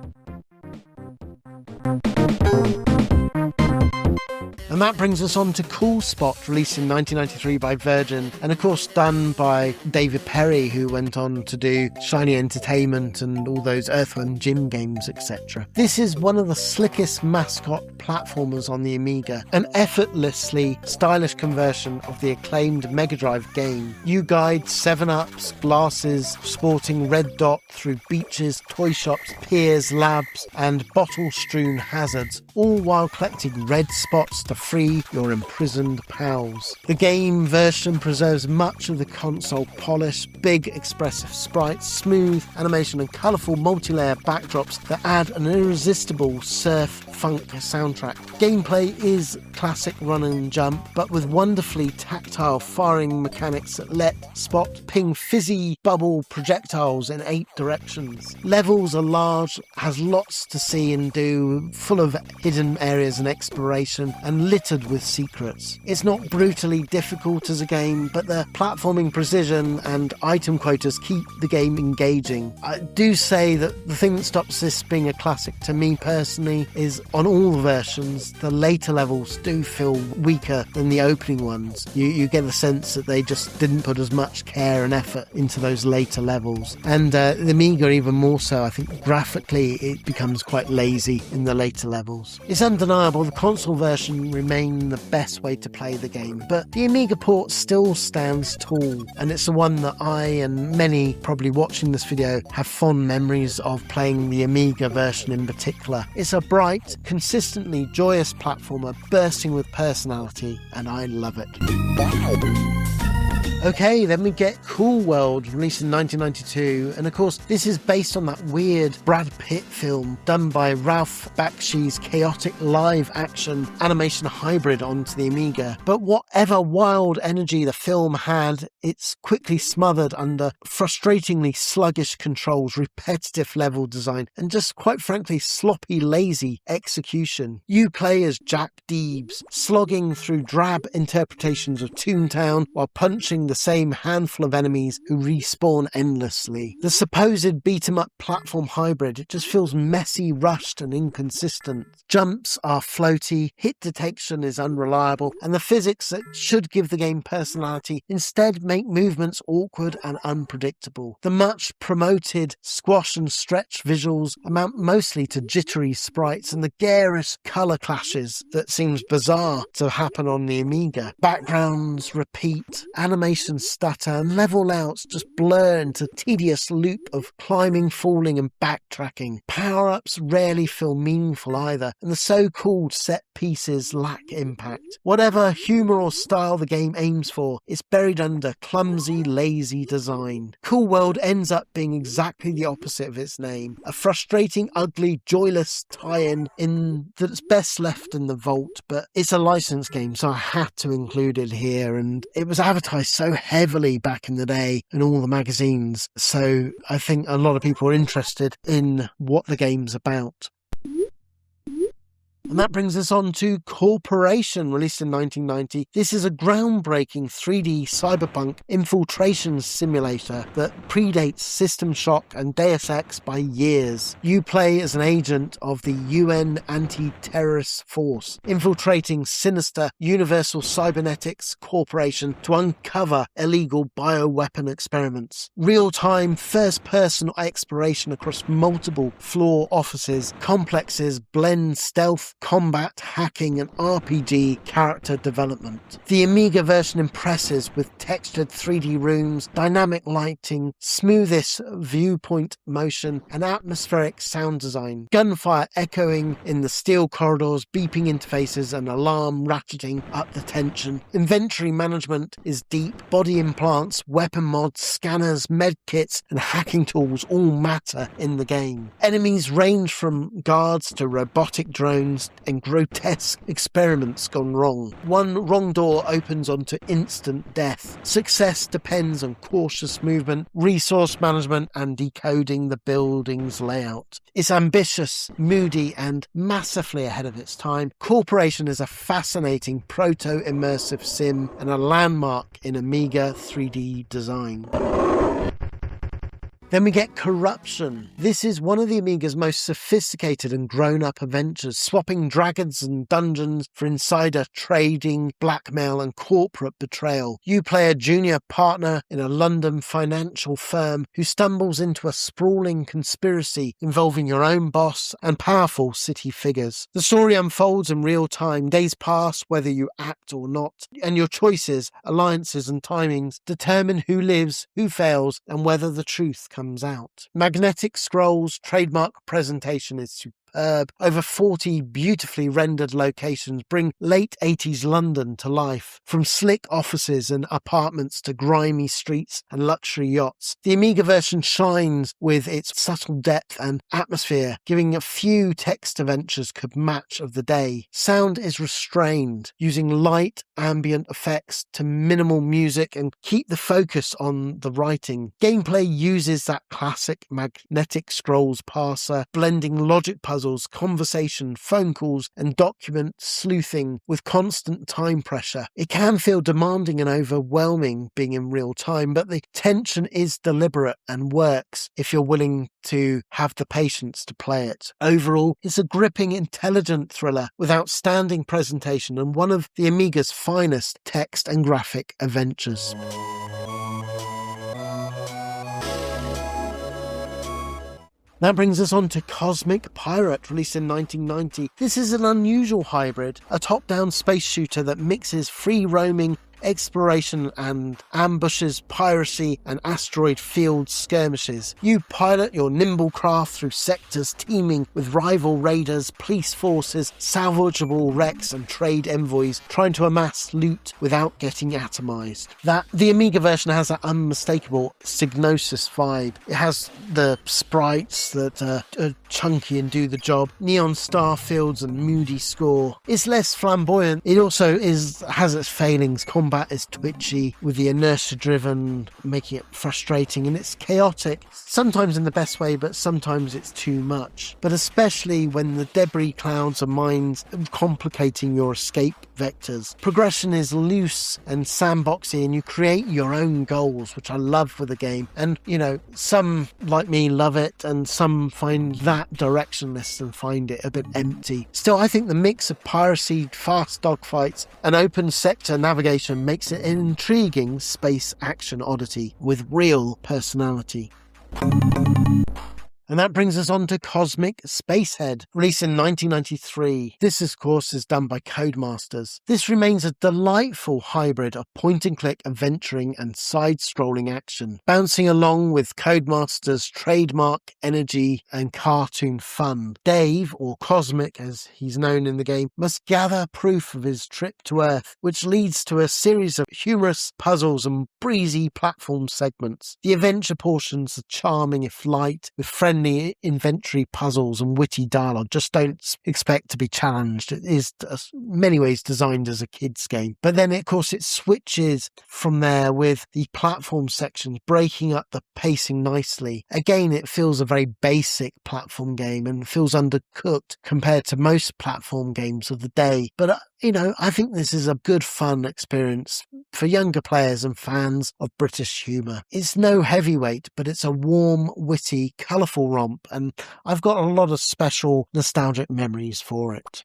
And that brings us on to Cool Spot, released in 1993 by Virgin, and of course done by David Perry, who went on to do Shiny Entertainment and all those Earthworm Jim games, etc. This is one of the slickest mascot platformers on the Amiga, an effortlessly stylish conversion of the acclaimed Mega Drive game. You guide 7-Ups, glasses, sporting red dot through beaches, toy shops, piers, labs, and bottle-strewn hazards, all while collecting red spots to free your imprisoned pals. The game version preserves much of the console polish, big expressive sprites, smooth animation, and colourful multi-layer backdrops that add an irresistible surf funk soundtrack. Gameplay is classic run and jump, but with wonderfully tactile firing mechanics that let Spot ping fizzy bubble projectiles in 8 directions. Levels are large, has lots to see and do, full of hidden areas and exploration, and littered with secrets. It's not brutally difficult as a game, but the platforming precision and item quotas keep the game engaging. I do say that the thing that stops this being a classic to me personally is on all the versions, the later levels do feel weaker than the opening ones. You get the sense that they just didn't put as much care and effort into those later levels. And the Amiga even more so. I think graphically it becomes quite lazy in the later levels. It's undeniable the console version remain the best way to play the game, but the Amiga port still stands tall, and it's the one that I and many probably watching this video have fond memories of playing the Amiga version in particular. It's a bright, consistently joyous platformer bursting with personality, and I love it. Okay, then we get Cool World, released in 1992, and of course this is based on that weird Brad Pitt film done by Ralph Bakshi's chaotic live-action animation hybrid onto the Amiga. But whatever wild energy the film had, it's quickly smothered under frustratingly sluggish controls, repetitive level design, and just quite frankly sloppy, lazy execution. You play as Jack Deebs, slogging through drab interpretations of Toontown while punching the same handful of enemies who respawn endlessly. The supposed beat-em-up platform hybrid, it just feels messy, rushed and inconsistent. Jumps are floaty, hit detection is unreliable, and the physics that should give the game personality instead make movements awkward and unpredictable. The much promoted squash and stretch visuals amount mostly to jittery sprites and the garish colour clashes that seems bizarre to happen on the Amiga. Backgrounds repeat, animation animations stutter, and level layouts just blur into a tedious loop of climbing, falling, and backtracking. Power-ups rarely feel meaningful either, and the so-called set pieces lack impact. Whatever humour or style the game aims for, it's buried under clumsy, lazy design. Cool World ends up being exactly the opposite of its name, a frustrating, ugly, joyless tie-in that's best left in the vault, but it's a licensed game, so I had to include it here, and it was advertised so heavily back in the day in all the magazines, so I think a lot of people are interested in what the game's about. And that brings us on to Corporation, released in 1990. This is a groundbreaking 3D cyberpunk infiltration simulator that predates System Shock and Deus Ex by years. You play as an agent of the UN Anti-Terrorist Force, infiltrating sinister Universal Cybernetics Corporation to uncover illegal bioweapon experiments. Real-time, first-person exploration across multiple floor offices, complexes blend stealth, combat, hacking, and RPG character development. The Amiga version impresses with textured 3D rooms, dynamic lighting, smoothest viewpoint motion, and atmospheric sound design. Gunfire echoing in the steel corridors, beeping interfaces, and alarm ratcheting up the tension. Inventory management is deep. Body implants, weapon mods, scanners, medkits, and hacking tools all matter in the game. Enemies range from guards to robotic drones and grotesque experiments gone wrong. One wrong door opens onto instant death. Success depends on cautious movement, resource management, and decoding the building's layout. It's ambitious, moody, and massively ahead of its time. Corporation is a fascinating proto-immersive sim and a landmark in Amiga 3D design. Then we get Corruption. This is one of the Amiga's most sophisticated and grown-up adventures, swapping dragons and dungeons for insider trading, blackmail, and corporate betrayal. You play a junior partner in a London financial firm who stumbles into a sprawling conspiracy involving your own boss and powerful city figures. The story unfolds in real time. Days pass whether you act or not, and your choices, alliances, and timings determine who lives, who fails, and whether the truth comes out. Magnetic Scrolls' trademark presentation is superb. Over 40 beautifully rendered locations bring late 80s London to life, from slick offices and apartments to grimy streets and luxury yachts. The Amiga version shines with its subtle depth and atmosphere, giving a few text adventures could match of the day. Sound is restrained, using light ambient effects to minimal music and keep the focus on the writing. Gameplay uses that classic Magnetic Scrolls parser, blending logic puzzles, conversation, phone calls, and document sleuthing with constant time pressure. It can feel demanding and overwhelming being in real time, but the tension is deliberate and works if you're willing to have the patience to play it. Overall, it's a gripping, intelligent thriller with outstanding presentation and one of the Amiga's finest text and graphic adventures. That brings us on to Cosmic Pirate, released in 1990. This is an unusual hybrid, a top-down space shooter that mixes free-roaming exploration and ambushes, piracy, and asteroid field skirmishes. You pilot your nimble craft through sectors teeming with rival raiders, police forces, salvageable wrecks, and trade envoys trying to amass loot without getting atomized. The Amiga version has that unmistakable Psygnosis vibe. It has the sprites that are chunky and do the job, neon star fields and moody score. It's less flamboyant. It also has its failings. Combat is twitchy, with the inertia driven, making it frustrating, and it's chaotic, sometimes in the best way, but sometimes it's too much. But especially when the debris clouds of mines are complicating your escape vectors. Progression is loose and sandboxy, and you create your own goals, which I love with the game. And, some, like me, love it, and some find that directionless and find it a bit empty. Still, I think the mix of piracy, fast dogfights, and open sector navigation makes it an intriguing space action oddity with real personality. And that brings us on to Cosmic Spacehead, released in 1993. This, of course, is done by Codemasters. This remains a delightful hybrid of point-and-click adventuring and side-scrolling action, bouncing along with Codemasters' trademark energy and cartoon fun. Dave, or Cosmic as he's known in the game, must gather proof of his trip to Earth, which leads to a series of humorous puzzles and breezy platform segments. The adventure portions are charming if light, with friendly inventory puzzles and witty dialogue. Just don't expect to be challenged. It is in many ways designed as a kid's game. But then, of course, it switches from there with the platform sections, breaking up the pacing nicely. Again, it feels a very basic platform game and feels undercooked compared to most platform games of the day. But, I think this is a good fun experience for younger players and fans of British humour. It's no heavyweight, but it's a warm, witty, colourful romp, and I've got a lot of special nostalgic memories for it.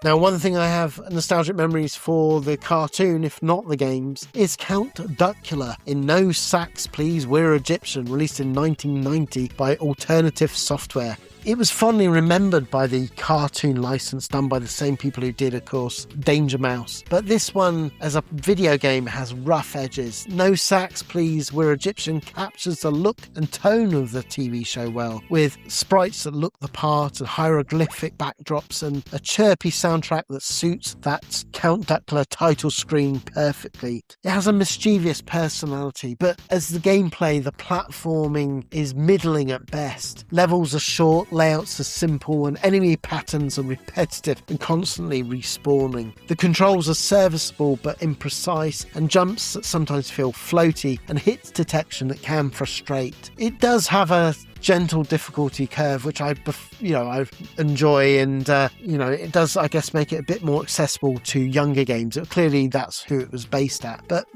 Now, one thing I have nostalgic memories for the cartoon, if not the games, is Count Duckula in No Sax Please, We're Egyptian, released in 1990 by Alternative Software. It was fondly remembered by the cartoon license done by the same people who did, of course, Danger Mouse. But this one, as a video game, has rough edges. No Sax Please, We're Egyptian captures the look and tone of the TV show well, with sprites that look the part and hieroglyphic backdrops and a chirpy soundtrack that suits that Count Duckula title screen perfectly. It has a mischievous personality, but as the gameplay, the platforming is middling at best. Levels are short, layouts are simple, and enemy patterns are repetitive and constantly respawning. The controls are serviceable but imprecise, and jumps that sometimes feel floaty, and hit detection that can frustrate. It does have a gentle difficulty curve, which I enjoy, and it does, I guess, make it a bit more accessible to younger games. Clearly that's who it was based at, but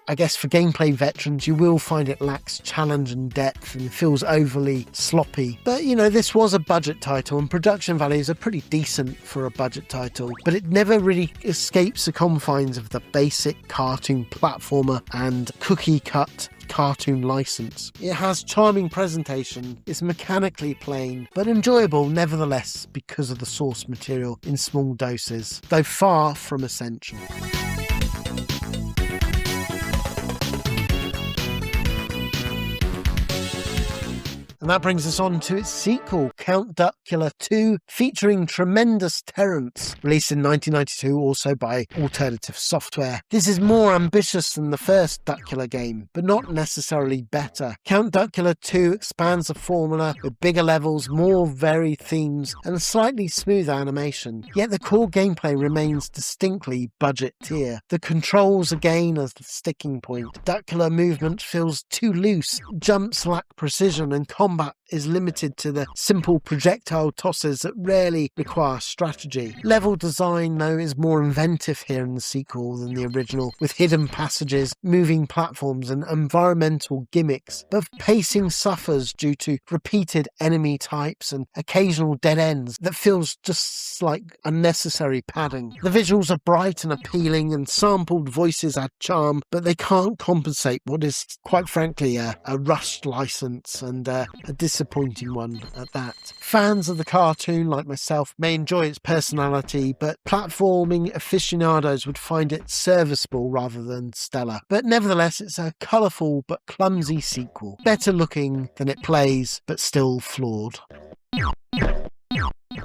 I guess for gameplay veterans you will find it lacks challenge and depth and feels overly sloppy. But this was a budget title, and production values are pretty decent for a budget title, but it never really escapes the confines of the basic cartoon platformer and cookie cut cartoon license. It has charming presentation, it's mechanically plain, but enjoyable nevertheless because of the source material in small doses, though far from essential. And that brings us on to its sequel, Count Duckula 2, featuring Tremendous Terrence, released in 1992 also by Alternative Software. This is more ambitious than the first Duckula game, but not necessarily better. Count Duckula 2 expands the formula with bigger levels, more varied themes, and a slightly smoother animation. Yet the core gameplay remains distinctly budget tier. The controls again are the sticking point. Duckula movement feels too loose, jumps lack precision, and combat is limited to the simple projectile tosses that rarely require strategy. Level design, though, is more inventive here in the sequel than the original, with hidden passages, moving platforms, and environmental gimmicks. But pacing suffers due to repeated enemy types and occasional dead ends that feels just like unnecessary padding. The visuals are bright and appealing, and sampled voices add charm, but they can't compensate what is, quite frankly, a rushed license, and a disappointing one at that. Fans of the cartoon, like myself, may enjoy its personality, but platforming aficionados would find it serviceable rather than stellar. But nevertheless, it's a colourful but clumsy sequel. Better looking than it plays, but still flawed.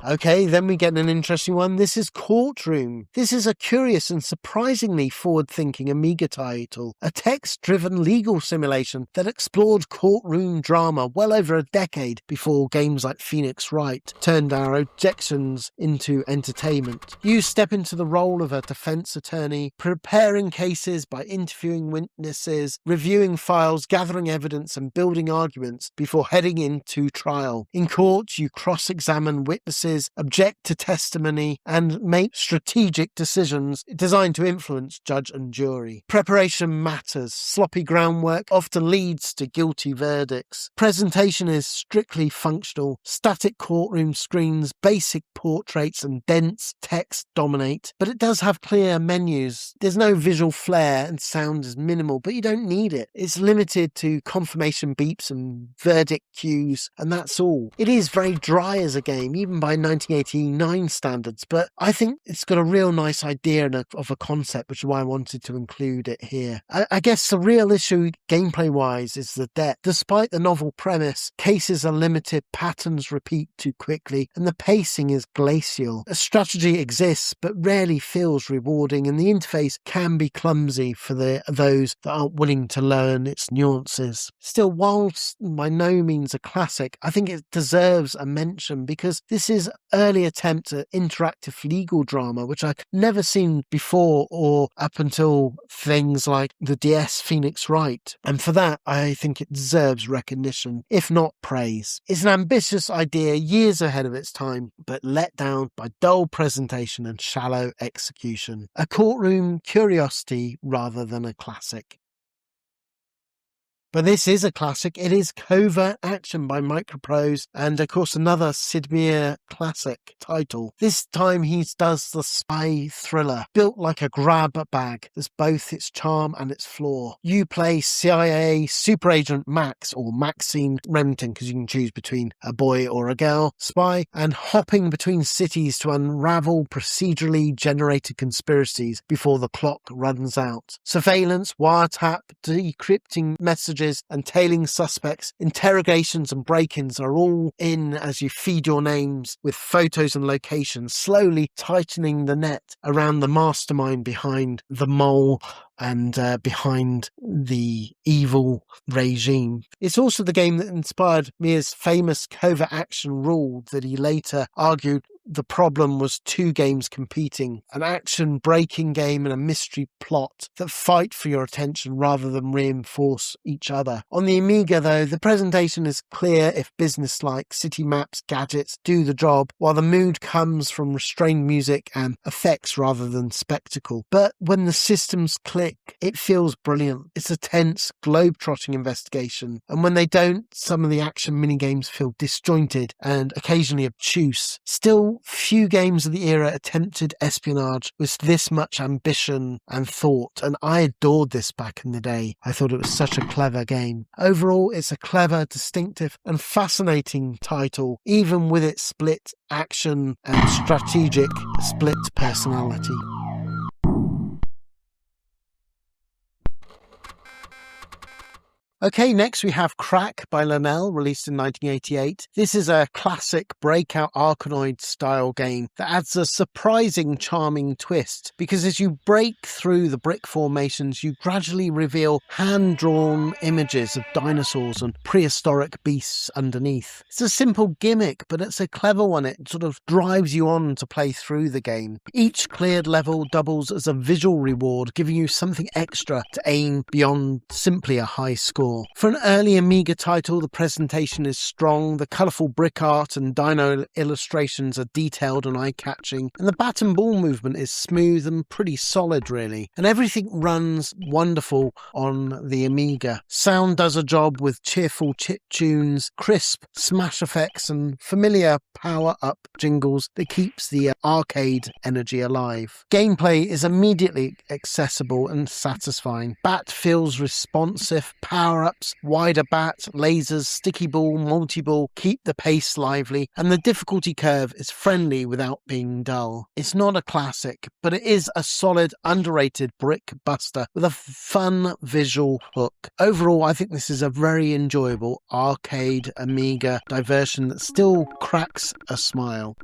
Okay, then we get an interesting one. This is Courtroom. This is a curious and surprisingly forward-thinking Amiga title, a text-driven legal simulation that explored courtroom drama well over a decade before games like Phoenix Wright turned our objections into entertainment. You step into the role of a defense attorney, preparing cases by interviewing witnesses, reviewing files, gathering evidence, and building arguments before heading into trial. In court, you cross-examine witnesses witnesses, object to testimony, and make strategic decisions designed to influence judge and jury. Preparation matters. Sloppy groundwork often leads to guilty verdicts. Presentation is strictly functional. Static courtroom screens, basic portraits, and dense text dominate, but it does have clear menus. There's no visual flair and sound is minimal, but you don't need it. It's limited to confirmation beeps and verdict cues, and that's all. It is very dry as a game, even by 1989 standards, but I think it's got a real nice idea of a concept, which is why I wanted to include it here. I guess the real issue gameplay-wise is the depth. Despite the novel premise, cases are limited, patterns repeat too quickly, and the pacing is glacial. A strategy exists, but rarely feels rewarding, and the interface can be clumsy for those that aren't willing to learn its nuances. Still, whilst by no means a classic, I think it deserves a mention because this is early attempt at interactive legal drama, which I've never seen before or up until things like the DS Phoenix Wright. And for that, I think it deserves recognition, if not praise. It's an ambitious idea years ahead of its time, but let down by dull presentation and shallow execution. A courtroom curiosity rather than a classic. But this is a classic. It is Covert Action by Microprose, and of course another Sid Meier classic title. This time he does the spy thriller, built like a grab bag. There's both its charm and its flaw. You play CIA super agent Max, or Maxine Remington, because you can choose between a boy or a girl spy, and hopping between cities to unravel procedurally generated conspiracies before the clock runs out. Surveillance, wiretap, decrypting messages, and tailing suspects, interrogations and break-ins are all in as you feed your names with photos and locations, slowly tightening the net around the mastermind behind the mole and behind the evil regime. It's also the game that inspired Meier's famous covert action rule that he later argued the problem was two games competing, an action breaking game and a mystery plot that fight for your attention rather than reinforce each other. On the Amiga though, the presentation is clear if businesslike. City maps, gadgets do the job, while the mood comes from restrained music and effects rather than spectacle. But when the systems click, it feels brilliant. It's a tense, globe-trotting investigation, and when they don't, some of the action minigames feel disjointed and occasionally obtuse. Still, few games of the era attempted espionage with this much ambition and thought, and I adored this back in the day. I thought it was such a clever game. Overall, it's a clever, distinctive and fascinating title, even with its split action and strategic split personality. Okay, next we have Crack by Linnell, released in 1988. This is a classic breakout Arkanoid-style game that adds a surprising, charming twist, because as you break through the brick formations, you gradually reveal hand-drawn images of dinosaurs and prehistoric beasts underneath. It's a simple gimmick, but it's a clever one. It sort of drives you on to play through the game. Each cleared level doubles as a visual reward, giving you something extra to aim beyond simply a high score. For an early Amiga title, the presentation is strong, the colourful brick art and dino illustrations are detailed and eye-catching, and the bat and ball movement is smooth and pretty solid really, and everything runs wonderful on the Amiga. Sound does a job with cheerful chip tunes, crisp smash effects and familiar power-up jingles that keeps the arcade energy alive. Gameplay is immediately accessible and satisfying. Bat feels responsive, power-ups, wider bat, lasers, sticky ball, multi-ball keep the pace lively, and the difficulty curve is friendly without being dull. It's not a classic, but it is a solid, underrated brick buster with a fun visual hook. Overall, I think this is a very enjoyable arcade Amiga diversion that still cracks a smile.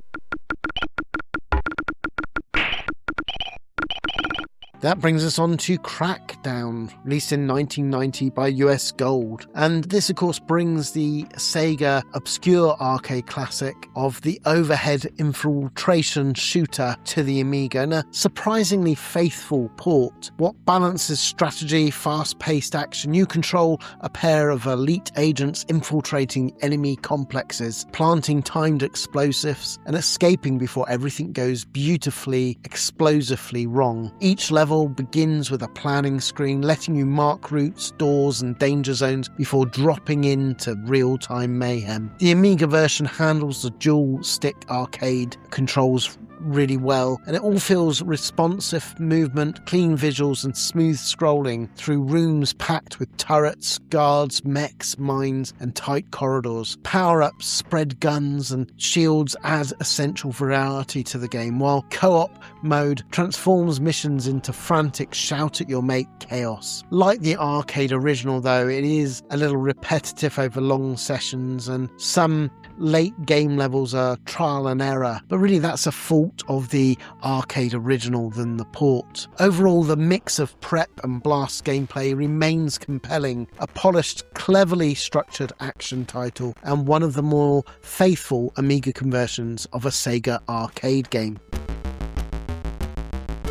That brings us on to Crackdown, released in 1990 by US Gold. And this, of course, brings the Sega obscure arcade classic of the overhead infiltration shooter to the Amiga in a surprisingly faithful port. What balances strategy, fast-paced action? You control a pair of elite agents infiltrating enemy complexes, planting timed explosives, and escaping before everything goes beautifully, explosively wrong. Each level begins with a planning screen, letting you mark routes, doors, and danger zones before dropping into real-time mayhem. The Amiga version handles the dual-stick arcade controls really well, and it all feels responsive movement, clean visuals, and smooth scrolling through rooms packed with turrets, guards, mechs, mines, and tight corridors. Power-ups, spread guns, and shields add essential variety to the game, while co-op mode transforms missions into frantic shout-at-your-mate chaos. Like the arcade original, though, it is a little repetitive over long sessions, and some late game levels are trial and error, but really that's a fault of the arcade original than the port. Overall, the mix of prep and blast gameplay remains compelling, a polished, cleverly structured action title, and one of the more faithful Amiga conversions of a Sega arcade game.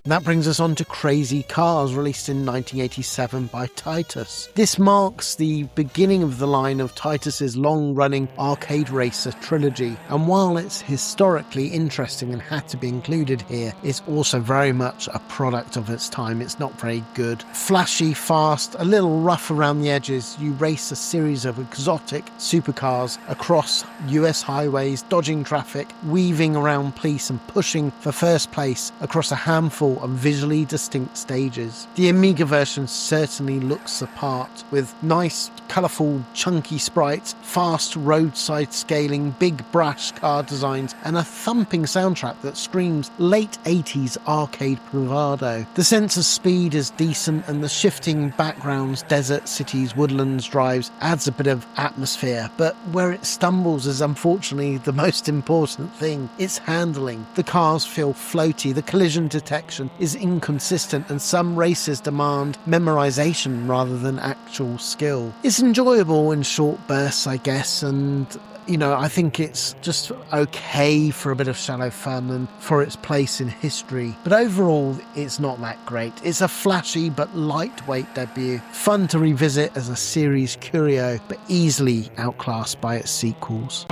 That brings us on to Crazy Cars, released in 1987 by Titus. This marks the beginning of the line of Titus's long-running arcade racer trilogy, and while it's historically interesting and had to be included here, it's also very much a product of its time. It's not very good. Flashy, fast, a little rough around the edges, you race a series of exotic supercars across US highways, dodging traffic, weaving around police, and pushing for first place across a handful of visually distinct stages. The Amiga version certainly looks the part, with nice, colourful, chunky sprites, fast roadside scaling, big brash car designs, and a thumping soundtrack that screams late 80s arcade bravado. The sense of speed is decent, and the shifting backgrounds, desert, cities, woodlands, drives adds a bit of atmosphere, but where it stumbles is unfortunately the most important thing. Its handling. The cars feel floaty, the collision detection is inconsistent, and some races demand memorization rather than actual skill. It's enjoyable in short bursts, I guess, and I think it's just okay for a bit of shallow fun and for its place in history. But overall, it's not that great. It's a flashy but lightweight debut, fun to revisit as a series curio, but easily outclassed by its sequels.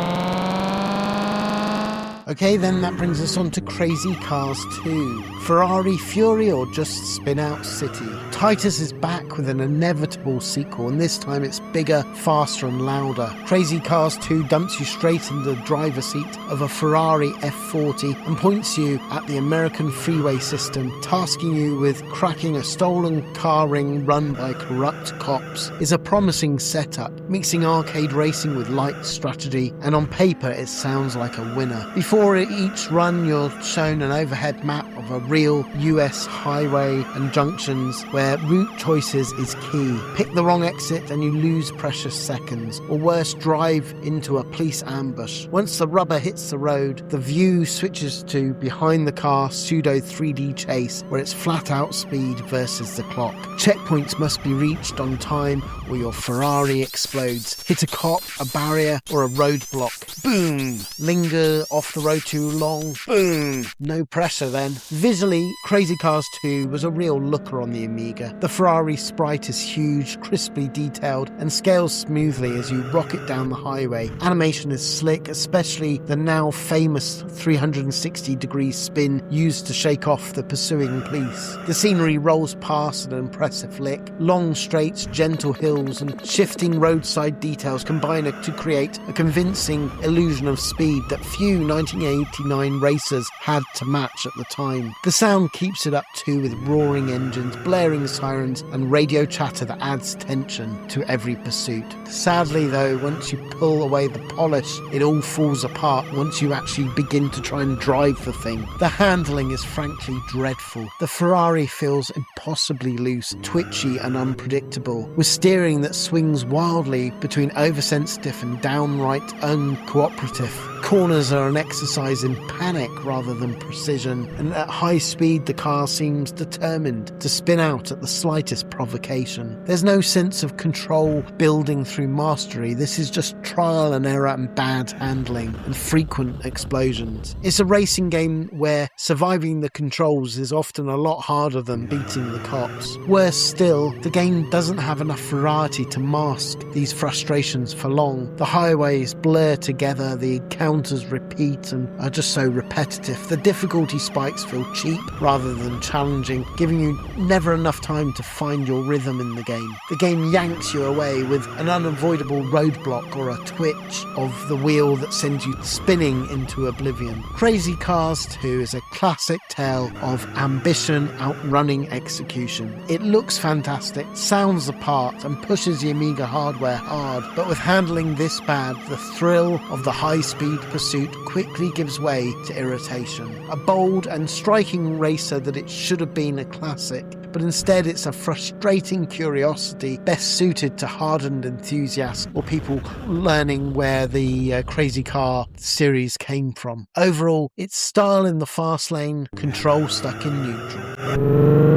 Okay, then that brings us on to Crazy Cars 2. Ferrari Fury or just Spin Out City. Titus is back with an inevitable sequel, and this time it's bigger, faster and louder. Crazy Cars 2 dumps you straight into the driver's seat of a Ferrari F40 and points you at the American freeway system, tasking you with cracking a stolen car ring run by corrupt cops. Is a promising setup, mixing arcade racing with light strategy, and on paper it sounds like a winner. Before each run, you're shown an overhead map of a real US highway and junctions where route choices is key. Pick the wrong exit and you lose precious seconds, or worse, drive into a police ambush. Once the rubber hits the road, the view switches to behind the car pseudo 3D chase, where it's flat out speed versus the clock. Checkpoints must be reached on time or your Ferrari explodes. Hit a cop, a barrier, or a roadblock. Boom! Linger off the road too long. Boom! No pressure then. Visually, Crazy Cars 2 was a real looker on the Amiga. The Ferrari sprite is huge, crisply detailed, and scales smoothly as you rocket down the highway. Animation is slick, especially the now famous 360-degree spin used to shake off the pursuing police. The scenery rolls past at an impressive lick. Long straights, gentle hills, and shifting roadside details combine to create a convincing illusion of speed that few 1989 racers had to match at the time. The sound keeps it up too, with roaring engines, blaring sirens, and radio chatter that adds tension to every pursuit. Sadly though, once you pull away the polish, it all falls apart once you actually begin to try and drive the thing. The handling is frankly dreadful. The Ferrari feels impossibly loose, twitchy and unpredictable, with steering that swings wildly between oversensitive and downright uncooperative. Corners are an exercise exercise in panic rather than precision, and at high speed the car seems determined to spin out at the slightest provocation. There's no sense of control building through mastery. This is just trial and error and bad handling and frequent explosions. It's a racing game where surviving the controls is often a lot harder than beating the cops. Worse still, the game doesn't have enough variety to mask these frustrations for long. The highways blur together, the encounters repeat and are just so repetitive. The difficulty spikes feel cheap rather than challenging, giving you never enough time to find your rhythm in the game. The game yanks you away with an unavoidable roadblock or a twitch of the wheel that sends you spinning into oblivion. Crazy Cars 2 is a classic tale of ambition outrunning execution. It looks fantastic, sounds the part, and pushes the Amiga hardware hard, but with handling this bad, the thrill of the high-speed pursuit quickly gives way to irritation. A bold and striking racer that it should have been a classic, but instead it's a frustrating curiosity best suited to hardened enthusiasts or people learning where the Crazy Car series came from. Overall, it's style in the fast lane, control stuck in neutral.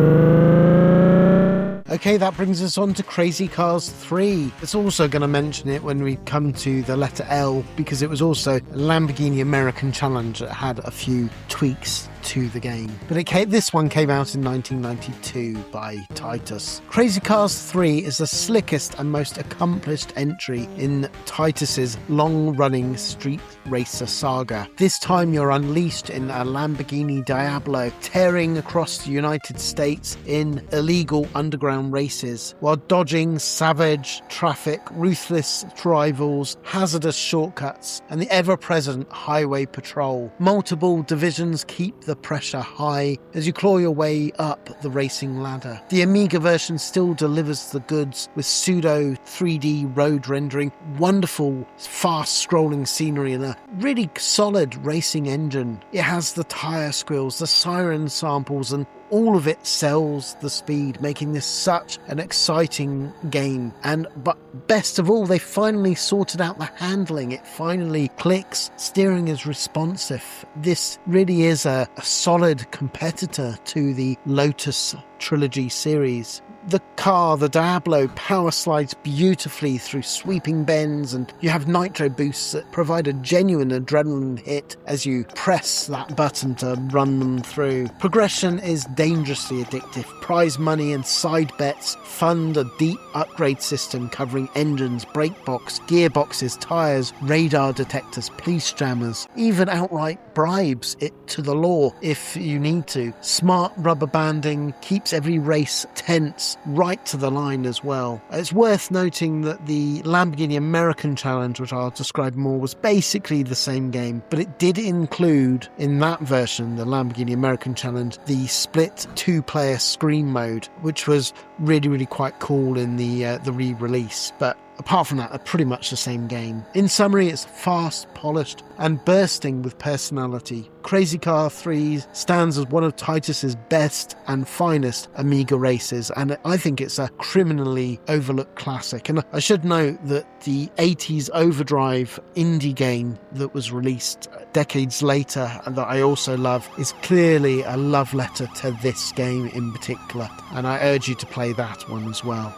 Okay, that brings us on to Crazy Cars 3. It's also going to mention it when we come to the letter L, because it was also a Lamborghini American Challenge that had a few tweaks to the game. But this one came out in 1992 by Titus. Crazy Cars 3 is the slickest and most accomplished entry in Titus's long-running street racer saga. This time you're unleashed in a Lamborghini Diablo, tearing across the United States in illegal underground races, while dodging savage traffic, ruthless rivals, hazardous shortcuts, and the ever-present highway patrol. Multiple divisions keep the pressure high as you claw your way up the racing ladder. The Amiga version still delivers the goods with pseudo 3D road rendering, wonderful fast scrolling scenery, and a really solid racing engine. It has the tyre squeals, the siren samples, and all of it sells the speed, making this such an exciting game. But best of all, they finally sorted out the handling. It finally clicks. Steering is responsive. This really is a solid competitor to the Lotus Trilogy series. The car, the Diablo, power slides beautifully through sweeping bends, and you have nitro boosts that provide a genuine adrenaline hit as you press that button to run them through. Progression is dangerously addictive. Prize money and side bets fund a deep upgrade system covering engines, brake box, gearboxes, tyres, radar detectors, police jammers, even outright bribes it to the law if you need to. Smart rubber banding keeps every race tense, right to the line as well. It's worth noting that the Lamborghini American Challenge, which I'll describe more, was basically the same game, but it did include in that version, the Lamborghini American Challenge, the split two-player screen mode, which was really quite cool in the re-release. But apart from that, they're pretty much the same game. In summary, it's fast, polished, and bursting with personality. Crazy Car 3 stands as one of Titus's best and finest Amiga races, and I think it's a criminally overlooked classic. And I should note that the 80s Overdrive indie game that was released decades later, and that I also love, is clearly a love letter to this game in particular, and I urge you to play that one as well.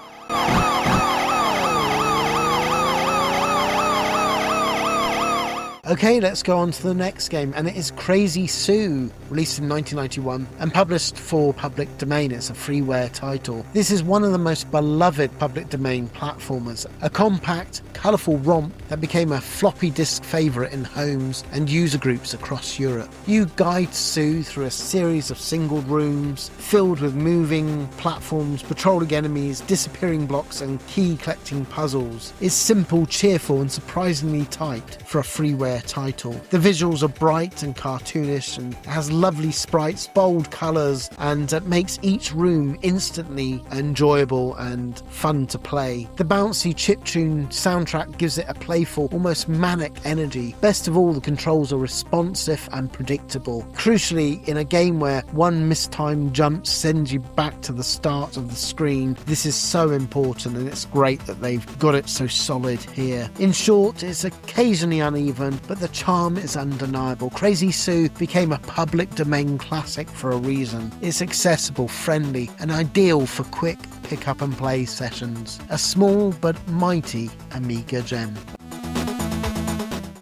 Okay, let's go on to the next game, and it is Crazy Sue, released in 1991 and published for public domain. It's a freeware title. This is one of the most beloved public domain platformers, a compact, colourful romp that became a floppy disk favourite in homes and user groups across Europe. You guide Sue through a series of single rooms filled with moving platforms, patrolling enemies, disappearing blocks, and key collecting puzzles. It's simple, cheerful, and surprisingly tight for a freeware title. The visuals are bright and cartoonish, and has lovely sprites, bold colours, and makes each room instantly enjoyable and fun to play. The bouncy chiptune soundtrack gives it a playful, almost manic energy. Best of all, the controls are responsive and predictable. Crucially, in a game where one mistimed jump sends you back to the start of the screen, this is so important, and it's great that they've got it so solid here. In short, it's occasionally uneven, but the charm is undeniable. Crazy Sue became a public domain classic for a reason. It's accessible, friendly, and ideal for quick pick up and play sessions. A small but mighty Amiga gem.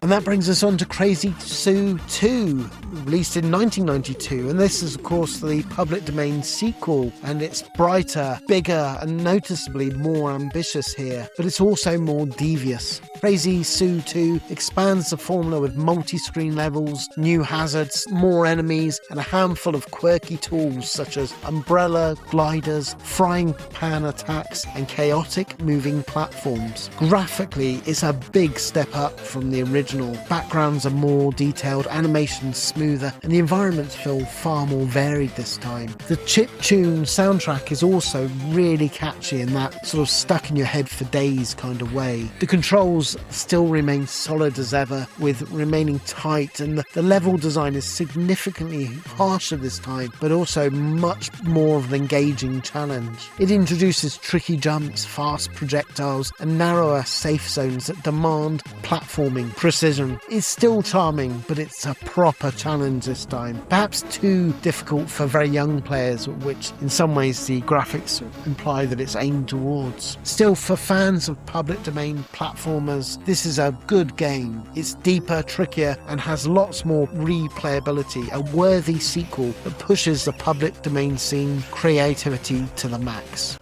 And that brings us on to Crazy Sue 2, released in 1992, and this is of course the public domain sequel, and it's brighter, bigger and noticeably more ambitious here, but it's also more devious. Crazy Sue 2 expands the formula with multi-screen levels, new hazards, more enemies, and a handful of quirky tools such as umbrella, gliders, frying pan attacks, and chaotic moving platforms. Graphically, it's a big step up from the original. Backgrounds are more detailed, animations smoother, and the environments feel far more varied this time. The chiptune soundtrack is also really catchy in that sort of stuck in your head for days kind of way. The controls still remain solid as ever, with remaining tight, and the level design is significantly harsher this time, but also much more of an engaging challenge. It introduces tricky jumps, fast projectiles, and narrower safe zones that demand platforming precision. It's still charming, but it's a proper challenge this time. Perhaps too difficult for very young players, which in some ways the graphics imply that it's aimed towards. Still, for fans of public domain platformers, this is a good game. It's deeper, trickier, and has lots more replayability, a worthy sequel that pushes the public domain scene creativity to the max.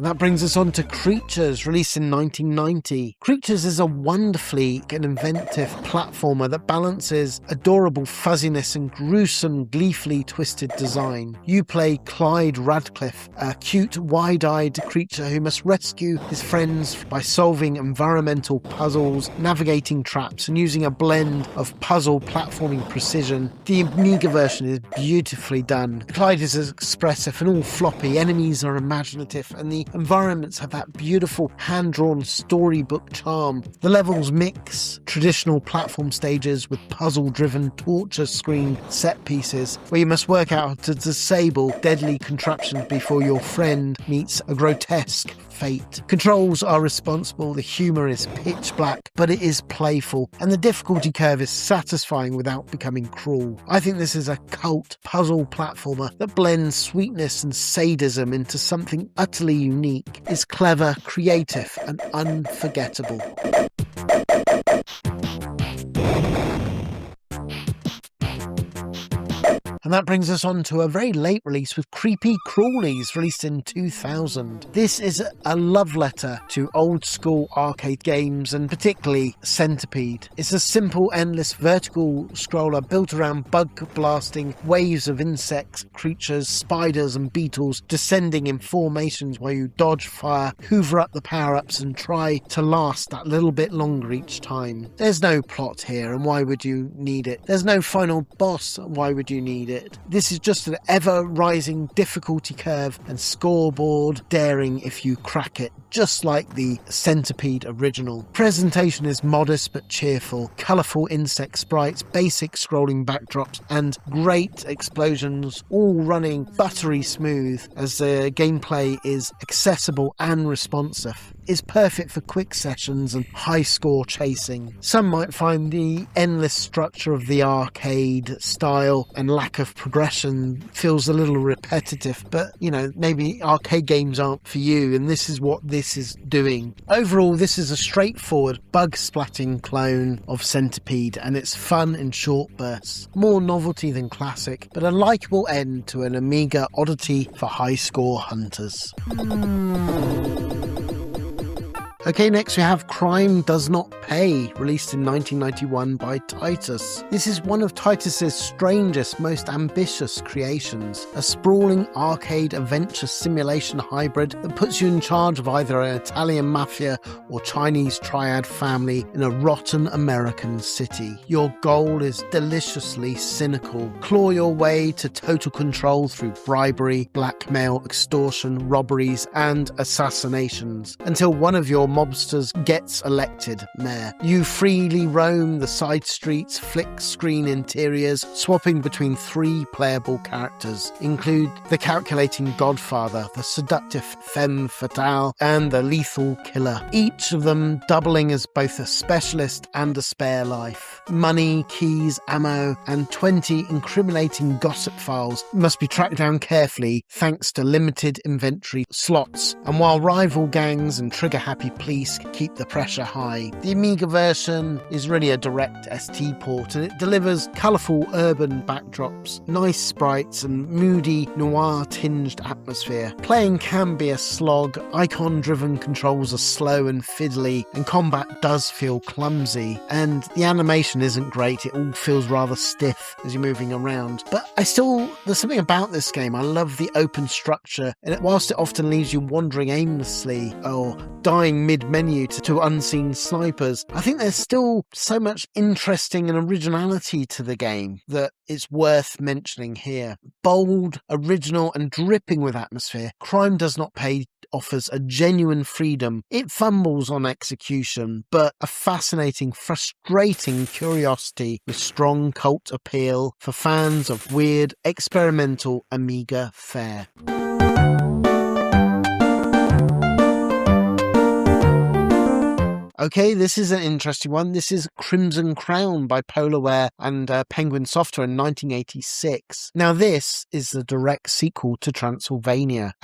And that brings us on to Creatures, released in 1990. Creatures is a wonderfully and inventive platformer that balances adorable fuzziness and gruesome, gleefully twisted design. You play Clyde Radcliffe, a cute, wide-eyed creature who must rescue his friends by solving environmental puzzles, navigating traps, and using a blend of puzzle platforming precision. The Amiga version is beautifully done. Clyde is expressive and all floppy, enemies are imaginative, and the environments have that beautiful hand-drawn storybook charm. The levels mix traditional platform stages with puzzle-driven torture screen set pieces where you must work out how to disable deadly contraptions before your friend meets a grotesque fate. Controls are responsible, the humour is pitch black, but it is playful, and the difficulty curve is satisfying without becoming cruel. I think this is a cult puzzle platformer that blends sweetness and sadism into something utterly unique. It's clever, creative, and unforgettable. And that brings us on to a very late release with Creepy Crawlies, released in 2000. This is a love letter to old school arcade games, and particularly Centipede. It's a simple, endless vertical scroller built around bug blasting waves of insects, creatures, spiders and beetles descending in formations while you dodge fire, hoover up the power-ups and try to last that little bit longer each time. There's no plot here, and why would you need it? There's no final boss, and why would you need it? This is just an ever-rising difficulty curve and scoreboard daring if you crack it, just like the Centipede original. Presentation is modest but cheerful, colourful insect sprites, basic scrolling backdrops, and great explosions, all running buttery smooth as the gameplay is accessible and responsive. Is perfect for quick sessions and high score chasing. Some might find the endless structure of the arcade style and lack of progression feels a little repetitive, but maybe arcade games aren't for you, and this is what this is doing. Overall, this is a straightforward bug splatting clone of Centipede, and it's fun in short bursts. More novelty than classic, but a likeable end to an Amiga oddity for high score hunters. Okay, next we have Crime Does Not Pay, released in 1991 by Titus. This is one of Titus's strangest, most ambitious creations, a sprawling arcade adventure simulation hybrid that puts you in charge of either an Italian mafia or Chinese triad family in a rotten American city. Your goal is deliciously cynical. Claw your way to total control through bribery, blackmail, extortion, robberies, and assassinations, until one of your mobsters gets elected mayor. You freely roam the side streets, flick screen interiors, swapping between 3 playable characters. Include the calculating godfather, the seductive femme fatale, and the lethal killer. Each of them doubling as both a specialist and a spare life. Money, keys, ammo, and 20 incriminating gossip files must be tracked down carefully thanks to limited inventory slots, and while rival gangs and trigger-happy police keep the pressure high. The Amiga version is really a direct ST port, and it delivers colourful urban backdrops, nice sprites, and moody, noir-tinged atmosphere. Playing can be a slog, icon-driven controls are slow and fiddly, and combat does feel clumsy, and the animation isn't great, it all feels rather stiff as you're moving around. But there's something about this game, I love the open structure, and whilst it often leaves you wandering aimlessly or dying mid-menu to unseen snipers, I think there's still so much interesting and originality to the game that it's worth mentioning here. Bold, original, and dripping with atmosphere, Crime Does Not Pay offers a genuine freedom. It fumbles on execution, but a fascinating, frustrating curiosity with strong cult appeal for fans of weird, experimental Amiga fare. Okay, this is an interesting one. This is Crimson Crown by Polarware and Penguin Software in 1986. Now, this is the direct sequel to Transylvania,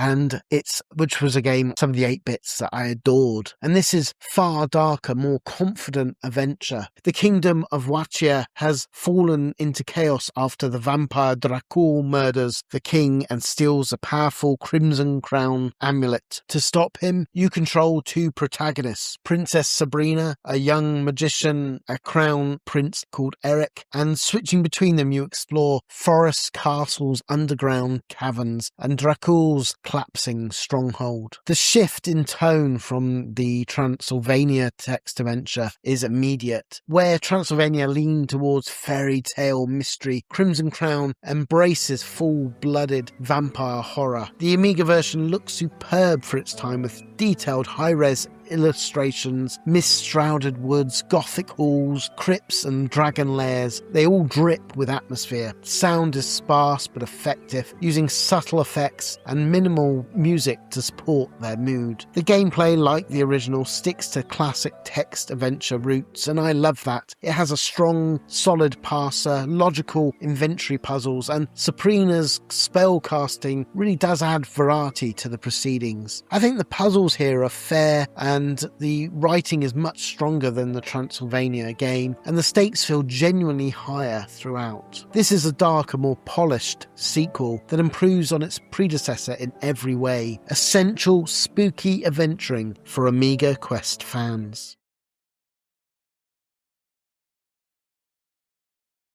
which was a game, some of the 8-bits that I adored. And this is far darker, more confident adventure. The kingdom of Wachia has fallen into chaos after the vampire Dracul murders the king and steals a powerful Crimson Crown amulet. To stop him, you control 2 protagonists, Princess Sabrina, a young magician, a crown prince called Eric, and switching between them you explore forests, castles, underground caverns, and Dracul's collapsing stronghold. The shift in tone from the Transylvania text adventure is immediate. Where Transylvania leaned towards fairy tale mystery, Crimson Crown embraces full-blooded vampire horror. The Amiga version looks superb for its time with detailed high-res illustrations, mist-shrouded woods, gothic halls, crypts and dragon lairs. They all drip with atmosphere. Sound is sparse but effective, using subtle effects and minimal music to support their mood. The gameplay, like the original, sticks to classic text adventure roots, and I love that. It has a strong, solid parser, logical inventory puzzles, and Sabrina's spell casting really does add variety to the proceedings. I think the puzzles here are fair and the writing is much stronger than the Transylvania game, and the stakes feel genuinely higher throughout. This is a darker, more polished sequel that improves on its predecessor in every way. Essential, spooky adventuring for Amiga Quest fans.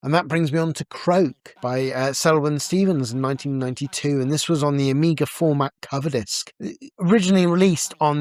And that brings me on to Croak by Selwyn Stevens in 1992, and this was on the Amiga format cover disc. Originally released on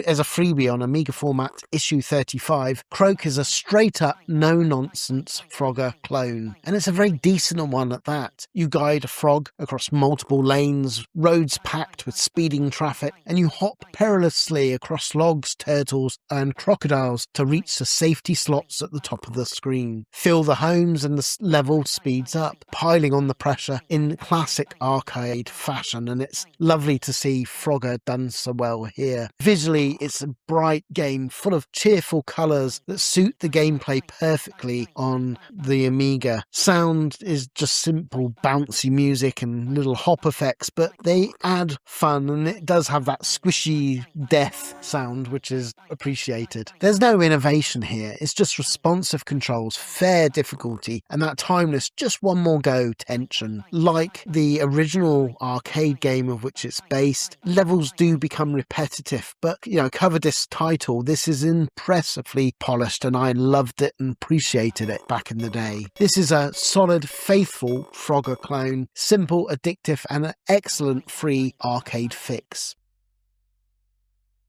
as a freebie on Amiga format issue 35, Croak is a straight-up, no-nonsense Frogger clone, and it's a very decent one at that. You guide a frog across multiple lanes, roads packed with speeding traffic, and you hop perilously across logs, turtles, and crocodiles to reach the safety slots at the top of the screen. Fill the homes and the level speeds up, piling on the pressure in classic arcade fashion, and it's lovely to see Frogger done so well here. Visually, it's a bright game full of cheerful colours that suit the gameplay perfectly on the Amiga. Sound is just simple, bouncy music and little hop effects, but they add fun, and it does have that squishy death sound, which is appreciated. There's no innovation here, it's just responsive controls, fair difficulty, and that timeless just one more go tension. Like the original arcade game of which it's based, levels do become repetitive, but cover disc title, this is impressively polished, and I loved it and appreciated it back in the day. This is a solid, faithful Frogger clone, simple, addictive, and an excellent free arcade fix.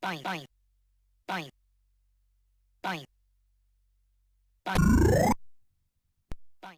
Bye.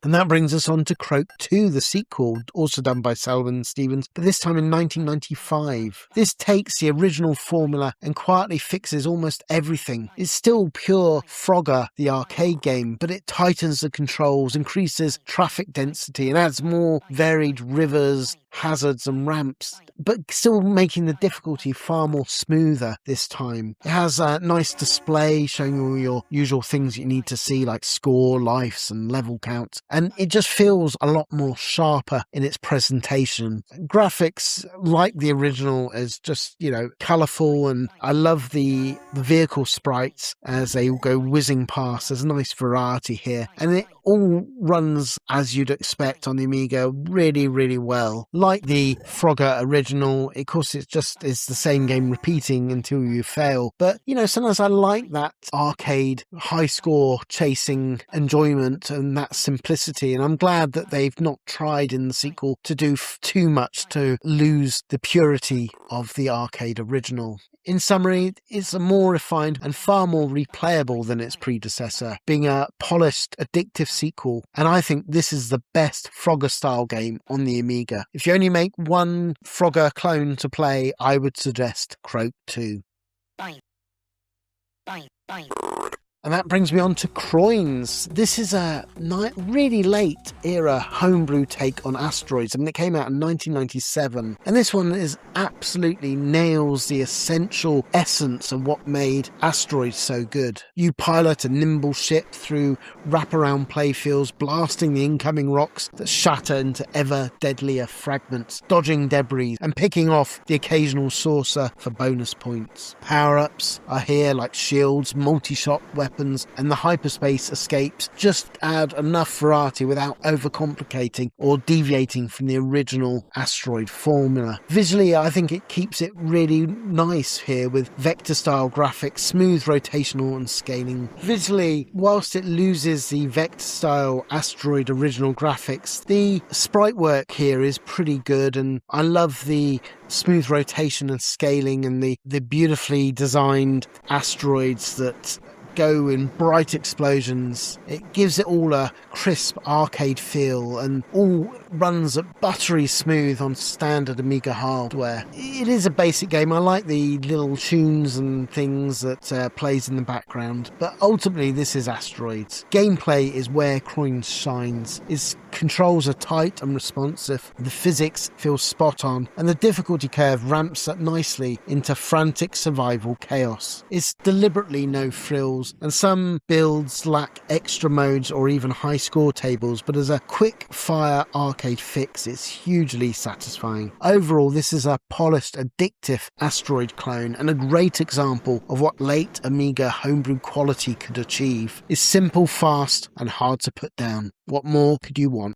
And that brings us on to Croak 2, the sequel, also done by Selwyn Stevens, but this time in 1995. This takes the original formula and quietly fixes almost everything. It's still pure Frogger, the arcade game, but it tightens the controls, increases traffic density, and adds more varied rivers, hazards and ramps, but still making the difficulty far more smoother this time. It has a nice display showing all your usual things you need to see, like score, lives and level counts, and it just feels a lot more sharper in its presentation. Graphics, like the original, is just, colourful, and I love the vehicle sprites as they all go whizzing past. There's a nice variety here, and it all runs as you'd expect on the Amiga really, really well. Like the Frogger original, of course, it's the same game repeating until you fail. But, sometimes I like that arcade high score chasing enjoyment and that simplicity. And I'm glad that they've not tried in the sequel to do too much to lose the purity of the arcade original. In summary, it's a more refined and far more replayable than its predecessor, being a polished, addictive sequel, and I think this is the best Frogger-style game on the Amiga. If you only make one Frogger clone to play, I would suggest Croak 2. Boing. Boing. Boing. And that brings me on to Croins. This is a really late era homebrew take on Asteroids. It came out in 1997. And this one absolutely nails the essential essence of what made Asteroids so good. You pilot a nimble ship through wraparound playfields, blasting the incoming rocks that shatter into ever deadlier fragments, dodging debris and picking off the occasional saucer for bonus points. Power-ups are here like shields, multi-shot weapons, and the hyperspace escapes just add enough variety without overcomplicating or deviating from the original Asteroid formula. Visually, I think it keeps it really nice here with vector-style graphics, smooth rotational and scaling. Visually, whilst it loses the vector-style Asteroid original graphics, the sprite work here is pretty good, and I love the smooth rotation and scaling and the beautifully designed asteroids that go in bright explosions. It gives it all a crisp arcade feel and all runs at buttery smooth on standard Amiga hardware. It is a basic game. I like the little tunes and things that plays in the background, but ultimately this is Asteroids. Gameplay is where Croins shines. Its controls are tight and responsive, the physics feels spot on, and the difficulty curve ramps up nicely into frantic survival chaos. It's deliberately no frills, and some builds lack extra modes or even high score tables, but as a quick fire arcade fix, it's hugely satisfying. Overall, this is a polished, addictive Asteroid clone and a great example of what late Amiga homebrew quality could achieve. It's simple, fast, and hard to put down. What more could you want?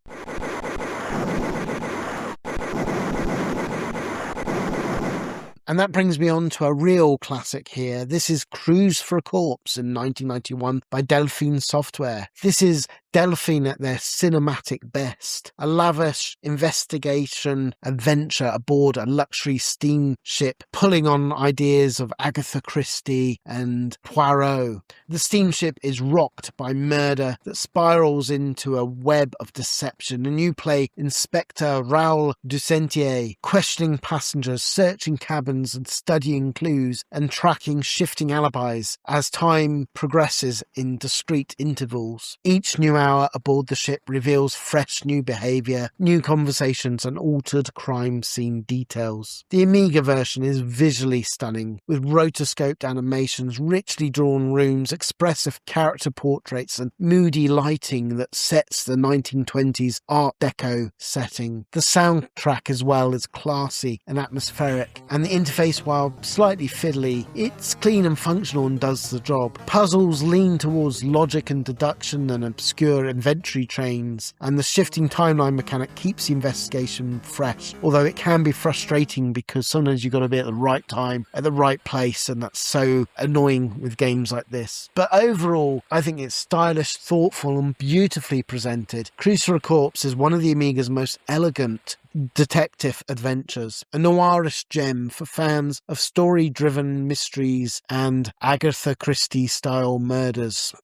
And that brings me on to a real classic here. This is Cruise for a Corpse in 1991 by Delphine Software. This is Delphine at their cinematic best. A lavish investigation adventure aboard a luxury steamship pulling on ideas of Agatha Christie and Poirot. The steamship is rocked by murder that spirals into a web of deception, and you play Inspector Raoul Dusentier, questioning passengers, searching cabins and studying clues and tracking shifting alibis as time progresses in discrete intervals. Each new hour aboard the ship reveals fresh new behaviour, new conversations and altered crime scene details. The Amiga version is visually stunning, with rotoscoped animations, richly drawn rooms, expressive character portraits and moody lighting that sets the 1920s Art Deco setting. The soundtrack as well is classy and atmospheric, and the interface, while slightly fiddly, it's clean and functional and does the job. Puzzles lean towards logic and deduction and obscure inventory trains, and the shifting timeline mechanic keeps the investigation fresh, although it can be frustrating because sometimes you've got to be at the right time, at the right place, and that's so annoying with games like this. But overall, I think it's stylish, thoughtful and beautifully presented. Cruise for a Corpse is one of the Amiga's most elegant detective adventures, a noirish gem for fans of story-driven mysteries and Agatha Christie-style murders.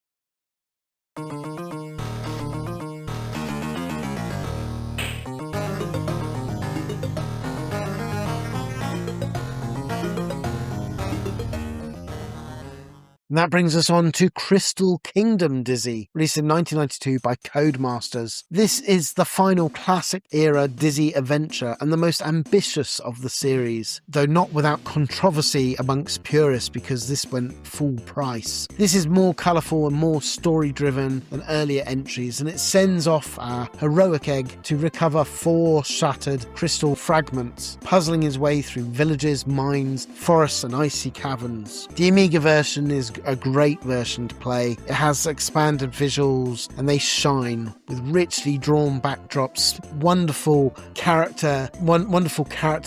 And that brings us on to Crystal Kingdom Dizzy, released in 1992 by Codemasters. This is the final classic-era Dizzy adventure and the most ambitious of the series, though not without controversy amongst purists because this went full price. This is more colourful and more story-driven than earlier entries, and it sends off our heroic egg to recover 4 shattered crystal fragments, puzzling his way through villages, mines, forests and icy caverns. The Amiga version is a great version to play. It has expanded visuals and they shine with richly drawn backdrops, wonderful character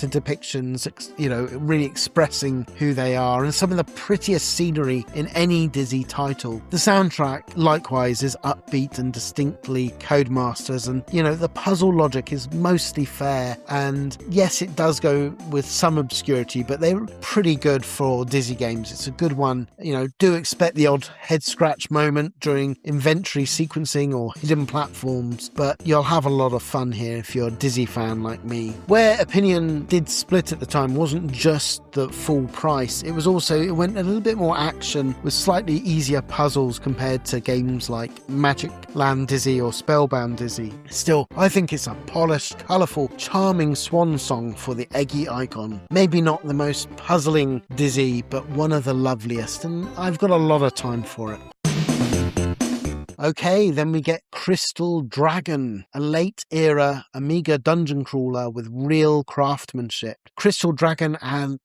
depictions, really expressing who they are, and some of the prettiest scenery in any Dizzy title. The soundtrack likewise is upbeat and distinctly Codemasters, and the puzzle logic is mostly fair, and yes, it does go with some obscurity, but they're pretty good for Dizzy games. It's a good one. Do expect the odd head scratch moment during inventory sequencing or hidden platforms, but you'll have a lot of fun here if you're a Dizzy fan like me. Where opinion did split at the time wasn't just the full price, it went a little bit more action with slightly easier puzzles compared to games like Magic Land Dizzy or Spellbound Dizzy. Still, I think it's a polished, colourful, charming swan song for the Eggy icon. Maybe not the most puzzling Dizzy, but one of the loveliest, and I've got a lot of time for it. Okay, then we get Crystal Dragon, a late-era Amiga dungeon crawler with real craftsmanship. Crystal Dragon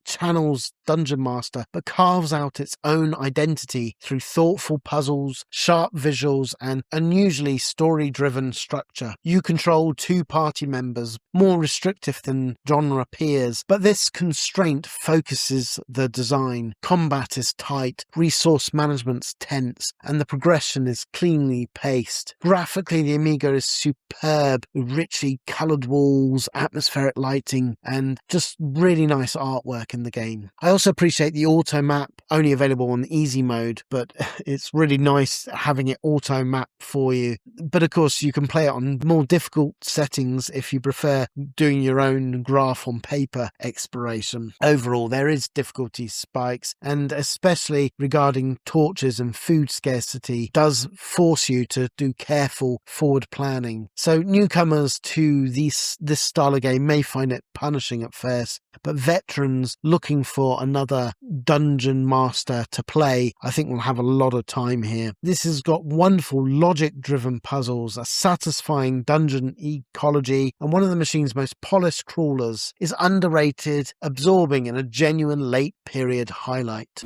channels Dungeon Master, but carves out its own identity through thoughtful puzzles, sharp visuals, and unusually story-driven structure. You control 2 party members, more restrictive than genre peers, but this constraint focuses the design. Combat is tight, resource management's tense, and the progression is cleanly paced. Graphically, the Amiga is superb, with richly coloured walls, atmospheric lighting, and just really nice artwork in the game. I also appreciate the auto map, only available on easy mode, but it's really nice having it auto map for you. But of course, you can play it on more difficult settings if you prefer doing your own graph on paper exploration. Overall, there is difficulty spikes, and especially regarding torches and food scarcity, does force you to do careful forward planning. So newcomers to this style of game may find it punishing at first, but veterans looking for another dungeon master to play, I think will have a lot of time here. This has got wonderful logic-driven puzzles, a satisfying dungeon ecology, and one of the machine's most polished crawlers is underrated, absorbing, and a genuine late-period highlight.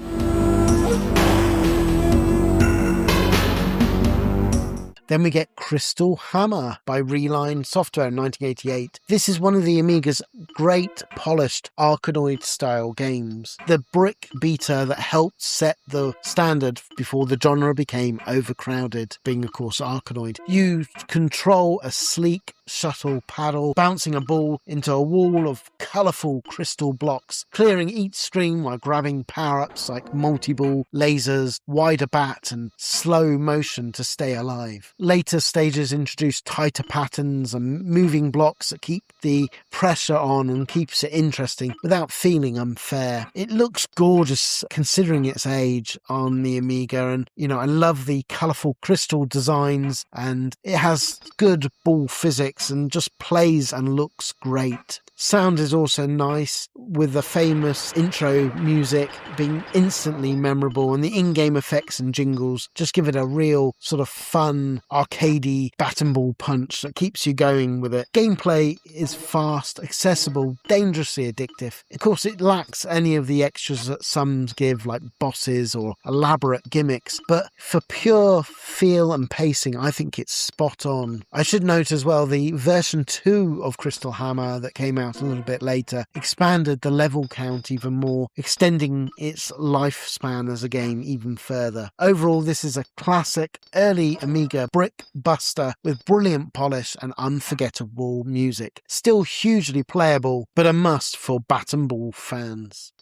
Then we get Crystal Hammer by Reline Software in 1988. This is one of the Amiga's great polished Arkanoid-style games. The brick beater that helped set the standard before the genre became overcrowded, being of course Arkanoid. You control a sleek shuttle paddle, bouncing a ball into a wall of colourful crystal blocks, clearing each stream while grabbing power-ups like multi-ball, lasers, wider bat and slow motion to stay alive. Later stages introduce tighter patterns and moving blocks that keep the pressure on and keeps it interesting without feeling unfair. It looks gorgeous considering its age on the Amiga, and I love the colourful crystal designs, and it has good ball physics and just plays and looks great. Sound is also nice, with the famous intro music being instantly memorable, and the in-game effects and jingles just give it a real sort of fun, arcadey bat and ball punch that keeps you going with it. Gameplay is fast, accessible, dangerously addictive. Of course, it lacks any of the extras that some give, like bosses or elaborate gimmicks, but for pure feel and pacing, I think it's spot on. I should note as well, the version 2 of Crystal Hammer that came out a little bit later expanded the level count even more, extending its lifespan as a game even further. Overall, this is a classic early Amiga brick buster with brilliant polish and unforgettable music. Still hugely playable, but a must for bat and ball fans.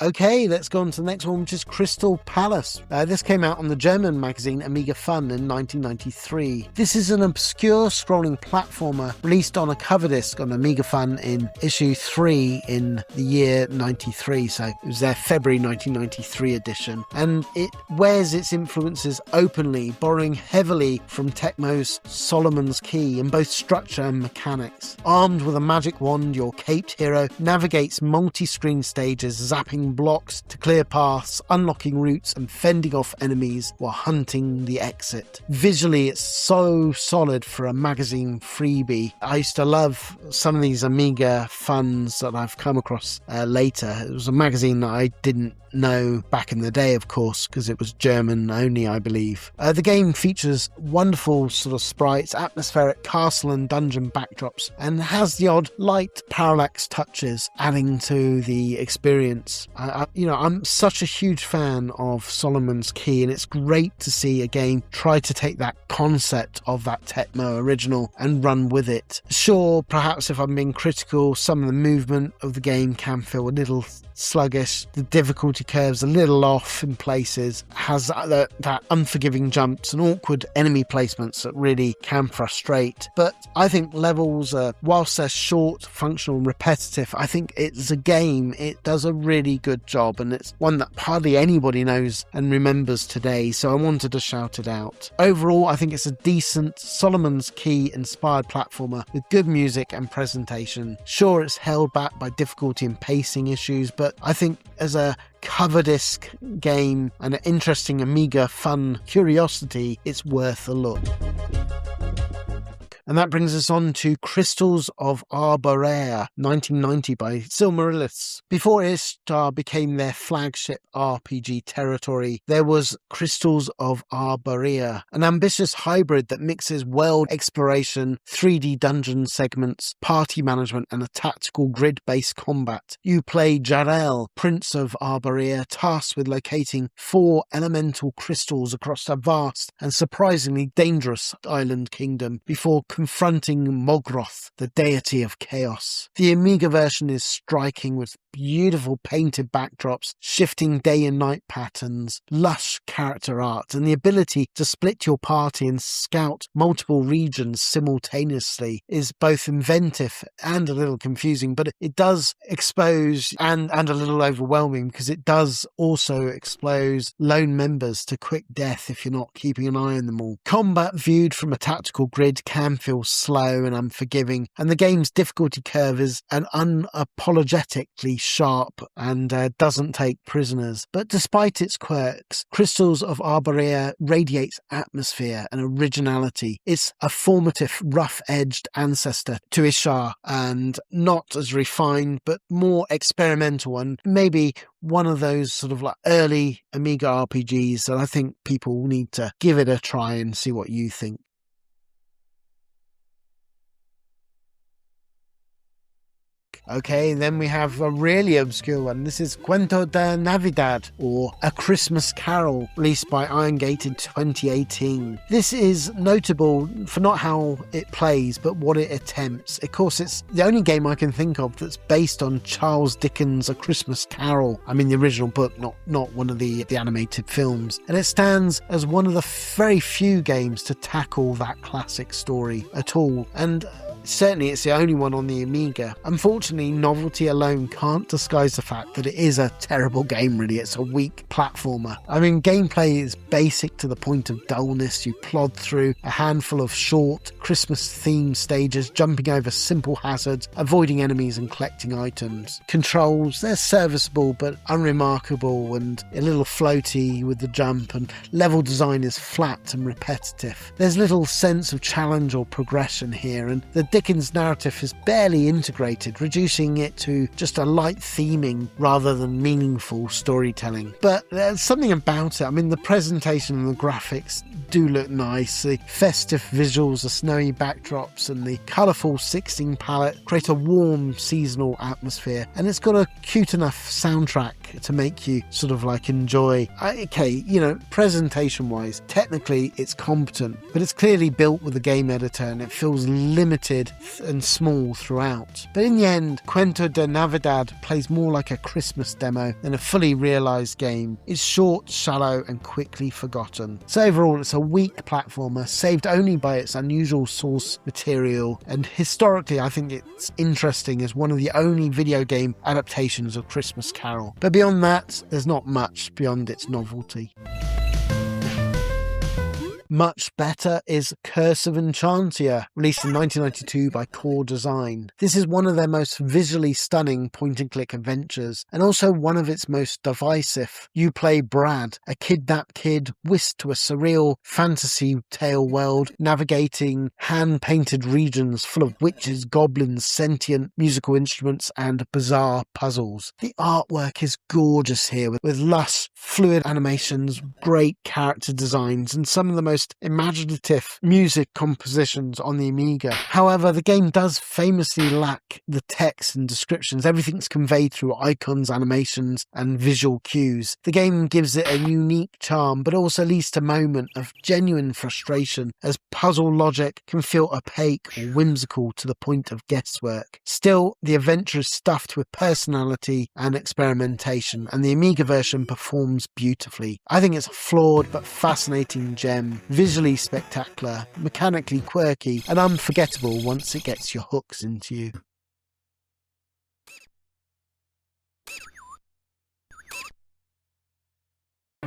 Okay, let's go on to the next one, which is Crystal Palace. This came out on the German magazine Amiga Fun in 1993. This is an obscure scrolling platformer released on a cover disc on Amiga Fun in issue 3 in the year 93, so it was their February 1993 edition. And it wears its influences openly, borrowing heavily from Tecmo's Solomon's Key in both structure and mechanics. Armed with a magic wand, your caped hero navigates multi-screen stages, zapping blocks to clear paths, unlocking routes and fending off enemies while hunting the exit. Visually, it's so solid for a magazine freebie. I used to love some of these Amiga Funs that I've come across later. It was a magazine that I didn't know back in the day, of course, because it was German only, I believe. The game features wonderful sort of sprites, atmospheric castle and dungeon backdrops, and has the odd light parallax touches adding to the experience. I'm such a huge fan of Solomon's Key, and it's great to see a game try to take that concept of that Tecmo original and run with it. Sure, perhaps if I'm being critical, some of the movement of the game can feel a little sluggish, the difficulty curves a little off in places, has that unforgiving jumps and awkward enemy placements that really can frustrate. But I think levels, whilst they're short, functional and repetitive, I think it's a game. It does a really good job, and it's one that hardly anybody knows and remembers today, so I wanted to shout it out. Overall, I think it's a decent Solomon's Key inspired platformer with good music and presentation. Sure, it's held back by difficulty and pacing issues, but I think as a cover disc game and an interesting Amiga Fun curiosity, it's worth a look. And that brings us on to Crystals of Arborea, 1990 by Silmarillus. Before Ishtar became their flagship RPG territory, there was Crystals of Arborea, an ambitious hybrid that mixes world exploration, 3D dungeon segments, party management, and a tactical grid-based combat. You play Jarel, Prince of Arborea, tasked with locating 4 elemental crystals across a vast and surprisingly dangerous island kingdom before confronting Mogroth, the deity of chaos. The Amiga version is striking with beautiful painted backdrops, shifting day and night patterns, lush character art, and the ability to split your party and scout multiple regions simultaneously is both inventive and a little confusing, but it does expose and a little overwhelming, because it does also expose lone members to quick death if you're not keeping an eye on them all. Combat viewed from a tactical grid can feel slow and unforgiving, and the game's difficulty curve is an unapologetically sharp and doesn't take prisoners. But despite its quirks, Crystals of Arborea radiates atmosphere and originality. It's a formative, rough-edged ancestor to Ishtar, and not as refined but more experimental, and maybe one of those sort of like early Amiga RPGs that I think people need to give it a try and see what you think. Okay, then we have a really obscure one. This is Cuento de Navidad, or A Christmas Carol, released by Iron Gate in 2018. This is notable for not how it plays, but what it attempts. Of course, it's the only game I can think of that's based on Charles Dickens' A Christmas Carol. I mean, the original book, not one of the animated films. And it stands as one of the very few games to tackle that classic story at all. And certainly it's the only one on the Amiga. Unfortunately, novelty alone can't disguise the fact that it is a terrible game, really. It's a weak platformer. I mean, gameplay is basic to the point of dullness. You plod through a handful of short, Christmas-themed stages, jumping over simple hazards, avoiding enemies and collecting items. Controls, they're serviceable but unremarkable and a little floaty with the jump, and level design is flat and repetitive. There's little sense of challenge or progression here, and the Dickens narrative is barely integrated, reducing it to just a light theming rather than meaningful storytelling. But there's something about it. I mean, the presentation and the graphics do look nice. The festive visuals, the snowy backdrops and the colourful 16 palette create a warm seasonal atmosphere, and it's got a cute enough soundtrack to make you sort of like enjoy. Presentation wise, technically it's competent, but it's clearly built with a game editor and it feels limited weird and small throughout. But in the end, Cuento de Navidad plays more like a Christmas demo than a fully realised game. It's short, shallow and quickly forgotten. So overall, it's a weak platformer, saved only by its unusual source material, and historically I think it's interesting as one of the only video game adaptations of Christmas Carol. But beyond that, there's not much beyond its novelty. Much better is Curse of Enchantia, released in 1992 by Core Design. This is one of their most visually stunning point-and-click adventures, and also one of its most divisive. You play Brad, a kidnapped kid whisked to a surreal fantasy tale world, navigating hand-painted regions full of witches, goblins, sentient musical instruments, and bizarre puzzles. The artwork is gorgeous here, with lush, fluid animations, great character designs, and some of the most imaginative music compositions on the Amiga. However, the game does famously lack the text and descriptions. Everything's conveyed through icons, animations, and visual cues. The game gives it a unique charm, but also leads to a moment of genuine frustration, as puzzle logic can feel opaque or whimsical to the point of guesswork. Still, the adventure is stuffed with personality and experimentation, and the Amiga version performs beautifully. I think it's a flawed but fascinating gem, visually spectacular, mechanically quirky, and unforgettable once it gets your hooks into you.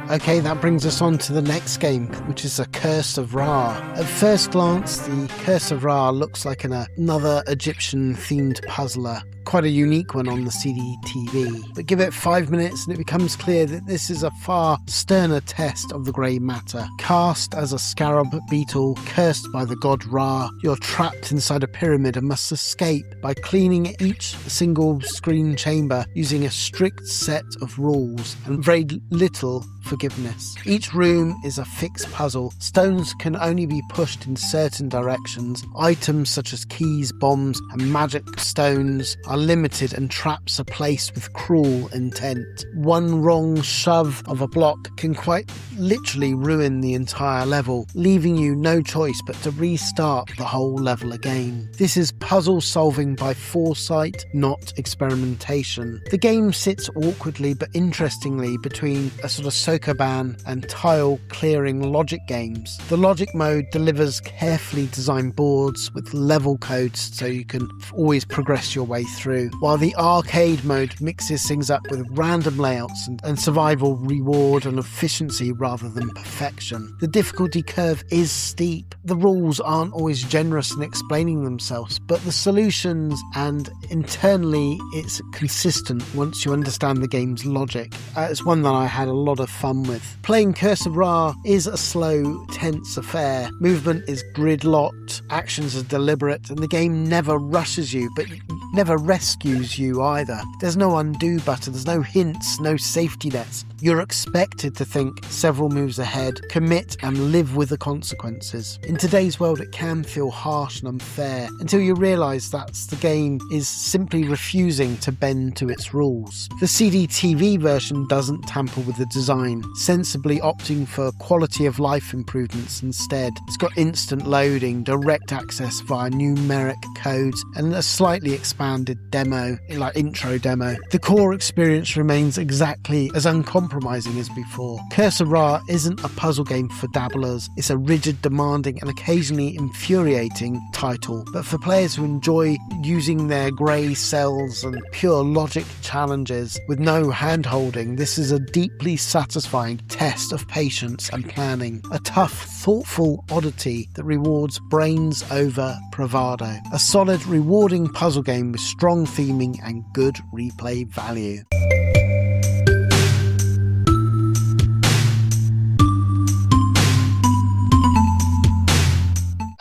Okay, that brings us on to the next game, which is The Curse of Ra. At first glance, The Curse of Ra looks like another Egyptian-themed puzzler. Quite a unique one on the CD-TV. But give it 5 minutes and it becomes clear that this is a far sterner test of the grey matter. Cast as a scarab beetle, cursed by the god Ra, you're trapped inside a pyramid and must escape by cleaning each single screen chamber using a strict set of rules and very little forgiveness. Each room is a fixed puzzle. Stones can only be pushed in certain directions. Items such as keys, bombs, and magic stones are limited, and traps are placed with cruel intent. One wrong shove of a block can quite literally ruin the entire level, leaving you no choice but to restart the whole level again. This is puzzle solving by foresight, not experimentation. The game sits awkwardly but interestingly between a sort of Sokoban and tile clearing logic games. The logic mode delivers carefully designed boards with level codes so you can always progress your way through, while the arcade mode mixes things up with random layouts and survival reward and efficiency rather than perfection. The difficulty curve is steep. The rules aren't always generous in explaining themselves, but the solutions and internally it's consistent once you understand the game's logic. It's one that I had a lot of fun with. Playing Curse of Ra is a slow, tense affair. Movement is gridlocked, actions are deliberate, and the game never rushes you, but never rescues you either. There's no undo button, there's no hints, no safety nets. You're expected to think several moves ahead, commit and live with the consequences. In today's world it can feel harsh and unfair until you realise that the game is simply refusing to bend to its rules. The CD-TV version doesn't tamper with the design, sensibly opting for quality of life improvements instead. It's got instant loading, direct access via numeric codes, and a slightly expanded demo, like intro demo. The core experience remains exactly as uncompromising as before. Curse of Ra isn't a puzzle game for dabblers. It's a rigid, demanding and occasionally infuriating title, but for players who enjoy using their grey cells and pure logic challenges with no hand-holding, this is a deeply satisfying test of patience and planning. A tough, thoughtful oddity that rewards brains over bravado. A solid, rewarding puzzle game with strong theming and good replay value.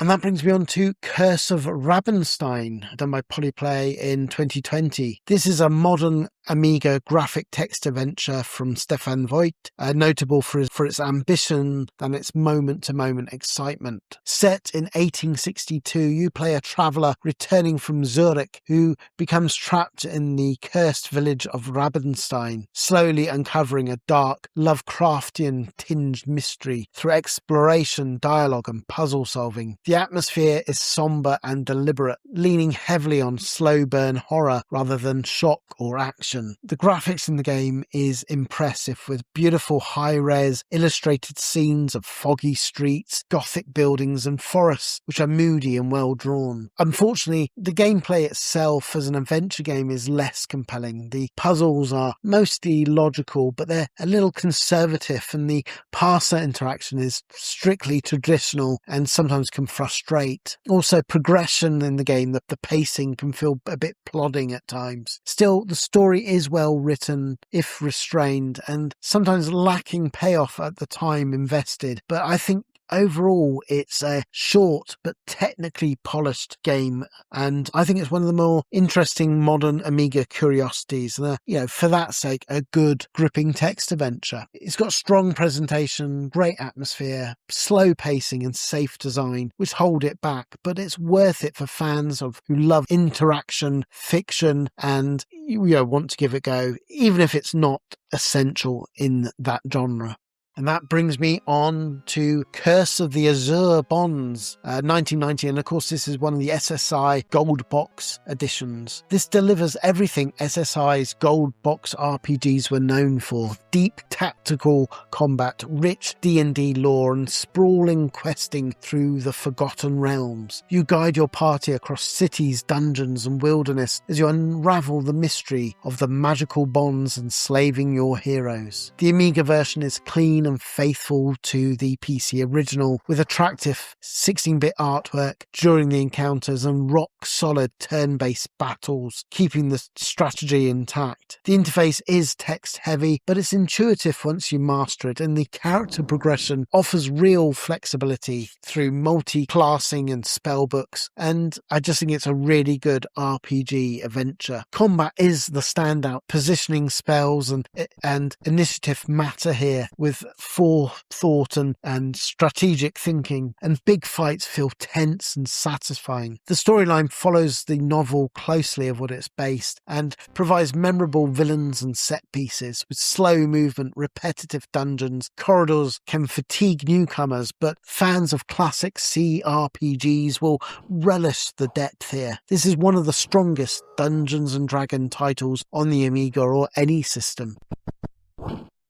And that brings me on to Curse of Rabenstein, done by Polyplay in 2020. This is a modern Amiga graphic text adventure from Stefan Voigt, notable for its ambition and its moment-to-moment excitement. Set in 1862, you play a traveller returning from Zurich who becomes trapped in the cursed village of Rabenstein, slowly uncovering a dark, Lovecraftian-tinged mystery through exploration, dialogue and puzzle solving. The atmosphere is sombre and deliberate, leaning heavily on slow burn horror rather than shock or action. The graphics in the game is impressive, with beautiful high-res illustrated scenes of foggy streets, gothic buildings and forests which are moody and well drawn. Unfortunately, the gameplay itself as an adventure game is less compelling. The puzzles are mostly logical, but they're a little conservative, and the parser interaction is strictly traditional and sometimes can frustrate. Also, progression in the game, the pacing can feel a bit plodding at times. Still, the story is well written, if restrained, and sometimes lacking payoff at the time invested, but I think overall, it's a short but technically polished game, and I think it's one of the more interesting modern Amiga curiosities. For that sake, a good, gripping text adventure. It's got strong presentation, great atmosphere, slow pacing, and safe design, which hold it back, but it's worth it for fans who love interaction, fiction, and want to give it a go, even if it's not essential in that genre. And that brings me on to Curse of the Azure Bonds, 1990. And of course, this is one of the SSI Gold Box editions. This delivers everything SSI's Gold Box RPGs were known for. Deep tactical combat, rich D&D lore, and sprawling questing through the Forgotten Realms. You guide your party across cities, dungeons, and wilderness as you unravel the mystery of the magical bonds enslaving your heroes. The Amiga version is clean and faithful to the PC original, with attractive 16-bit artwork during the encounters and rock-solid turn-based battles, keeping the strategy intact. The interface is text-heavy, but it's intuitive once you master it, and the character progression offers real flexibility through multi-classing and spellbooks, and I just think it's a really good RPG adventure. Combat is the standout. Positioning, spells and initiative matter here, with forethought and strategic thinking, and big fights feel tense and satisfying. The storyline follows the novel closely of what it's based and provides memorable villains and set pieces with slow movement, repetitive dungeons. Corridors can fatigue newcomers, but fans of classic CRPGs will relish the depth here. This is one of the strongest Dungeons and Dragons titles on the Amiga or any system.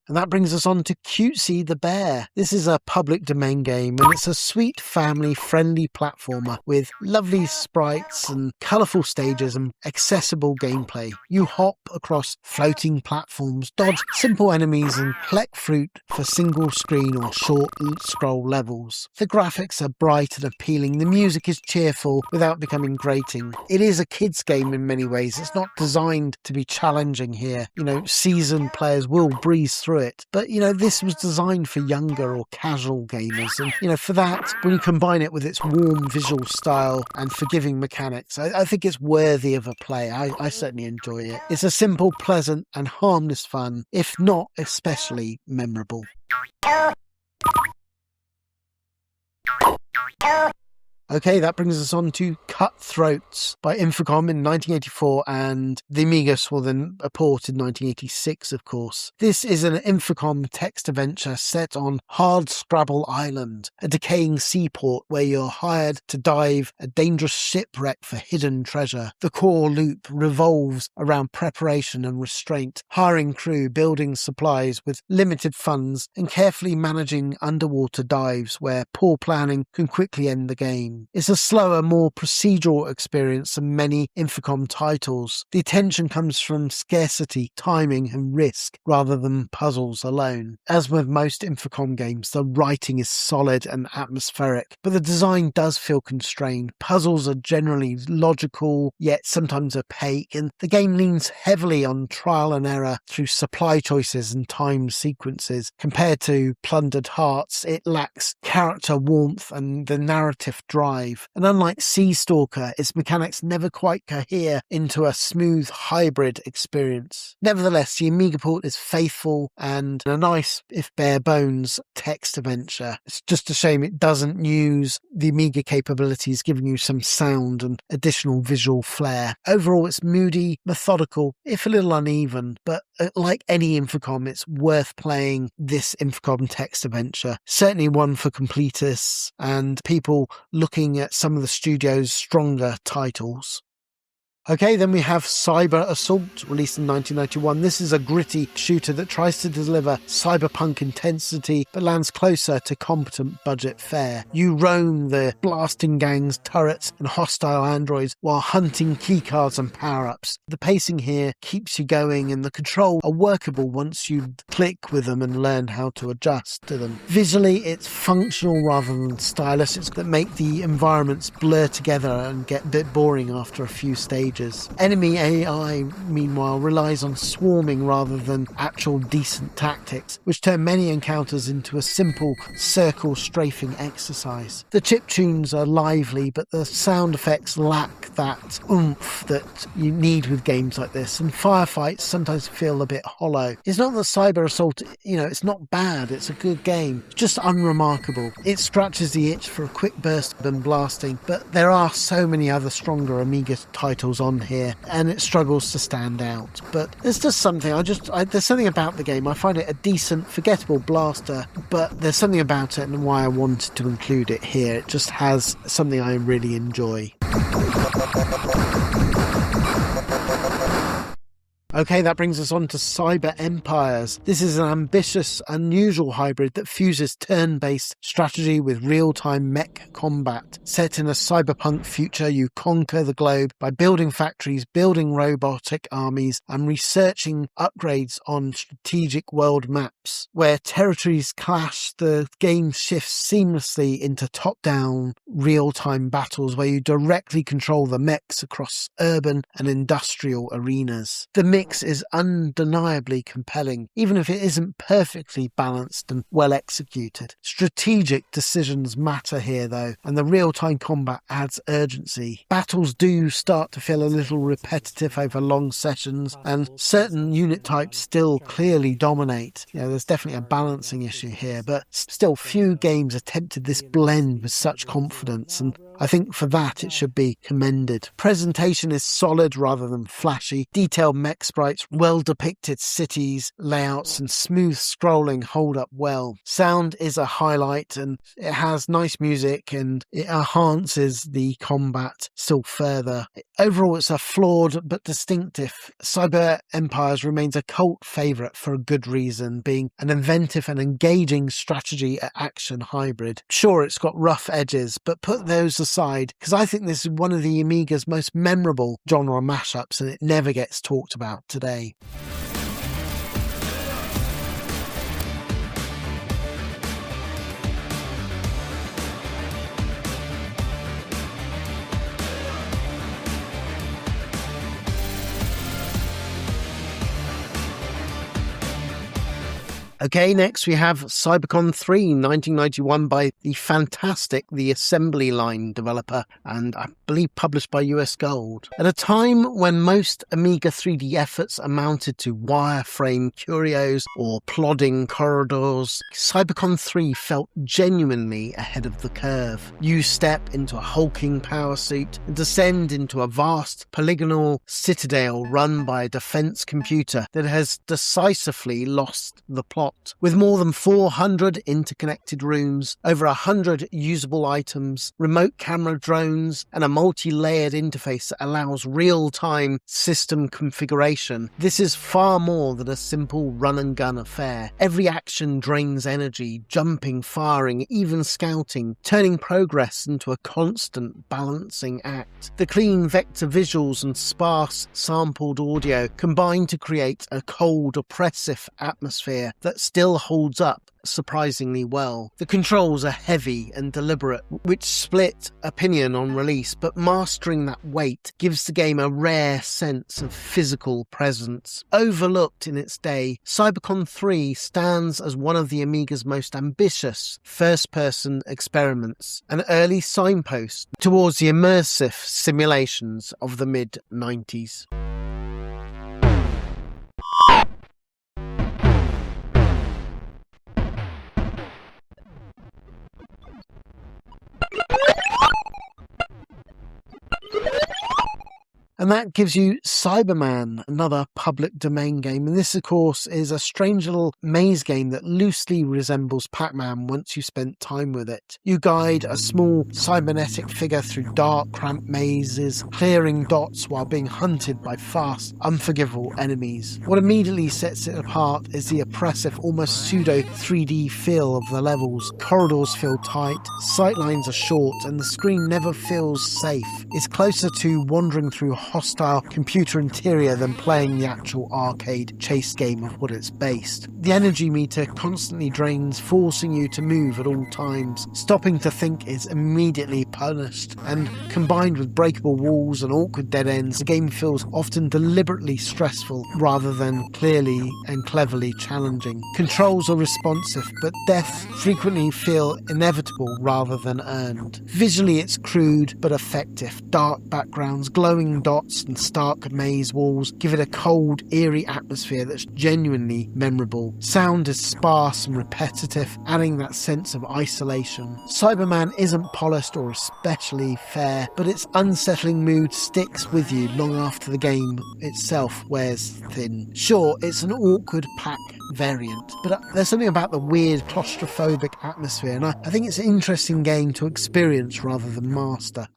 And that brings us on to Cutesy the Bear. This is a public domain game, and it's a sweet family-friendly platformer with lovely sprites and colourful stages and accessible gameplay. You hop across floating platforms, dodge simple enemies, and collect fruit for single-screen or short-scroll levels. The graphics are bright and appealing. The music is cheerful without becoming grating. It is a kid's game in many ways. It's not designed to be challenging here. Seasoned players will breeze through it, but this was designed for younger or casual gamers, and for that, when you combine it with its warm visual style and forgiving mechanics, I think it's worthy of a play. I certainly enjoy it. It's a simple, pleasant and harmless fun, if not especially memorable. Okay, that brings us on to Cutthroats by Infocom in 1984, and the Amiga saw then a port in 1986, of course. This is an Infocom text adventure set on Hardscrabble Island, a decaying seaport where you're hired to dive a dangerous shipwreck for hidden treasure. The core loop revolves around preparation and restraint, hiring crew, building supplies with limited funds, and carefully managing underwater dives where poor planning can quickly end the game. It's a slower, more procedural experience than many Infocom titles. The attention comes from scarcity, timing, and risk, rather than puzzles alone. As with most Infocom games, the writing is solid and atmospheric, but the design does feel constrained. Puzzles are generally logical, yet sometimes opaque, and the game leans heavily on trial and error through supply choices and time sequences. Compared to Plundered Hearts, it lacks character warmth, and the narrative drive drive. And unlike Sea Stalker, its mechanics never quite cohere into a smooth hybrid experience. Nevertheless, the Amiga port is faithful and a nice, if bare bones, text adventure. It's just a shame it doesn't use the Amiga capabilities, giving you some sound and additional visual flair. Overall, it's moody, methodical, if a little uneven, but like any Infocom, it's worth playing this Infocom text adventure. Certainly one for completists and people looking at some of the studio's stronger titles. Okay, then we have Cyber Assault, released in 1991. This is a gritty shooter that tries to deliver cyberpunk intensity, but lands closer to competent budget fare. You roam the blasting gangs, turrets, and hostile androids while hunting keycards and power-ups. The pacing here keeps you going, and the controls are workable once you click with them and learn how to adjust to them. Visually, it's functional rather than stylish. It's that make the environments blur together and get a bit boring after a few stages. Enemy AI, meanwhile, relies on swarming rather than actual decent tactics, which turn many encounters into a simple circle strafing exercise. The chiptunes are lively, but the sound effects lack that oomph that you need with games like this, and firefights sometimes feel a bit hollow. It's not that Cyber Assault, it's not bad, it's a good game, it's just unremarkable. It scratches the itch for a quick burst and blasting, but there are so many other stronger Amiga titles on here, and it struggles to stand out. But there's just something, there's something about the game. I find it a decent, forgettable blaster, but there's something about it and why I wanted to include it here. It just has something I really enjoy. Okay, that brings us on to Cyber Empires. This is an ambitious, unusual hybrid that fuses turn-based strategy with real-time mech combat. Set in a cyberpunk future, you conquer the globe by building factories, building robotic armies, and researching upgrades on strategic world maps. Where territories clash, the game shifts seamlessly into top-down, real-time battles where you directly control the mechs across urban and industrial arenas. The mix is undeniably compelling, even if it isn't perfectly balanced and well executed. Strategic decisions matter here, though, and the real-time combat adds urgency. Battles do start to feel a little repetitive over long sessions, and certain unit types still clearly dominate. There's definitely a balancing issue here, but still few games attempted this blend with such confidence, and I think for that it should be commended. Presentation is solid rather than flashy. Detailed mech sprites, well-depicted cities, layouts, and smooth scrolling hold up well. Sound is a highlight, and it has nice music, and it enhances the combat still further. Overall, it's a flawed but distinctive. Cyber Empires remains a cult favourite for a good reason, being an inventive and engaging strategy action hybrid. Sure, it's got rough edges, but put those aside, because I think this is one of the Amiga's most memorable genre mashups, and it never gets talked about today. Okay, next we have Cybercon 3, 1991 by the fantastic The Assembly Line developer, and I believe published by US Gold. At a time when most Amiga 3D efforts amounted to wireframe curios or plodding corridors, Cybercon 3 felt genuinely ahead of the curve. You step into a hulking power suit and descend into a vast polygonal citadel run by a defense computer that has decisively lost the plot. With more than 400 interconnected rooms, over 100 usable items, remote camera drones, and a multi-layered interface that allows real-time system configuration, this is far more than a simple run-and-gun affair. Every action drains energy, jumping, firing, even scouting, turning progress into a constant balancing act. The clean vector visuals and sparse sampled audio combine to create a cold, oppressive atmosphere that still holds up surprisingly well. The controls are heavy and deliberate, which split opinion on release, but mastering that weight gives the game a rare sense of physical presence. Overlooked in its day, Cybercon 3 stands as one of the Amiga's most ambitious first-person experiments, an early signpost towards the immersive simulations of the mid-90s. And that gives you Cyberman, another public domain game. And this, of course, is a strange little maze game that loosely resembles Pac-Man once you spent time with it. You guide a small cybernetic figure through dark, cramped mazes, clearing dots while being hunted by fast, unforgivable enemies. What immediately sets it apart is the oppressive, almost pseudo 3D feel of the levels. Corridors feel tight, sightlines are short, and the screen never feels safe. It's closer to wandering through hostile computer interior than playing the actual arcade chase game of what it's based. The energy meter constantly drains, forcing you to move at all times. Stopping to think is immediately punished, and combined with breakable walls and awkward dead ends, the game feels often deliberately stressful rather than clearly and cleverly challenging. Controls are responsive, but deaths frequently feel inevitable rather than earned. Visually it's crude but effective. Dark backgrounds, glowing dots and stark maze walls give it a cold, eerie atmosphere that's genuinely memorable. Sound is sparse and repetitive, adding that sense of isolation. Cyberman isn't polished or especially fair, but its unsettling mood sticks with you long after the game itself wears thin. Sure, it's an awkward pack variant, but there's something about the weird claustrophobic atmosphere, and I think it's an interesting game to experience rather than master.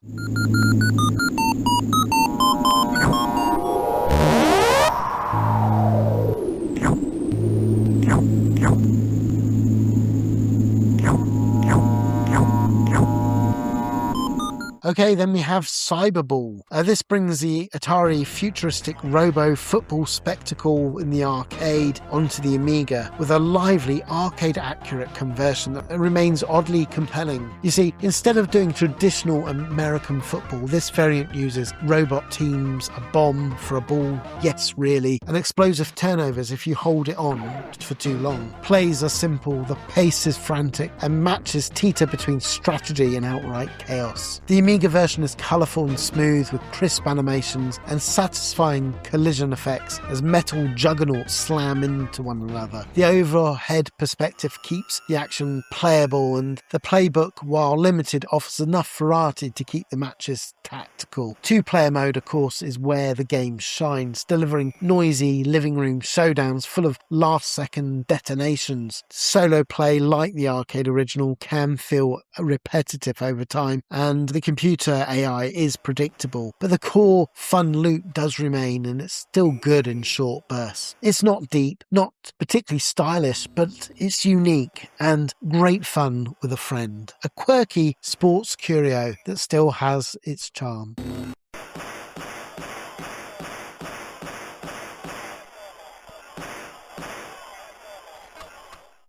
Okay, then we have Cyberball. This brings the Atari futuristic robo-football spectacle in the arcade onto the Amiga with a lively arcade-accurate conversion that remains oddly compelling. You see, instead of doing traditional American football, this variant uses robot teams, a bomb for a ball, yes really, and explosive turnovers if you hold it on for too long. Plays are simple, the pace is frantic, and matches teeter between strategy and outright chaos. The Amiga version is colourful and smooth with crisp animations and satisfying collision effects as metal juggernauts slam into one another. The overhead perspective keeps the action playable, and the playbook, while limited, offers enough variety to keep the matches tactical. Two-player mode, of course, is where the game shines, delivering noisy living room showdowns full of last-second detonations. Solo play, like the arcade original, can feel repetitive over time, and the computer AI is predictable, but the core fun loop does remain, and it's still good in short bursts. It's not deep, not particularly stylish, but it's unique and great fun with a friend. A quirky sports curio that still has its charm.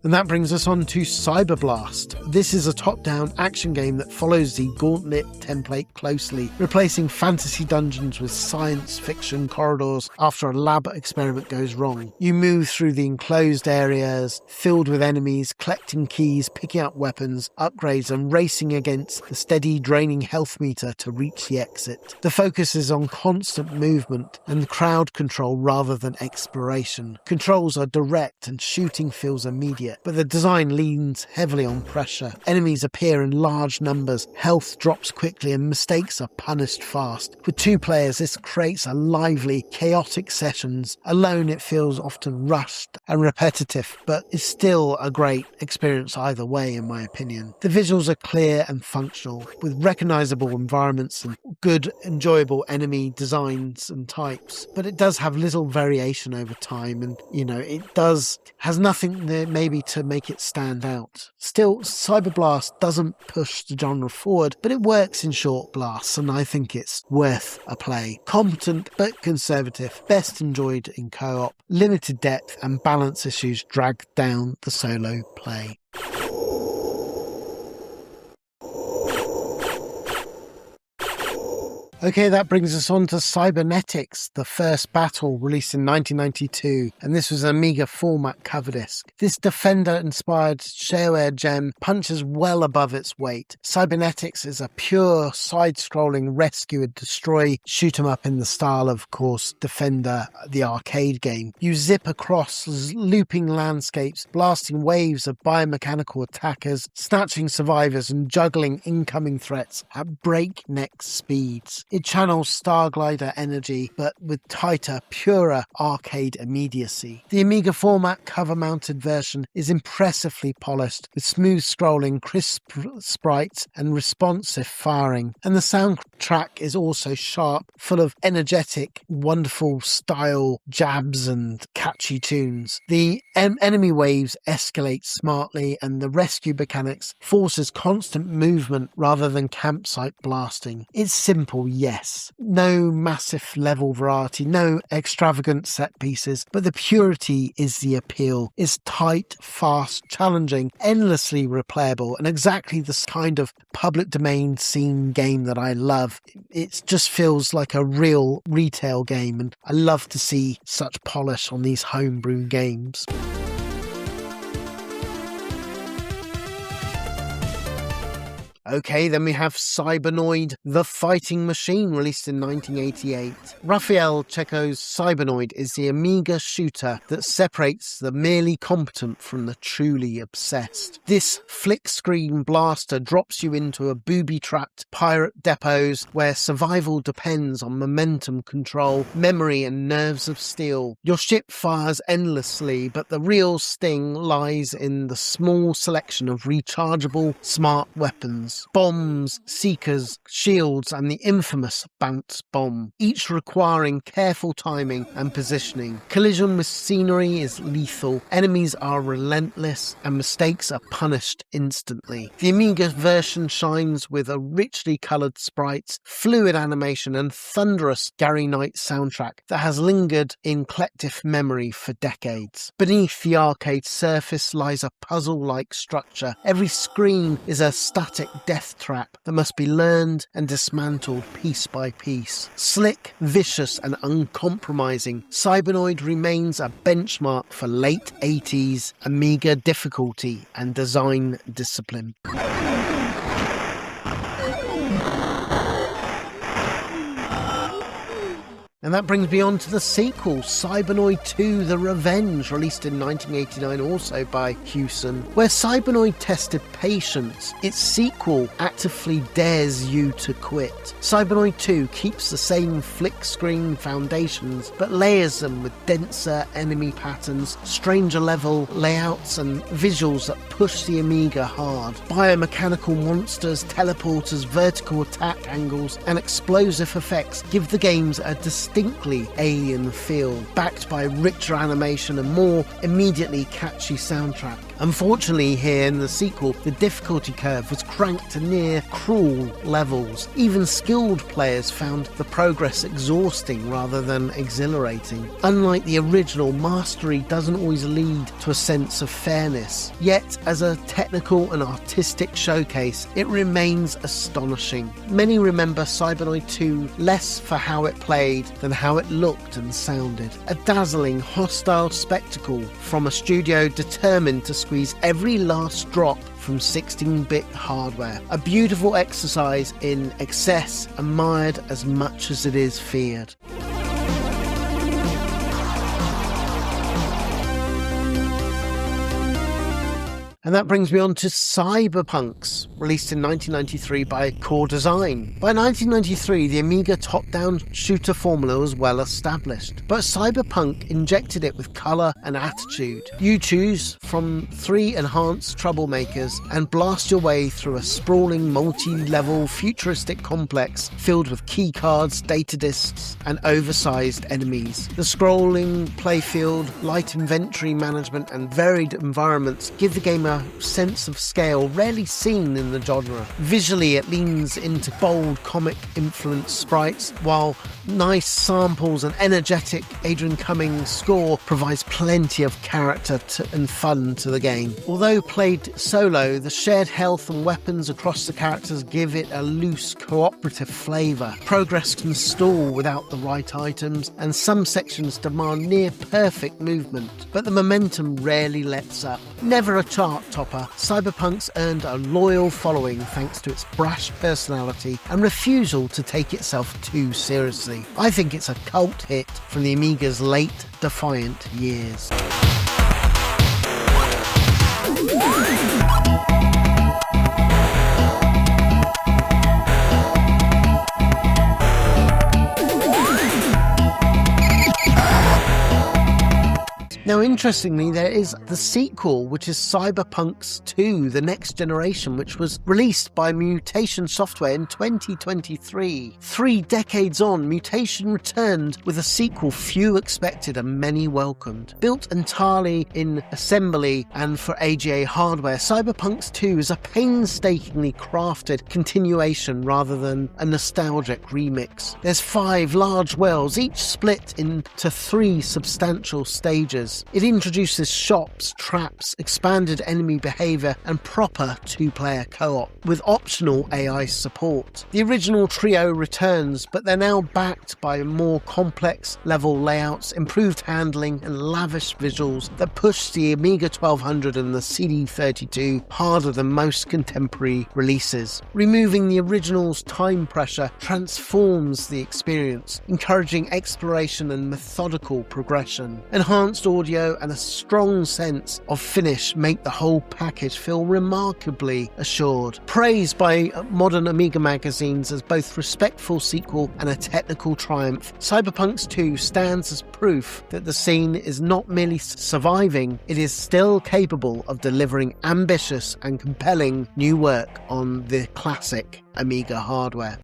And that brings us on to Cyberblast. This is a top-down action game that follows the Gauntlet template closely, replacing fantasy dungeons with science fiction corridors after a lab experiment goes wrong. You move through the enclosed areas, filled with enemies, collecting keys, picking up weapons, upgrades, and racing against the steady draining health meter to reach the exit. The focus is on constant movement and crowd control rather than exploration. Controls are direct and shooting feels immediate, but the design leans heavily on pressure. Enemies appear in large numbers, health drops quickly, and mistakes are punished fast. With two players, this creates a lively, chaotic sessions. Alone, it feels often rushed and repetitive, but is still a great experience either way, in my opinion. The visuals are clear and functional, with recognizable environments and good, enjoyable enemy designs and types, but it does have little variation over time, and has nothing there maybe to make it stand out. Still, Cyber Blast doesn't push the genre forward, but it works in short blasts, and I think it's worth a play. Competent but conservative, best enjoyed in co-op, limited depth and balance issues drag down the solo play. Okay, that brings us on to Cybernetics, the first battle, released in 1992, and this was an Amiga format cover disc. This Defender-inspired shareware gem punches well above its weight. Cybernetics is a pure, side-scrolling rescue and destroy shoot-'em-up in the style of course, Defender, the arcade game. You zip across looping landscapes, blasting waves of biomechanical attackers, snatching survivors and juggling incoming threats at breakneck speeds. It channels Starglider energy, but with tighter, purer arcade immediacy. The Amiga format cover-mounted version is impressively polished, with smooth scrolling, crisp sprites and responsive firing. And the soundtrack is also sharp, full of energetic, wonderful style jabs and catchy tunes. The enemy waves escalate smartly, and the rescue mechanics forces constant movement rather than campsite blasting. It's simple, yes. No massive level variety, no extravagant set pieces, but the purity is the appeal. It's tight, fast, challenging, endlessly replayable, and exactly the kind of public domain scene game that I love. It just feels like a real retail game, and I love to see such polish on these homebrew games. Okay, then we have Cybernoid, the Fighting Machine, released in 1988. Rafael Cecco's Cybernoid is the Amiga shooter that separates the merely competent from the truly obsessed. This flick-screen blaster drops you into a booby-trapped pirate depots where survival depends on momentum control, memory and nerves of steel. Your ship fires endlessly, but the real sting lies in the small selection of rechargeable, smart weapons. Bombs, seekers, shields, and the infamous bounce bomb, each requiring careful timing and positioning. Collision with scenery is lethal, enemies are relentless, and mistakes are punished instantly. The Amiga version shines with a richly coloured sprites, fluid animation, and thunderous Gary Knight soundtrack that has lingered in collective memory for decades. Beneath the arcade surface lies a puzzle-like structure. Every screen is a static death trap that must be learned and dismantled piece by piece. Slick, vicious and uncompromising, Cybernoid remains a benchmark for late 80s Amiga difficulty and design discipline. And that brings me on to the sequel, Cybernoid 2 The Revenge, released in 1989 also by Hewson. Where Cybernoid tested patience, its sequel actively dares you to quit. Cybernoid 2 keeps the same flick screen foundations, but layers them with denser enemy patterns, stranger level layouts and visuals that push the Amiga hard. Biomechanical monsters, teleporters, vertical attack angles and explosive effects give the games a distinctly alien feel, backed by richer animation and more immediately catchy soundtrack. Unfortunately, here in the sequel, the difficulty curve was cranked to near cruel levels. Even skilled players found the progress exhausting rather than exhilarating. Unlike the original, mastery doesn't always lead to a sense of fairness. Yet, as a technical and artistic showcase, it remains astonishing. Many remember Cybernoid 2 less for how it played than how it looked and sounded. A dazzling, hostile spectacle from a studio determined to squeeze every last drop from 16-bit hardware. A beautiful exercise in excess, admired as much as it is feared. And that brings me on to Cyberpunks, released in 1993 by Core Design. By 1993, the Amiga top-down shooter formula was well established, but Cyberpunk injected it with colour and attitude. You choose from 3 enhanced troublemakers and blast your way through a sprawling multi-level futuristic complex filled with keycards, data disks and oversized enemies. The scrolling playfield, light inventory management and varied environments give the game a sense of scale rarely seen in the genre. Visually, it leans into bold comic-influenced sprites, while nice samples and energetic Adrian Cummings score provides plenty of character and fun to the game. Although played solo, the shared health and weapons across the characters give it a loose, cooperative flavour. Progress can stall without the right items, and some sections demand near-perfect movement, but the momentum rarely lets up. Never a chart topper, Cyberpunk's earned a loyal following thanks to its brash personality and refusal to take itself too seriously. I think it's a cult hit from the Amiga's late, defiant years. Now, interestingly, there is the sequel, which is Cyberpunks 2, The Next Generation, which was released by Mutation Software in 2023. 3 decades on, Mutation returned with a sequel few expected and many welcomed. Built entirely in assembly and for AGA hardware, Cyberpunks 2 is a painstakingly crafted continuation rather than a nostalgic remix. There's 5 large worlds, each split into 3 substantial stages. It introduces shops, traps, expanded enemy behaviour and proper 2-player co-op, with optional AI support. The original trio returns, but they're now backed by more complex level layouts, improved handling and lavish visuals that push the Amiga 1200 and the CD32 harder than most contemporary releases. Removing the original's time pressure transforms the experience, encouraging exploration and methodical progression. Enhanced audio and a strong sense of finish make the whole package feel remarkably assured. Praised by modern Amiga magazines as both respectful sequel and a technical triumph, Cyberpunks 2 stands as proof that the scene is not merely surviving, it is still capable of delivering ambitious and compelling new work on the classic Amiga hardware.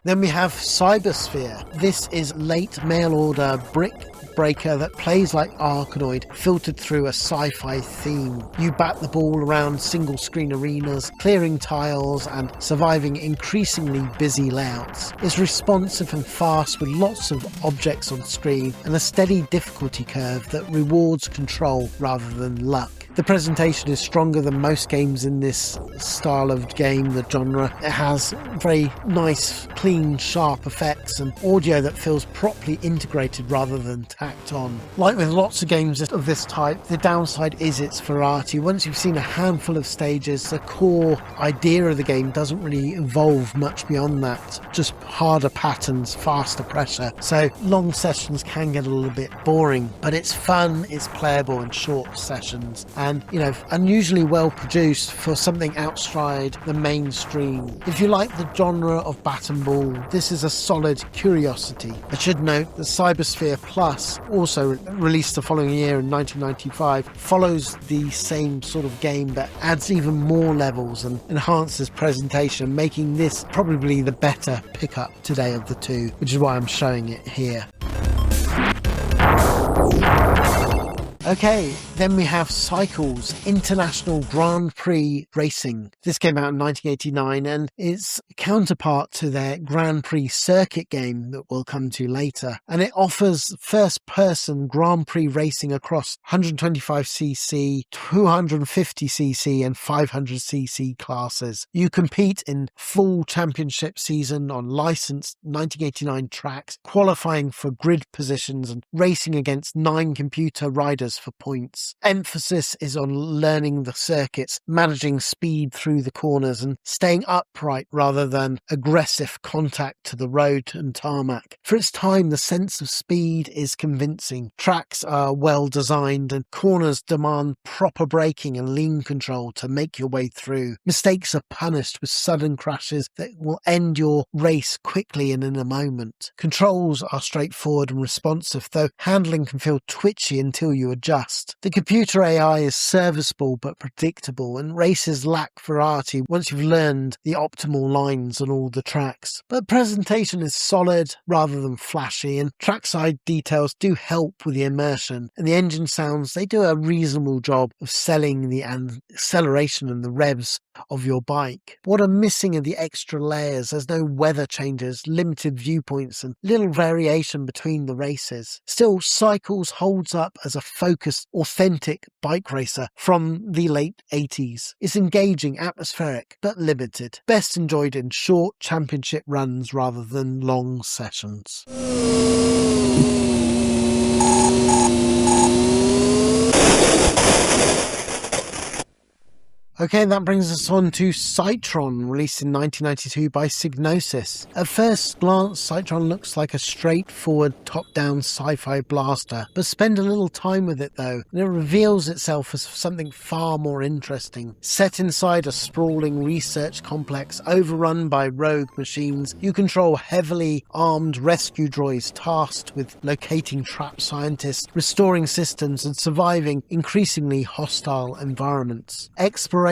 Then we have Cybersphere. This is late mail-order brick breaker that plays like Arkanoid, filtered through a sci-fi theme. You bat the ball around single-screen arenas, clearing tiles and surviving increasingly busy layouts. It's responsive and fast with lots of objects on screen and a steady difficulty curve that rewards control rather than luck. The presentation is stronger than most games in this style of game, the genre. It has very nice, clean, sharp effects and audio that feels properly integrated rather than tacked on. Like with lots of games of this type, the downside is its variety. Once you've seen a handful of stages, the core idea of the game doesn't really evolve much beyond that. Just harder patterns, faster pressure. So long sessions can get a little bit boring, but it's fun, it's playable in short sessions. And, unusually well produced for something outside the mainstream. If you like the genre of bat and ball, this is a solid curiosity. I should note that Cybersphere Plus, also released the following year in 1995, follows the same sort of game but adds even more levels and enhances presentation, making this probably the better pickup today of the two, which is why I'm showing it here. Okay, then we have Cycles International Grand Prix Racing. This came out in 1989 and is counterpart to their Grand Prix circuit game that we'll come to later. And it offers first-person Grand Prix racing across 125cc, 250cc and 500cc classes. You compete in full championship season on licensed 1989 tracks, qualifying for grid positions and racing against 9 computer riders corners for points. Emphasis is on learning the circuits, managing speed through the corners and staying upright rather than aggressive contact to the road and tarmac. For its time, the sense of speed is convincing. Tracks are well designed and corners demand proper braking and lean control to make your way through. Mistakes are punished with sudden crashes that will end your race quickly and in a moment. Controls are straightforward and responsive, though handling can feel twitchy until you adjust. The computer AI is serviceable but predictable, and races lack variety once you've learned the optimal lines on all the tracks. But presentation is solid rather than flashy, and trackside details do help with the immersion, and the engine sounds, they do a reasonable job of selling the acceleration and the revs of your bike. What are missing are the extra layers. There's no weather changes, limited viewpoints, and little variation between the races. Still, Cycles holds up as a focused, authentic bike racer from the late 80s. It's engaging, atmospheric, but limited. Best enjoyed in short championship runs rather than long sessions. Okay, that brings us on to Cytron, released in 1992 by Psygnosis. At first glance, Cytron looks like a straightforward top-down sci-fi blaster, but spend a little time with it though, and it reveals itself as something far more interesting. Set inside a sprawling research complex overrun by rogue machines, you control heavily armed rescue droids tasked with locating trapped scientists, restoring systems, and surviving increasingly hostile environments. Exploration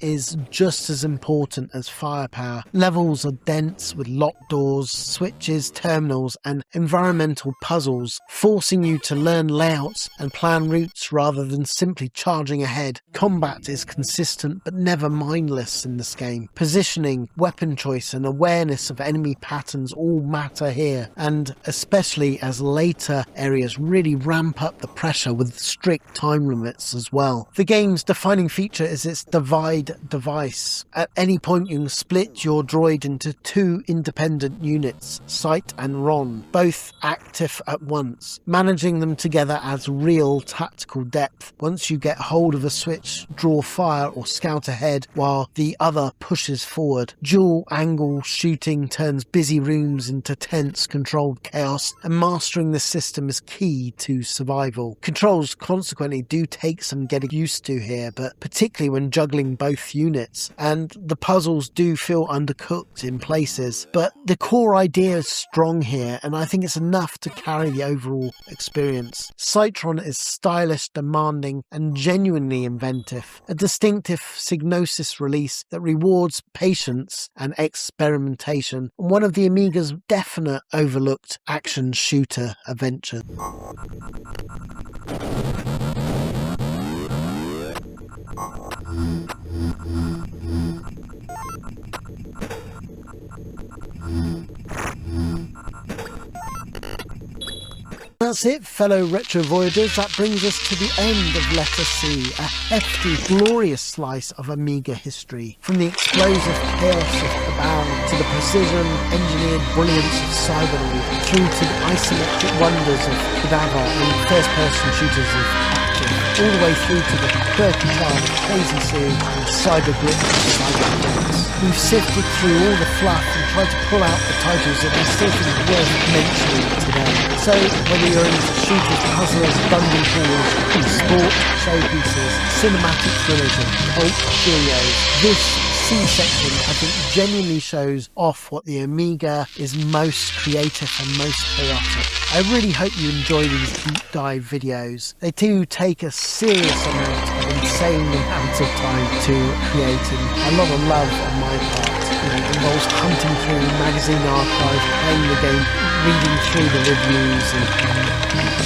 is just as important as firepower. Levels are dense with locked doors, switches, terminals, and environmental puzzles, forcing you to learn layouts and plan routes rather than simply charging ahead. Combat is consistent but never mindless in this game. Positioning, weapon choice, and awareness of enemy patterns all matter here, and especially as later areas really ramp up the pressure with strict time limits as well. The game's defining feature is its divide device. At any point you can split your droid into two independent units, Sight and Ron, both active at once. Managing them together adds real tactical depth. Once you get hold of a switch, draw fire or scout ahead while the other pushes forward. Dual angle shooting turns busy rooms into tense controlled chaos, and mastering the system is key to survival. Controls consequently do take some getting used to here, but particularly when juggling both units, and the puzzles do feel undercooked in places, but the core idea is strong here, and I think it's enough to carry the overall experience. Cytron is stylish, demanding, and genuinely inventive, a distinctive Psygnosis release that rewards patience and experimentation, and one of the Amiga's definite overlooked action shooter adventures. That's it, fellow Retro Voyagers. That brings us to the end of Letter C, a hefty, glorious slice of Amiga history. From the explosive chaos of Cabal to the precision-engineered brilliance of Cybernoid, through to the isometric wonders of Cadaver and first-person shooters of Active, all the way through to the quirky charm of Crazy Sue and Cybergrit and Cyberblitz. We've sifted through all the fluff and tried to pull out the titles that we still think worth mentioning today. So, whether you're into shooters, puzzlers, dungeon crawlers, sport, showpieces, cinematic thrillers, and cult curios, this C-section, I think, genuinely shows off what the Amiga is most creative and most chaotic. I really hope you enjoy these deep dive videos. They do take a serious amount of insane amounts of time to create, and a lot of love on my part. It involves hunting through magazine archives, playing the game, reading through the reviews, and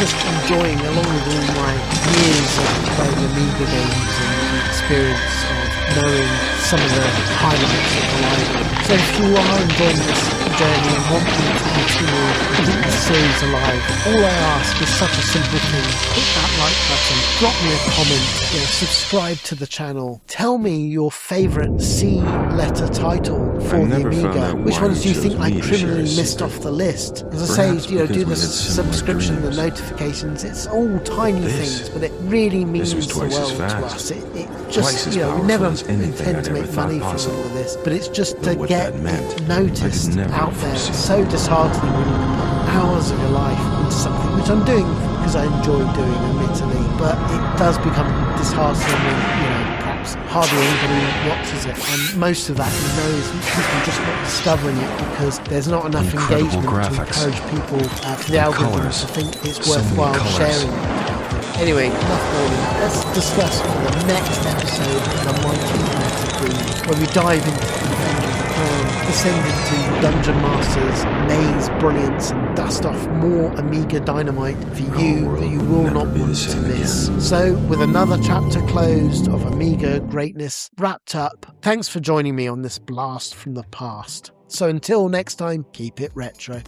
just enjoying, along with all my years of playing Amiga games and the experience of knowing some of the highlights of the library. So if you are enjoying this, journey and want me to continue and keep the series alive, all I ask is such a simple thing. Hit that like button, drop me a comment, subscribe to the channel. Tell me your favourite C letter title for the Amiga. Which ones do you think I criminally missed off the list? As I say, do the subscription, the notifications. It's all tiny things, but it really means the world to us. It just, we never intend to make money from all of this, but it's just to get it noticed out there. It's so disheartening when you can put hours of your life into something, which I'm doing because I enjoy doing, admittedly, but it does become disheartening when, perhaps hardly anybody watches it, and most of that is people just not discovering it because there's not enough engagement to encourage people for the algorithm to think it's worthwhile sharing it. Anyway, enough warning. Let's discuss for the next episode the Mighty Letter D, where we dive into the Defender of the Crown, descend into Dungeon Master's maze brilliance, and dust off more Amiga dynamite for you that you will not want to miss. So, with another chapter closed of Amiga greatness wrapped up, thanks for joining me on this blast from the past. So until next time, keep it retro.